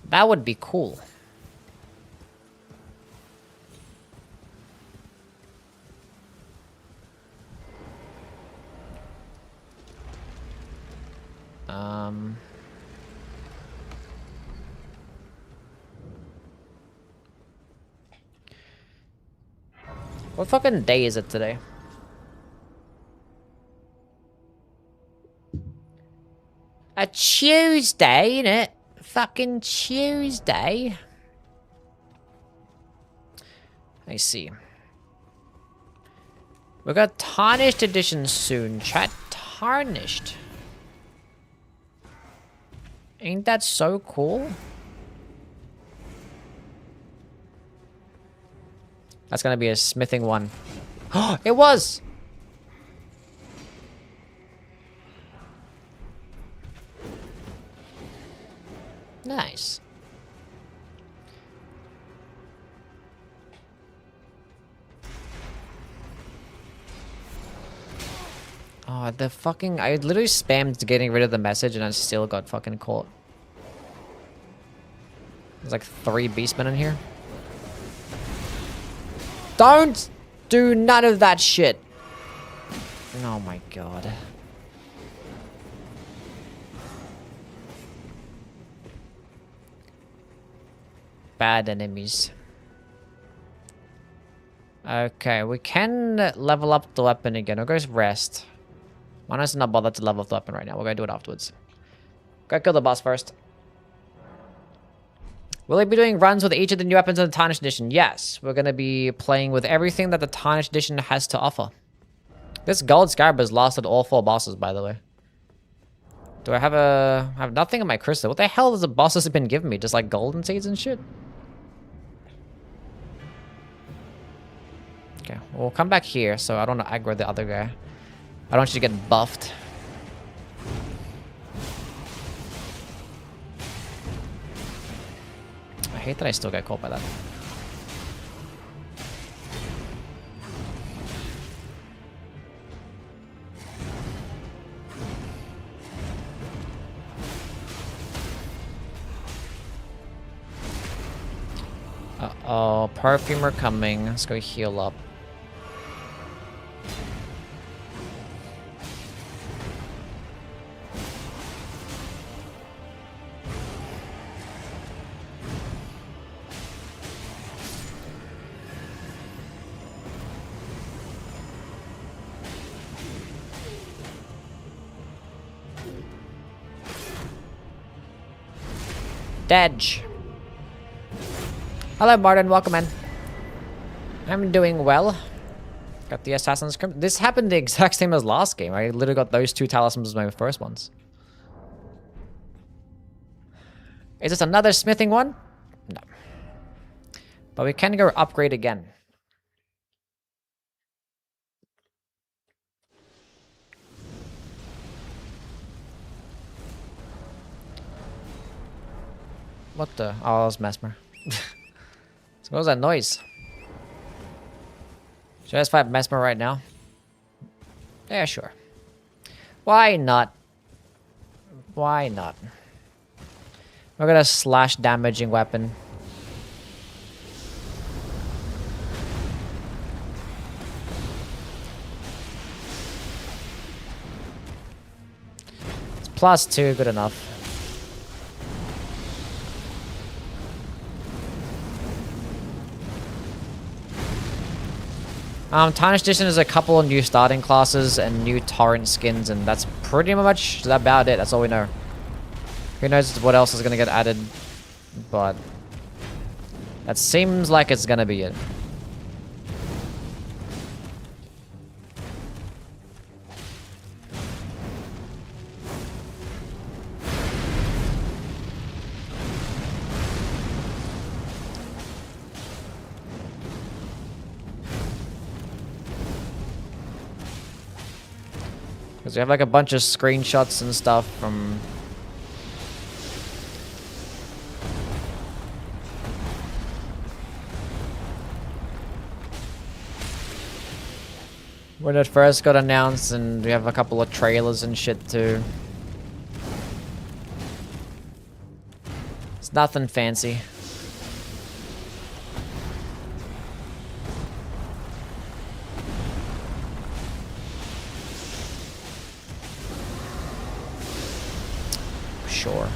That would be cool. What fucking day is it today? A Tuesday, innit? Fucking Tuesday. I see. We got Tarnished Edition soon, chat. Tarnished. Ain't that so cool? That's gonna be a smithing one. Oh, it was! Nice. Oh, the fucking... I literally spammed getting rid of the message and I still got fucking caught. There's like 3 beastmen in here. Don't do none of that shit. Oh my god. Bad enemies. Okay, we can level up the weapon again. We'll go rest. Why not not bother to level up the weapon right now? We're gonna do it afterwards. Go kill the boss first. Will we be doing runs with each of the new weapons in the Tarnished Edition? Yes. We're gonna be playing with everything that the Tarnished Edition has to offer. This gold scarab has lasted all 4 bosses, by the way. Do I have I have nothing in my crystal. What the hell has the bosses been giving me? Just like golden seeds and shit? Okay, we'll come back here so I don't aggro the other guy. I don't want you to get buffed. I hate that I still get caught by that. Uh-oh, perfumer coming. Let's go heal up. Dedge. Hello, Martin. Welcome in. I'm doing well. Got the Assassin's Crimson. This happened the exact same as last game. I literally got those 2 talismans as my first ones. Is this another smithing one? No. But we can go upgrade again. What the? Oh, that was Mesmer. So what was that noise? Should I just fight Mesmer right now? Yeah, sure. Why not? Why not? We're gonna slash damaging weapon. It's +2, good enough. Tarnished Edition is a couple of new starting classes and new torrent skins, and that's pretty much about it. That's all we know. Who knows what else is gonna get added, but that seems like it's gonna be it. Because we have like a bunch of screenshots and stuff from... when it first got announced, and we have a couple of trailers and shit too. It's nothing fancy. Sure.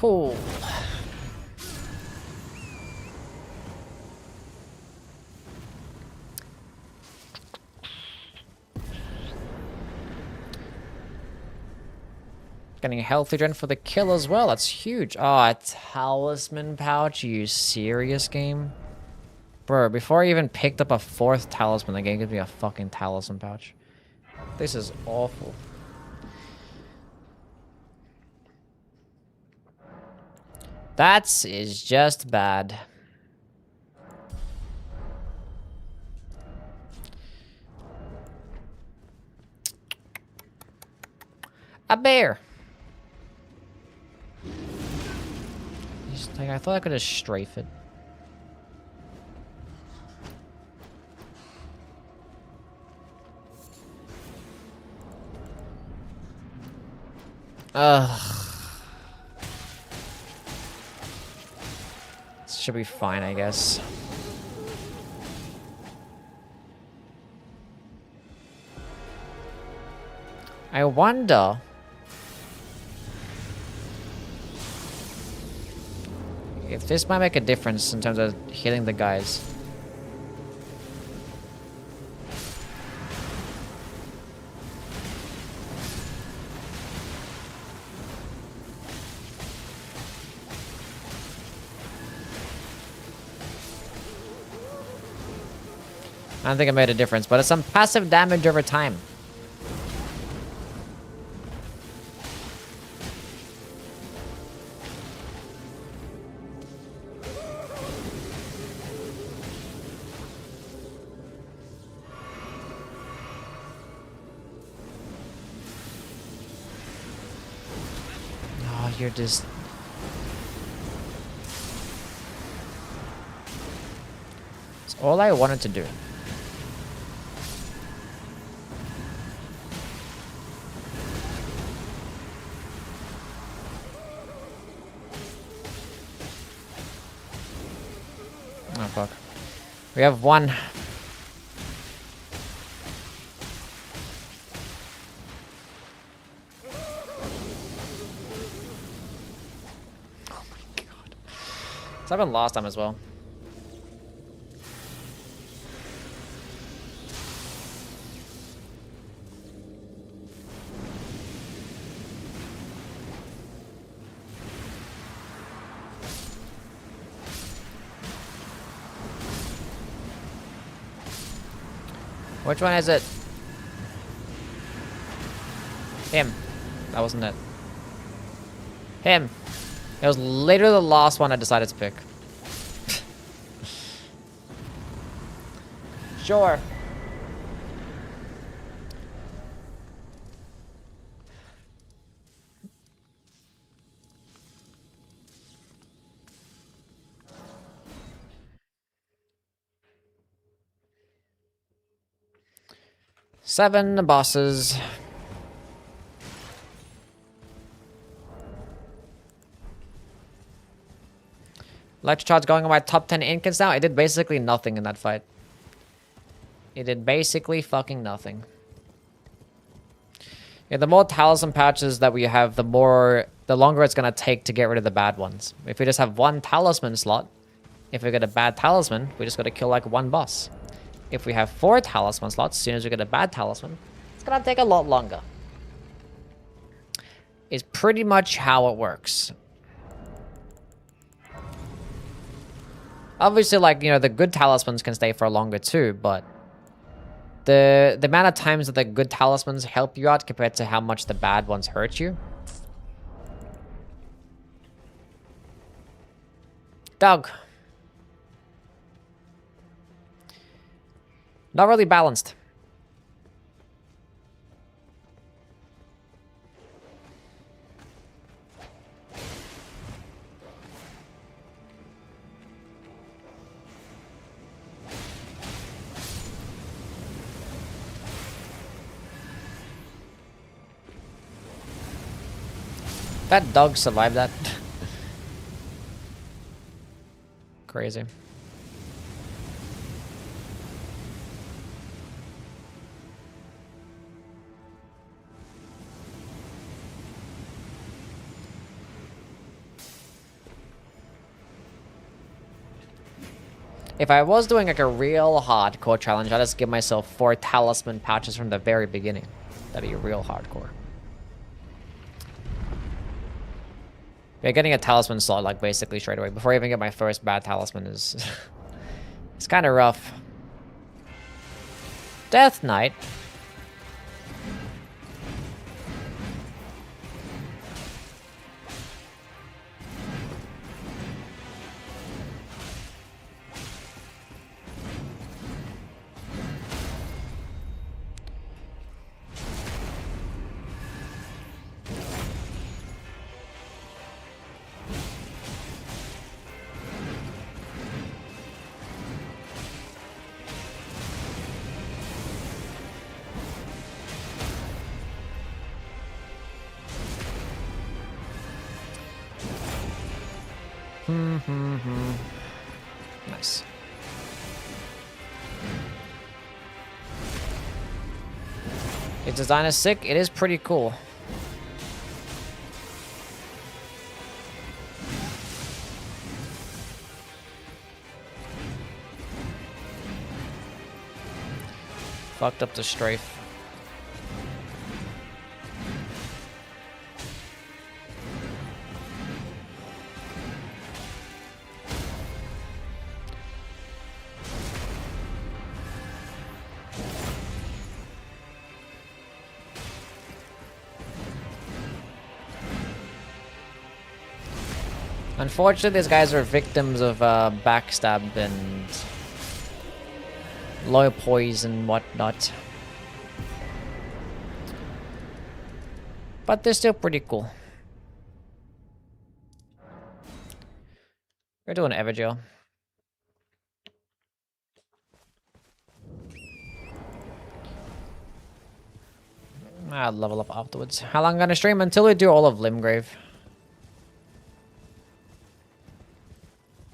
Cool. Getting a healthy gen for the kill as well. That's huge. Oh, a talisman pouch. Are you serious, game? Bro, before I even picked up a 4th talisman, the game gives me a fucking talisman pouch. This is awful. That is just bad. A bear. Like, I thought I could just strafe it. Ugh. This should be fine, I guess. I wonder if this might make a difference in terms of healing the guys. I don't think it made a difference, but it's some passive damage over time. Oh, you're just... It's all I wanted to do. Oh, fuck. We have one. Oh my god. This happened last time as well. Which one is it? Him. That wasn't it. Him. It was literally the last one I decided to pick. Sure. Seven bosses. Electrocharge going on my top 10 instants now. It did basically nothing in that fight. It did basically fucking nothing. Yeah, the more talisman pouches that we have, the longer it's gonna take to get rid of the bad ones. If we just have one talisman slot, if we get a bad talisman, we just gotta kill like one boss. If we have 4 talisman slots, as soon as we get a bad talisman, it's gonna take a lot longer. Is pretty much how it works. Obviously, like, you know, the good talismans can stay for longer too, but the amount of times that the good talismans help you out compared to how much the bad ones hurt you. Dog. Not really balanced. That dog survived that. Crazy. If I was doing like a real hardcore challenge, I'd just give myself 4 talisman pouches from the very beginning. That'd be real hardcore. Yeah, getting a talisman slot like basically straight away before I even get my first bad talisman is it's kind of rough. Death Knight. Nice. Its design is sick. It is pretty cool. Fucked up the strafe. Unfortunately, these guys are victims of backstab and low poison and whatnot. But they're still pretty cool. We're doing Evergel. I'll level up afterwards. How long am I gonna stream? Until we do all of Limgrave.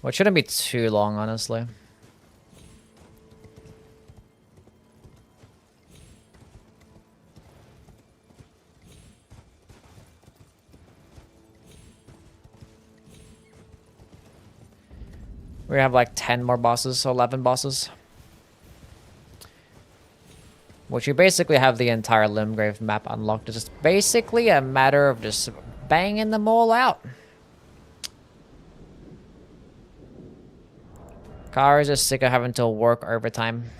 Well, it shouldn't be too long, honestly. We have like 10 more bosses, so 11 bosses. Which you basically have the entire Limgrave map unlocked. It's just basically a matter of just banging them all out. Kara is just sick of having to work overtime.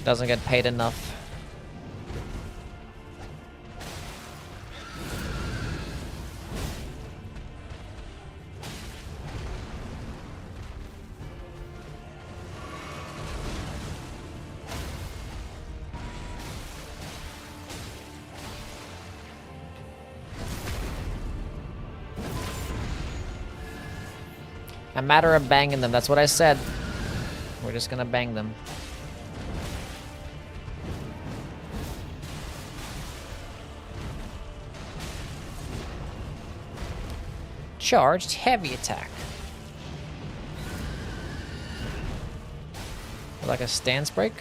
Doesn't get paid enough. A matter of banging them. That's what I said. We're just gonna bang them. Charged heavy attack. Like a stance break.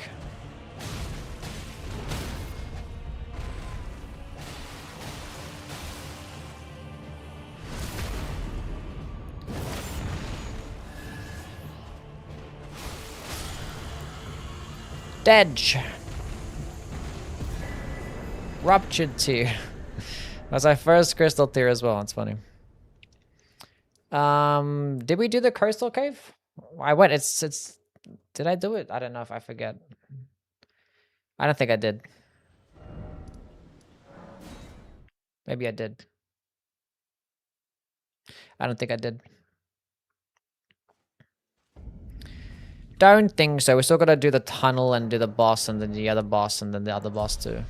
Dedge. Ruptured tear. That's our first crystal tear as well. It's funny. Did we do the coastal cave? I went. It's. Did I do it? I don't know if I forget. I don't think I did. Maybe I did. I don't think I did. Don't think so. We still gotta do the tunnel and do the boss and then the other boss and then the other boss too.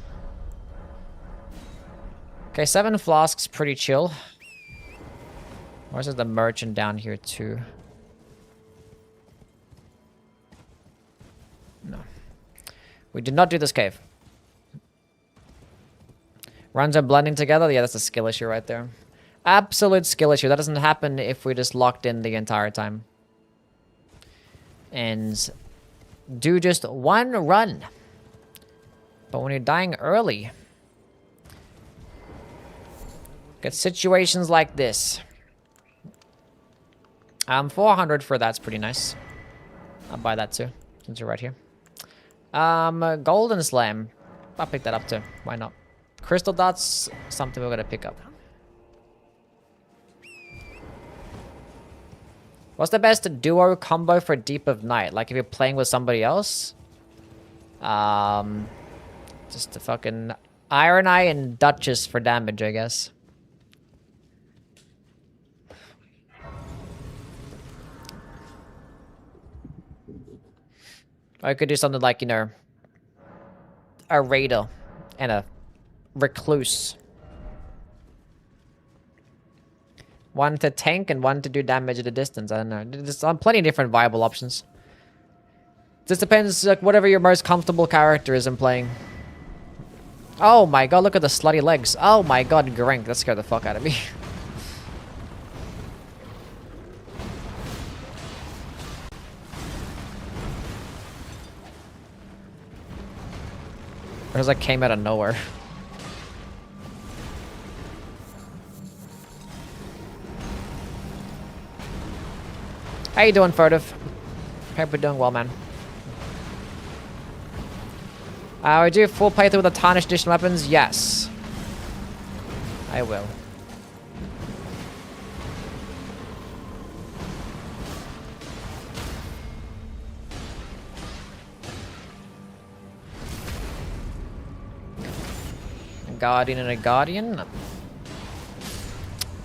Okay, 7 flasks, pretty chill. Where's the merchant down here too? No. We did not do this cave. Runs are blending together? Yeah, that's a skill issue right there. Absolute skill issue. That doesn't happen if we just locked in the entire time. And do just one run. But when you're dying early, get situations like this. 400 for that's pretty nice. I'll buy that too, since you're right here. Golden Slam. I'll pick that up too. Why not? Crystal Darts, something we're gonna pick up. What's the best duo combo for Deep of Night? Like if you're playing with somebody else? Just a fucking Iron Eye and Duchess for damage, I guess. Or I could do something like, you know, a Raider and a Recluse. One to tank and one to do damage at a distance. I don't know. There's plenty of different viable options. Just depends, like, whatever your most comfortable character is in playing. Oh my god, look at the slutty legs. Oh my god, Grank. That scared the fuck out of me. It was like came out of nowhere. How you doing, Furtive? Hope you're doing well, man. We do full playthrough with the Tarnished Edition weapons? Yes. I will. A Guardian and a Guardian?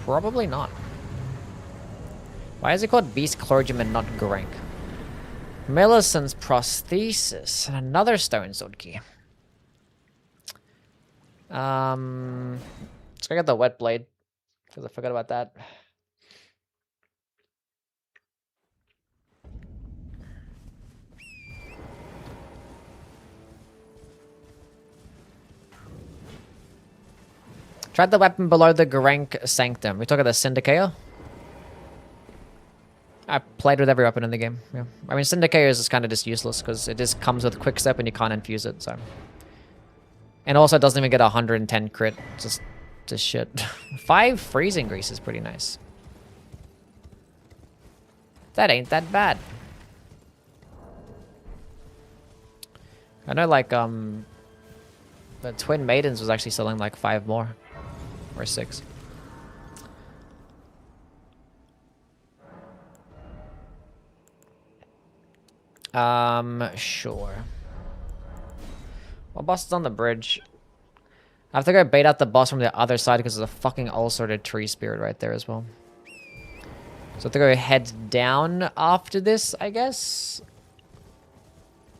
Probably not. Why is it called Beast Clergyman, not Grank? Millicent's prosthesis and another stone sword key. Let's go get the wet blade because I forgot about that. Tried the weapon below the Grank Sanctum. We talk about the Syndicator. I played with every weapon in the game. Yeah, I mean Syndicator is kind of just useless because it just comes with quick step and you can't infuse it. So, and also it doesn't even get 110 crit. Just shit. 5 freezing grease is pretty nice. That ain't that bad. I know like the Twin Maidens was actually selling like 5 more or 6. Sure. Well, boss is on the bridge. I have to go bait out the boss from the other side because there's a fucking all-sorted tree spirit right there as well. So I have to go head down after this, I guess.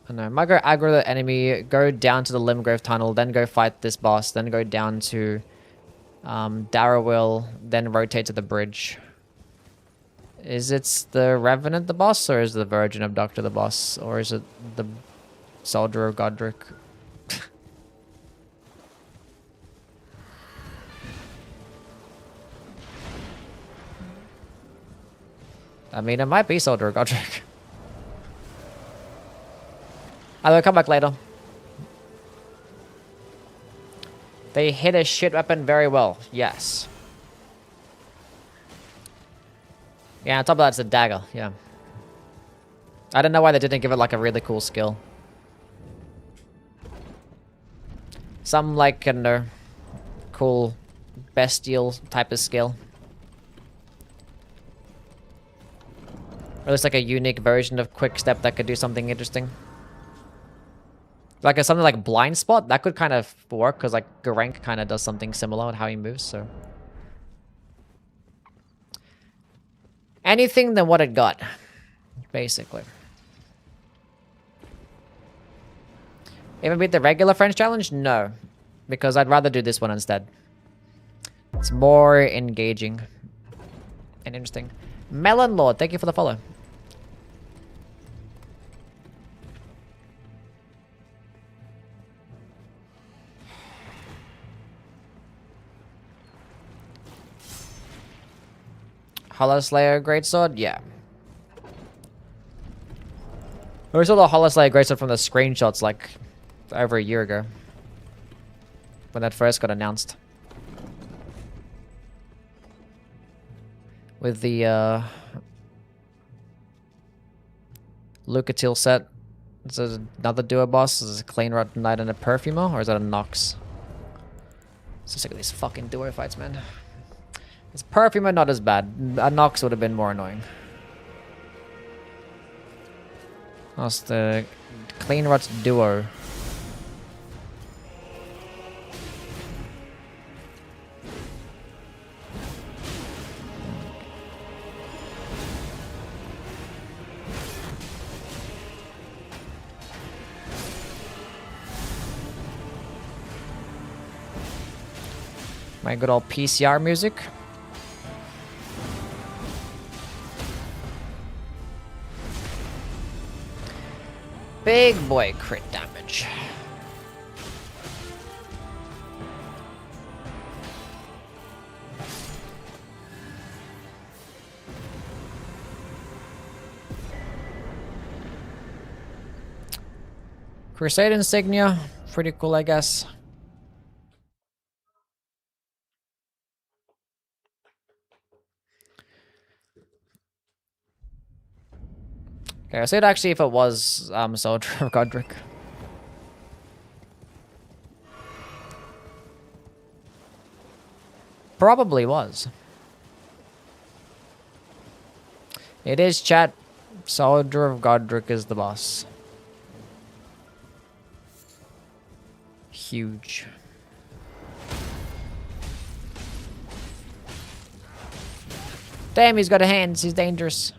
I don't know. I might go aggro the enemy, go down to the Limgrave tunnel, then go fight this boss, then go down to Darrowwill, then rotate to the bridge. Is it the Revenant the boss, or is the Virgin Abductor the boss, or is it the Soldier of Godric? I mean, it might be Soldier of Godric. I'll come back later. They hit a shit weapon very well. Yes. Yeah, on top of that, it's a dagger. Yeah. I don't know why they didn't give it like a really cool skill. Some like, I don't know, cool bestial type of skill. Or at least like a unique version of Quick Step that could do something interesting. Like something like Blind Spot, that could kind of work because like Grank kind of does something similar with how he moves, so. Anything than what it got, basically. Even beat the regular French challenge? No, because I'd rather do this one instead. It's more engaging and interesting. Melon Lord, thank you for the follow. Hollow Slayer Greatsword? Yeah. We saw the Hollow Slayer Greatsword from the screenshots like over a year ago. when that first got announced. With the Lucatil set. Is it another duo boss? Is it a Clean Rot Knight and a Perfumer? Or is that a Nox? So sick of these fucking duo fights, man. This Perfumer not as bad. A Nox would have been more annoying. That's the Clean Rot duo. My good old PCR music. Big boy crit damage. Crusade insignia. Pretty cool, I guess. Okay, I said actually if it was Soldier of Godric. Probably was. It is, chat. Soldier of Godric is the boss. Huge. Damn, he's got a hands. He's dangerous.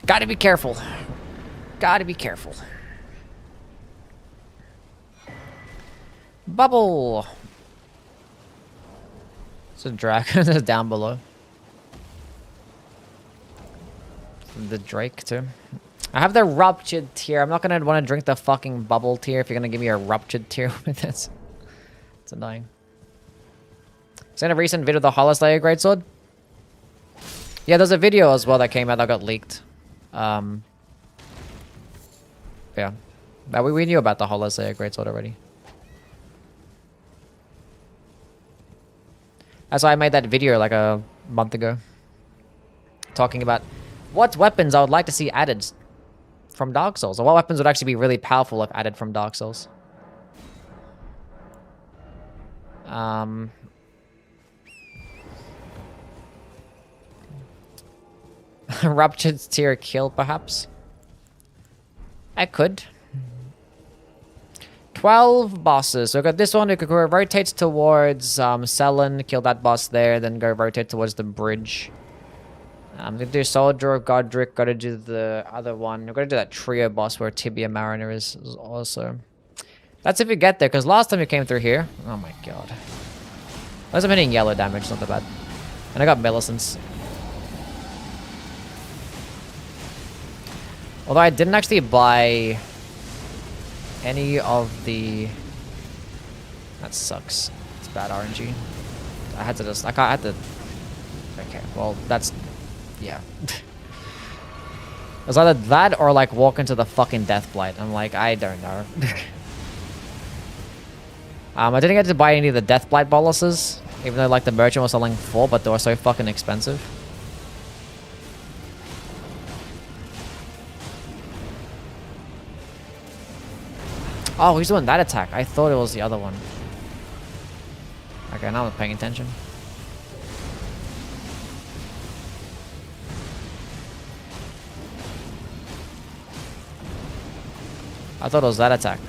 Gotta be careful. Gotta be careful. Bubble. It's a dragon that's down below. The Drake too. I have the ruptured tier. I'm not gonna want to drink the fucking bubble tier if you're gonna give me a ruptured tier with this. It's annoying. Seen a recent video of the Holoslayer Greatsword? Yeah, there's a video as well that came out that got leaked. Yeah. But we knew about the Holoslayer Greatsword already. That's why I made that video like a month ago. Talking about what weapons I would like to see added from Dark Souls. Or what weapons would actually be really powerful if added from Dark Souls. Ruptured tier kill, perhaps? I could. 12 bosses. So we got this one. We could go rotate towards Selen, kill that boss there, then go rotate towards the bridge. I'm gonna do Soldier of Godric. Gotta do the other one. We're gonna do that trio boss where Tibia Mariner is also. That's if we get there, because last time we came through here. Oh my god. At least I'm hitting yellow damage, not that bad. And I got Millicents. Although I didn't actually buy any of the... That sucks. It's bad RNG. I had to just... I had to... Okay, well, that's... Yeah. It was either that or, like, walk into the fucking Deathblight. I'm like, I don't know. I didn't get to buy any of the Deathblight boluses, even though, like, the merchant was selling 4, but they were so fucking expensive. Oh, he's doing that attack. I thought it was the other one. Okay, now I'm paying attention. I thought it was that attack.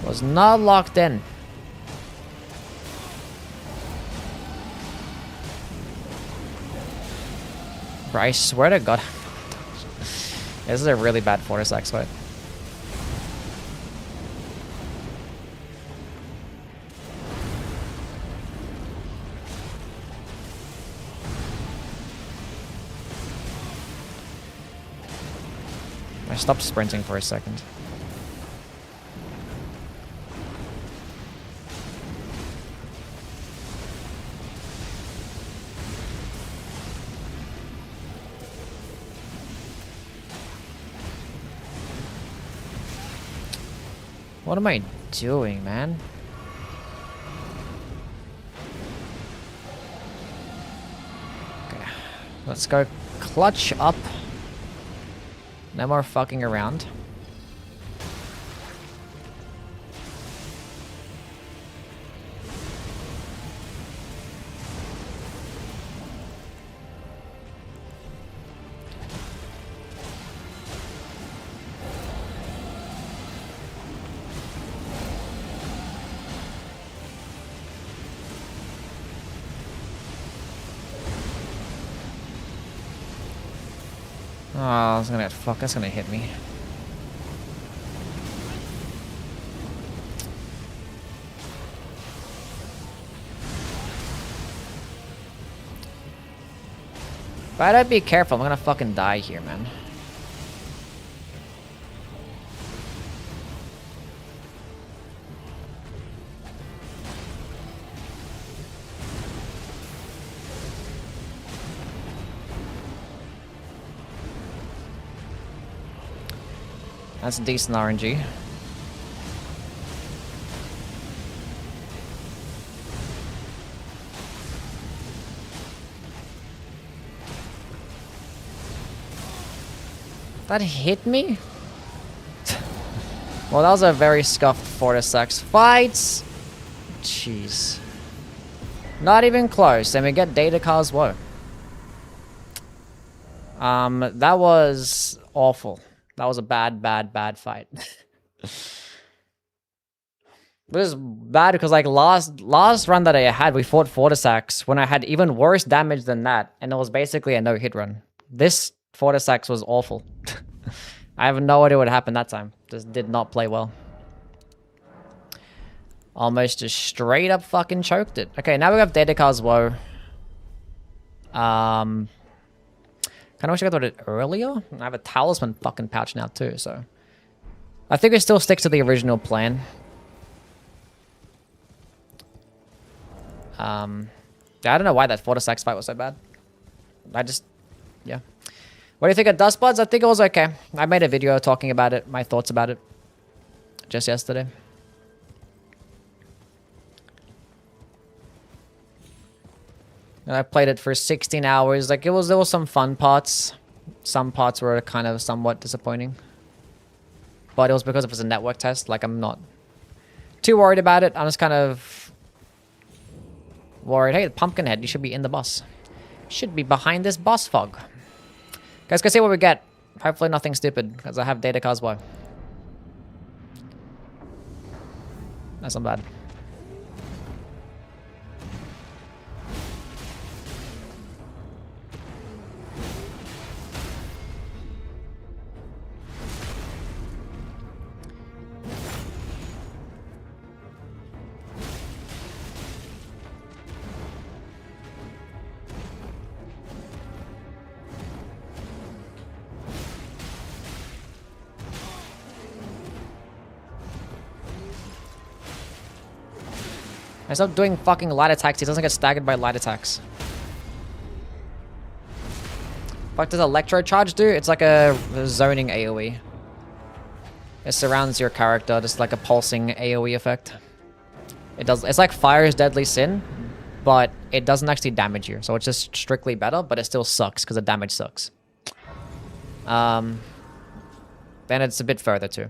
Was not locked in. Bro, I swear to God. This is a really bad Fortis X fight. I stopped sprinting for a second. What am I doing, man? Okay. Let's go clutch up. No more fucking around. Oh, that's gonna hit me. If I don't be careful, I'm gonna fucking die here, man. That's decent RNG. That hit me? Well, that was a very scuffed Fortisex. Fights! Jeez. Not even close, and we get data cars woe. That was awful. That was a bad fight. It was bad because like last run that I had, we fought Fortisex when I had even worse damage than that, and it was basically a no-hit run. This Fortisex was awful. I have no idea what happened that time. Just did not play well. Almost just straight up fucking choked it. Okay, now we have Datakar's Woe. Kinda wish I got it earlier. I have a talisman fucking pouch now too, so I think it still sticks to the original plan. Yeah, I don't know why that Fortisex fight was so bad. Yeah. What do you think of Dust Buds? I think it was okay. I made a video talking about it, my thoughts about it, just yesterday. And I played it for 16 hours. Like, there was some fun parts. Some parts were kind of somewhat disappointing. But it was because it was a network test. Like, I'm not too worried about it. I'm just kind of worried. Hey, Pumpkinhead, you should be in the boss. Should be behind this boss fog. Guys, go see what we get. Hopefully nothing stupid, because I have Data Cars Woe. That's not bad. I stopped doing fucking light attacks. He doesn't get staggered by light attacks. What does Electro Charge do? It's like a zoning AoE. It surrounds your character, just like a pulsing AoE effect. It's like Fire's Deadly Sin, but it doesn't actually damage you. So it's just strictly better, but it still sucks because the damage sucks. Then it's a bit further too.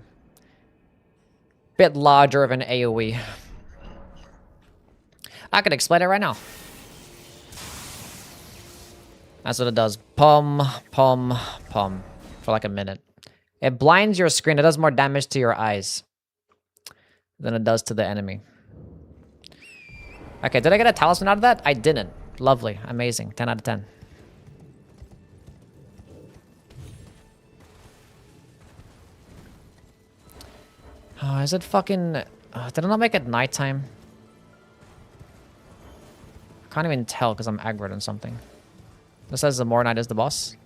Bit larger of an AoE. I can explain it right now. That's what it does. Pum, pum, pum. For like a minute. It blinds your screen. It does more damage to your eyes than it does to the enemy. Okay, did I get a talisman out of that? I didn't. Lovely. Amazing. 10 out of 10. Oh, is it fucking... did I not make it nighttime? Can't even tell because I'm aggroed on something. This says the more night is the boss.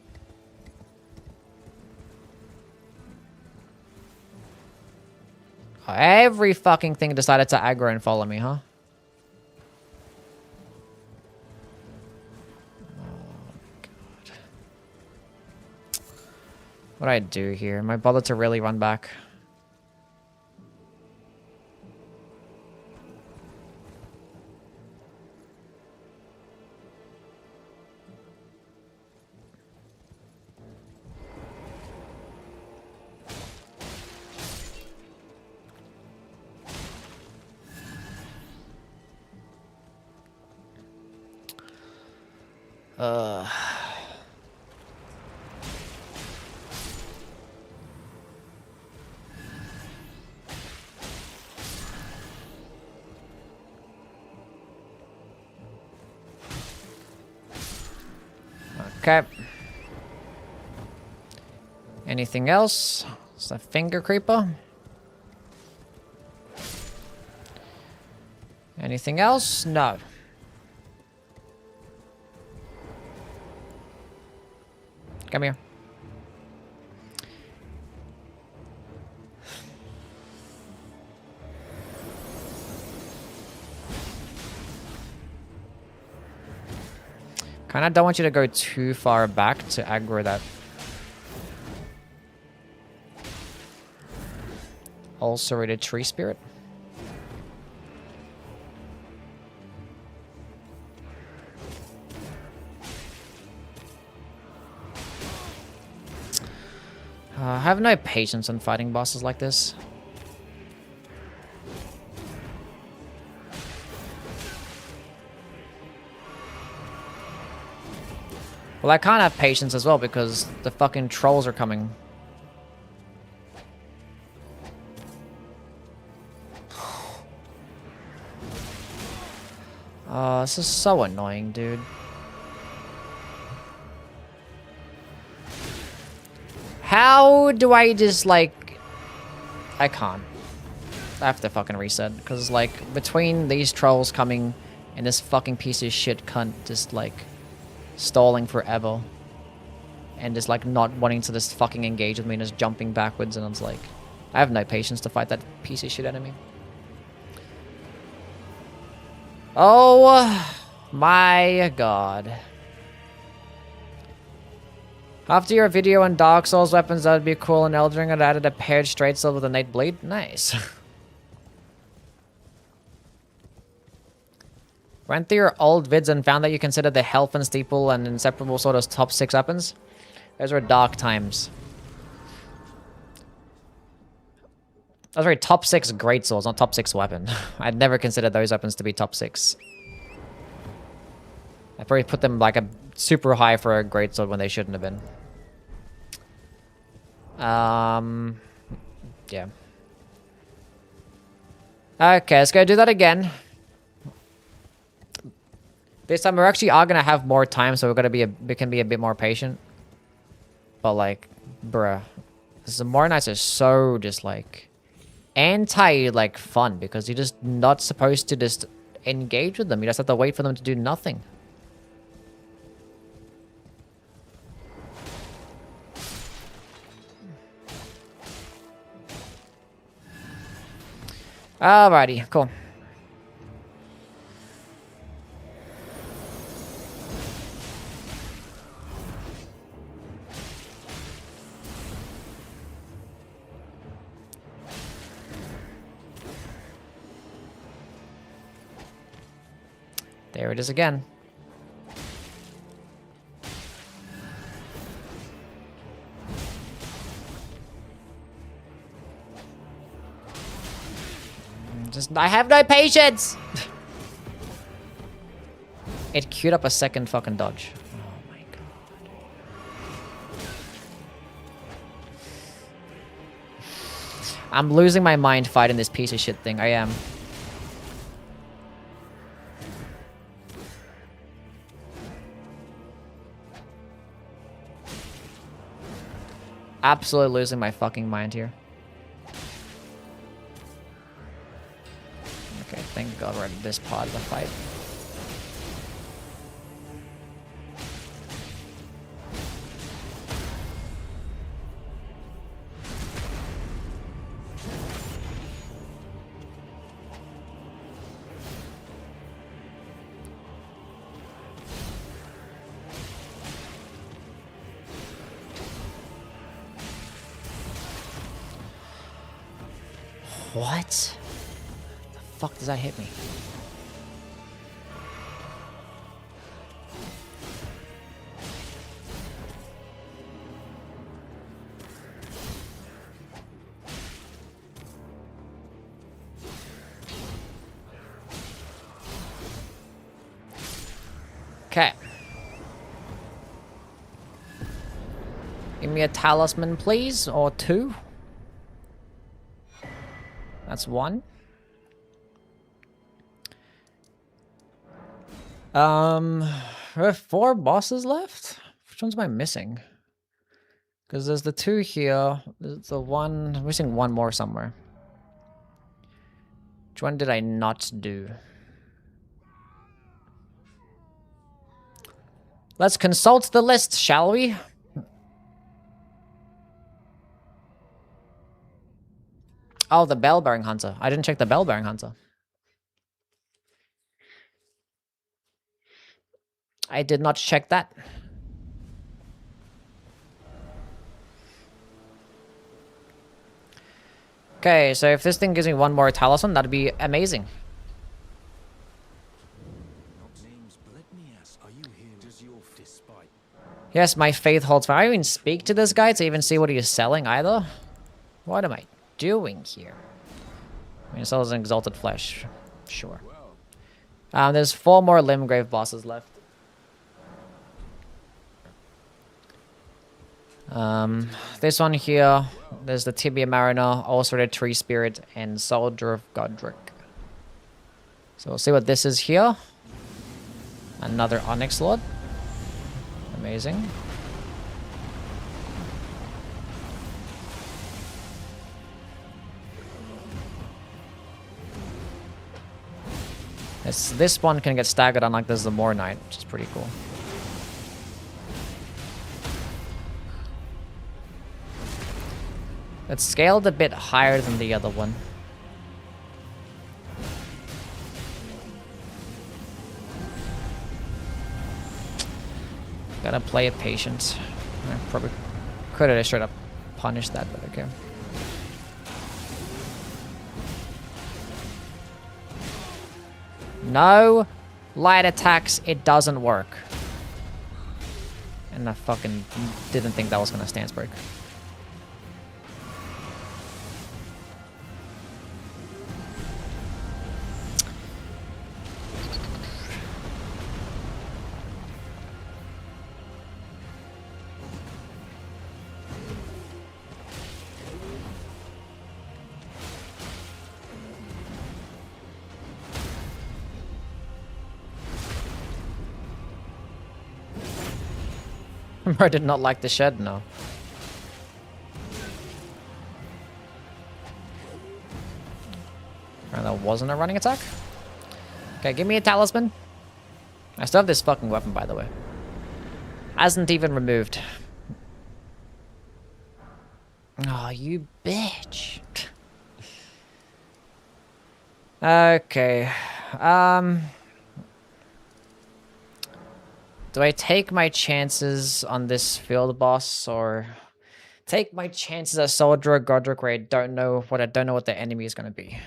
Oh, every fucking thing decided to aggro and follow me, huh? Oh, God. What do I do here? Am I bothered to really run back? Okay. Anything else? It's a finger creeper. Anything else? No. Come here. Kinda don't want you to go too far back to aggro that. Ulcerated tree spirit. I have no patience in fighting bosses like this. Well, I can't have patience as well because the fucking trolls are coming. Oh, this is so annoying, dude. How do I just, like... I can't. I have to fucking reset. Because, like, between these trolls coming and this fucking piece of shit cunt just, like, stalling forever. And just, like, not wanting to just fucking engage with me and just jumping backwards. And I was like, I have no patience to fight that piece of shit enemy. Oh my god. After your video on Dark Souls weapons, that would be cool. In Elden Ring, I'd added a paired straight sword with innate bleed. Nice. Went through your old vids and found that you considered the Health and Steeple and Inseparable Sword as top 6 weapons. Those were dark times. Those were top 6 great swords, not top 6 weapon. I'd never considered those weapons to be top 6. I probably put them like a super high for a great sword when they shouldn't have been. Yeah. Okay, let's go do that again. This time we actually are gonna have more time, so we can be a bit more patient. But like, bruh, the More Knights are so just like like fun because you're just not supposed to just engage with them. You just have to wait for them to do nothing. Alrighty, cool. There it is again. I have no patience! It queued up a second fucking dodge. Oh my god. I'm losing my mind fighting this piece of shit thing. I am. Absolutely losing my fucking mind here. Okay, thank god we're at this part of the fight. What? The fuck does that hit me? Okay. Give me a talisman, please, or 2. That's 1. There are 4 bosses left? Which ones am I missing? Because there's the 2 here. There's the 1... I'm missing 1 more somewhere. Which one did I not do? Let's consult the list, shall we? Oh, the bell-bearing hunter. I didn't check the bell-bearing hunter. I did not check that. Okay, so if this thing gives me 1 more talisman, that'd be amazing. Yes, my faith holds fire. I didn't even speak to this guy to even see what he is selling either. What am I doing here? I mean, it sells an exalted flesh. Sure. There's 4 more Limgrave bosses left. This one here, there's the Tibia Mariner, also the Tree Spirit, and Soldier of Godric. So we'll see what this is here. Another Onyx Lord. Amazing. This one can get staggered unlike there's the Moor Knight, which is pretty cool. It's scaled a bit higher than the other one. Gotta play it patient. I probably could have straight up punished that, but okay. No light attacks, it doesn't work. And I fucking didn't think that was gonna stance break. I did not like the shed, no. And that wasn't a running attack? Okay, give me a talisman. I still have this fucking weapon, by the way. Hasn't even removed. Oh, you bitch. Okay. Do I take my chances on this field boss, or take my chances as Soldier or Godric where I don't know what the enemy is gonna be?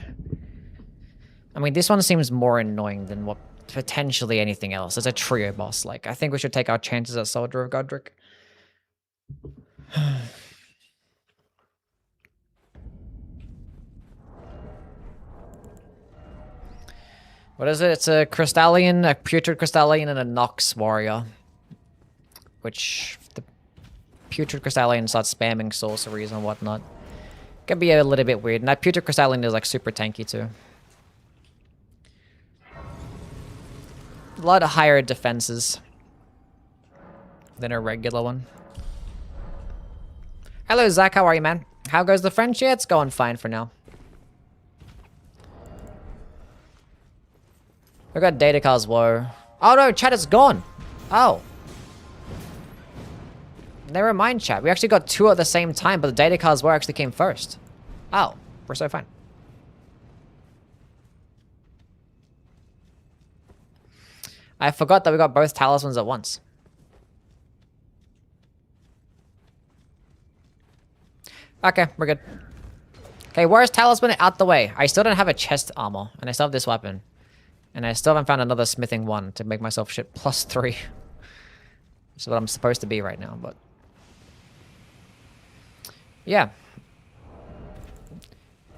I mean, this one seems more annoying than what potentially anything else. It's a trio boss. Like, I think we should take our chances as Soldier of Godric. What is it? It's a Crystallion, a Putrid Crystallion, and a Nox Warrior. Which, the Putrid Crystallion starts spamming sorceries and whatnot. Can be a little bit weird. And that Putrid Crystallion is like super tanky too. A lot of higher defenses than a regular one. Hello Zach, how are you, man? How goes the French? Yeah, it's going fine for now. We got Datakar's Woe. Oh no, chat is gone. Oh. Never mind, chat. We actually got 2 at the same time, but the Datakar's Woe actually came first. Oh, we're so fine. I forgot that we got both talismans at once. Okay, we're good. Okay, where's talisman? Out the way. I still don't have a chest armor, and I still have this weapon. And I still haven't found another smithing 1 to make myself shit +3. Which is what I'm supposed to be right now, but... yeah.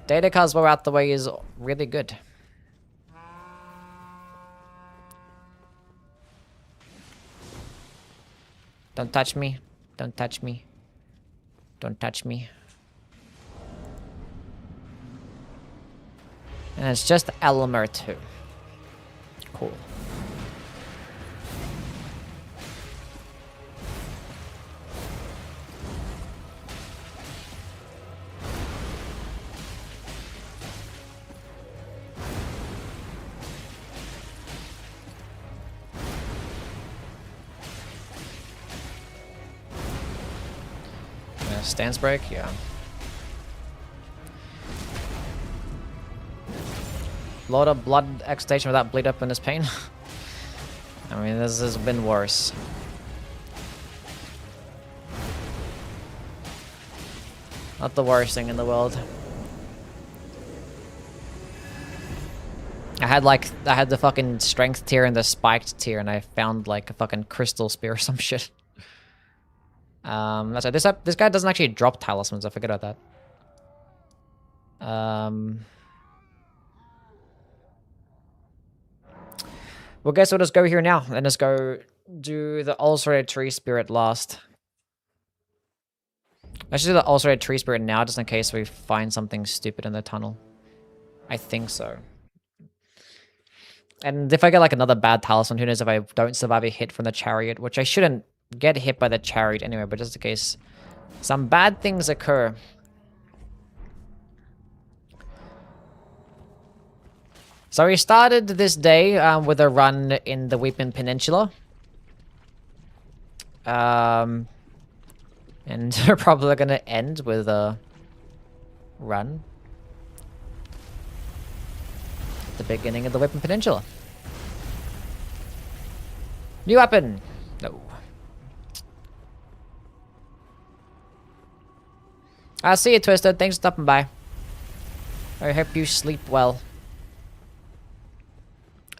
Datakar's Woe out the way is really good. Don't touch me. Don't touch me. Don't touch me. And it's just Elmer too. Cool. Yeah, stance break, yeah. Lot of blood excitation without bleed up in his pain. I mean, this has been worse. Not the worst thing in the world. I had the fucking strength tier and the spiked tier, and I found like a fucking crystal spear or some shit. That's right. This guy doesn't actually drop talismans. I forget about that. Well, guess we'll just go here now and just go do the ulcerated tree spirit last. Let's just do the ulcerated tree spirit now, just in case we find something stupid in the tunnel. I think so. And if I get like another bad talisman, who knows if I don't survive a hit from the chariot, which I shouldn't get hit by the chariot anyway, but just in case some bad things occur. So we started this day with a run in the Weeping Peninsula. And we're probably going to end with a run at the beginning of the Weeping Peninsula. New weapon! No. I'll see you, Twisted. Thanks for stopping by. I hope you sleep well.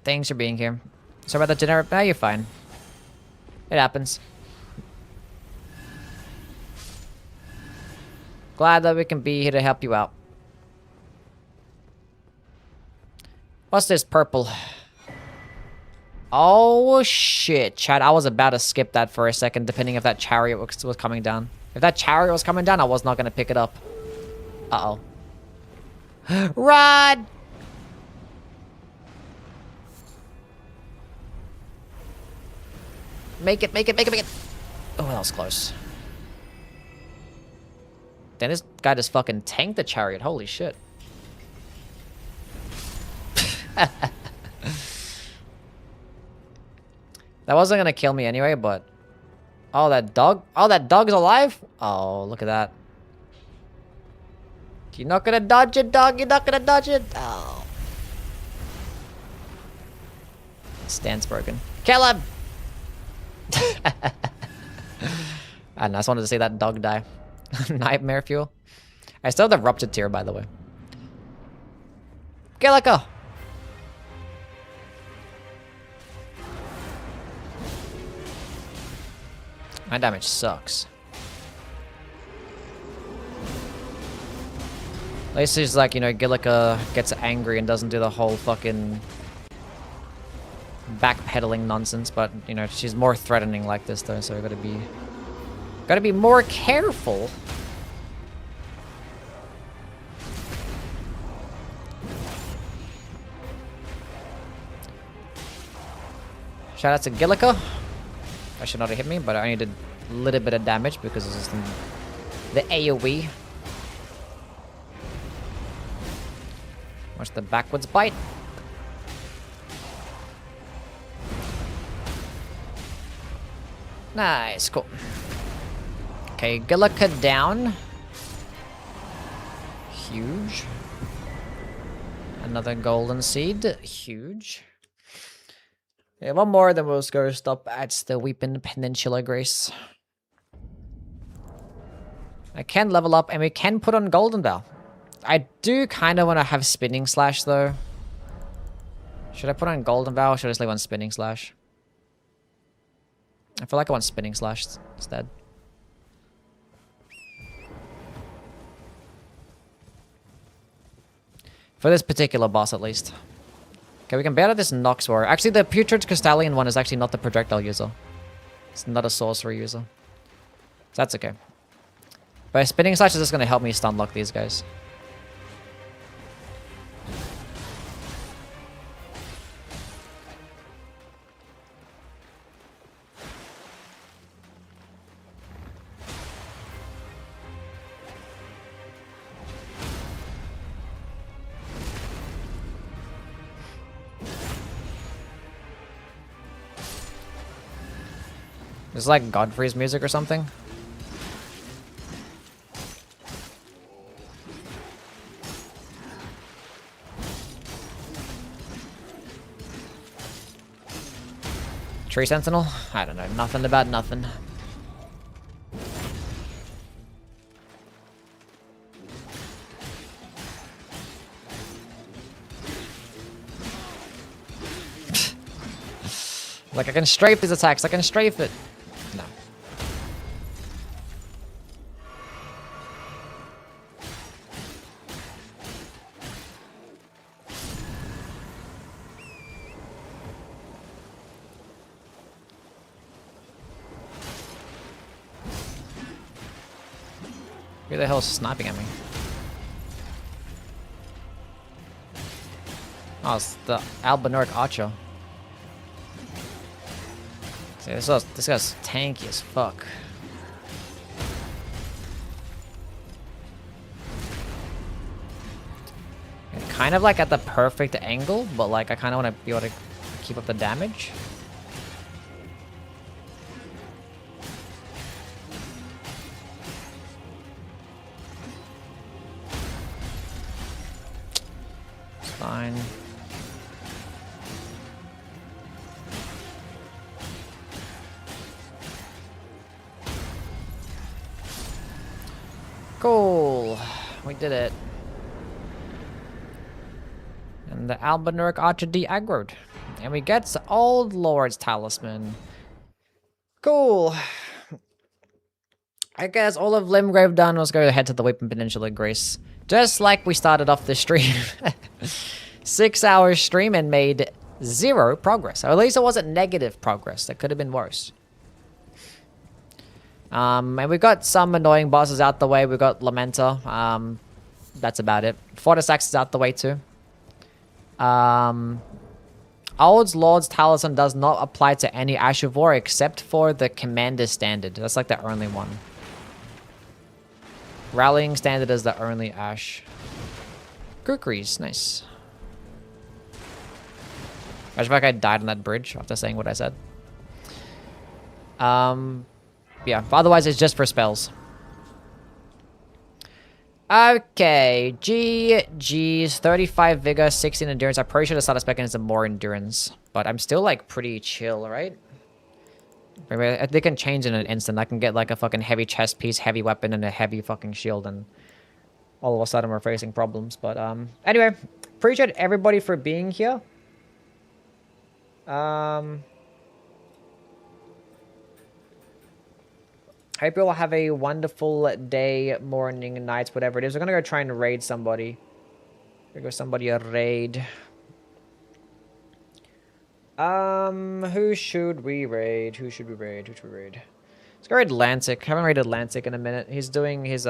Thanks for being here. Sorry about the generic. You're fine. It happens. Glad that we can be here to help you out. What's this purple? Oh shit, Chad. I was about to skip that for a second, depending if that chariot was coming down. If that chariot was coming down, I was not going to pick it up. Uh-oh. Run! Make it, make it, make it, make it. Oh, that was close. Then this guy just fucking tanked the chariot. Holy shit. That wasn't gonna kill me anyway, but... Oh, that dog? Oh, that dog's alive? Oh, look at that. You're not gonna dodge it, dog. You're not gonna dodge it. Oh. Stance broken. Kill him! I just wanted to see that dog die. Nightmare fuel. I still have the ruptured tear, by the way. Okay, let go. My damage sucks. At least he's like, you know, Gillica gets angry and doesn't do the whole fucking backpedaling nonsense, but you know, she's more threatening like this though, so we gotta be more careful. Shout out to Gillica. I should not have hit me, but I only did a little bit of damage because this is the AoE. Watch the backwards bite. Nice, cool. Okay, Gillica down. Huge. Another golden seed. Huge. Yeah, one more, then we'll just go stop at the Weeping Peninsula, Grace. I can level up, and we can put on Golden Bell. I do kind of want to have Spinning Slash, though. Should I put on Golden Bell, or should I just leave on Spinning Slash? I feel like I want Spinning Slash instead. For this particular boss, at least. Okay, we can bear this Nox Warrior. Actually, the Putrid Crystallian one is actually not the projectile user. It's not a sorcery user. So that's okay. But spinning slash is just gonna help me stun lock these guys. It's like Godfrey's music or something. Tree Sentinel? I don't know. Nothing about nothing. Like, I can strafe his attacks. I can strafe it. No. Who the hell is sniping at me? Oh, it's the Albinoric Archer. See, this guy's tanky as fuck. And kind of like at the perfect angle, but like I kind of want to be able to keep up the damage. It's fine. Cool. We did it. And the Albinoric Archer de-aggroed. And we get the Old Lord's Talisman. Cool. I guess all of Limgrave done was go head to the Weeping Peninsula Grace. Just like we started off the stream. 6 hour stream and made 0 progress. Or at least it wasn't negative progress. That could have been worse. And we got some annoying bosses out the way. We got Lamenta. That's about it. Fortisax is out the way too. Old Lord's Talisman does not apply to any Ashivor except for the Commander Standard. That's like the only one. Rallying Standard is the only Ash. Kukris, nice. I just feel like I died on that bridge after saying what I said. Yeah, but otherwise it's just for spells. Okay, GG's 35 vigor, 16 endurance. I probably should have started specking some more endurance, but I'm still like pretty chill, right? Maybe they can change in an instant. I can get like a fucking heavy chest piece, heavy weapon, and a heavy fucking shield, and all of a sudden we're facing problems. But anyway, appreciate everybody for being here. Hope you all have a wonderful day, morning, night, whatever it is. We're gonna go try and raid somebody. We're gonna go somebody a raid. Who should we raid? Who should we raid? Who should we raid? Let's go raid Atlantic. Haven't raided Atlantic in a minute. He's doing his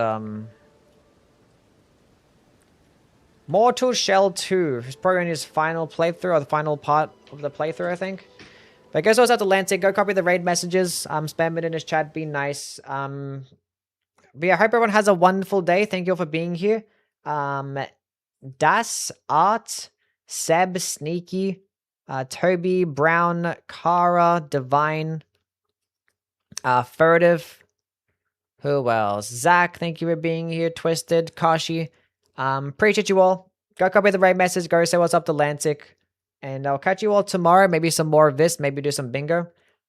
Mortal Shell 2. He's probably in his final playthrough, or the final part of the playthrough, I think. But guys, also at Atlantic, go copy the raid messages. Spam it in his chat. Be nice. But yeah, I hope everyone has a wonderful day. Thank you all for being here. Das, Art, Seb, Sneaky, Toby, Brown, Kara, Divine, Furtive. Who else? Zach, thank you for being here. Twisted, Kashi. Appreciate you all. Go copy the raid message. Go say what's up to Atlantic. And I'll catch you all tomorrow. Maybe some more of this. Maybe do some bingo.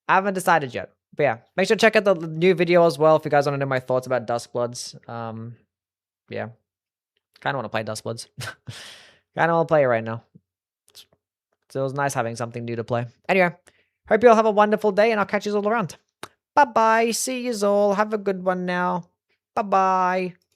I haven't decided yet. But yeah, make sure to check out the new video as well if you guys want to know my thoughts about Duskbloods. Yeah. Kind of want to play Duskbloods. Kind of want to play it right now. So it was nice having something new to play. Anyway, hope you all have a wonderful day, and I'll catch you all around. Bye-bye. See you all. Have a good one now. Bye-bye.